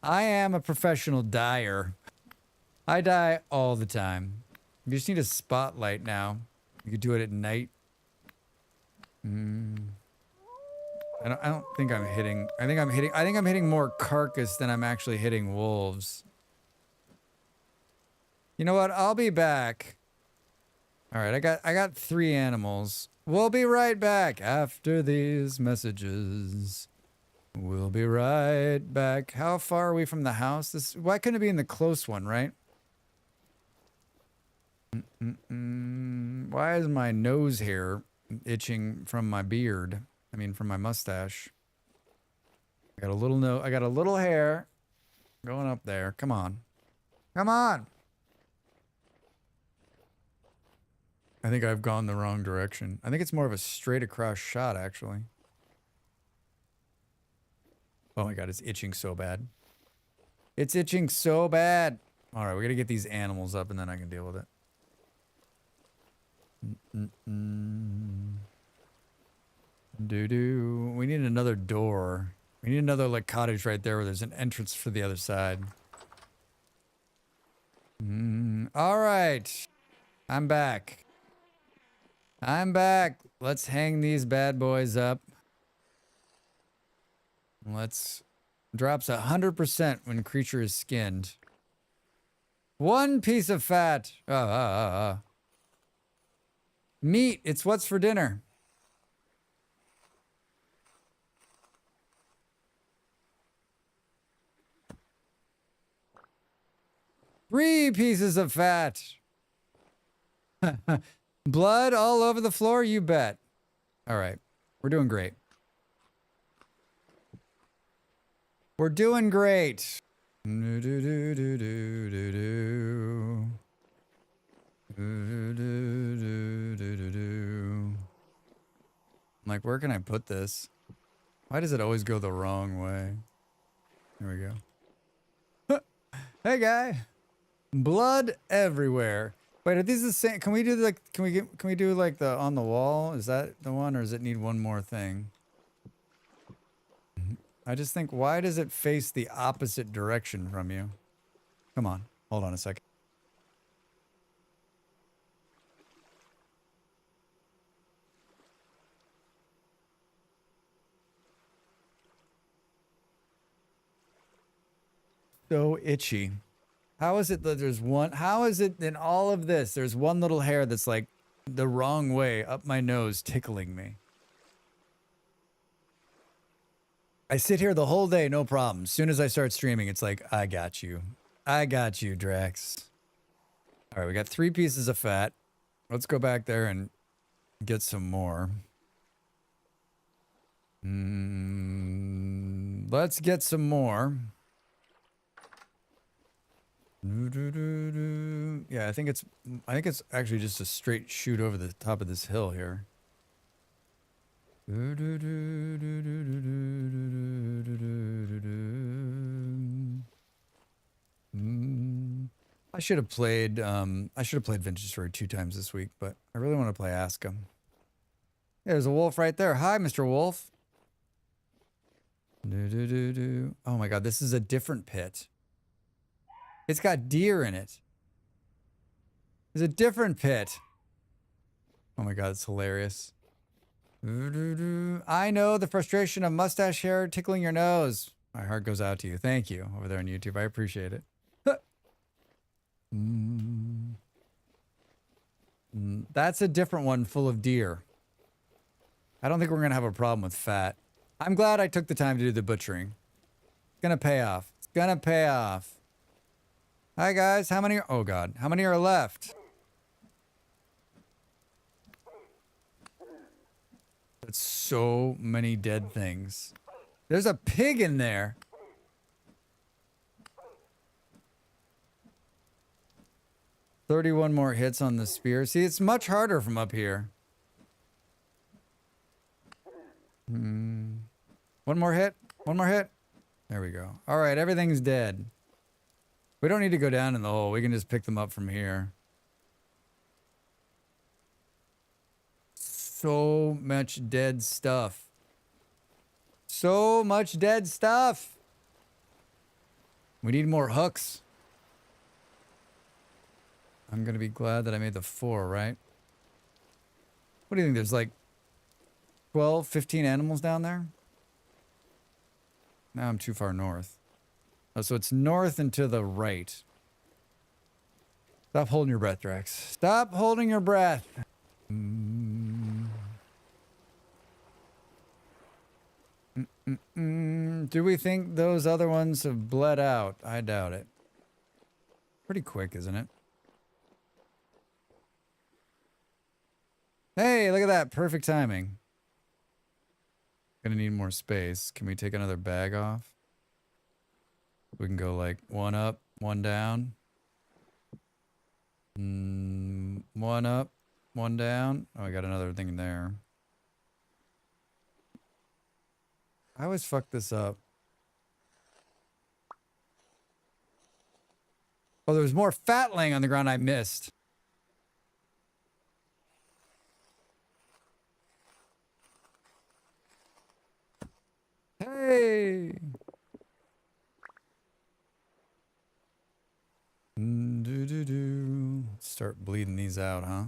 I am a professional dyer. I die all the time. You just need a spotlight now. You could do it at night. I don't think I'm hitting. I think I'm hitting more carcass than I'm actually hitting wolves. You know what? I'll be back. All right, I got 3 animals. We'll be right back after these messages. We'll be right back. How far are we from the house? Why couldn't it be in the close one, right? Why is my nose hair itching from my beard? I mean, from my mustache. I got a little hair going up there. Come on. Come on. I think I've gone the wrong direction. I think it's more of a straight across shot, actually. Oh my God, it's itching so bad. It's itching so bad. All right, we gotta get these animals up and then I can deal with it. We need another door. We need another like cottage right there where there's an entrance for the other side. All right. I'm back. I'm back. Let's hang these bad boys up. Drops 100% when creature is skinned. 1 piece of fat. Meat. It's what's for dinner. Three pieces of fat. Blood all over the floor? You bet. All right. We're doing great. We're doing great. Do, do, do, do, do, do, do. Do, do, do, do, do, do. I'm like, where can I put this? Why does it always go the wrong way? Here we go. Hey, guy. Blood everywhere. Wait, are these the same? Can we do like? Can we do like the on the wall? Is that the one, or does it need one more thing? I just think, why does it face the opposite direction from you? Come on, hold on a second. So itchy. How is it that there's one? How is it in all of this, there's one little hair that's like the wrong way up my nose tickling me? I sit here the whole day, no problem. As soon as I start streaming, it's like, I got you. I got you, Drax. All right, we got 3 pieces of fat. Let's go back there and get some more. Let's get some more. Yeah, I think it's actually just a straight shoot over the top of this hill here. I should have played Vintage Story 2 times this week, but I really want to play Ask Him. Yeah, there's a wolf right there. Hi, Mr. Wolf. Oh my god, this is a different pit. It's got deer in it. There's a different pit. Oh my god, it's hilarious. I know the frustration of mustache hair tickling your nose. My heart goes out to you. Thank you over there on YouTube. I appreciate it. That's a different one full of deer. I don't think we're going to have a problem with fat. I'm glad I took the time to do the butchering. It's going to pay off. It's going to pay off. Hi, guys. How many? Oh, God. How many are left? That's so many dead things. There's a pig in there. "31 more hits on the spear." See, it's much harder from up here. One more hit. One more hit. There we go. All right, everything's dead. We don't need to go down in the hole. We can just pick them up from here. So much dead stuff. So much dead stuff. We need more hooks. I'm going to be glad that I made the 4, right? What do you think? There's like 12, 15 animals down there? Now I'm too far north. Oh, so it's north and to the right. Stop holding your breath, Drax. Stop holding your breath. Do we think those other ones have bled out? I doubt it. Pretty quick, isn't it? Hey, look at that. Perfect timing. Gonna need more space. Can we take another bag off? We can go like 1 up, 1 down. 1 up, 1 down. Oh, I got another thing in there. I always fuck this up. Oh, there's more fat laying on the ground I missed. Hey! Start bleeding these out, huh?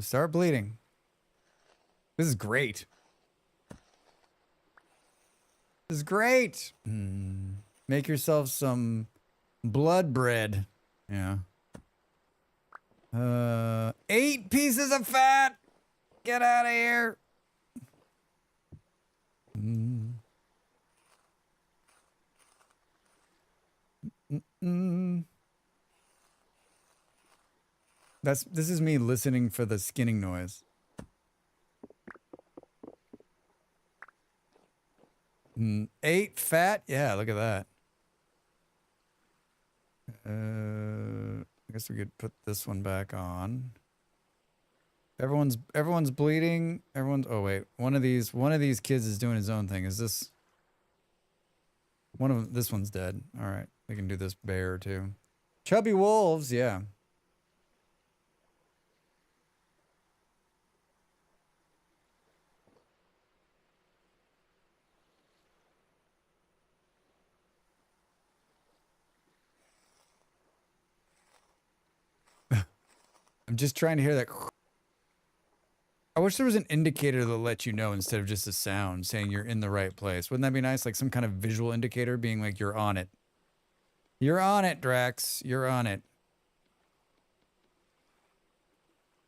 Start bleeding. This is great. This is great. Make yourself some blood bread. Yeah. 8 pieces of fat. Get out of here. This is me listening for the skinning noise. 8 fat? Yeah, look at that. I guess we could put this one back on. Everyone's bleeding. Oh wait, one of these kids is doing his own thing. Is this this one's dead. All right, we can do this bear too. Chubby wolves, yeah. I'm just trying to hear that. I wish there was an indicator that let you know instead of just a sound saying you're in the right place. Wouldn't that be nice? Like some kind of visual indicator being like you're on it. You're on it, Drax. You're on it.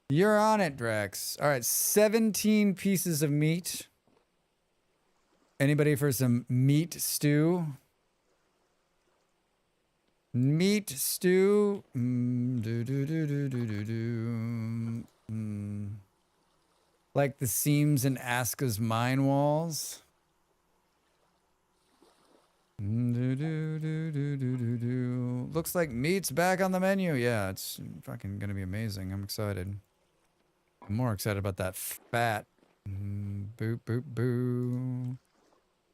You're on it, Drax. All right, 17 pieces of meat. Anybody for some meat stew? Meat stew. Like the seams in Aska's mine walls. Looks like meat's back on the menu. Yeah, it's fucking gonna be amazing. I'm excited. I'm more excited about that fat. Boop, boop, boo.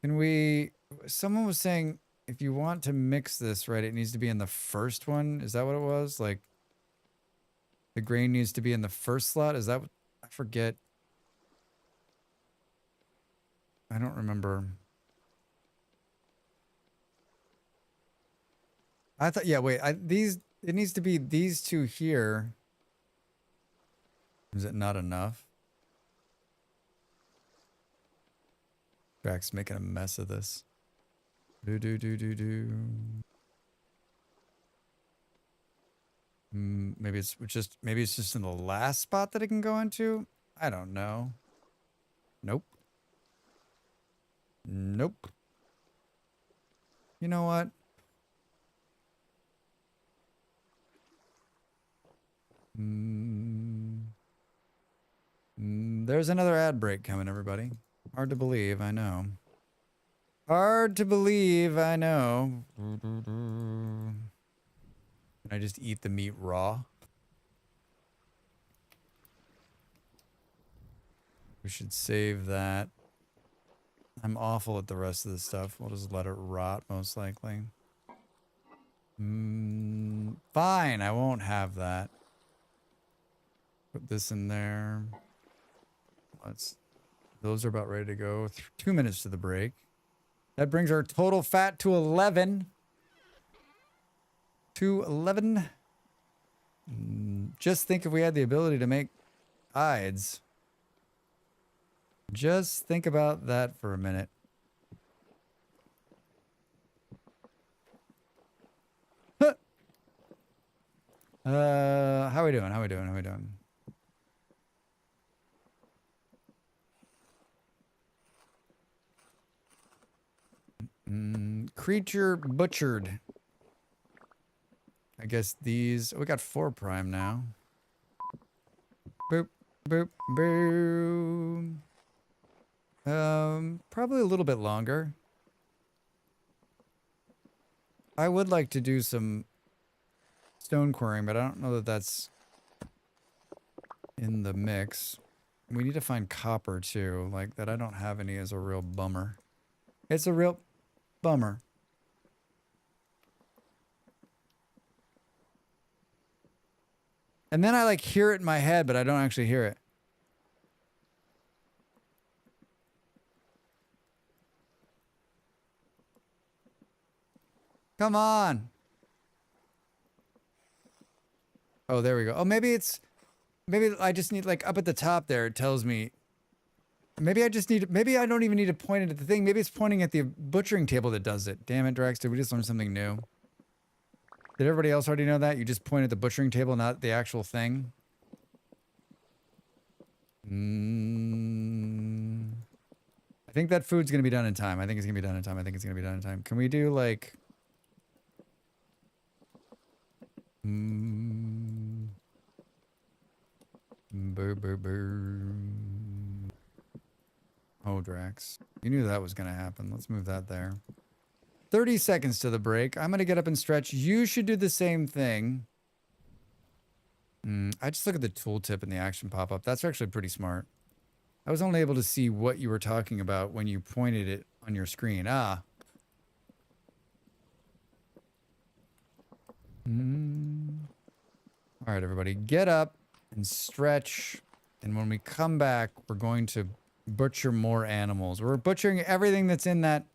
Can we... Someone was saying... If you want to mix this, right, it needs to be in the first one. Is that what it was? Like, the grain needs to be in the first slot? Is that what... I forget. I don't remember. I thought... Yeah, wait. It needs to be these two here. Is it not enough? Drax making a mess of this. Maybe it's just in the last spot that it can go into. I don't know. Nope. Nope. You know what? There's another ad break coming, everybody. Hard to believe, I know. Hard to believe, I know. Can I just eat the meat raw? We should save that. I'm awful at the rest of the stuff. We'll just let it rot, most likely. Fine, I won't have that. Put this in there. Those are about ready to go. 2 minutes to the break. That brings our total fat to 11. To 11. Just think if we had the ability to make hides. Just think about that for a minute. Huh. How we doing? How we doing? How we doing? Creature butchered. I guess these... we got 4 prime now. Boop, boop, boom. Probably a little bit longer. I would like to do some stone quarrying, but I don't know that that's in the mix. We need to find copper too. Like, that I don't have any is a real bummer. It's a real bummer. And then I like hear it in my head, but I don't actually hear it. Come on. Oh, there we go. Oh, maybe I just need, like, up at the top there, it tells me. Maybe I don't even need to point it at the thing. Maybe it's pointing at the butchering table that does it. Damn it, Drax, did we just learn something new? Did everybody else already know that? You just point at the butchering table, not the actual thing? I think that food's gonna be done in time. I think it's gonna be done in time. Can we do, like... Mm. Burr, burr, burr. Oh, Drax. You knew that was going to happen. Let's move that there. 30 seconds to the break. I'm going to get up and stretch. You should do the same thing. I just look at the tooltip and the action pop-up. That's actually pretty smart. I was only able to see what you were talking about when you pointed it on your screen. Ah. All right, everybody. Get up and stretch. And when we come back, we're going to butcher more animals. We're butchering everything that's in that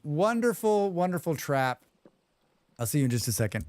wonderful, wonderful trap. I'll see you in just a second.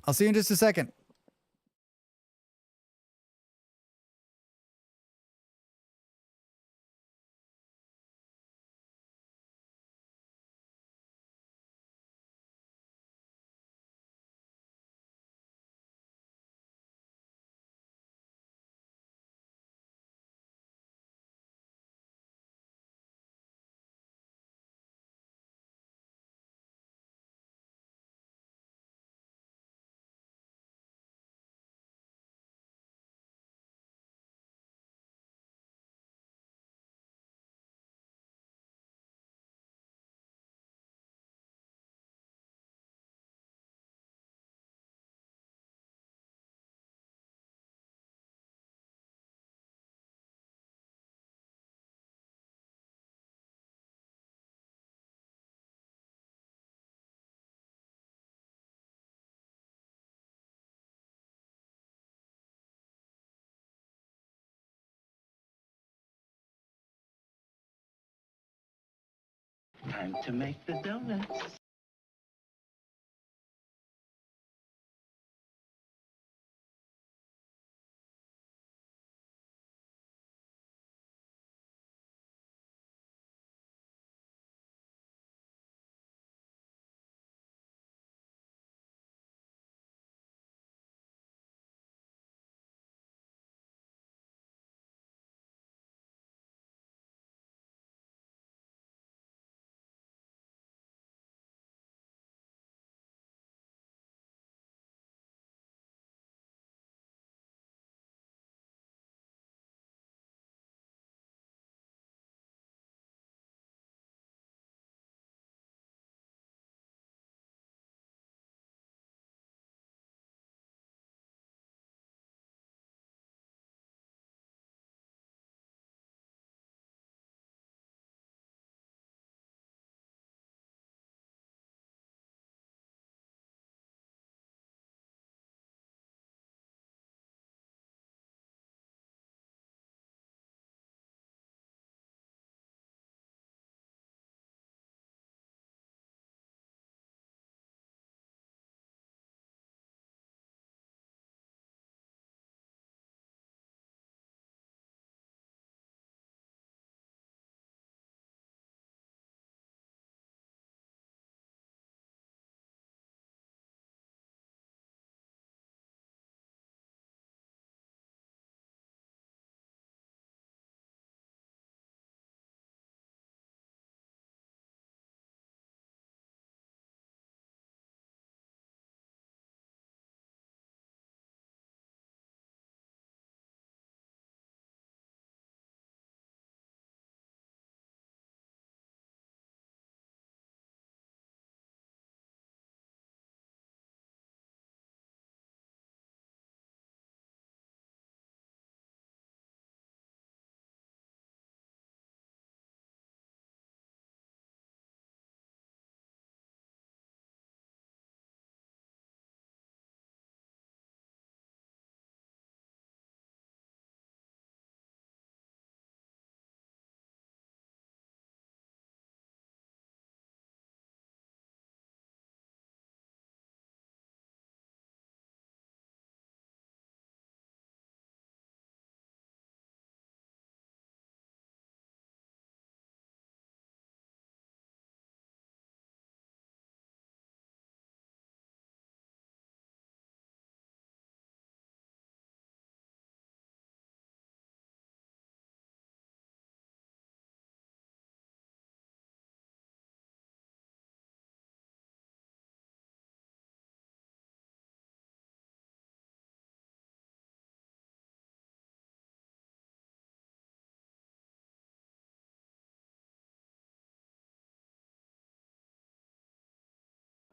Time to make the donuts.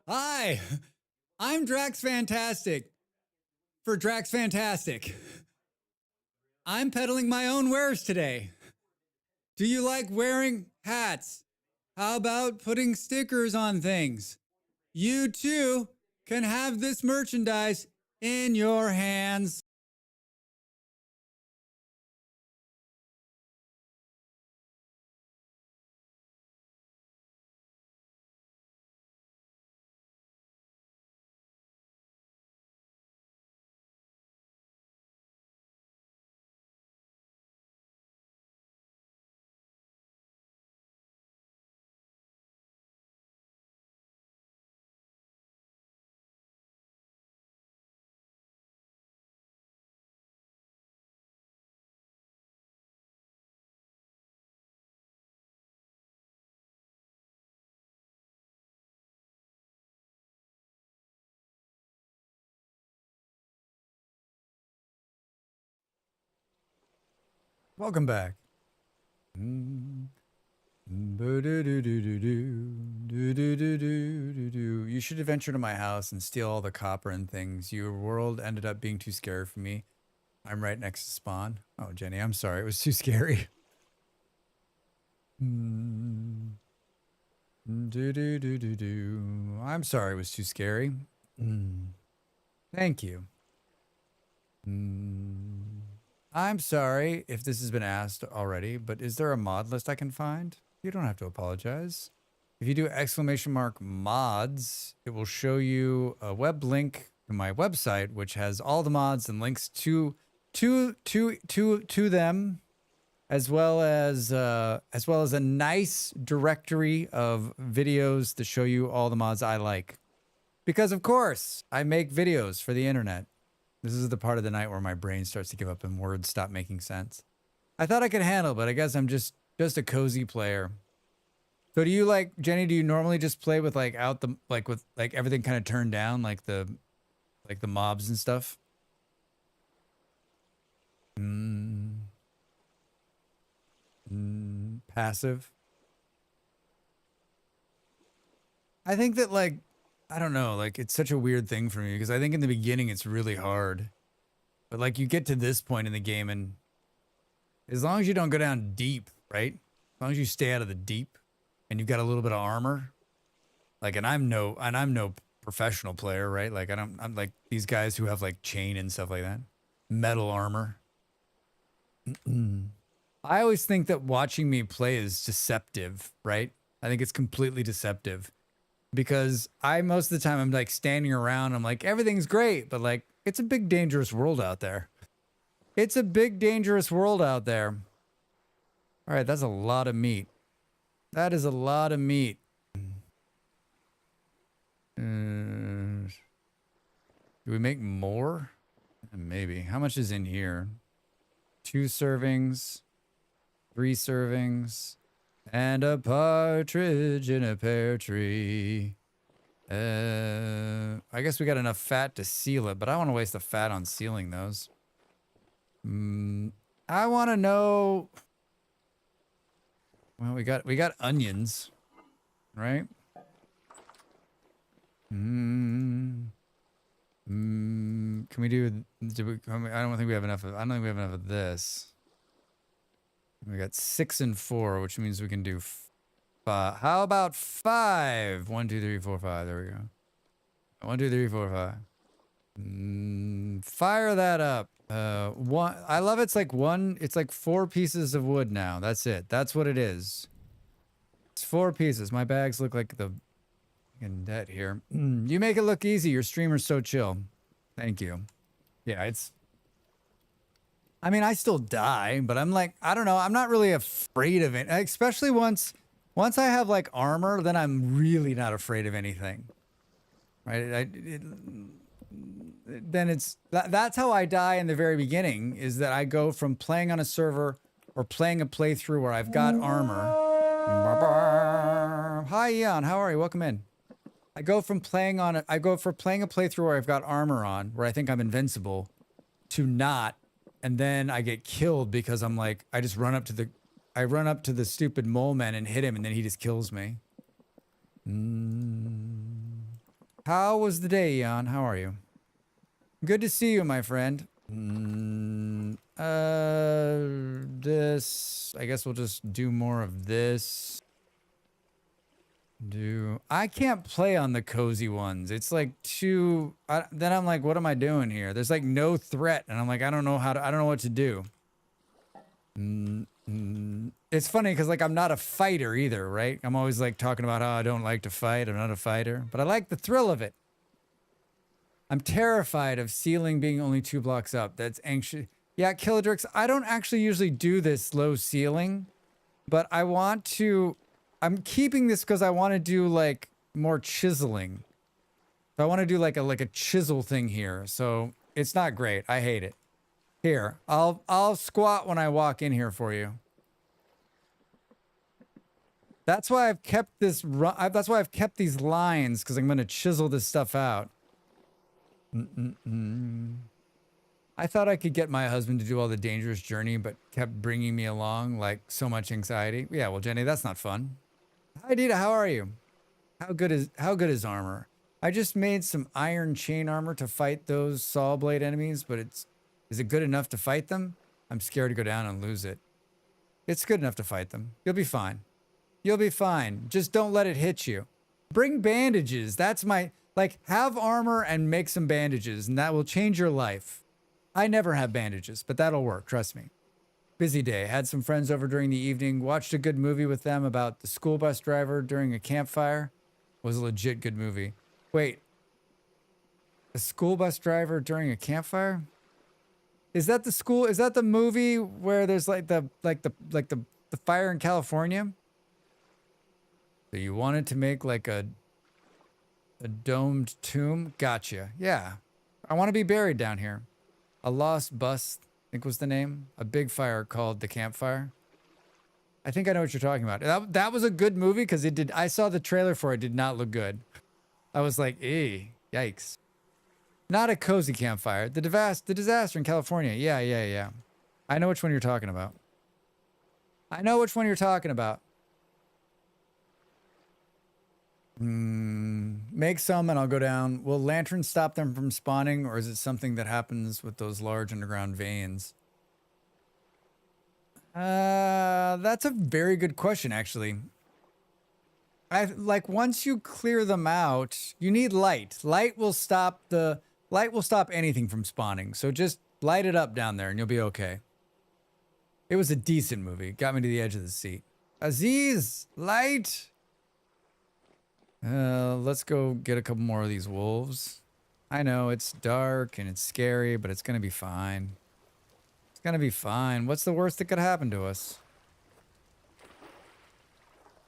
Hi, I'm Drax Fantastic for Drax Fantastic. I'm peddling my own wares today. Do you like wearing hats? How about putting stickers on things? You too can have this merchandise in your hands. Welcome back. You should venture to my house and steal all the copper and things. Your world ended up being too scary for me. I'm right next to spawn. Oh, Jenny, I'm sorry. It was too scary. I'm sorry it was too scary. Thank you. I'm sorry if this has been asked already, but is there a mod list I can find? You don't have to apologize. If you do !mods, it will show you a web link to my website, which has all the mods and links to them, as well as a nice directory of videos to show you all the mods I like. Because of course, I make videos for the internet. This is the part of the night where my brain starts to give up and words stop making sense. I thought I could handle, but I guess I'm just a cozy player. So do you like, Jenny, do you normally just play with like with everything kind of turned down, like the mobs and stuff? Passive. I think that like, I don't know, like it's such a weird thing for me because I think in the beginning it's really hard. But like you get to this point in the game and as long as you don't go down deep, right? As long as you stay out of the deep and you've got a little bit of armor, like, and I'm no professional player, right? Like I'm like these guys who have like chain and stuff like that. Metal armor. I always think that watching me play is deceptive, right? I think it's completely deceptive. Because most of the time I'm like standing around, I'm like, everything's great, but like, it's a big dangerous world out there. It's a big dangerous world out there. All right, that's a lot of meat. That is a lot of meat. Do we make more? Maybe. How much is in here? 2 servings, 3 servings. And a partridge in a pear tree. I guess we got enough fat to seal it, but I don't want to waste the fat on sealing those. I want to know. Well, we got onions, right? Can we do? I don't think we have enough of. I don't think we have enough of this. We got 6 and 4, which means we can do 5. How about 5? 1, 2, 3, 4, 5. There we go. 1, 2, 3, 4, 5. Fire that up. One. I love it's like 4 pieces of wood now. That's it. That's what it is. It's 4 pieces. My bags look like the fucking debt here. You make it look easy. Your streamer's so chill. Thank you. Yeah, it's. I mean, I still die, but I'm like, I don't know. I'm not really afraid of it. Especially once I have like armor, then I'm really not afraid of anything. Right? Then that's how I die in the very beginning, is that I go from playing on a server or playing a playthrough where I've got armor. Hi, Eon. How are you? Welcome in. I go from playing a playthrough where I've got armor on, where I think I'm invincible, to not. And then I get killed because I'm like, I run up to the stupid mole man and hit him, and then he just kills me. How was the day, Jan? How are you? Good to see you, my friend. This. I guess we'll just do more of this. I can't play on the cozy ones. It's like too. Then I'm like, what am I doing here? There's like no threat, and I'm like, I don't know what to do. It's funny because like I'm not a fighter either, right? I'm always like talking about how I don't like to fight. I'm not a fighter, but I like the thrill of it. I'm terrified of ceiling being only 2 blocks up. That's anxious. Yeah, Killadrix, I don't actually usually do this low ceiling, but I want to. I'm keeping this because I want to do like more chiseling. So I want to do like a chisel thing here. So it's not great. I hate it. Here, I'll squat when I walk in here for you. That's why I've kept this. That's why I've kept these lines, because I'm going to chisel this stuff out. I thought I could get my husband to do all the dangerous journey, but kept bringing me along like so much anxiety. Yeah, well, Jenny, that's not fun. Hi, Dita. How are you? How good is armor? I just made some iron chain armor to fight those saw blade enemies, but is it good enough to fight them? I'm scared to go down and lose it. It's good enough to fight them. You'll be fine. You'll be fine. Just don't let it hit you. Bring bandages. That's my, like, have armor and make some bandages, and that will change your life. I never have bandages, but that'll work. Trust me. Busy day. Had some friends over during the evening. Watched a good movie with them about the school bus driver during a campfire. Was a legit good movie. Wait. A school bus driver during a campfire? Is that the movie where there's like the fire in California? So you wanted to make like a domed tomb? Gotcha. Yeah. I want to be buried down here. A lost bus, I think was the name. A big fire called the campfire. I think I know what you're talking about. That was a good movie because it did. I saw the trailer for it. Did not look good. I was like, yikes. Not a cozy campfire. The disaster in California. Yeah. I know which one you're talking about. Make some and I'll go down. Will lanterns stop them from spawning, or is it something that happens with those large underground veins? That's a very good question, actually. Once you clear them out, you need light. Light will stop anything from spawning. So just light it up down there and you'll be okay. It was a decent movie. Got me to the edge of the seat. Aziz, light. Let's go get a couple more of these wolves. I know it's dark and it's scary, but it's gonna be fine. It's gonna be fine. What's the worst that could happen to us?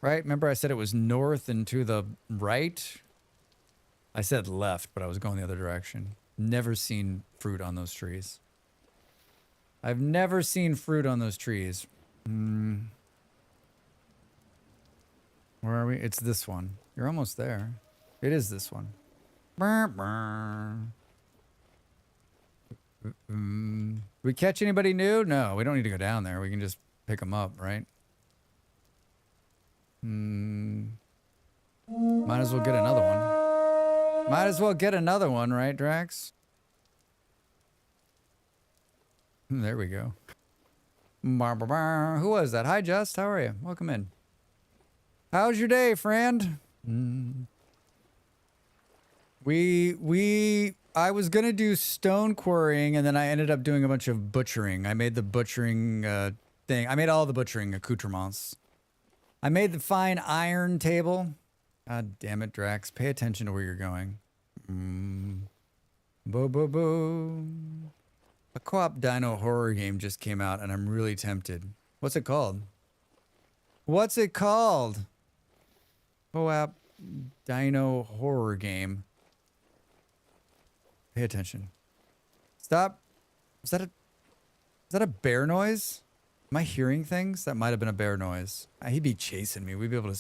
Right? Remember I said it was north and to the right? I said left, but I was going the other direction. Never seen fruit on those trees. I've never seen fruit on those trees. Where are we? It's this one. You're almost there. It is this one. We catch anybody new? No, we don't need to go down there. We can just pick them up, right? Might as well get another one. Might as well get another one, right, Drax? There we go. Who was that? Hi, Just. How are you? Welcome in. How's your day, friend? I was gonna do stone quarrying, and then I ended up doing a bunch of butchering. I made the butchering thing. I made all the butchering accoutrements. I made the fine iron table. God damn it, Drax. Pay attention to where you're going. Bo. A co-op dino horror game just came out, and I'm really tempted. What's it called? Co-op dino horror game. Pay attention. Stop. Is that a bear noise? Am I hearing things? That might have been a bear noise. He'd be chasing me. We'd be able to...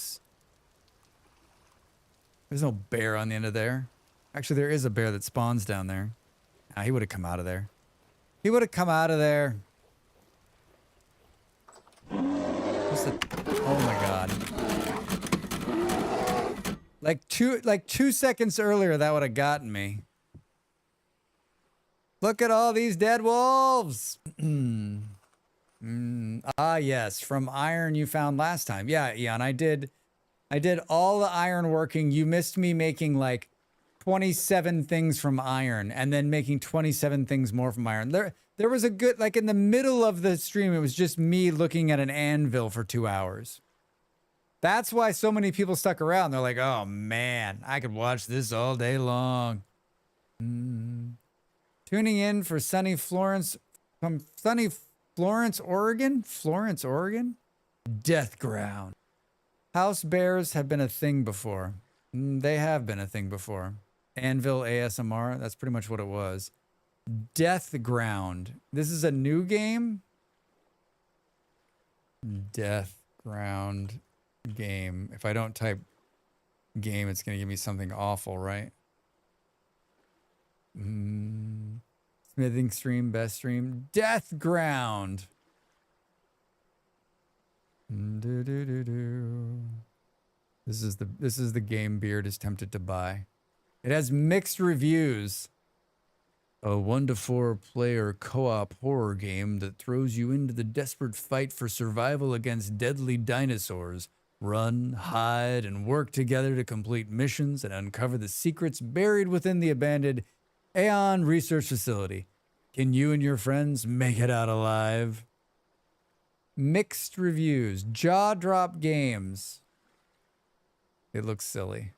There's no bear on the end of there. Actually, there is a bear that spawns down there. He would have come out of there. What's the... Oh my god. Like 2 seconds earlier, that would have gotten me. Look at all these dead wolves. Ah, yes, from iron you found last time. Yeah, Eon, I did all the iron working. You missed me making like 27 things from iron and then making 27 things more from iron. There was a good, like in the middle of the stream, it was just me looking at an anvil for 2 hours. That's why so many people stuck around. They're like, oh man, I could watch this all day long. Tuning in for sunny Florence, from sunny Florence, Oregon? Florence, Oregon? Death Ground. House bears have been a thing before. They have been a thing before. Anvil ASMR, that's pretty much what it was. Death Ground. This is a new game? Death Ground game. If I don't type game, it's going to give me something awful, right? Smithing stream, best stream. Death Ground. This is the game Beard is tempted to buy. It has mixed reviews. A 1 to 4 player co-op horror game that throws you into the desperate fight for survival against deadly dinosaurs. Run, hide, and work together to complete missions and uncover the secrets buried within the abandoned Aeon Research Facility. Can you and your friends make it out alive? Mixed reviews. Jaw drop games. It looks silly.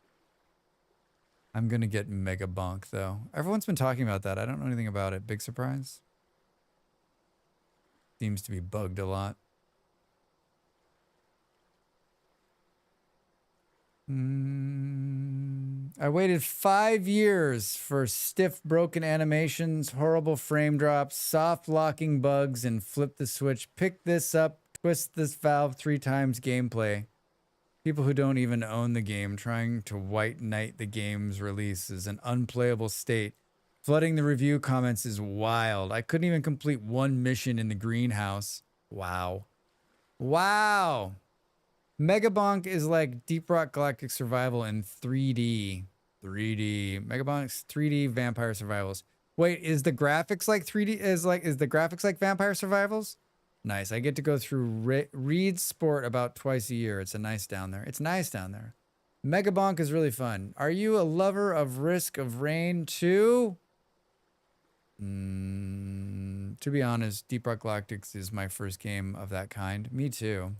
I'm going to get Mega Bonk, though. Everyone's been talking about that. I don't know anything about it. Big surprise? Seems to be bugged a lot. I waited 5 years for stiff, broken animations, horrible frame drops, soft locking bugs, and flip the switch, pick this up, twist this valve 3 times gameplay. People who don't even own the game trying to white knight the game's release is an unplayable state. Flooding the review comments is wild. I couldn't even complete 1 mission in the greenhouse. Wow. Wow. Megabonk is like Deep Rock Galactic Survival in 3D. 3D. Megabonk's 3D Vampire Survivals. Wait, is the graphics like 3D? Is the graphics like Vampire Survivals? Nice. I get to go through Reed Sport about twice a year. It's nice down there. It's nice down there. Megabonk is really fun. Are you a lover of Risk of Rain 2? To be honest, Deep Rock Galactics is my first game of that kind. Me too.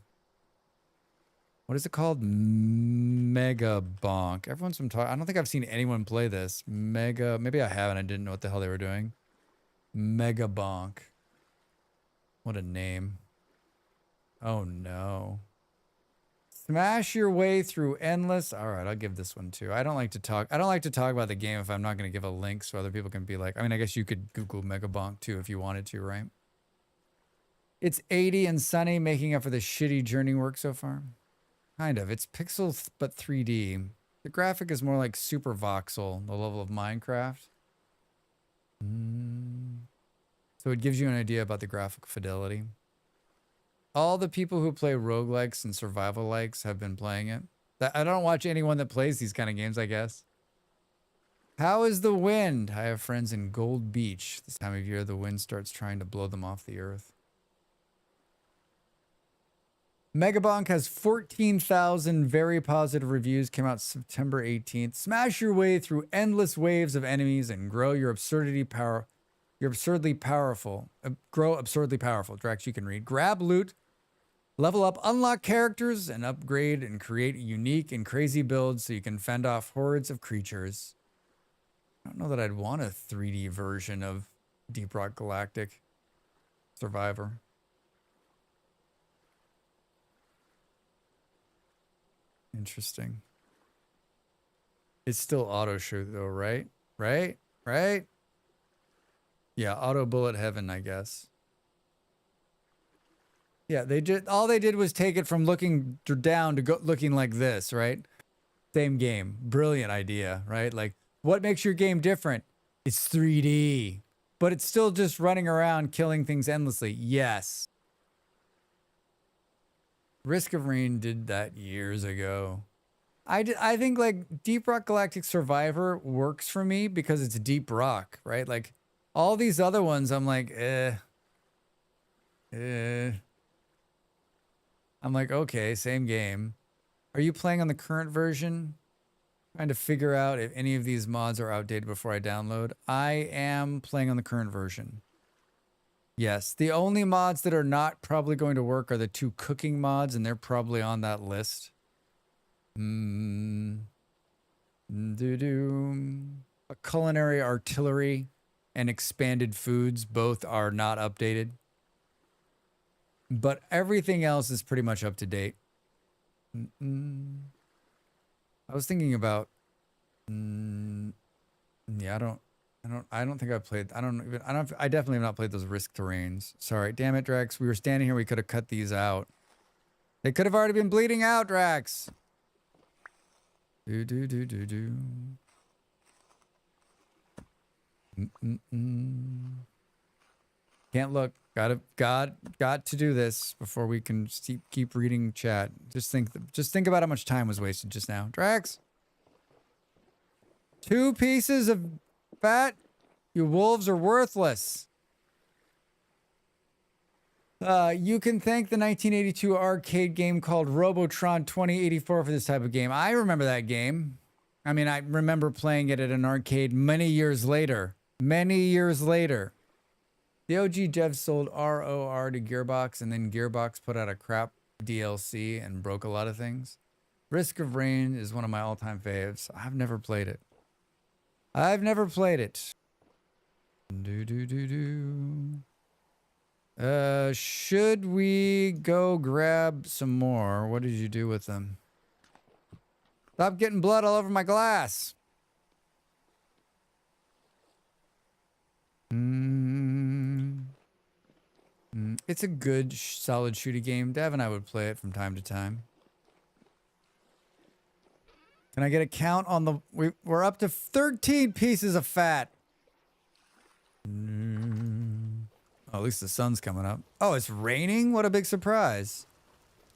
What is it called? Mega Bonk. Everyone's been talking. I don't think I've seen anyone play this. Maybe I haven't. I didn't know what the hell they were doing. Mega Bonk. What a name. Oh no. Smash your way through endless. All right, I'll give this one too. I don't like to talk about the game if I'm not going to give a link so other people can be like, I mean, I guess you could Google Mega Bonk too if you wanted to, right? It's 80 and sunny, making up for the shitty journey work so far. Kind of. It's pixels, but 3D. The graphic is more like Super Voxel, the level of Minecraft. So it gives you an idea about the graphic fidelity. All the people who play roguelikes and survival likes have been playing it. I don't watch anyone that plays these kind of games, I guess. How is the wind? I have friends in Gold Beach. This time of year, the wind starts trying to blow them off the earth. Megabonk has 14,000 very positive reviews. Came out September 18th. Smash your way through endless waves of enemies and grow your absurdly powerful. Grow absurdly powerful. Drax, you can read. Grab loot, level up, unlock characters, and upgrade and create unique and crazy builds so you can fend off hordes of creatures. I don't know that I'd want a 3D version of Deep Rock Galactic Survivor. Interesting. It's still auto shoot though, right? Right? Yeah, auto bullet heaven, I guess. Yeah, all they did was take it from looking down to looking like this, right? Same game. Brilliant idea, right? Like, what makes your game different? It's 3D, but it's still just running around killing things endlessly. Yes. Risk of Rain did that years ago. I think like Deep Rock Galactic Survivor works for me because it's deep rock, right? Like all these other ones, I'm like, I'm like, okay, same game. Are you playing on the current version? Trying to figure out if any of these mods are outdated before I download. I am playing on the current version. Yes, the only mods that are not probably going to work are the 2 cooking mods, and they're probably on that list. A culinary artillery and expanded foods both are not updated. But everything else is pretty much up to date. I was thinking about yeah, I don't think I've played. I definitely have not played those risk terrains. Sorry, damn it, Drax. We were standing here. We could have cut these out. They could have already been bleeding out, Drax. Can't look. Got to do this before we can keep reading chat. Just think about how much time was wasted just now. Drax. 2 pieces of fat. You wolves are worthless. You can thank the 1982 arcade game called Robotron 2084 for this type of game. I remember that game. I mean, I remember playing it at an arcade many years later. Many years later. The OG devs sold ROR to Gearbox, and then Gearbox put out a crap DLC and broke a lot of things. Risk of Rain is one of my all-time faves. I've never played it. Should we go grab some more? What did you do with them? Stop getting blood all over my glass. It's a good, solid shooting game. Dev and I would play it from time to time. Can I get a count on the... We're up to 13 pieces of fat. Oh, at least the sun's coming up. Oh, it's raining? What a big surprise.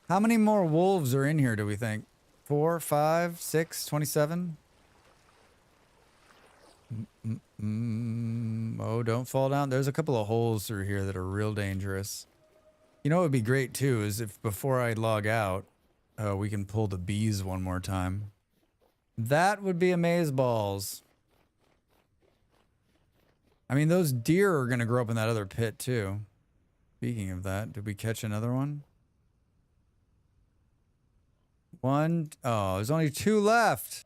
How many more wolves are in here, do we think? 4, 5, 6, 27? Oh, don't fall down. There's a couple of holes through here that are real dangerous. You know what would be great, too, is if before I log out, we can pull the bees one more time. That would be amazeballs. I mean, those deer are going to grow up in that other pit, too. Speaking of that, did we catch another one? One. Oh, there's only 2 left.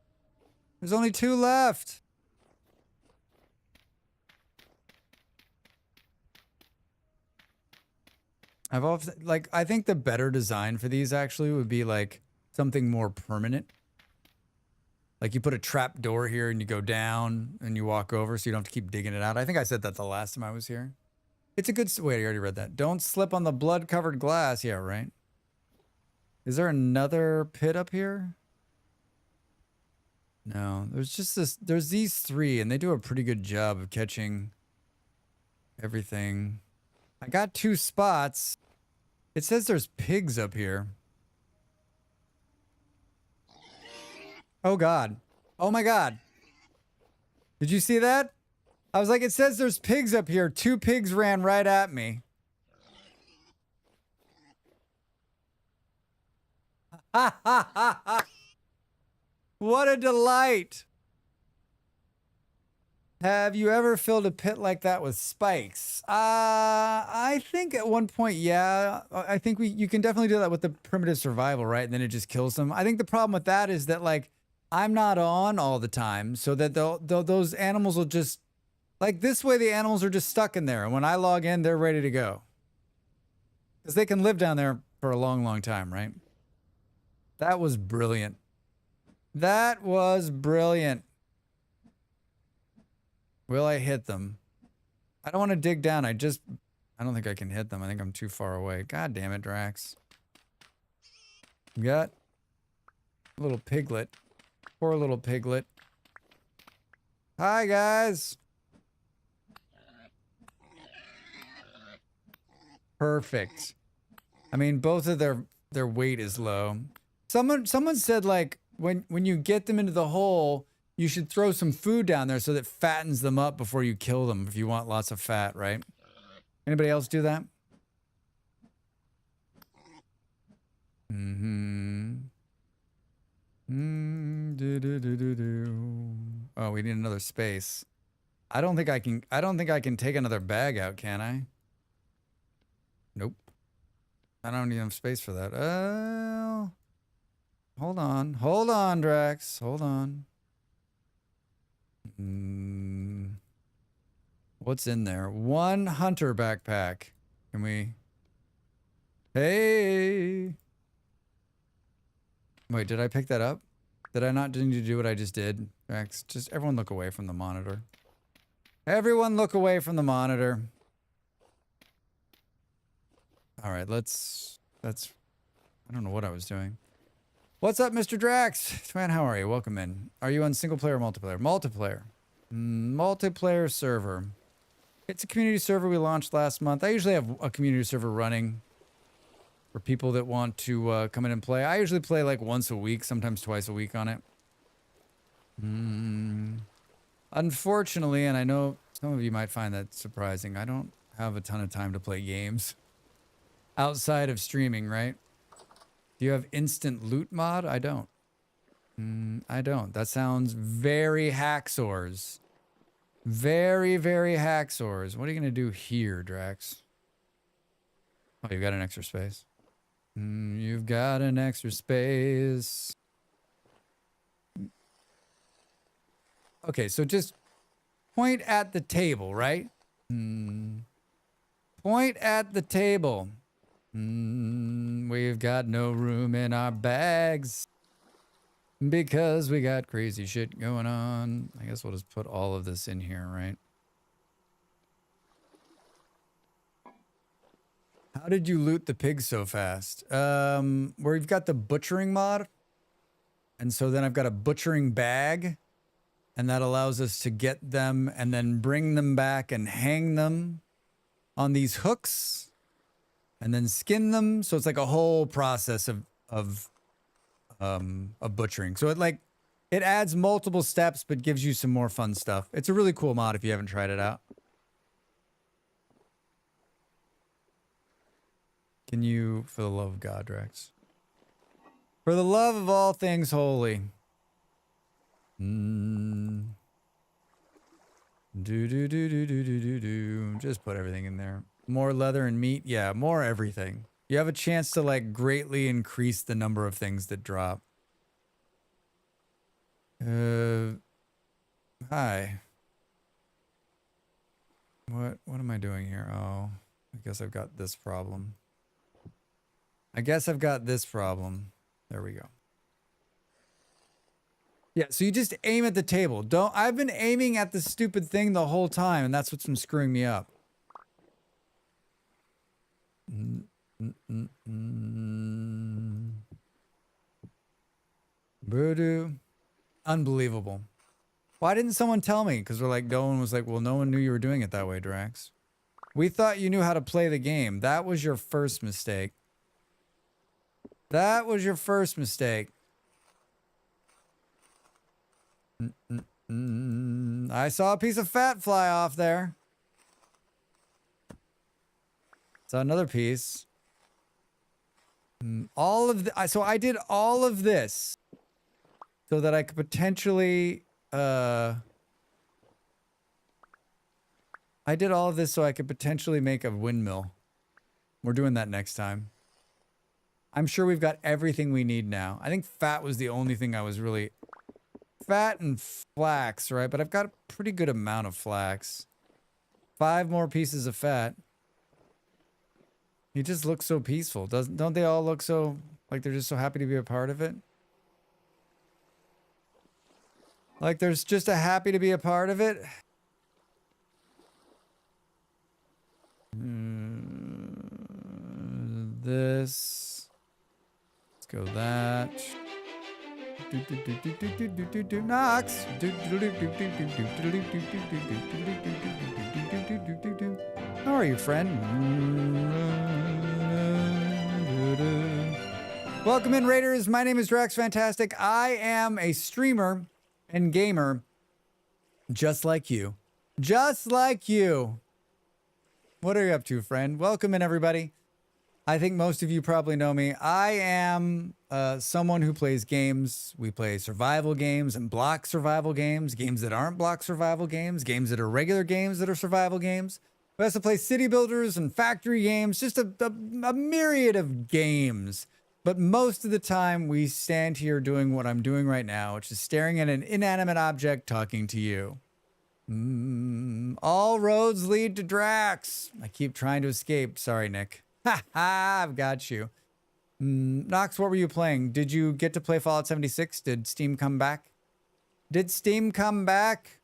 There's only 2 left. I've often, like, I think the better design for these actually would be like something more permanent. Like you put a trap door here and you go down and you walk over so you don't have to keep digging it out. I think I said that the last time I was here. It's a good, wait, I already read that. Don't slip on the blood covered glass. Yeah, right. Is there another pit up here? No, there's just this, there's these 3 and they do a pretty good job of catching everything. I got 2 spots. It says there's pigs up here. Oh, God. Oh, my God. Did you see that? I was like, it says there's pigs up here. 2 pigs ran right at me. Ha, ha, ha, ha. What a delight. Have you ever filled a pit like that with spikes? I think at one point, yeah. I think you can definitely do that with the primitive survival, right? And then it just kills them. I think the problem with that is that, like, I'm not on all the time, so that those animals will just, like, this way the animals are just stuck in there. And when I log in, they're ready to go. Because they can live down there for a long, long time, right? That was brilliant. That was brilliant. Will I hit them? I don't want to dig down. I don't think I can hit them. I think I'm too far away. God damn it, Drax. We got a little piglet. Poor little piglet. Hi, guys. Perfect. I mean, both of their weight is low. Someone said, like, when you get them into the hole, you should throw some food down there so that fattens them up before you kill them if you want lots of fat, right? Anybody else do that? Oh, we need another space. I don't think I can take another bag out, can I? Nope. I don't even have space for that. Oh. Hold on. Hold on, Drax. Hold on. What's in there? One hunter backpack. Can we... Hey! Wait, did I pick that up? Did I not need to do what I just did? Drax, just everyone look away from the monitor. Everyone look away from the monitor. All right, let's... I don't know what I was doing. What's up, Mr. Drax? Man, how are you? Welcome in. Are you on single player or multiplayer? Multiplayer. Multiplayer server. It's a community server we launched last month. I usually have a community server running for people that want to come in and play. I usually play like once a week, sometimes twice a week on it. Unfortunately, and I know some of you might find that surprising, I don't have a ton of time to play games outside of streaming, right? Do you have instant loot mod? I don't. I don't. That sounds very hacksaws. Very, very hacksaws. What are you going to do here, Drax? Oh, you've got an extra space. You've got an extra space. Okay, so just point at the table, right? Point at the table. We've got no room in our bags because we got crazy shit going on. I guess we'll just put all of this in here, right? How did you loot the pigs so fast? We've got the butchering mod. And so then I've got a butchering bag. And that allows us to get them and then bring them back and hang them on these hooks. And then skin them. So it's like a whole process of butchering. So it adds multiple steps, but gives you some more fun stuff. It's a really cool mod if you haven't tried it out. Can you, for the love of God, Drax? For the love of all things holy. Just put everything in there. More leather and meat. Yeah, more everything. You have a chance to like greatly increase the number of things that drop. Hi. What am I doing here? Oh, I guess I've got this problem. There we go. Yeah, so you just aim at the table. I've been aiming at the stupid thing the whole time, and that's what's been screwing me up. Voodoo. Unbelievable. Why didn't someone tell me? Because we're like, no one was like, well, no one knew you were doing it that way, Drax. We thought you knew how to play the game. That was your first mistake. That was your first mistake. I saw a piece of fat fly off there. Saw another piece. So I did all of this so that I could potentially I did all of this so I could potentially make a windmill. We're doing that next time. I'm sure we've got everything we need now. I think fat was the only thing I was really... Fat and flax, right? But I've got a pretty good amount of flax. 5 more pieces of fat. He just looks so peaceful. Don't they all look so... like they're just so happy to be a part of it? Like there's just a happy to be a part of it? This... let's go that... Knox. How are you, friend? Welcome in, Raiders. My name is Drax Fantastic. I am a streamer and gamer just like you. Just like you. What are you up to, friend? Welcome in, everybody. I think most of you probably know me. I am someone who plays games. We play survival games and block survival games, games that aren't block survival games, games that are regular games that are survival games. We also play city builders and factory games, just a myriad of games. But most of the time, we stand here doing what I'm doing right now, which is staring at an inanimate object talking to you. All roads lead to Drax. I keep trying to escape. Sorry, Nick. Ha ha, I've got you. Nox, what were you playing? Did you get to play Fallout 76? Did Steam come back? Did Steam come back?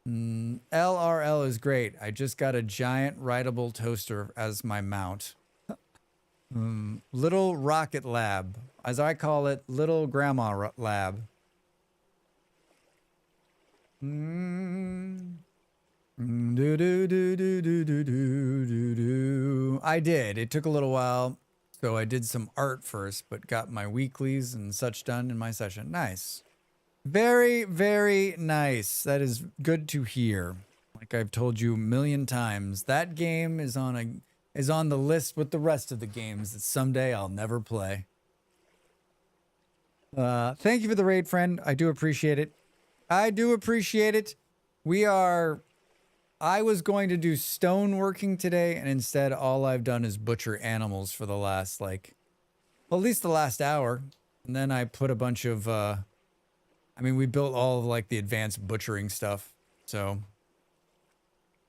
LRL is great. I just got a giant rideable toaster as my mount. Little Rocket Lab. As I call it, Little Grandma Lab. I did. It took a little while, so I did some art first, but got my weeklies and such done in my session. Nice. Very, very nice. That is good to hear. Like I've told you a million times, that game is on the list with the rest of the games that someday I'll never play. Thank you for the raid, friend. I do appreciate it. I do appreciate it. I was going to do stoneworking today, and instead all I've done is butcher animals for the last, at least the last hour. And then I put a bunch of, we built all of, the advanced butchering stuff. So,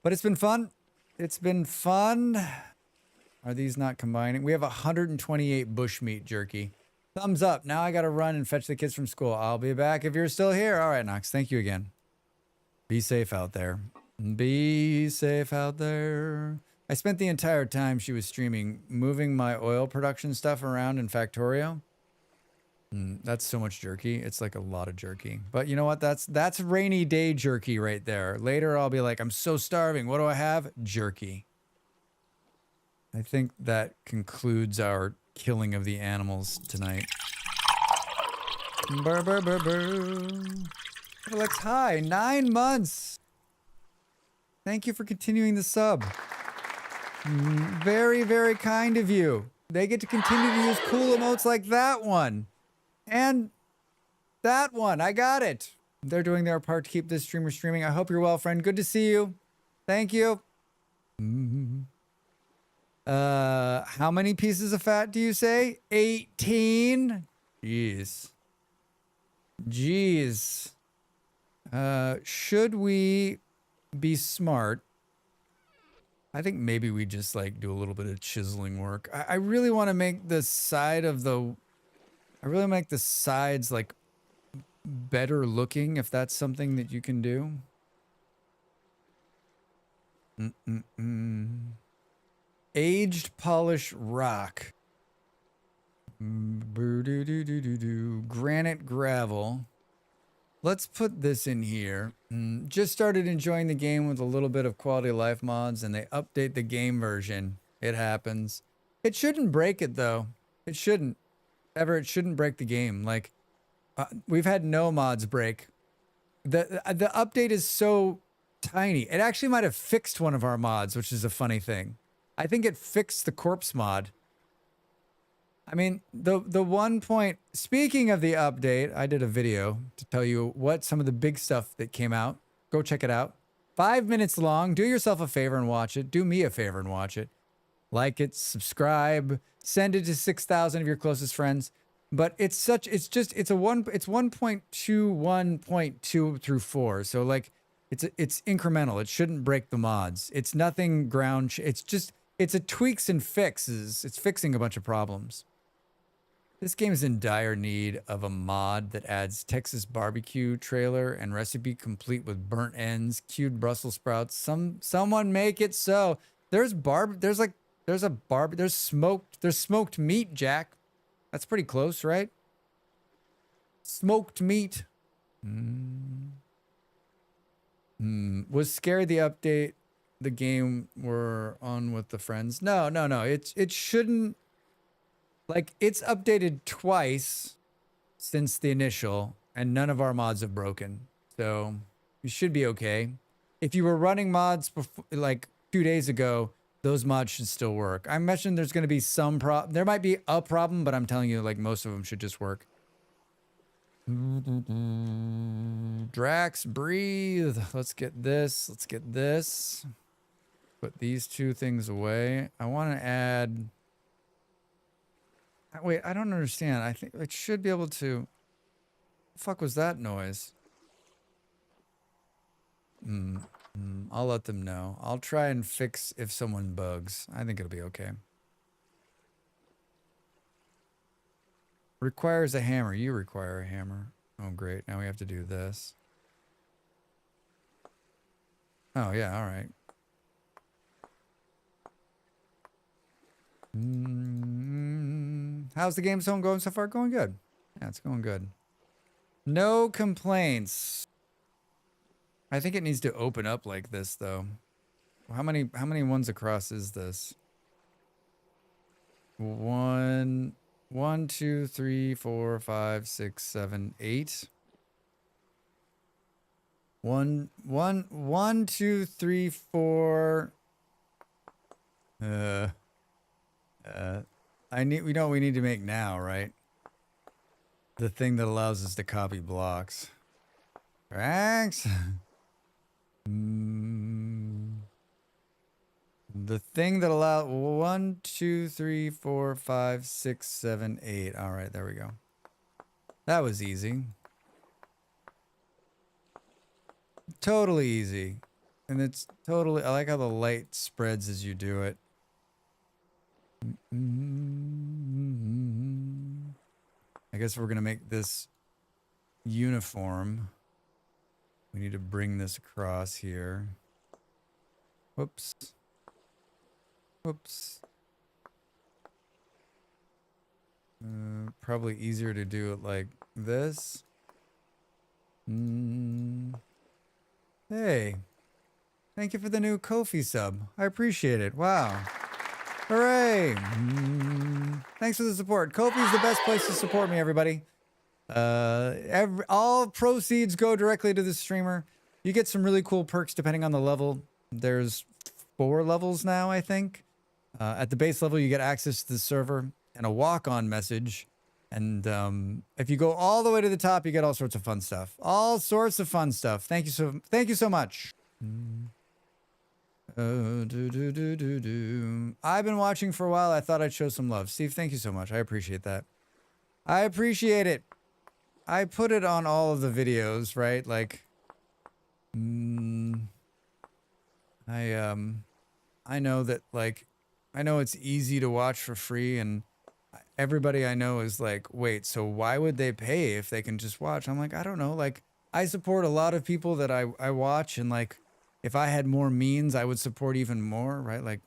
but it's been fun. It's been fun. Are these not combining? We have 128 bushmeat jerky. Thumbs up. Now I got to run and fetch the kids from school. I'll be back if you're still here. All right, Nox. Thank you again. Be safe out there. Be safe out there. I spent the entire time she was streaming moving my oil production stuff around in Factorio. That's so much jerky. It's like a lot of jerky. But you know what? That's rainy day jerky right there. Later I'll be like, I'm so starving. What do I have? Jerky. I think that concludes our killing of the animals tonight. Burr, burr, burr, burr. Alex, hi. 9 months. Thank you for continuing the sub. Very, very kind of you. They get to continue to use cool emotes like that one. And that one. I got it. They're doing their part to keep this streamer streaming. I hope you're well, friend. Good to see you. Thank you. How many pieces of fat do you say? 18? Jeez. Jeez. Should we be smart? I think maybe we just do a little bit of chiseling work. I really want to make the side of the... I really make the sides better looking, if that's something that you can do. Aged polish rock. Granite gravel. Let's put this in here. Just started enjoying the game with a little bit of quality of life mods, and they update the game version. It happens. It shouldn't break it, though. It shouldn't. It shouldn't break the game. We've had no mods break. The update is so tiny. It actually might have fixed one of our mods, which is a funny thing. I think it fixed the corpse mod. I mean, the one point, speaking of the update, I did a video to tell you what some of the big stuff that came out. Go check it out. 5 minutes long. Do yourself a favor and watch it. Do me a favor and watch it. Like it, subscribe, send it to 6,000 of your closest friends. But it's 1.21.2 through 4. So it's incremental. It shouldn't break the mods. It's nothing ground. It's a tweaks and fixes. It's fixing a bunch of problems. This game is in dire need of a mod that adds Texas barbecue trailer and recipe complete with burnt ends, cued Brussels sprouts. Someone make it so. There's smoked meat, Jack. That's pretty close, right? Smoked meat. Was scared the update the game were on with the friends. No. It shouldn't. Like, it's updated twice since the initial, and none of our mods have broken. So you should be okay. If you were running mods before, like 2 days ago, those mods should still work. I mentioned there's going to be some problem. There might be a problem, but I'm telling you, like, most of them should just work. Drax, breathe. Let's get this. Let's get this. Put these two things away. I want to add... Wait, I don't understand. I think it should be able to... The fuck was that noise? I'll let them know. I'll try and fix if someone bugs. I think it'll be okay. Requires a hammer. You require a hammer. Oh, great. Now we have to do this. Oh, yeah. All right. How's the game zone going so far? Going good. Yeah, it's going good. No complaints. I think it needs to open up like this, though. How many ones across is this? 1, 2, 3, 4, 5, 6, 7, 8. 1, 2, 3, 4. We know what we need to make now, right? The thing that allows us to copy blocks. Thanks. The thing that allows 1, 2, 3, 4, 5, 6, 7, 8. All right, there we go. That was easy. Totally easy. And it's totally, I like how the light spreads as you do it. I guess we're going to make this uniform. We need to bring this across here. Whoops. Whoops. Probably easier to do it like this. Hey. Thank you for the new Ko-fi sub. I appreciate it. Wow. Hooray. Thanks for the support. Ko-fi is the best place to support me, everybody. All proceeds go directly to the streamer. You get some really cool perks depending on the level. There's 4 levels now, I think. At the base level, you get access to the server and a walk-on message. And if you go all the way to the top, you get all sorts of fun stuff. All sorts of fun stuff. Thank you so much. I've been watching for a while. I thought I'd show some love. Steve, thank you so much. I appreciate that. I appreciate it. I put it on all of the videos, right? Like, I know that, like, I know it's easy to watch for free, and everybody I know is like, wait, so why would they pay if they can just watch? I'm like, I don't know. Like, I support a lot of people that I watch, and like, if I had more means, I would support even more, right? Like,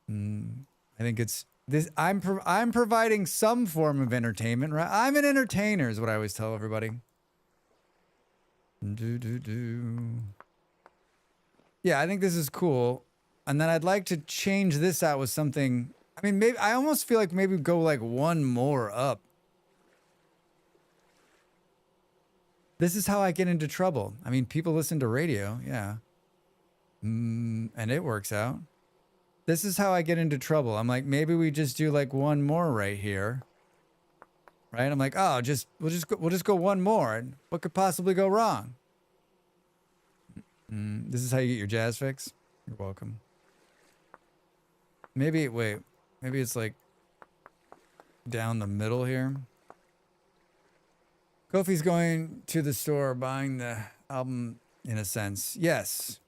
I think it's this. I'm providing some form of entertainment, right? I'm an entertainer, is what I always tell everybody. Yeah, I think this is cool, and then I'd like to change this out with something. I mean, maybe I almost feel like maybe go like one more up. This is how I get into trouble. I mean, people listen to radio, yeah. And it works out. This is how I get into trouble. I'm like, maybe we just do like one more right here. Right? I'm like, oh, we'll just go one more. And what could possibly go wrong? This is how you get your jazz fix? You're welcome. Maybe it's like down the middle here. Kofi's going to the store, buying the album in a sense. Yes.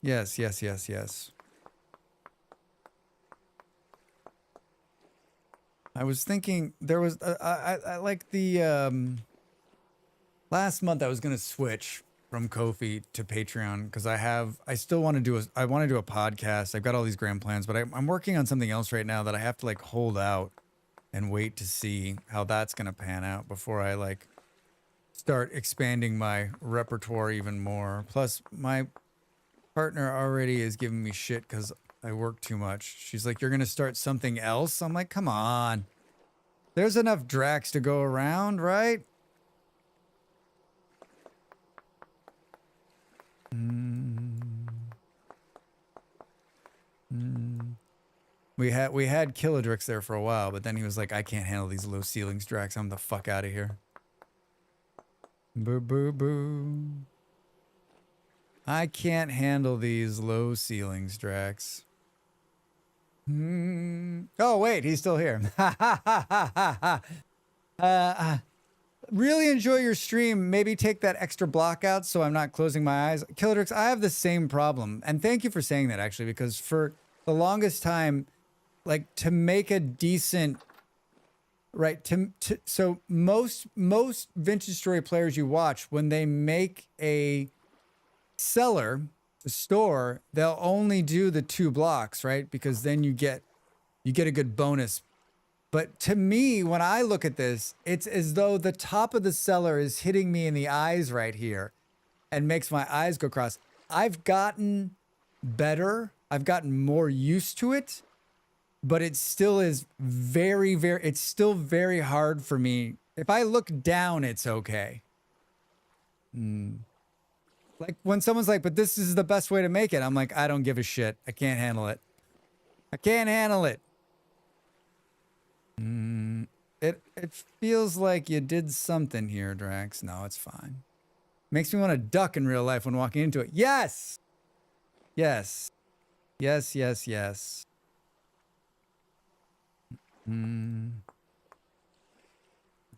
I was thinking there was, I like the, last month I was going to switch from Ko-fi to Patreon because I still want to do I want to do a podcast. I've got all these grand plans, but I'm working on something else right now that I have to like hold out and wait to see how that's going to pan out before I like start expanding my repertoire even more. Plus, my partner already is giving me shit because I work too much. She's like, you're going to start something else? I'm like, come on. There's enough Drax to go around, right? We had Killadrix there for a while, but then he was like, I can't handle these low ceilings, Drax. I'm the fuck out of here. Boo boo boo. I can't handle these low ceilings, Drax. Oh wait, he's still here. Really enjoy your stream. Maybe take that extra block out so I'm not closing my eyes. Killadrix, I have the same problem. And thank you for saying that, actually, because for the longest time, like, to make a decent, right, so most vintage story players you watch, when they make a cellar, a store, they'll only do the 2 blocks, right? Because then you get a good bonus. But to me, when I look at this, it's as though the top of the cellar is hitting me in the eyes right here and makes my eyes go cross. I've gotten better. I've gotten more used to it, but it still is it's still very hard for me. If I look down, it's okay. Like when someone's like, but this is the best way to make it. I'm like, I don't give a shit. I can't handle it. I can't handle it. It feels like you did something here, Drax. No, it's fine. Makes me want to duck in real life when walking into it. Yes! Yes. Yes, yes, yes. I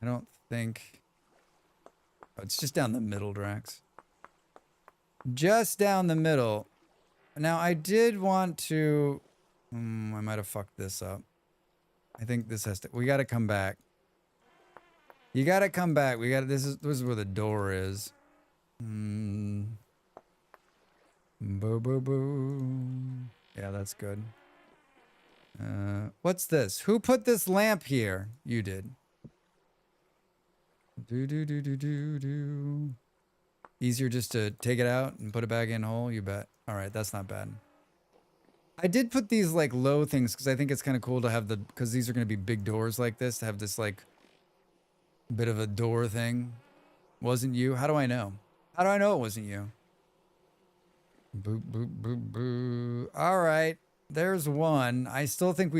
don't think... Oh, it's just down the middle, Drax. Just down the middle. Now, I did want to... I might have fucked this up. I think this has to... We gotta come back. You gotta come back. We gotta... This is where the door is. Boo, boo, boo. Yeah, that's good. What's this? Who put this lamp here? You did. Do. Easier just to take it out and put it back in hole? You bet. All right, that's not bad. I did put these like low things because I think it's kind of cool to have because these are going to be big doors like this, to have this like bit of a door thing. Wasn't you? How do I know? How do I know it wasn't you? Boo, boo, boo, boo. All right. There's one. I still think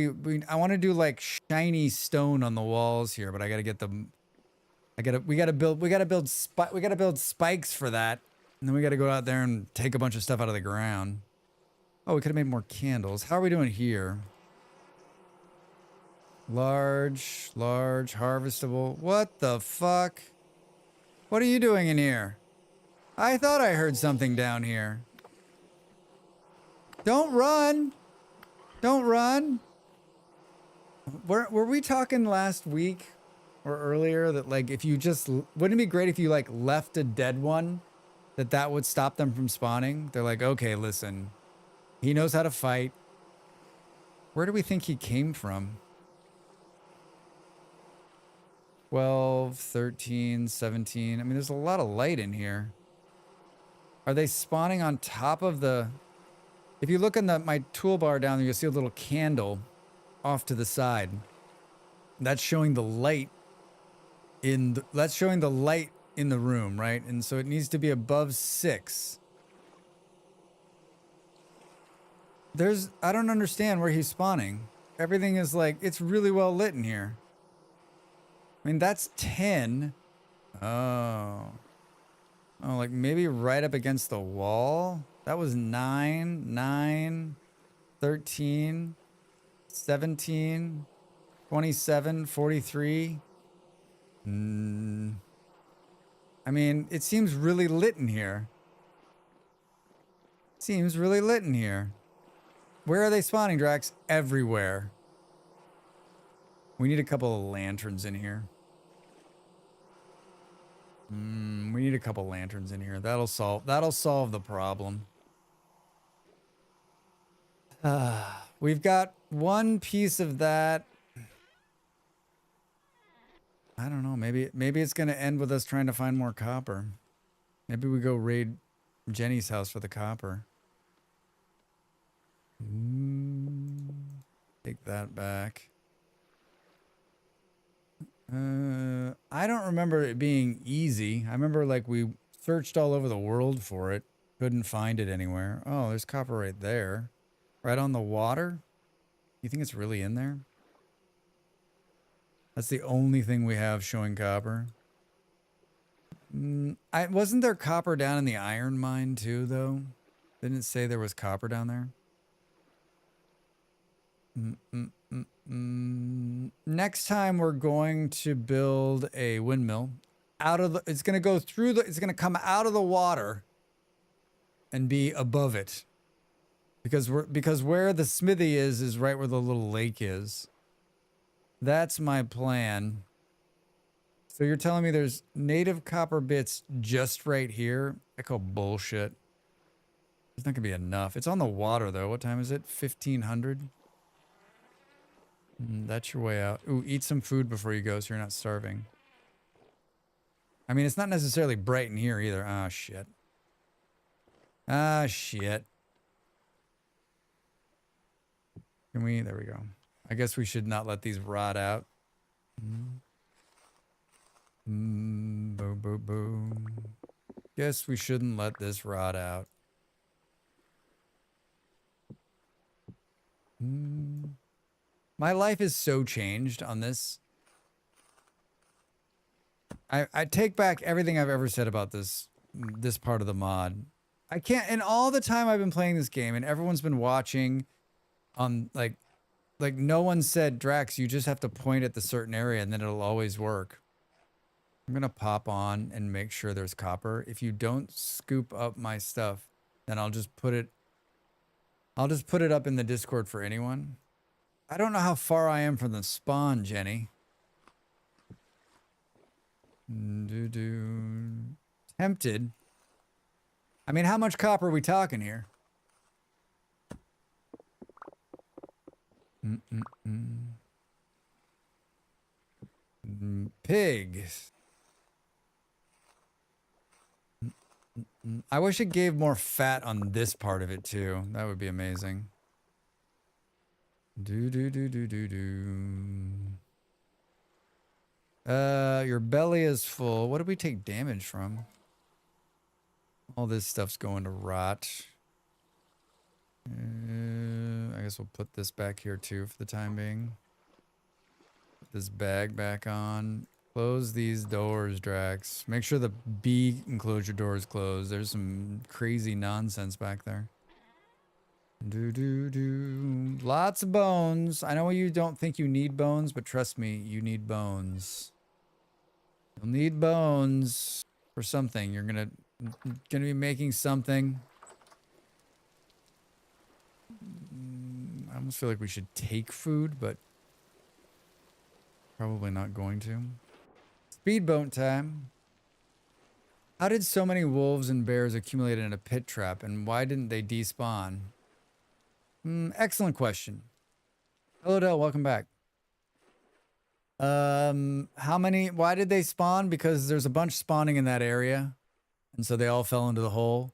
I want to do like shiny stone on the walls here, but I got to get them. We got to build spikes for that. And then we got to go out there and take a bunch of stuff out of the ground. Oh, we could have made more candles. How are we doing here? Large, harvestable. What the fuck? What are you doing in here? I thought I heard something down here. Don't run. Don't run. Were we talking last week or earlier that like if you just... Wouldn't it be great if you like left a dead one? That would stop them from spawning? They're like, okay, listen. He knows how to fight. Where do we think he came from? 12, 13, 17. I mean, there's a lot of light in here. Are they spawning on top of the... If you look in my toolbar down there, you'll see a little candle off to the side. That's showing the light in the room, right? And so it needs to be above 6. I don't understand where he's spawning. Everything is like, it's really well lit in here. I mean, that's 10. Oh, like maybe right up against the wall. That was 9, 13, 17, 27, 43. I mean, it seems really lit in here. Seems really lit in here. Where are they spawning, Drax? Everywhere. We need a couple of lanterns in here. We need a couple lanterns in here. That'll solve the problem. We've got one piece of that. I don't know. Maybe it's gonna end with us trying to find more copper. Maybe we go raid Jenny's house for the copper. Take that back. I don't remember it being easy. I remember like we searched all over the world for it. Couldn't find it anywhere. Oh, there's copper right there. Right on the water? You think it's really in there? That's the only thing we have showing copper. Wasn't there copper down in the iron mine too, though? Didn't it say there was copper down there? Next time we're going to build a windmill out of the, it's going to go through the, it's going to come out of the water and be above it. Because where the smithy is right where the little lake is. That's my plan. So you're telling me there's native copper bits just right here? I call bullshit. It's not gonna be enough. It's on the water though. What time is it? 1500? That's your way out. Ooh, eat some food before you go so you're not starving. I mean, it's not necessarily bright in here either. Ah, shit. Ah, shit. Can we? There we go. I guess we should not let these rot out. Boom, boom, boom. Guess we shouldn't let this rot out. My life is so changed on this. I take back everything I've ever said about this part of the mod. I can't, and all the time I've been playing this game and everyone's been watching on like no one said, Drax, you just have to point at the certain area and then it'll always work. I'm gonna pop on and make sure there's copper. If you don't scoop up my stuff, then I'll just put it up in the Discord for anyone. I don't know how far I am from the spawn, Jenny. Tempted. I mean, how much copper are we talking here? Pigs. I wish it gave more fat on this part of it too. That would be amazing. Your belly is full. What did we take damage from? All this stuff's going to rot. I guess we'll put this back here too for the time being. Put this bag back on. Close these doors, Drax. Make sure the bee enclosure door is closed. There's some crazy nonsense back there. Lots of bones. I know you don't think you need bones, but trust me, you need bones. You'll need bones for something. You're gonna be making something. I almost feel like we should take food, but probably not going to. Speedboat time. How did so many wolves and bears accumulate in a pit trap, and why didn't they despawn? Excellent question. Hello, Del. Welcome back. Why did they spawn? Because there's a bunch spawning in that area, and so they all fell into the hole.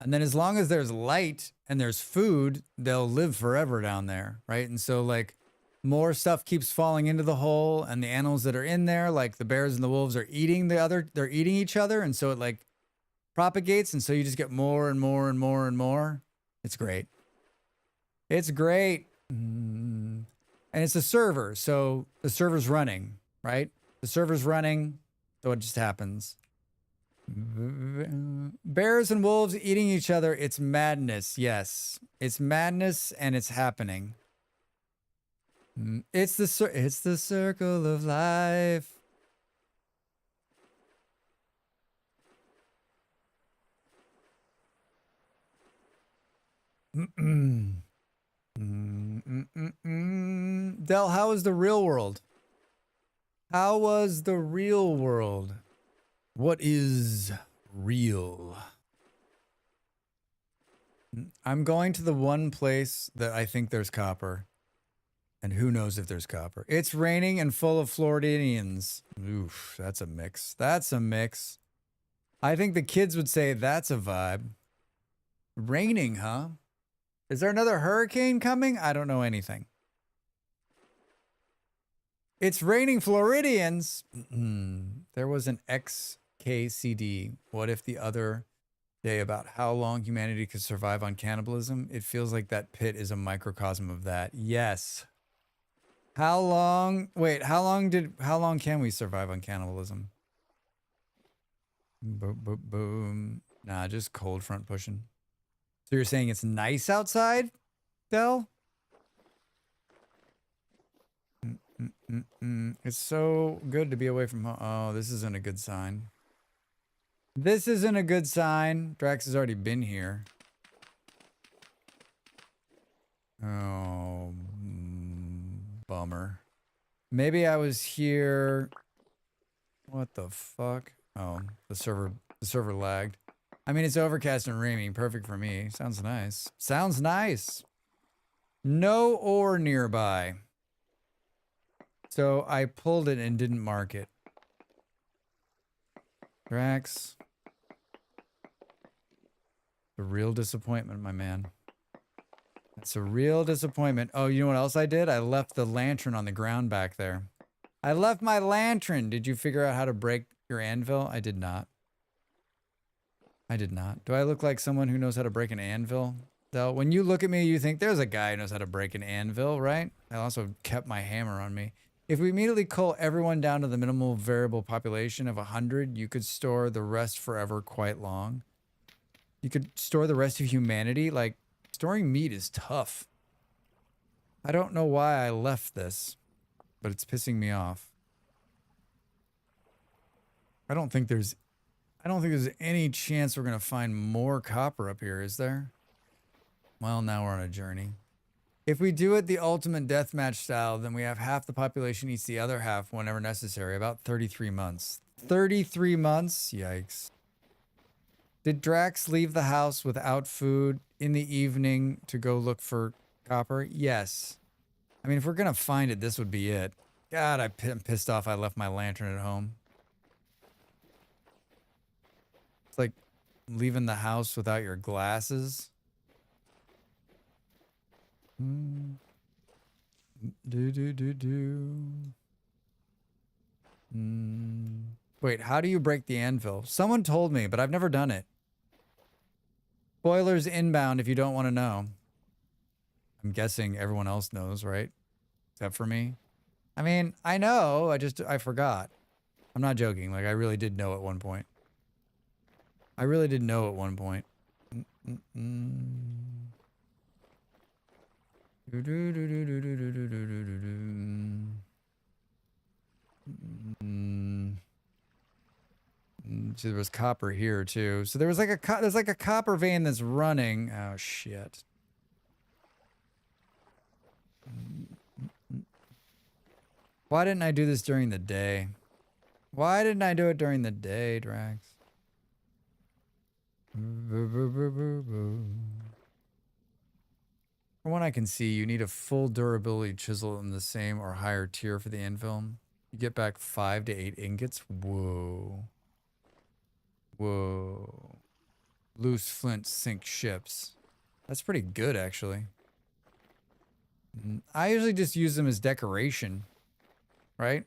And then as long as there's light and there's food, they'll live forever down there, right? And so like more stuff keeps falling into the hole, and the animals that are in there, like the bears and the wolves, are eating they're eating each other, and so it like propagates, and so you just get more and more and more and more. It's great. It's great. And it's a server, so the server's running, right? The server's running, so it just happens. Bears and wolves eating each other. It's madness. Yes, it's madness, and it's happening. It's the circle of life. Del, how was the real world? How was the real world? What is real? I'm going to the one place that I think there's copper. And who knows if there's copper. It's raining and full of Floridians. Oof, that's a mix. That's a mix. I think the kids would say that's a vibe. Raining, huh? Is there another hurricane coming? I don't know anything. It's raining Floridians. There was an XKCD. What if the other day about how long humanity could survive on cannibalism? It feels like that pit is a microcosm of that. Yes. How long? Wait, how long can we survive on cannibalism? Boom, boom, boom. Nah, just cold front pushing. So you're saying it's nice outside, Del? It's so good to be away from home. Oh, this isn't a good sign. This isn't a good sign. Drax has already been here. Oh, bummer. Maybe I was here. What the fuck? Oh, the server lagged. I mean, it's overcast and raining. Perfect for me. Sounds nice. Sounds nice. No ore nearby. So I pulled it and didn't mark it. Drax. A real disappointment, my man. That's a real disappointment. Oh, you know what else I did? I left the lantern on the ground back there. I left my lantern. Did you figure out how to break your anvil? I did not. I did not. Do I look like someone who knows how to break an anvil? Though, when you look at me, you think there's a guy who knows how to break an anvil, right? I also kept my hammer on me. If we immediately cull everyone down to the minimal variable population of 100, you could store the rest forever quite long. You could store the rest of humanity. Like, storing meat is tough. I don't know why I left this, but it's pissing me off. I don't think there's any chance we're going to find more copper up here, is there? Well, now we're on a journey. If we do it the ultimate deathmatch style, then we have half the population eats the other half whenever necessary. About 33 months. 33 months? Yikes. Did Drax leave the house without food in the evening to go look for copper? Yes. I mean, if we're going to find it, this would be it. God, I'm pissed off I left my lantern at home. It's like leaving the house without your glasses. Wait, how do you break the anvil? Someone told me, but I've never done it. Spoilers inbound if you don't want to know. I'm guessing everyone else knows, right? Except for me. I mean, I know, I forgot. I'm not joking. Like, I really did know at one point. I really did know at one point. So there was copper here too. So there was like there's like a copper vein that's running. Oh shit. Why didn't I do this during the day? Why didn't I do it during the day, Drax? From what I can see, you need a full durability chisel in the same or higher tier for the anvil. You get back 5 to 8 ingots. Whoa. Whoa. Loose flint sink ships. That's pretty good, actually. I usually just use them as decoration. Right?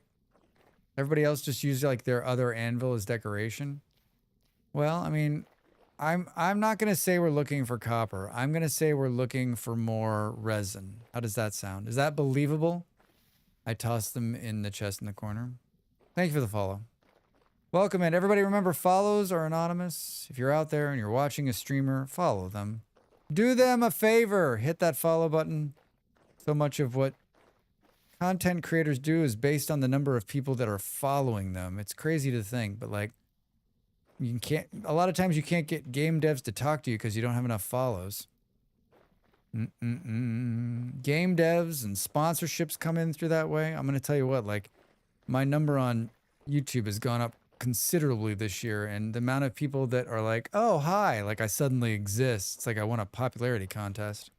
Everybody else just uses like their other anvil as decoration. Well, I mean, I'm not going to say we're looking for copper. I'm going to say we're looking for more resin. How does that sound? Is that believable? I tossed them in the chest in the corner. Thank you for the follow. Welcome in. Everybody remember, follows are anonymous. If you're out there and you're watching a streamer, follow them. Do them a favor. Hit that follow button. So much of what content creators do is based on the number of people that are following them. It's crazy to think, but like, a lot of times you can't get game devs to talk to you because you don't have enough follows. Game devs and sponsorships come in through that way. I'm going to tell you what, like, my number on YouTube has gone up considerably this year, and the amount of people that are like, oh, hi, like I suddenly exist. It's like I won a popularity contest.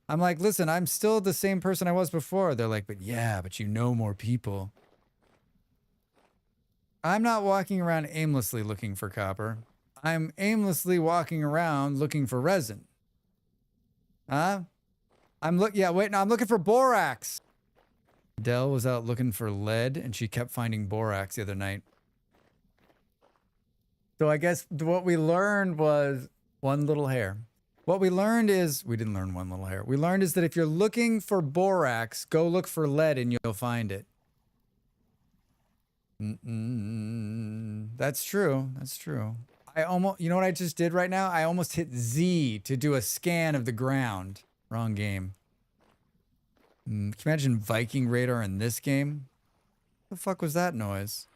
I'm like, listen, I'm still the same person I was before. They're like, but you know more people. I'm not walking around aimlessly looking for copper. I'm aimlessly walking around looking for resin. Huh? I'm looking for borax. Dell was out looking for lead, and she kept finding borax the other night. So I guess what we learned was one little hair. What we learned is, we didn't learn one little hair. We learned is that if you're looking for borax, go look for lead and you'll find it. That's true. That's true. I almost, you know what I just did right now? I almost hit Z to do a scan of the ground. Wrong game. Can you imagine Viking radar in this game? The fuck was that noise?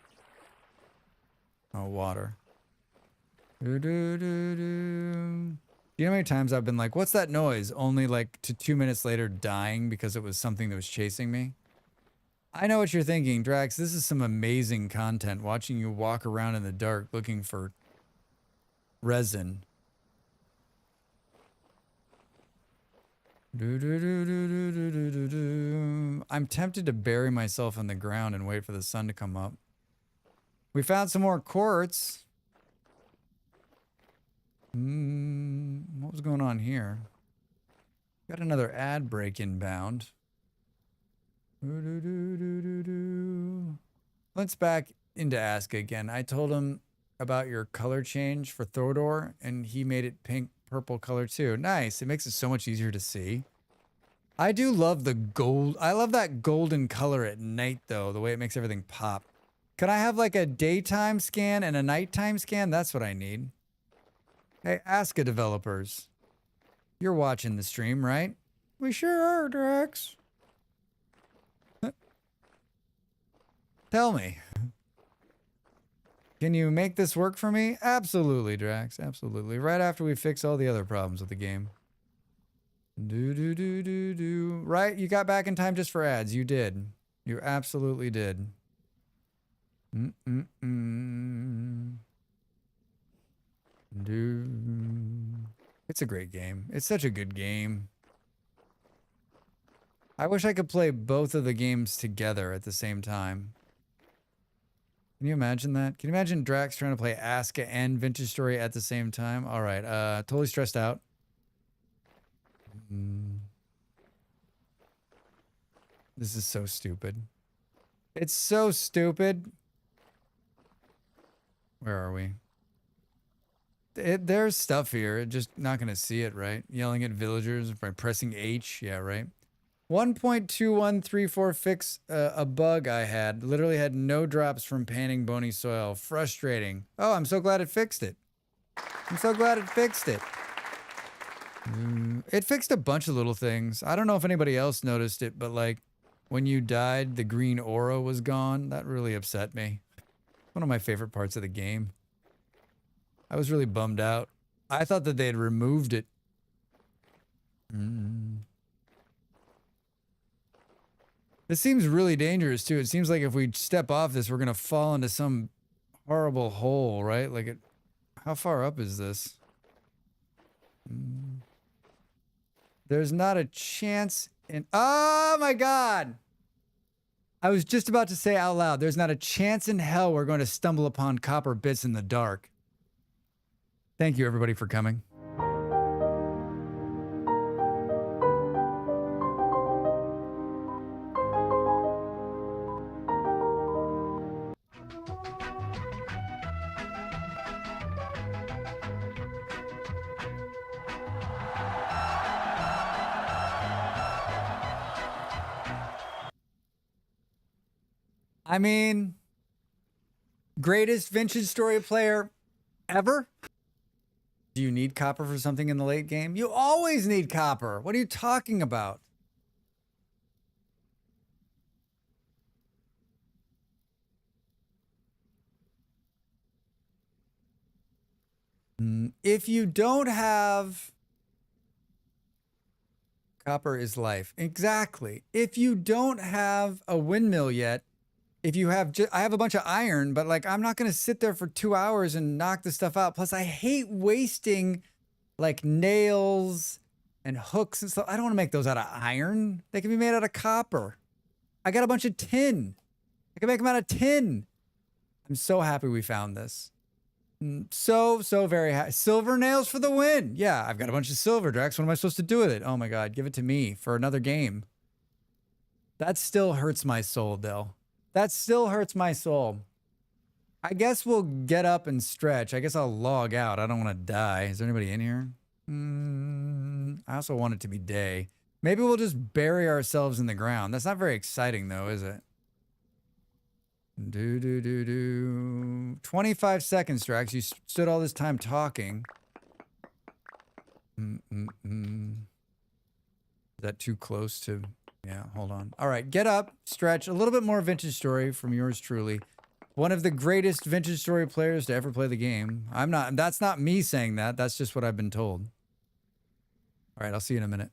Oh, water. Do, do, do, do. You know how many times I've been like, what's that noise? Only like to 2 minutes later dying because it was something that was chasing me. I know what you're thinking, Drax. This is some amazing content. Watching you walk around in the dark looking for resin. Do, do, do, do, do, do, do, do, do. I'm tempted to bury myself in the ground and wait for the sun to come up. We found some more quartz. What was going on here? Got another ad break inbound. Let's back into Aska again. I told him about your color change for Thodor, and he made it pink purple color too. Nice. It makes it so much easier to see. I do love the gold. I love that golden color at night, though, the way it makes everything pop. Could I have like a daytime scan and a nighttime scan? That's what I need. Hey, Aska developers. You're watching the stream, right? We sure are, Drax. Tell me. Can you make this work for me? Absolutely, Drax. Absolutely. Right after we fix all the other problems with the game. Do. Right? You got back in time just for ads. You did. You absolutely did. It's a great game. It's such a good game. I wish I could play both of the games together at the same time. Can you imagine that? Can you imagine Drax trying to play Aska and Vintage Story at the same time? All right, totally stressed out. This is so stupid. It's so stupid. Where are we? There's stuff here. Just not going to see it, right? Yelling at villagers by pressing H. Yeah, right. 1.2134 fix a bug I had. Literally had no drops from panning bony soil. Frustrating. Oh, I'm so glad it fixed it. I'm so glad it fixed it. It fixed a bunch of little things. I don't know if anybody else noticed it, but like when you died, the green aura was gone. That really upset me. One of my favorite parts of the game. I was really bummed out. I thought that they had removed it. This seems really dangerous too. It seems like if we step off this, we're gonna fall into some horrible hole, right? Like it. How far up is this? There's not a chance in. Oh my God! I was just about to say out loud, there's not a chance in hell we're going to stumble upon copper bits in the dark. Thank you, everybody, for coming. I mean, greatest Vintage Story player ever? Do you need copper for something in the late game? You always need copper. What are you talking about? If you don't have... Copper is life. Exactly. If you don't have a windmill yet, if you have, I have a bunch of iron, but like, I'm not going to sit there for 2 hours and knock this stuff out. Plus I hate wasting like nails and hooks and stuff. I don't want to make those out of iron. They can be made out of copper. I got a bunch of tin. I can make them out of tin. I'm so happy we found this. So very happy. Silver nails for the win. Yeah, I've got a bunch of silver, Drax. What am I supposed to do with it? Oh my God, give it to me for another game. That still hurts my soul, Dill. That still hurts my soul. I guess we'll get up and stretch. I guess I'll log out. I don't want to die. Is there anybody in here? I also want it to be day. Maybe we'll just bury ourselves in the ground. That's not very exciting, though, is it? 25 seconds, Drax. You stood all this time talking. Is that too close to... Yeah, hold on. All right, get up, stretch. A little bit more vintage story from yours truly. One of the greatest vintage story players to ever play the game. I'm not... That's not me saying that. That's just what I've been told. All right, I'll see you in a minute.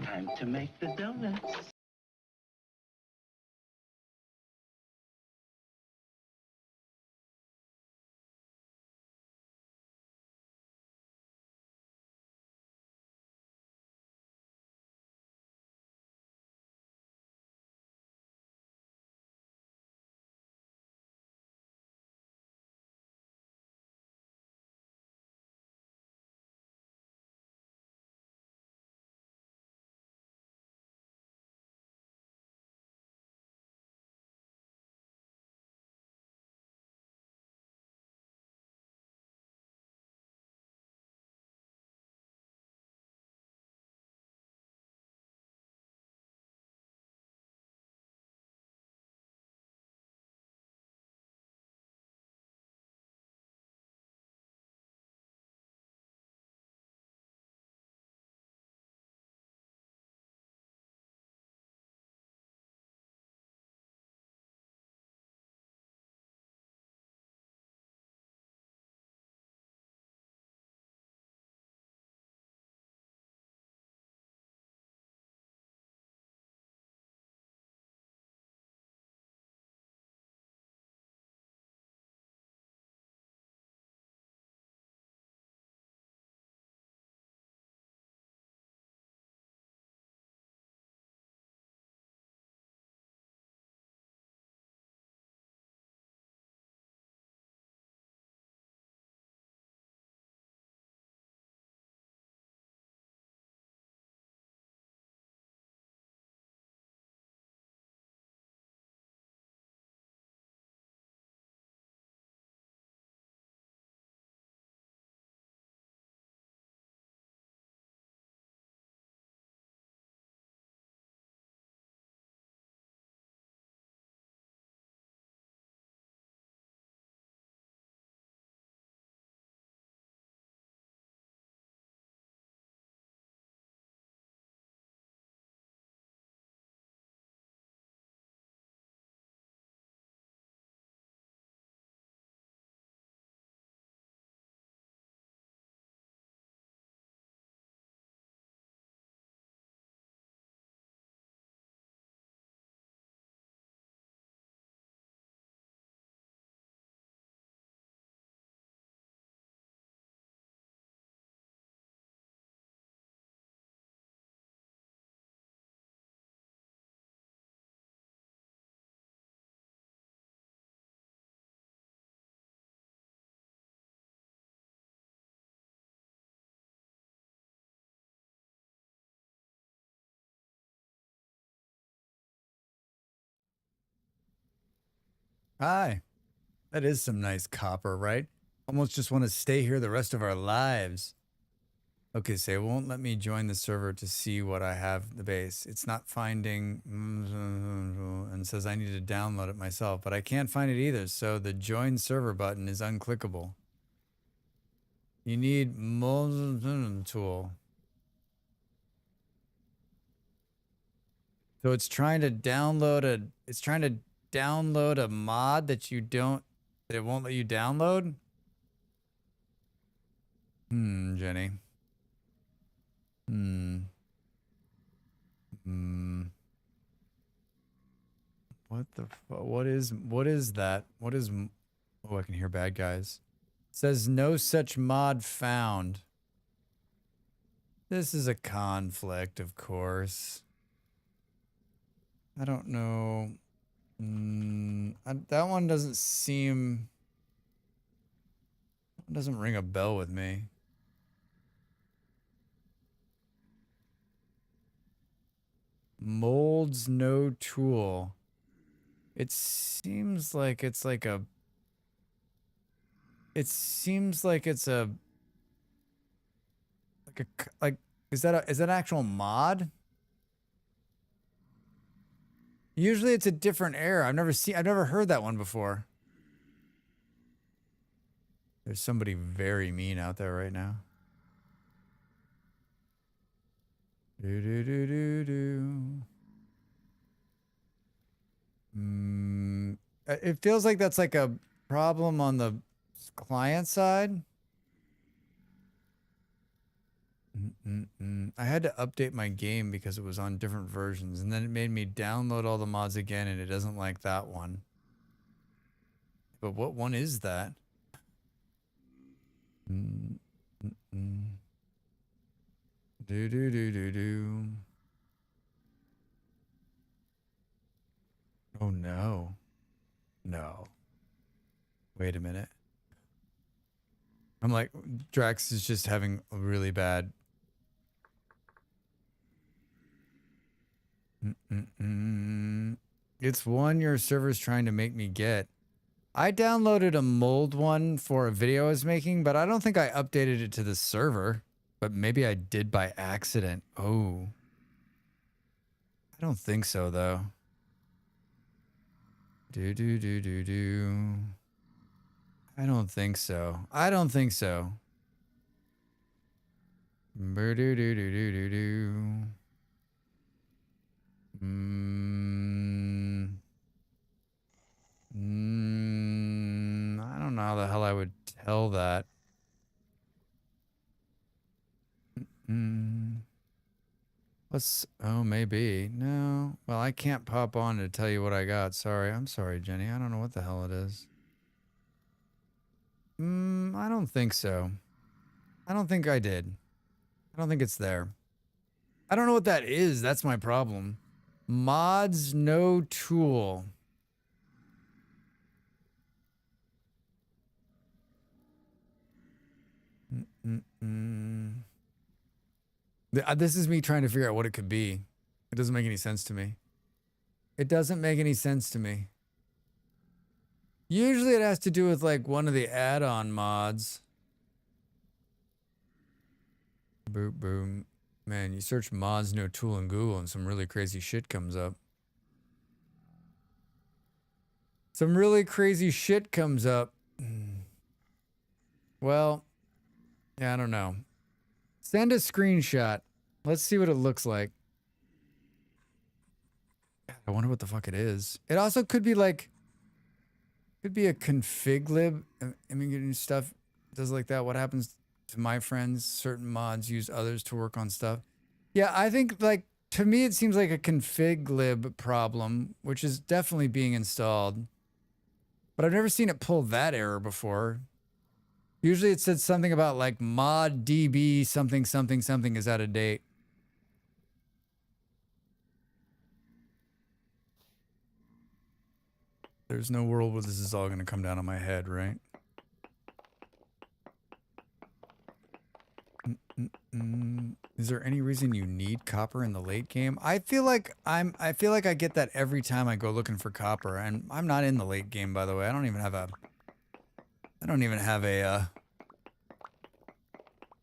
Time to make the donuts. Hi. That is some nice copper, right? almost just want to stay here the rest of our lives. Okay, so it won't let me join the server to see what I have the base. It's not finding and says I need to download it myself, but I can't find it either. So the join server button is unclickable. You need tool. So it's trying to download a mod that it won't let you download. Jenny. What is that? Oh, I can hear bad guys. It says no such mod found. This is a conflict, of course. I don't know. That one doesn't ring a bell with me. Molds no tool. It seems like it's like a. It seems like it's a. Like is that an actual mod? Usually it's a different error. I've never heard that one before. There's somebody very mean out there right now. It feels like that's like a problem on the client side. I had to update my game because it was on different versions, and then it made me download all the mods again, and it doesn't like that one. But what one is that? Oh no. No. Wait a minute. I'm like, Drax is just having a really bad. It's one your server's trying to make me get. I downloaded a mold one for a video I was making, but I don't think I updated it to the server. But maybe I did by accident. Oh. I don't think so, though. I don't think so. I don't think so. I don't know how the hell I would tell that. Oh, maybe. No. Well, I can't pop on to tell you what I got. Sorry. I'm sorry, Jenny. I don't know what the hell it is. I don't think so. I don't think I did. I don't think it's there. I don't know what that is. That's my problem. Mods no tool. This is me trying to figure out what it could be. It doesn't make any sense to me. It doesn't make any sense to me. Usually it has to do with like one of the add-on mods. Boop, boom. Man, you search mods no tool in Google and some really crazy shit comes up. Some really crazy shit comes up. Well, yeah, I don't know. Send a screenshot. Let's see what it looks like. I wonder what the fuck it is. It also could be like, could be a config lib. I mean, getting stuff does like that. What happens to my friends? Certain mods use others to work on stuff. Yeah, I think like, to me, it seems like a config lib problem, which is definitely being installed. But I've never seen it pull that error before. Usually it said something about like mod db something something something is out of date. There's no world where this is all going to come down on my head, right? Is there any reason you need copper in the late game? I feel like I get that every time I go looking for copper, and I'm not in the late game, by the way. I don't I don't even have a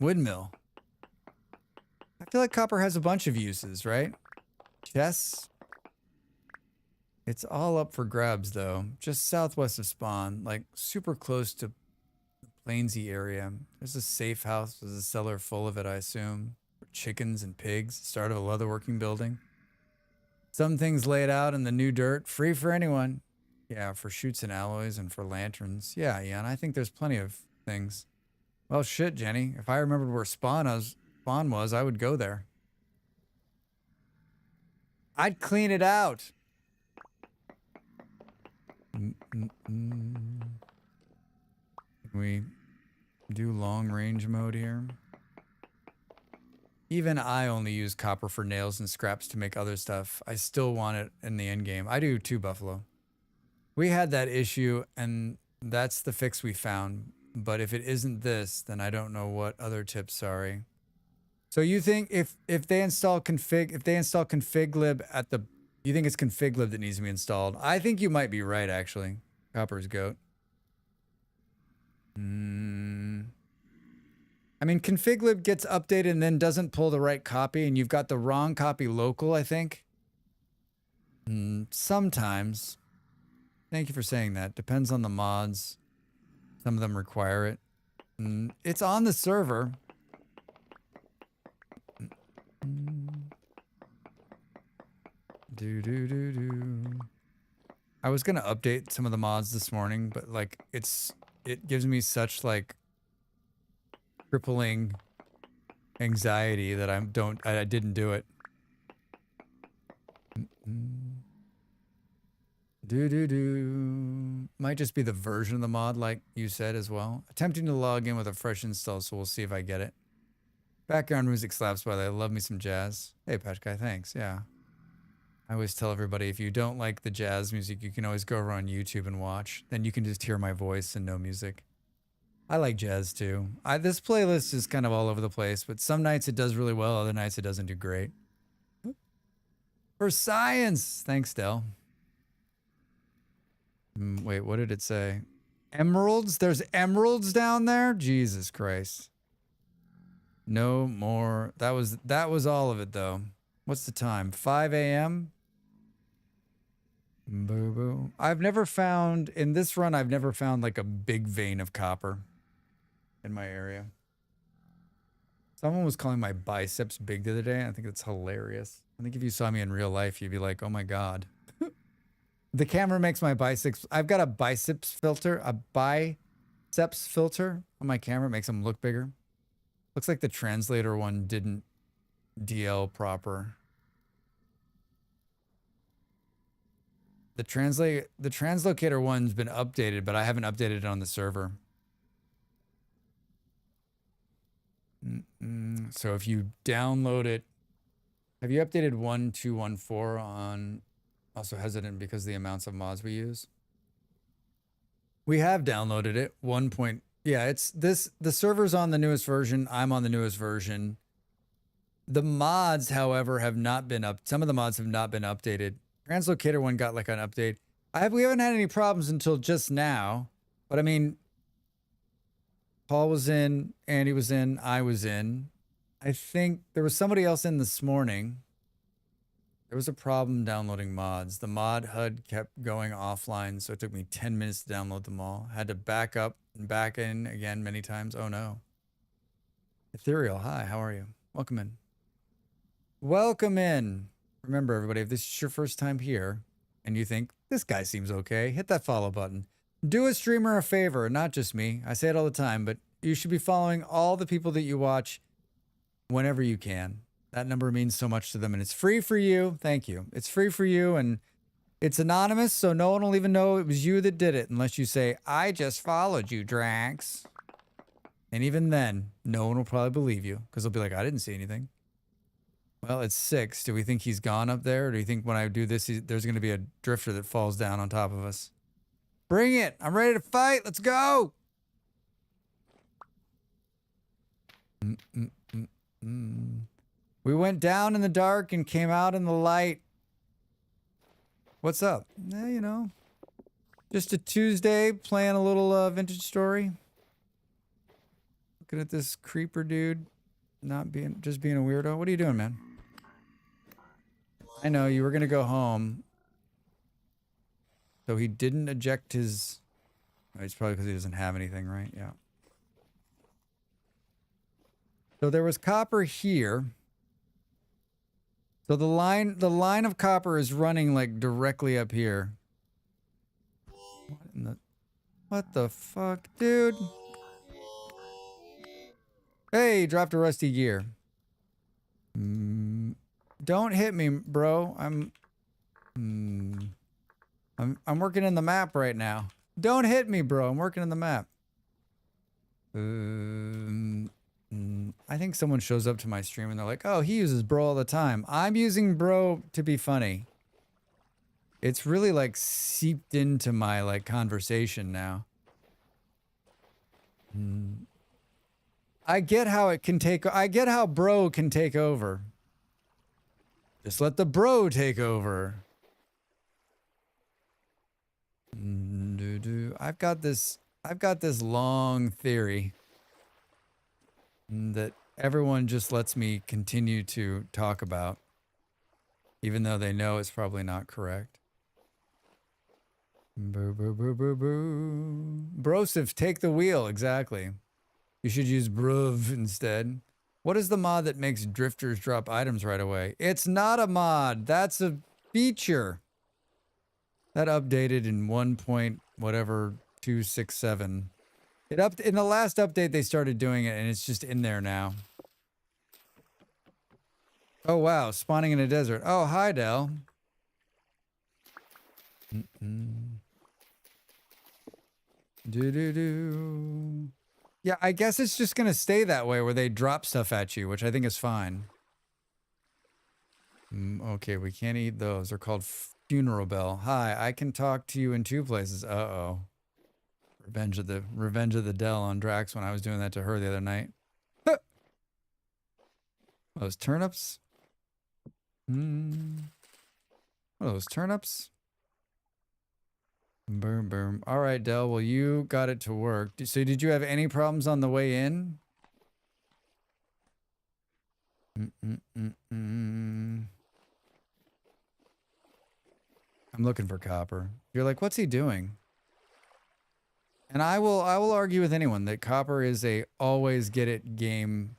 windmill. I feel like copper has a bunch of uses, right? Chess. It's all up for grabs, though. Just southwest of spawn, like super close to the Plainsy area. There's a safe house. There's a cellar full of it, I assume. Chickens and pigs. Start of a leatherworking building. Some things laid out in the new dirt, free for anyone. Yeah, for chutes and alloys and for lanterns. Yeah, and I think there's plenty of things. Well, shit, Jenny. If I remembered where spawn was, I would go there. I'd clean it out. Can we do long range mode here? Even I only use copper for nails and scraps to make other stuff. I still want it in the end game. I do too, Buffalo. We had that issue, and that's the fix we found. But if it isn't this, then I don't know what other tips. Sorry. So you think if they install configlib at the, you think it's configlib that needs to be installed? I think you might be right, actually. Copper's goat. I mean, configlib gets updated and then doesn't pull the right copy, and you've got the wrong copy local, I think. Sometimes. Thank you for saying that. Depends on the mods. Some of them require it. It's on the server. I was gonna update some of the mods this morning, but like it gives me such like crippling anxiety that I didn't do it. Might just be the version of the mod, like you said as well. Attempting to log in with a fresh install, so we'll see if I get it. Background music slaps, by the way. I love me some jazz. Hey, Patch Guy, thanks. Yeah. I always tell everybody, if you don't like the jazz music, you can always go over on YouTube and watch. Then you can just hear my voice and no music. I like jazz too. This playlist is kind of all over the place, but some nights it does really well, other nights it doesn't do great. For science! Thanks, Del. Wait, what did it say? Emeralds? There's emeralds down there? Jesus Christ. No more. That was all of it, though. What's the time? 5 a.m.? Boo boo. I've never found, in this run, I've never found like a big vein of copper in my area. Someone was calling my biceps big the other day. I think that's hilarious. I think if you saw me in real life, you'd be like, oh my God. The camera makes my biceps. I've got a biceps filter on my camera. It makes them look bigger. Looks like the translator one didn't DL proper. The translocator one's been updated, but I haven't updated it on the server. So if you download it, have you updated 1.2.1.4 on? Also hesitant because of the amounts of mods we use. We have downloaded it. Yeah, it's this. The server's on the newest version. I'm on the newest version. The mods, however, have not been up. Some of the mods have not been updated. Translocator one got like an update. We haven't had any problems until just now. But I mean, Paul was in, Andy was in, I was in. I think there was somebody else in this morning. There was a problem downloading mods. The mod HUD kept going offline, so it took me 10 minutes to download them all. Had to back up and back in again many times. Oh no. Ethereal, hi, how are you? Welcome in. Welcome in. Remember everybody, if this is your first time here and you think, this guy seems okay, hit that follow button. Do a streamer a favor, not just me. I say it all the time, but you should be following all the people that you watch whenever you can. That number means so much to them, and it's free for you. Thank you. It's free for you, and it's anonymous, so no one will even know it was you that did it unless you say, I just followed you, Drax. And even then, no one will probably believe you, because they'll be like, I didn't see anything. Well, it's 6. Do we think he's gone up there, or do you think when I do this, there's going to be a drifter that falls down on top of us? Bring it. I'm ready to fight. Let's go. We went down in the dark and came out in the light. What's up? You know, Just a Tuesday playing a little vintage story. Looking at this creeper dude, just being a weirdo. What are you doing, man? I know you were gonna go home, so he didn't eject his. Oh, it's probably because he doesn't have anything, right? Yeah. So there was copper here. So the line of copper is running like directly up here. What the fuck, dude? Hey, dropped a rusty gear. Don't hit me, bro. I'm working in the map right now. Don't hit me, bro. I'm working in the map. I think someone shows up to my stream and they're like, "Oh, he uses bro all the time." I'm using bro to be funny. It's really like seeped into my like conversation now. I get how bro can take over. Just let the bro take over. I've got this long theory that everyone just lets me continue to talk about, even though they know it's probably not correct. Boo, boo, boo, boo, boo. Brosif, take the wheel. Exactly. You should use bruv instead. What is the mod that makes drifters drop items right away? It's not a mod. That's a feature. That updated in 1 point whatever 267. In the last update they started doing it and it's just in there now. Oh wow, spawning in a desert. Oh, hi Del. Do. Yeah, I guess it's just gonna stay that way where they drop stuff at you, which I think is fine. Okay, we can't eat those. They're called funeral bell. Hi, I can talk to you in 2 places. Uh-oh. Revenge of the Dell on Drax when I was doing that to her the other night. Huh. Those turnips? What are those turnips? Boom, boom. All right, Dell. Well, you got it to work. So did you have any problems on the way in? I'm looking for copper. You're like, what's he doing? And I will argue with anyone that copper is a always get it game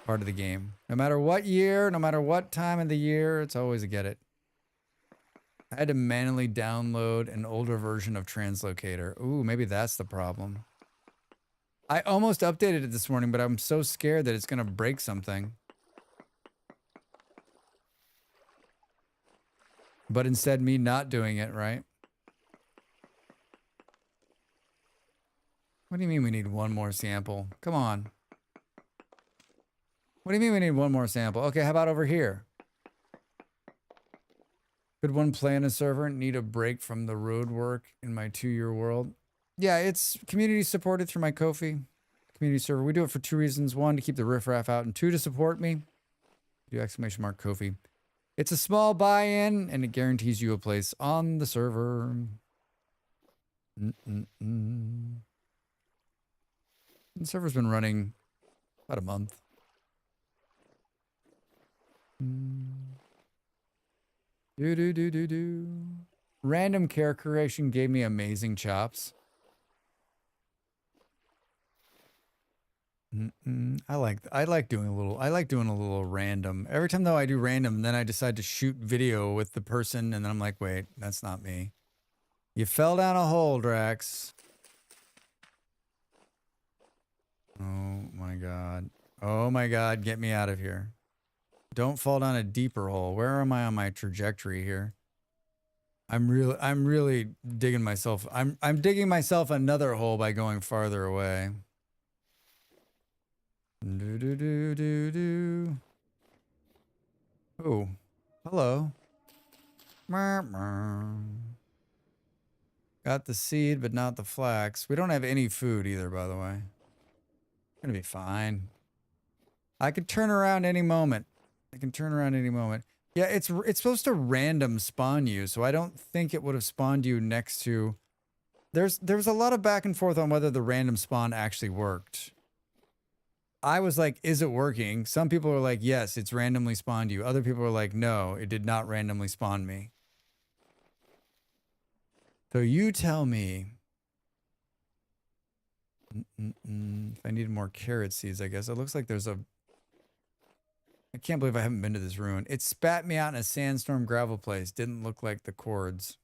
part of the game. No matter what year, no matter what time of the year, it's always a get it. I had to manually download an older version of Translocator. Ooh, maybe that's the problem. I almost updated it this morning, but I'm so scared that it's going to break something. But instead, me not doing it, right? What do you mean we need one more sample? Come on. What do you mean we need one more sample? Okay, how about over here? Could one play on a server and need a break from the road work in my 2-year world? Yeah, it's community supported through my Ko-fi community server. We do it for 2 reasons. 1, to keep the riffraff out, and 2, to support me. Do ! Ko-fi. It's a small buy-in, and it guarantees you a place on the server. The server's been running about a month. Random character creation gave me amazing chops. I like doing a little random. Every time though I do random, then I decide to shoot video with the person, and then I'm like, wait, that's not me. You fell down a hole, Drax. Oh my god. Oh my god, get me out of here. Don't fall down a deeper hole. Where am I on my trajectory here? I'm really digging myself. I'm digging myself another hole by going farther away. Oh, hello. Got the seed, but not the flax. We don't have any food either, by the way. Gonna be fine. I could turn around any moment. Yeah, it's supposed to random spawn you, so I don't think it would have spawned you next to there's a lot of back and forth on whether the random spawn actually worked. I was like, is it working? Some people are like, yes, it's randomly spawned you. Other people are like, no, it did not randomly spawn me. So you tell me. If I needed more carrot seeds, I guess. It looks like there's a... I can't believe I haven't been to this ruin. It spat me out in a sandstorm gravel place. Didn't look like the cords.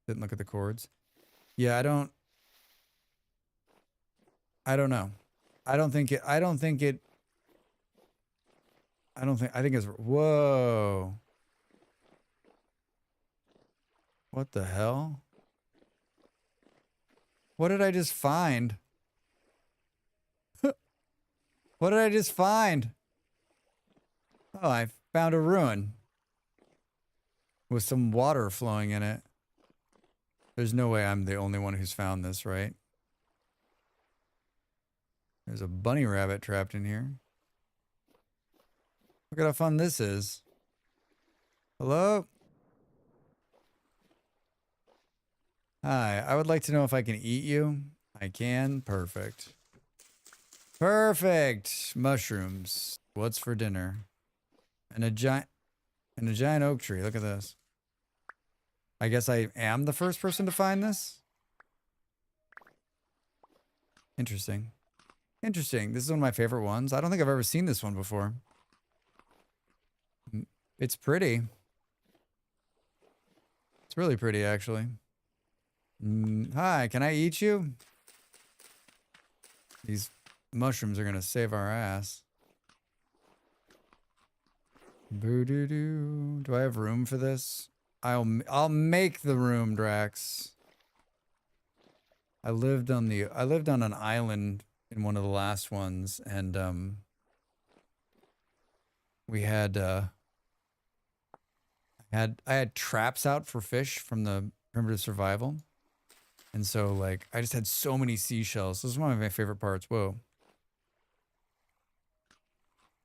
Didn't look at the cords. Yeah, I don't know. I think it's... Whoa. What the hell? What did I just find? What did I just find? Oh, I found a ruin with some water flowing in it. There's no way I'm the only one who's found this, right? There's a bunny rabbit trapped in here. Look at how fun this is. Hello? Hi, I would like to know if I can eat you. I can. Perfect. Perfect. Mushrooms. What's for dinner? And a giant oak tree. Look at this. I guess I am the first person to find this. Interesting. Interesting. This is one of my favorite ones. I don't think I've ever seen this one before. It's pretty. It's really pretty, actually. Hi, can I eat you? These mushrooms are gonna save our ass. Boo-doo-doo. Do I have room for this? I'll make the room, Drax. I lived on an island in one of the last ones, and we had I had traps out for fish from the primitive survival. And so, like, I just had so many seashells. This is one of my favorite parts. Whoa.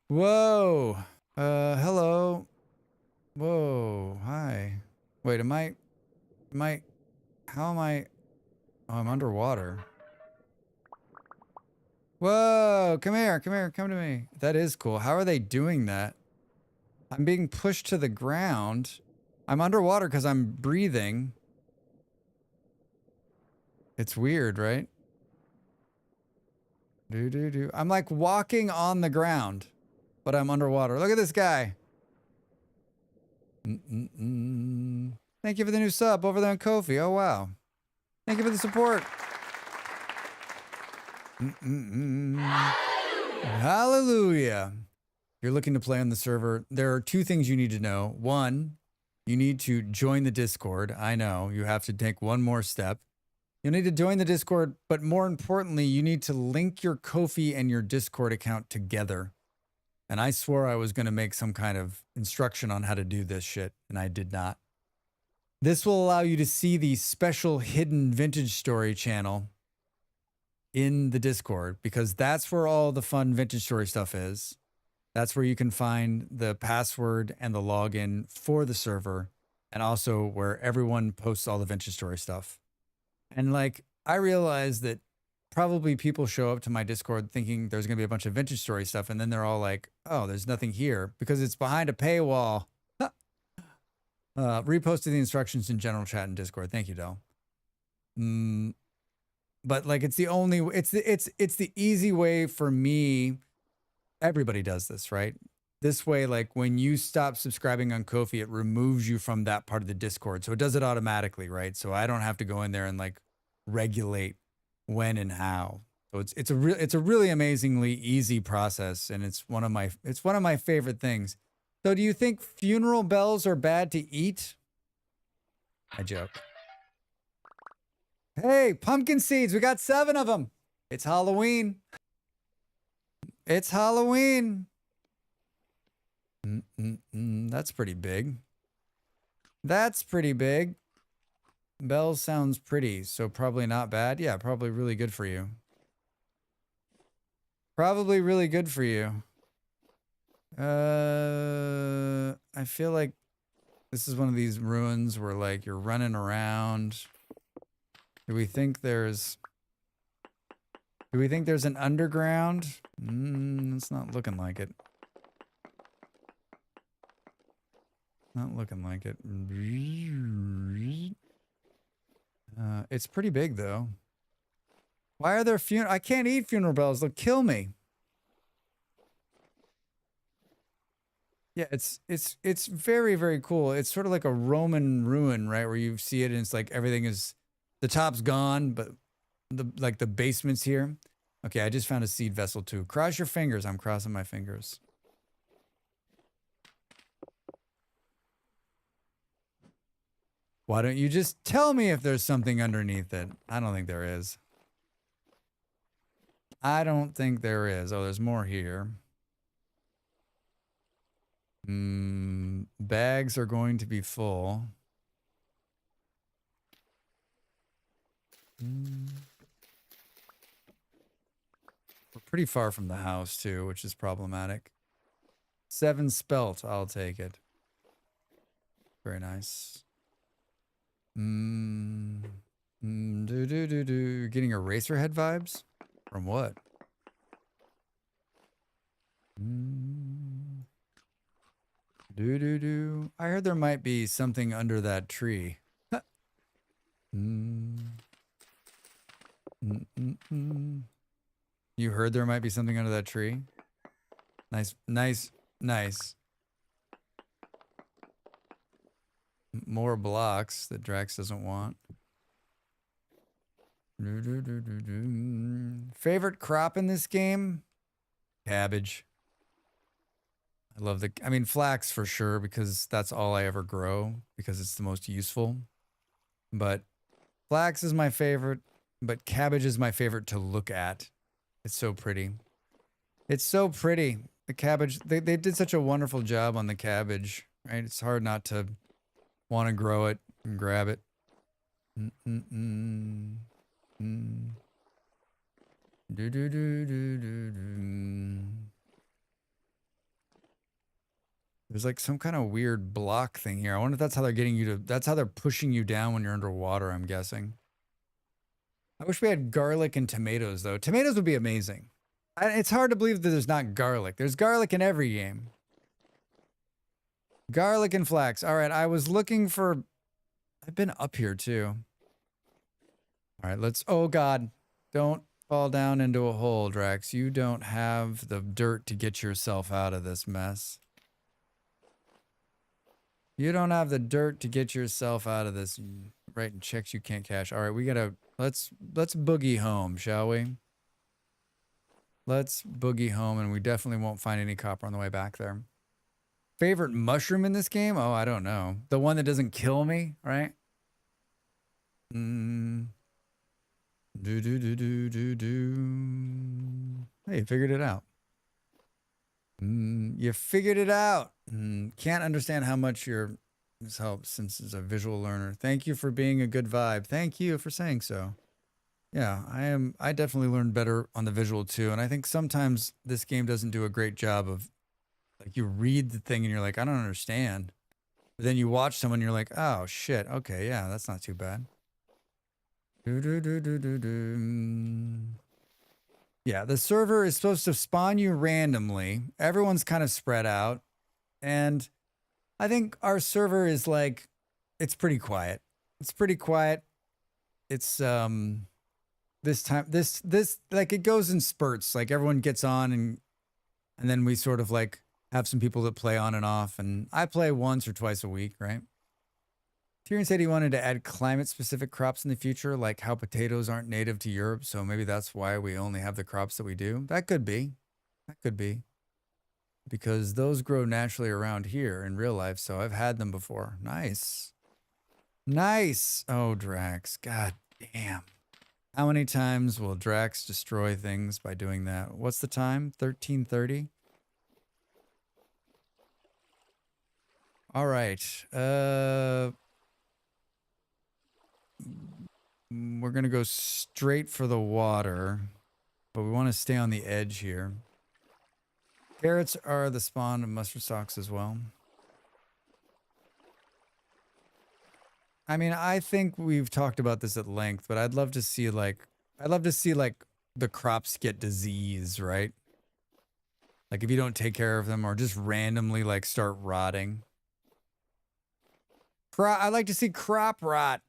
Whoa. Hello. Whoa. Hi. Wait, how am I? Oh, I'm underwater. Whoa. Come here. Come to me. That is cool. How are they doing that? I'm being pushed to the ground. I'm underwater because I'm breathing. It's weird, right? I'm like walking on the ground, but I'm underwater. Look at this guy. Thank you for the new sub over there on Ko-fi. Oh, wow. Thank you for the support. Hallelujah. If you're looking to play on the server, there are two things you need to know. One, you need to join the Discord. I know, you have to take one more step. You'll need to join the Discord, but more importantly, you need to link your Ko-fi and your Discord account together. And I swore I was going to make some kind of instruction on how to do this shit, and I did not. This will allow you to see the special hidden vintage story channel in the Discord, because that's where all the fun vintage story stuff is. That's where you can find the password and the login for the server, and also where everyone posts all the vintage story stuff. And like, I realize that probably people show up to my Discord thinking there's going to be a bunch of vintage story stuff. And then they're all like, oh, there's nothing here because it's behind a paywall. Reposted the instructions in general chat and Discord. Thank you, Del. But like, it's the only, it's the easy way for me. Everybody does this, right? This way, like when you stop subscribing on Ko-fi, it removes you from that part of the Discord. So it does it automatically, right? So I don't have to go in there and like regulate when and how. So it's a really amazingly easy process, and it's one of my favorite things. So do you think funeral bells are bad to eat? I joke. Hey, pumpkin seeds, we got 7 of them. It's Halloween. It's Halloween. That's pretty big. That's pretty big. Bells sounds pretty, so probably not bad. Yeah, probably really good for you. Probably really good for you. I feel like this is one of these ruins where like you're running around Do we think there's an underground? It's not looking like it. Not looking like it. It's pretty big though. Why are there I can't eat funeral bells. They'll kill me. Yeah, it's very, very cool. It's sort of like a Roman ruin, right? Where you see it and it's like everything is, the top's gone, but the basement's here. Okay, I just found a seed vessel too. Cross your fingers. I'm crossing my fingers. Why don't you just tell me if there's something underneath it? I don't think there is. I don't think there is. Oh, there's more here. Bags are going to be full. We're pretty far from the house too, which is problematic. 7 spelt, I'll take it. Very nice. Getting Eraserhead vibes? From what? I heard there might be something under that tree. You heard there might be something under that tree? Nice, nice, nice. More blocks that Drax doesn't want. Favorite crop in this game? Cabbage. I mean, flax for sure, because that's all I ever grow, because it's the most useful. But flax is my favorite, but cabbage is my favorite to look at. It's so pretty. It's so pretty. The cabbage, they did such a wonderful job on the cabbage, right? It's hard not to want to grow it and grab it. There's like some kind of weird block thing here. I wonder if that's how they're getting you to, that's how they're pushing you down when you're underwater, I'm guessing. I wish we had garlic and tomatoes though. Tomatoes would be amazing. It's hard to believe that there's not garlic. There's garlic in every game. Garlic and flax. All right, I was looking for, I've been up here too. All right, let's, oh God, don't fall down into a hole, Drax. You don't have the dirt to get yourself out of this mess. You don't have the dirt to get yourself out of this. Writing checks you can't cash. All right, we gotta, let's boogie home, shall we? Let's boogie home, and we definitely won't find any copper on the way back there. Favorite mushroom in this game? Oh, I don't know. The one that doesn't kill me, right? Hey, you figured it out. You figured it out. Can't understand how much this helps since it's a visual learner. Thank you for being a good vibe. Thank you for saying so. Yeah, I definitely learned better on the visual too. And I think sometimes this game doesn't do a great job of, like, you read the thing and you're like, I don't understand. But then you watch someone and you're like, oh shit, okay, yeah, that's not too bad. Yeah, the server is supposed to spawn you randomly. Everyone's kind of spread out. And I think our server is like, it's pretty quiet. It's pretty quiet. It's, this time, like, it goes in spurts. Like, everyone gets on and then we sort of like have some people that play on and off. And I play once or twice a week, right? Tyrion said he wanted to add climate-specific crops in the future, like how potatoes aren't native to Europe, so maybe that's why we only have the crops that we do. That could be. That could be. Because those grow naturally around here in real life, so I've had them before. Nice. Nice! Oh, Drax. God damn. How many times will Drax destroy things by doing that? What's the time? 13:30? All right. We're going to go straight for the water, but we want to stay on the edge here. Carrots are the spawn of mustard stalks as well. I mean, I think we've talked about this at length, but I'd love to see like the crops get disease, right? Like if you don't take care of them or just randomly like start rotting. I'd like to see crop rot.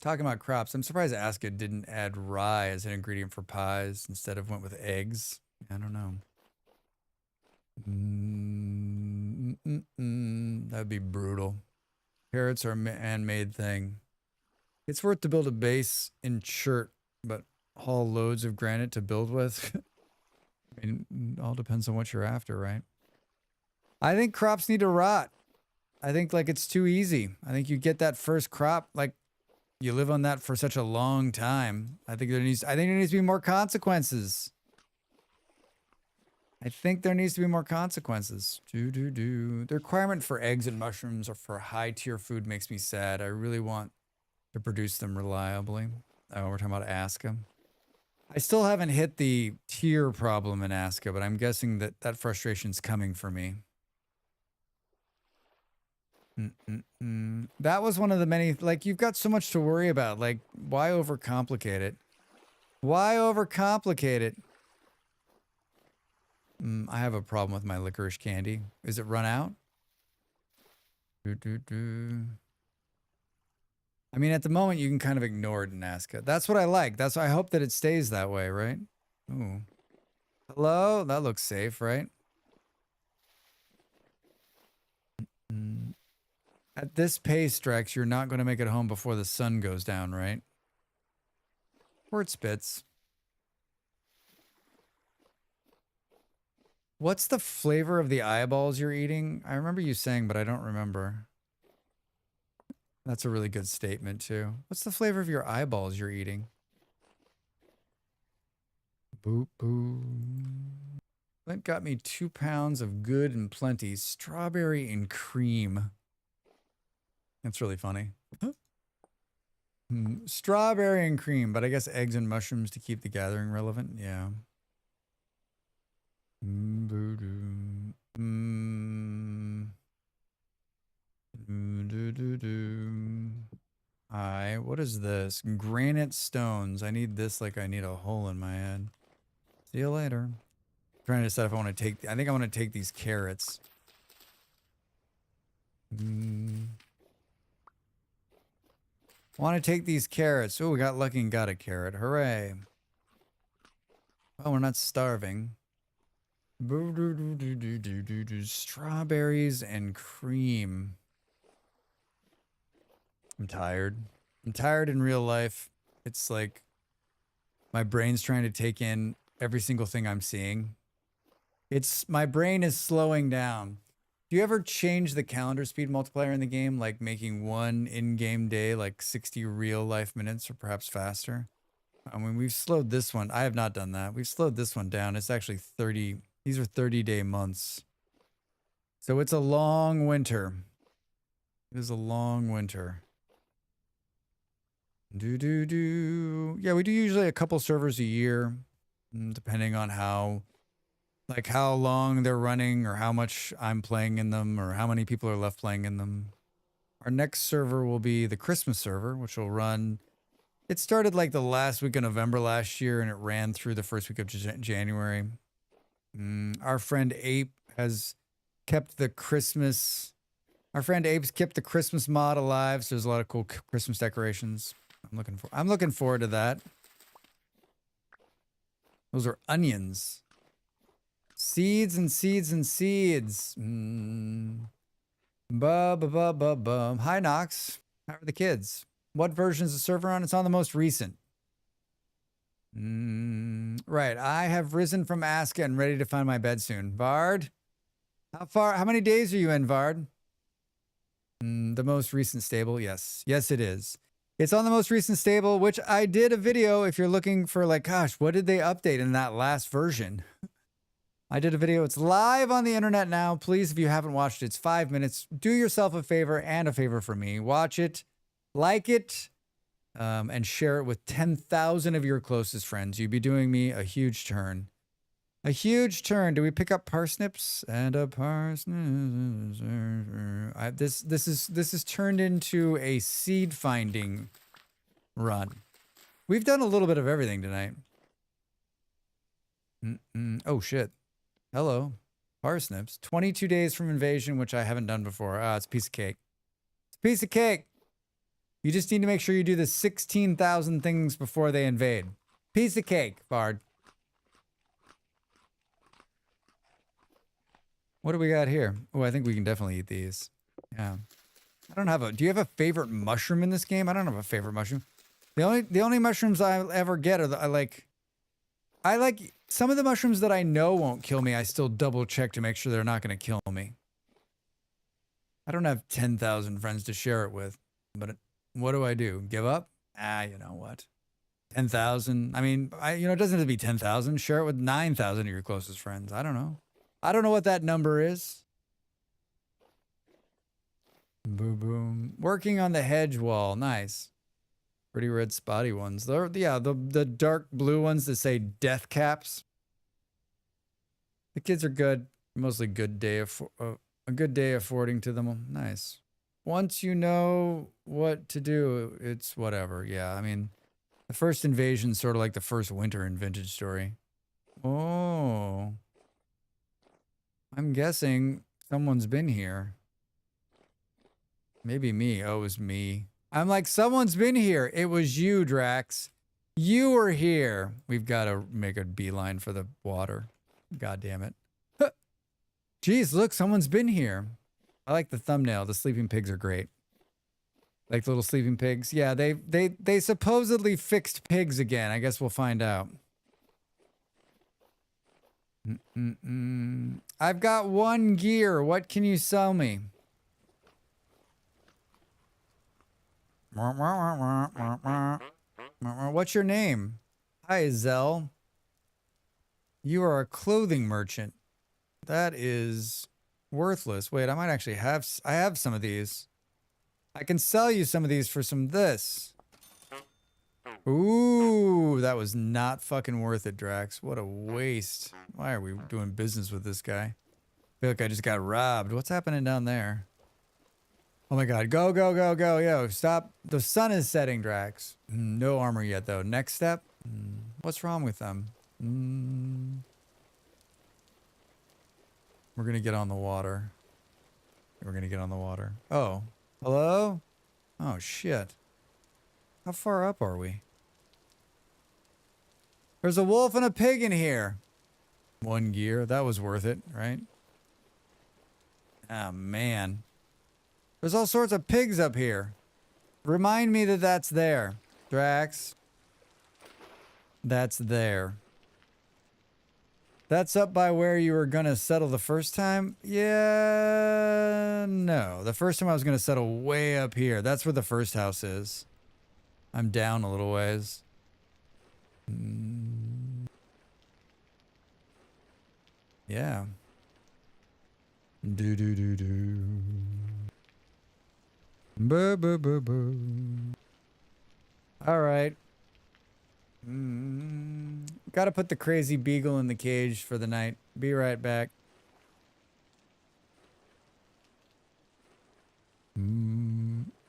Talking about crops, I'm surprised Aska didn't add rye as an ingredient for pies instead of went with eggs. I don't know. That'd be brutal. Carrots are a man-made thing. It's worth to build a base in chert, but haul loads of granite to build with. I mean, it all depends on what you're after, right? I think crops need to rot. I think like it's too easy. I think you get that first crop, like you live on that for such a long time. I think there needs to be more consequences. I think there needs to be more consequences. The requirement for eggs and mushrooms or for high tier food makes me sad. I really want to produce them reliably. Oh, we're talking about Aska. I still haven't hit the tier problem in Aska, but I'm guessing that that frustration's coming for me. That was one of the many, like, you've got so much to worry about. Like, why overcomplicate it? Why overcomplicate it? I have a problem with my licorice candy. Is it run out? I mean, at the moment, you can kind of ignore it in Aska. That's what I like. I hope that it stays that way, right? Ooh. Hello? That looks safe, right? At this pace, Drex, you're not going to make it home before the sun goes down, right? Or it spits. What's the flavor of the eyeballs you're eating? I remember you saying, but I don't remember. That's a really good statement, too. What's the flavor of your eyeballs you're eating? Boop, boop. Clint got me 2 pounds of good and plenty strawberry and cream. That's really funny. Strawberry and cream, but I guess eggs and mushrooms to keep the gathering relevant. Yeah. What is this? Granite stones. I need this like I need a hole in my head. See you later. I'm trying to decide if I want to take, I think I want to take these carrots. Want to take these carrots. Oh, we got lucky and got a carrot. Hooray. Well, we're not starving. Strawberries and cream. I'm tired. I'm tired in real life. It's like my brain's trying to take in every single thing I'm seeing. My brain is slowing down. Do you ever change the calendar speed multiplier in the game, like making one in-game day like 60 real-life minutes or perhaps faster? I mean, we've slowed this one. I have not done that. We've slowed this one down. It's actually 30. These are 30-day months. So it's a long winter. It is a long winter. Yeah, we do usually a couple servers a year, depending on how long they're running or how much I'm playing in them or how many people are left playing in them. Our next server will be the Christmas server, which will run. It started like the last week of November last year and it ran through the first week of January. Our friend Ape has kept the Christmas. Our friend Ape's kept the Christmas mod alive, so there's a lot of cool Christmas decorations. I'm looking forward to that. Those are onions. Seeds and seeds and seeds. Hi, Nox. How are the kids? What version is the server on? It's on the most recent. Right. I have risen from Aska and ready to find my bed soon. Vard? How many days are you in, Vard? The most recent stable? Yes. Yes, it is. It's on the most recent stable, which I did a video if you're looking for like, gosh, what did they update in that last version? I did a video. It's live on the internet now. Please, if you haven't watched it, it's 5 minutes. Do yourself a favor and a favor for me. Watch it, like it, and share it with 10,000 of your closest friends. You'd be doing me a huge turn. A huge turn. Do we pick up parsnips? And a parsnip. This is turned into a seed finding run. We've done a little bit of everything tonight. Oh shit. Hello. Parsnips. 22 days from invasion, which I haven't done before. Ah, it's a piece of cake. It's a piece of cake. You just need to make sure you do the 16,000 things before they invade. Piece of cake, Bard. What do we got here? Oh, I think we can definitely eat these. Yeah. I don't have a... Do you have a favorite mushroom in this game? I don't have a favorite mushroom. The only mushrooms I ever get are I like some of the mushrooms that I know won't kill me. I still double check to make sure they're not going to kill me. I don't have 10,000 friends to share it with, but what do? Give up? Ah, you know what? 10,000. I mean, it doesn't have to be 10,000. Share it with 9,000 of your closest friends. I don't know. I don't know what that number is. Boom, boom. Working on the hedge wall. Nice. Pretty red spotty ones. The dark blue ones that say death caps. The kids are good. Mostly a good day affording to them. Nice. Once you know what to do, it's whatever. Yeah, I mean, the first invasion's sort of like the first winter in Vintage Story. Oh. I'm guessing someone's been here. Maybe me. Oh, it was me. I'm like, someone's been here. It was you, Drax. You were here. We've got to make a beeline for the water. God damn it. Huh. Jeez, look, someone's been here. I like the thumbnail. The sleeping pigs are great. Like the little sleeping pigs. Yeah, they supposedly fixed pigs again. I guess we'll find out. I've got 1 gear. What can you sell me? What's your name? Hi, Zell. You are a clothing merchant. That is worthless. Wait, I might actually have... I have some of these. I can sell you some of these for some this. Ooh, that was not fucking worth it, Drax. What a waste. Why are we doing business with this guy? I feel like I just got robbed. What's happening down there? Oh my god, go, go, go, go, yo, stop. The sun is setting, Drax. No armor yet, though. Next step? What's wrong with them? We're gonna get on the water. We're gonna get on the water. Oh, hello? Oh, shit. How far up are we? There's a wolf and a pig in here. 1 gear, that was worth it, right? Oh, man. There's all sorts of pigs up here. Remind me that that's there. Drax. That's there. That's up by where you were gonna settle the first time? Yeah, no. The first time I was gonna settle way up here. That's where the first house is. I'm down a little ways. Yeah. Do do do do. Boo boo boo boo. All right. Gotta put the crazy beagle in the cage for the night. Be right back.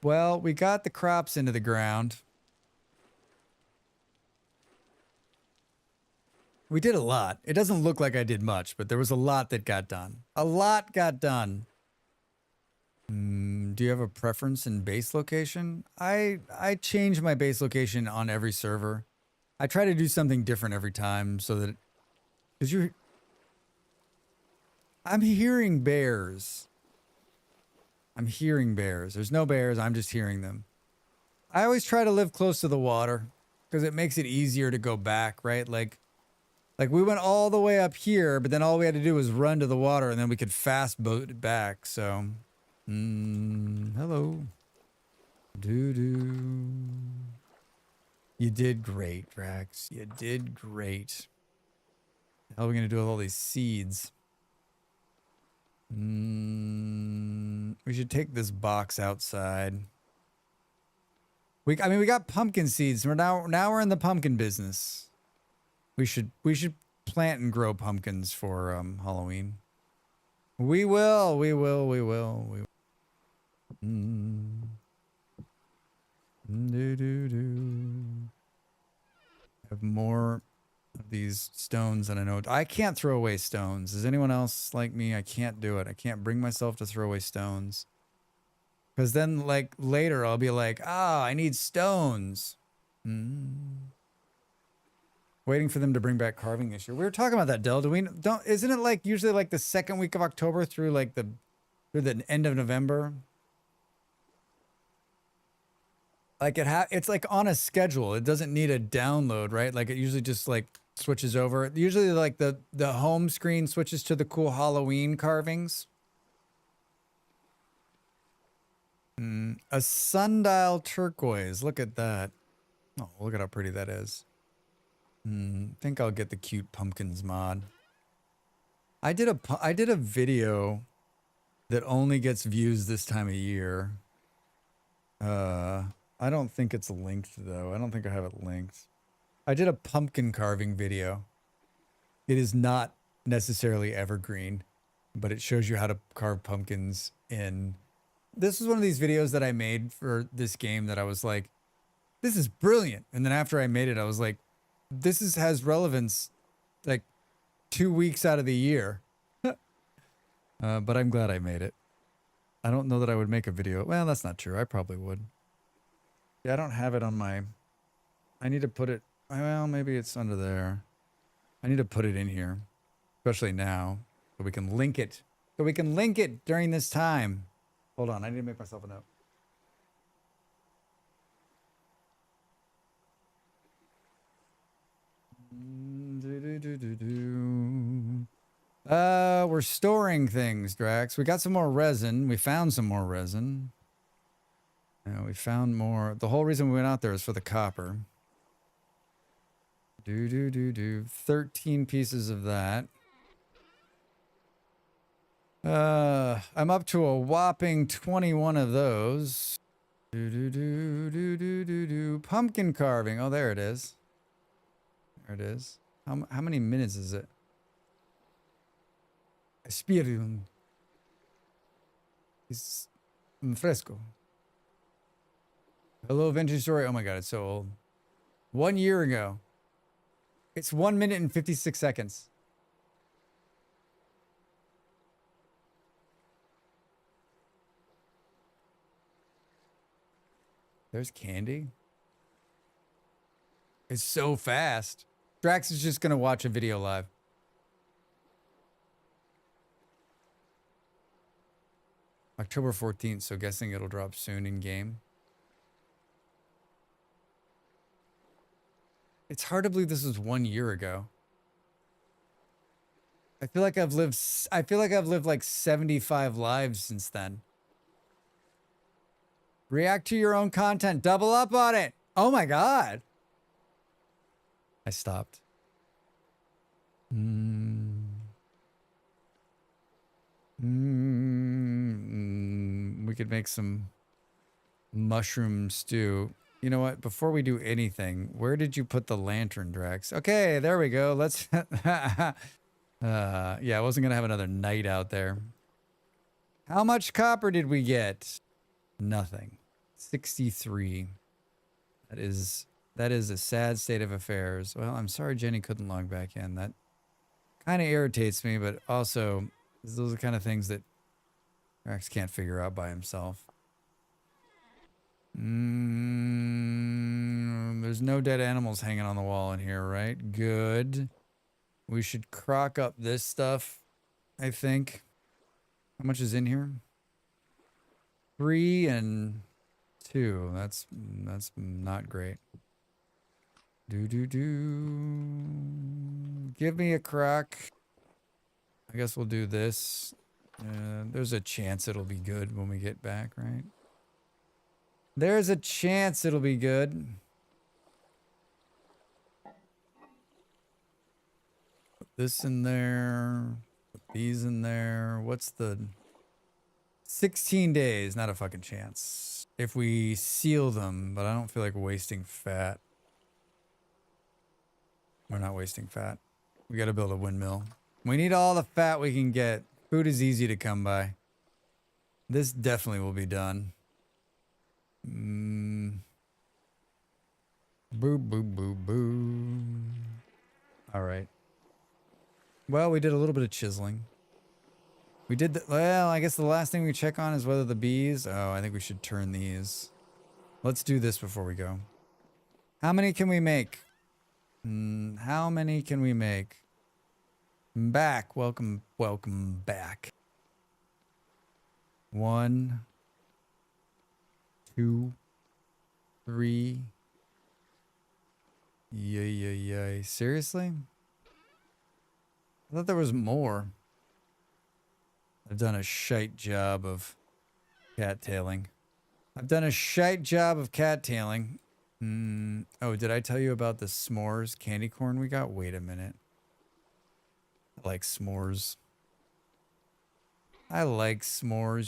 Well, we got the crops into the ground. We did a lot. It doesn't look like I did much, but there was a lot that got done. A lot got done. Do you have a preference in base location? I change my base location on every server. I try to do something different every time so that... Because I'm hearing bears. I'm hearing bears. There's no bears. I'm just hearing them. I always try to live close to the water because it makes it easier to go back, right? Like we went all the way up here, but then all we had to do was run to the water and then we could fast boat it back. So, hello. Doo-doo. You did great, Drax. You did great. The hell are we going to do with all these seeds? We should take this box outside. We got pumpkin seeds. Now we're in the pumpkin business. We should plant and grow pumpkins for Halloween. We will. Mm. Do do do. Have more of these stones than I know. I can't throw away stones. Is anyone else like me? I can't do it. I can't bring myself to throw away stones. Because then, like, later I'll be like, I need stones. Waiting for them to bring back carving this year. We were talking about that, Del. Isn't it like usually like the second week of October through like the end of November? Like it's like on a schedule. It doesn't need a download, right? Like it usually just like switches over. Usually like the home screen switches to the cool Halloween carvings. A sundial turquoise. Look at that. Oh, look at how pretty that is. Think I'll get the cute pumpkins mod. I did a video that only gets views this time of year. I don't think it's linked though. I don't think I have it linked. I did a pumpkin carving video. It is not necessarily evergreen, but it shows you how to carve pumpkins in. This was one of these videos that I made for this game that I was like, this is brilliant. And then after I made it, I was like, this has relevance like 2 weeks out of the year. But I'm glad I made it. I don't know that I would make a video. Well, that's not true. I probably would. Yeah, I don't have it on my... I need to put it... Well, maybe it's under there. I need to put it in here. Especially now. So we can link it. So we can link it during this time. Hold on. I need to make myself a note. We're storing things, Drax. We got some more resin. We found some more resin. We found more. The whole reason we went out there is for the copper. 13 pieces of that. I'm up to a whopping 21 of those. Pumpkin carving. Oh, there it is. There it is. How many minutes is it? Espirium. It's fresco. Hello, vintage story. Oh my god, it's so old. 1 year ago. It's 1 minute and 56 seconds. There's candy. It's so fast. Drax is just gonna watch a video live. October 14th, so guessing it'll drop soon in game. It's hard to believe this was 1 year ago. I feel like I've lived like 75 lives since then. React to your own content. Double up on it. Oh my god. I stopped. We could make some mushroom stew. You know what? Before we do anything, where did you put the lantern, Drax? Okay, there we go. Let's... yeah, I wasn't going to have another night out there. How much copper did we get? Nothing. 63. That is a sad state of affairs. Well, I'm sorry Jenny couldn't log back in. That kind of irritates me, but also those are the kind of things that Drax can't figure out by himself. There's no dead animals hanging on the wall in here, right? Good. We should crock up this stuff, I think. How much is in here? 3 and 2. That's not great. Give me a crock. I guess we'll do this. There's a chance it'll be good when we get back, right? There's a chance it'll be good. Put this in there. Put these in there. What's the... 16 days. Not a fucking chance. If we seal them, but I don't feel like wasting fat. We're not wasting fat. We gotta build a windmill. We need all the fat we can get. Food is easy to come by. This definitely will be done. Boo, boo, boo, boo. All right. Well, we did a little bit of chiseling. We did the, well, I guess the last thing we check on is whether the bees. Oh, I think we should turn these. Let's do this before we go. How many can we make? How many can we make? Back. Welcome back. 1, 2, 3. Yay. Seriously? I thought there was more. I've done a shite job of cattailing. Oh, did I tell you about the s'mores candy corn we got? Wait a minute. I like s'mores.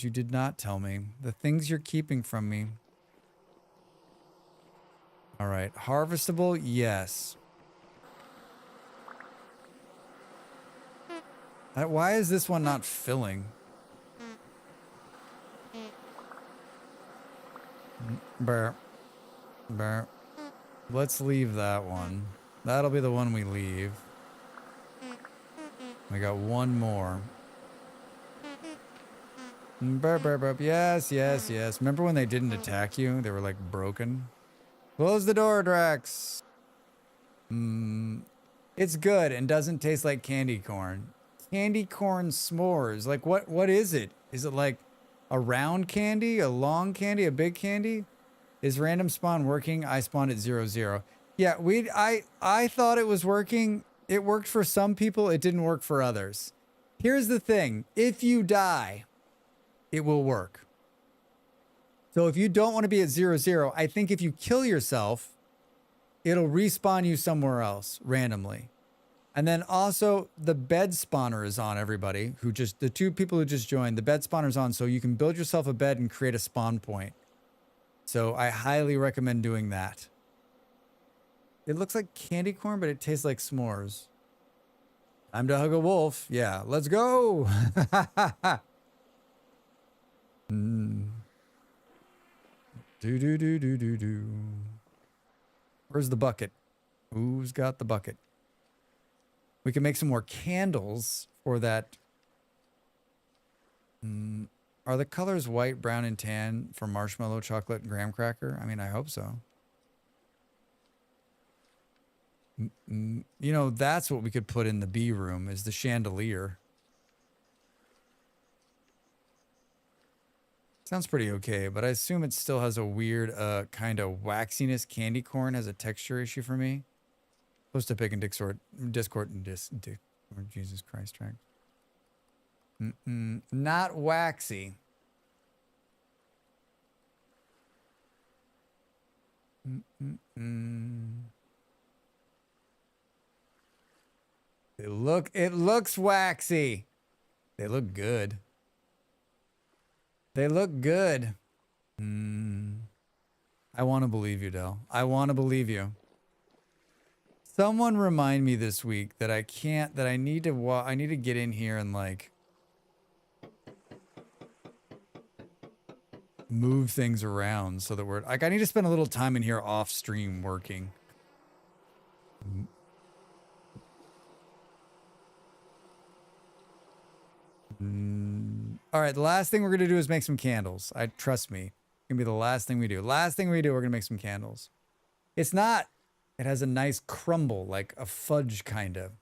You did not tell me. The things you're keeping from me. All right. Harvestable? Yes. Why is this one not filling? Burr. Let's leave that one. That'll be the one we leave. We got one more. Burp. Yes. Remember when they didn't attack you? They were like broken. Close the door, Drax. It's good and doesn't taste like candy corn. Candy corn s'mores. Like what is it? Is it like a round candy, a long candy, a big candy? Is random spawn working? I spawned at 0, 0. Yeah, I thought it was working. It worked for some people, it didn't work for others. Here's the thing. If you die, it will work. So if you don't want to be at 0, 0, I think if you kill yourself, it'll respawn you somewhere else randomly. And then also the bed spawner is on, everybody who just, the 2 people who just joined, the bed spawner's on, so you can build yourself a bed and create a spawn point. So I highly recommend doing that. It looks like candy corn, but it tastes like s'mores. Time to hug a wolf. Yeah, let's go. Do. Where's the bucket? Who's got the bucket? We can make some more candles for that. Are the colors white, brown, and tan for marshmallow, chocolate, and graham cracker? I mean, I hope so. You know, that's what we could put in the bee room, is the chandelier. Sounds pretty okay, but I assume it still has a weird kind of waxiness. Candy corn has a texture issue for me. Supposed to pick in Discord. Jesus Christ, track. Not waxy. It looks waxy. They look good. I want to believe you, Del. I want to believe you. Someone remind me this week that I need to get in here and like move things around so that we're like, I need to spend a little time in here off stream working. All right, the last thing we're going to do is make some candles. Trust me. It's going to be the last thing we do. We're going to make some candles. It has a nice crumble, like a fudge kind of.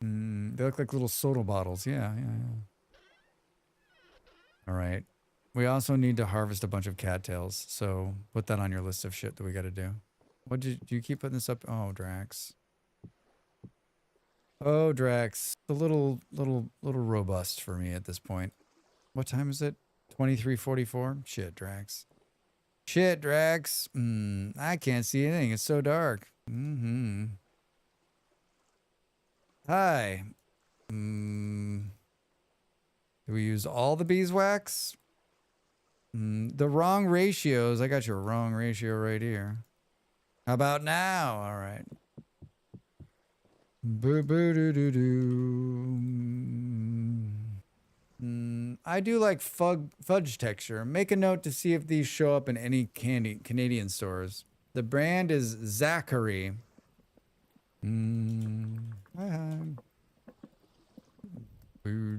They look like little soda bottles. Yeah. All right. We also need to harvest a bunch of cattails, so put that on your list of shit that we got to do. Do you keep putting this up? Oh, Drax. A little robust for me at this point. What time is it? 23:44? Shit, Drax. I can't see anything. It's so dark. Hi. Do we use all the beeswax? The wrong ratios. I got your wrong ratio right here. How about now? All right. Boo boo doo doo doo. I do like fudge texture. Make a note to see if these show up in any Canadian stores. The brand is Zachary. Hi. I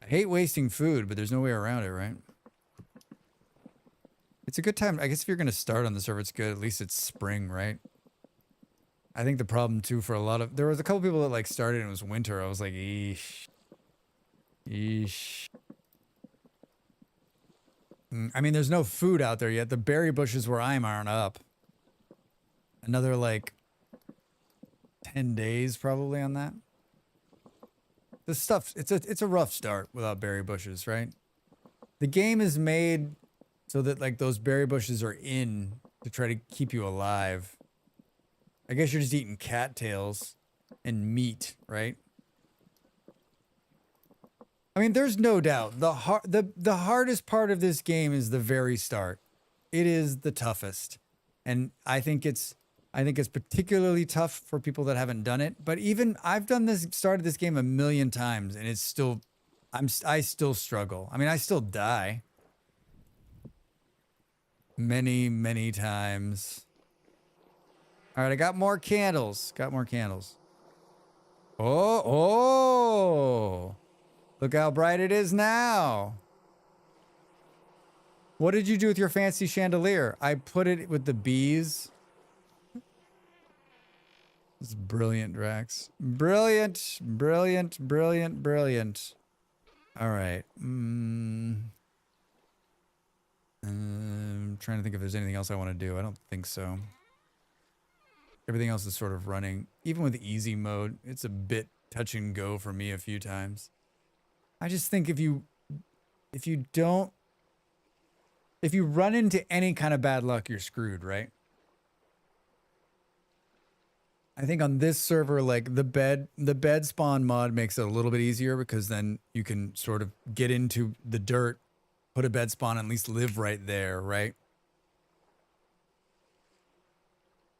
hate wasting food, but there's no way around it, right? It's a good time. I guess if you're going to start on the server, it's good. At least it's spring, right? I think the problem too for a lot of, there was a couple people that like started and it was winter. I was like, eesh. I mean, there's no food out there yet. The berry bushes where I'm aren't up. Another like 10 days probably on that. This stuff, it's a rough start without berry bushes, right? The game is made so that like those berry bushes are in to try to keep you alive. I guess you're just eating cattails and meat, right? I mean, there's no doubt the hardest part of this game is the very start. It is the toughest, and I think it's particularly tough for people that haven't done it. But even I've started this game a million times, and it's still, I still struggle. I mean, I still die many times. All right, I got more candles. Oh. Look how bright it is now. What did you do with your fancy chandelier? I put it with the bees. This is brilliant, Drax. Brilliant. All right. I'm trying to think if there's anything else I want to do. I don't think so. Everything else is sort of running. Even with easy mode, it's a bit touch and go for me a few times. I just think if you run into any kind of bad luck, you're screwed, right? I think on this server, like the bed spawn mod makes it a little bit easier because then you can sort of get into the dirt, put a bed spawn, and at least live right there, right?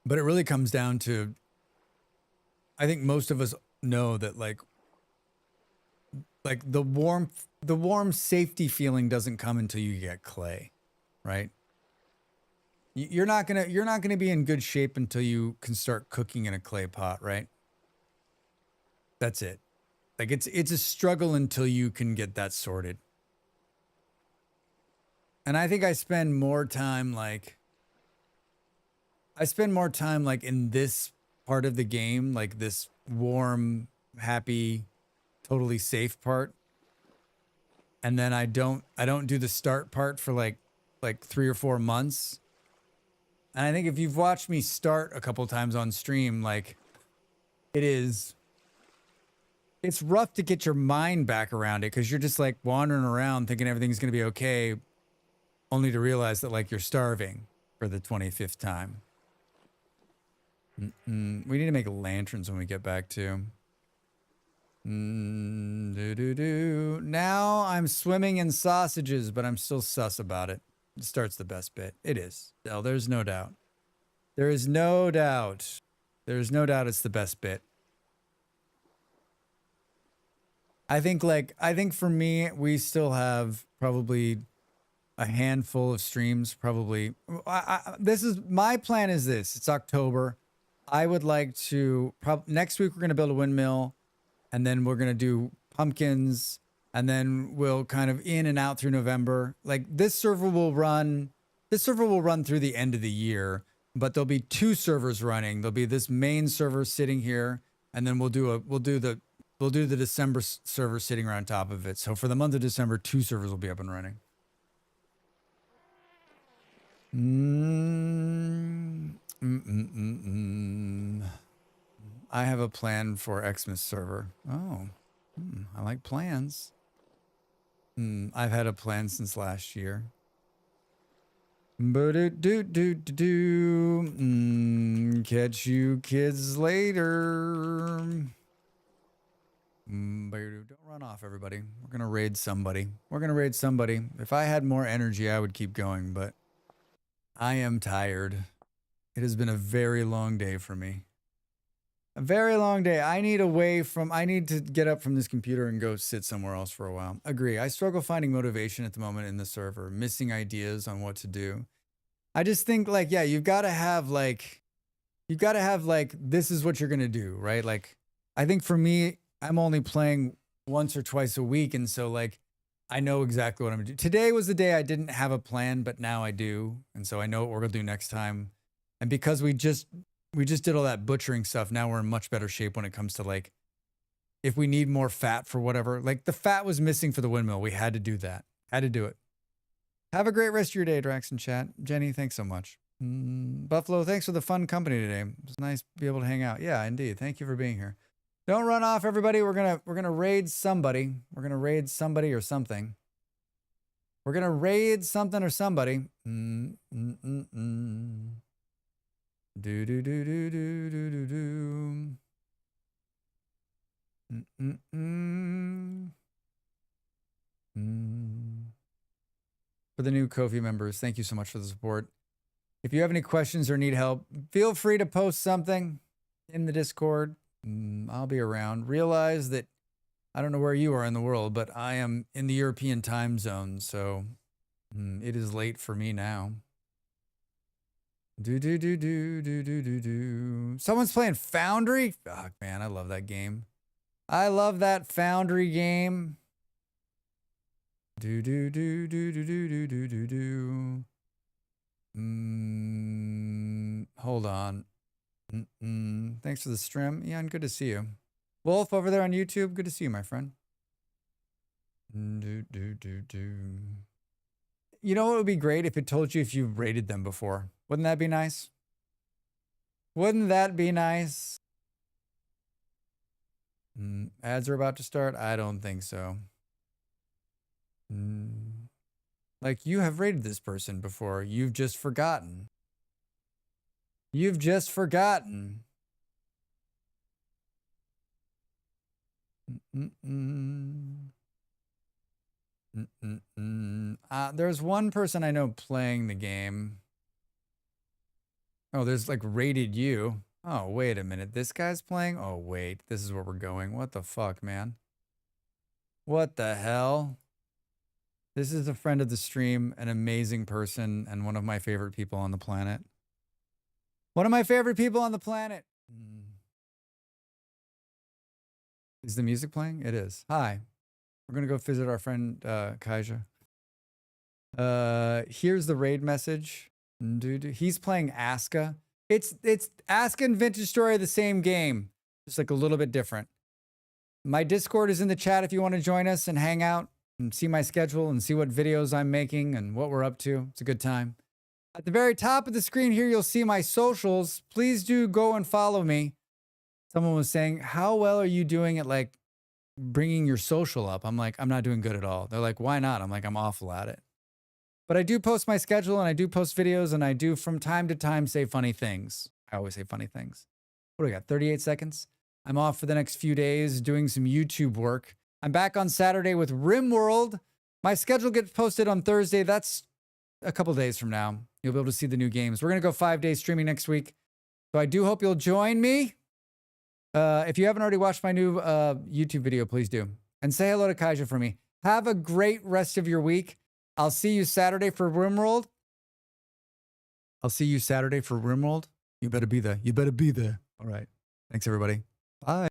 But it really comes down to, I think most of us know that like the warm safety feeling doesn't come until you get clay, right? You're not gonna be in good shape until you can start cooking in a clay pot, right? That's it. Like it's a struggle until you can get that sorted. And I think I spend more time like in this part of the game, like this warm, happy, totally safe part. And then I don't do the start part for like 3 or 4 months. And I think if you've watched me start a couple times on stream, like it's rough to get your mind back around it because you're just like wandering around thinking everything's going to be okay, only to realize that like you're starving for the 25th time. We need to make lanterns when we get back to. Now I'm swimming in sausages, but I'm still sus about it. It starts the best bit. It is. No, there's no doubt. There is no doubt. There's no doubt it's the best bit. I think for me, we still have probably a handful of streams. Probably. My plan is this. It's October. I would like to next week we're going to build a windmill, and then we're going to do pumpkins, and then we'll kind of in and out through November. Like this server will run through the end of the year, but there'll be 2 servers running. There'll be this main server sitting here, and then we'll do the December server sitting right on top of it. So for the month of December, 2 servers will be up and running. I have a plan for Xmas server. Oh, I like plans. I've had a plan since last year. Catch you kids later. Don't run off, everybody. We're gonna raid somebody. If I had more energy, I would keep going, but I am tired. It has been a very long day for me. A very long day. I need to get up from this computer and go sit somewhere else for a while. Agree. I struggle finding motivation at the moment in the server, missing ideas on what to do. I just think like, yeah, you've got to have like, this is what you're going to do, right? Like, I think for me, I'm only playing once or twice a week. And so like, I know exactly what I'm going to do. Today was the day I didn't have a plan, but now I do. And so I know what we're going to do next time. And because we just did all that butchering stuff, now we're in much better shape when it comes to like, if we need more fat for whatever, like the fat was missing for the windmill. We had to do that. Had to do it. Have a great rest of your day, Drax and chat. Jenny, thanks so much. Buffalo, thanks for the fun company today. It was nice to be able to hang out. Yeah, indeed. Thank you for being here. Don't run off, everybody. We're gonna raid somebody. We're gonna raid somebody or something. We're gonna raid something or somebody. Do do do do do do do do. For the new Ko-fi members, thank you so much for the support. If you have any questions or need help, feel free to post something in the Discord. I'll be around. Realize that I don't know where you are in the world, but I am in the European time zone, so it is late for me now. Do do do do do do do do. Someone's playing Foundry? Fuck, man, I love that game. I love that Foundry game. Do do do do do do do do do do. Hold on. Thanks for the stream, Ian. Good to see you. Wolf over there on YouTube. Good to see you, my friend. Do do do do. You know what would be great if it told you if you've rated them before? Wouldn't that be nice? Wouldn't that be nice? Ads are about to start? I don't think so. Like, you have rated this person before. You've just forgotten. You've just forgotten. There's one person I know playing the game. Oh, there's like rated you. Oh, wait a minute. This guy's playing? Oh, wait. This is where we're going. What the fuck, man? What the hell? This is a friend of the stream, an amazing person, and one of my favorite people on the planet. One of my favorite people on the planet. Is the music playing? It is. Hi. We're going to go visit our friend Kaija. Here's the raid message. He's playing Aska. It's Aska and Vintage Story, the same game, just like a little bit different. My Discord is in the chat if you want to join us and hang out and see my schedule and see what videos I'm making and what we're up to. It's a good time. At the very top of the screen here, you'll see my socials. Please do go and follow me. Someone was saying, how well are you doing at like bringing your social up? I'm like, I'm not doing good at all. They're like, why not? I'm like, I'm awful at it. But I do post my schedule and I do post videos and I do from time to time say funny things. I always say funny things. What do we got? 38 seconds. I'm off for the next few days doing some YouTube work. I'm back on Saturday with RimWorld. My schedule gets posted on Thursday. That's a couple days from now. You'll be able to see the new games. We're going to go 5 days streaming next week. So I do hope you'll join me. If you haven't already watched my new YouTube video, please do. And say hello to Kaija for me. Have a great rest of your week. I'll see you Saturday for RimWorld. I'll see you Saturday for RimWorld. You better be there. You better be there. All right. Thanks, everybody. Bye.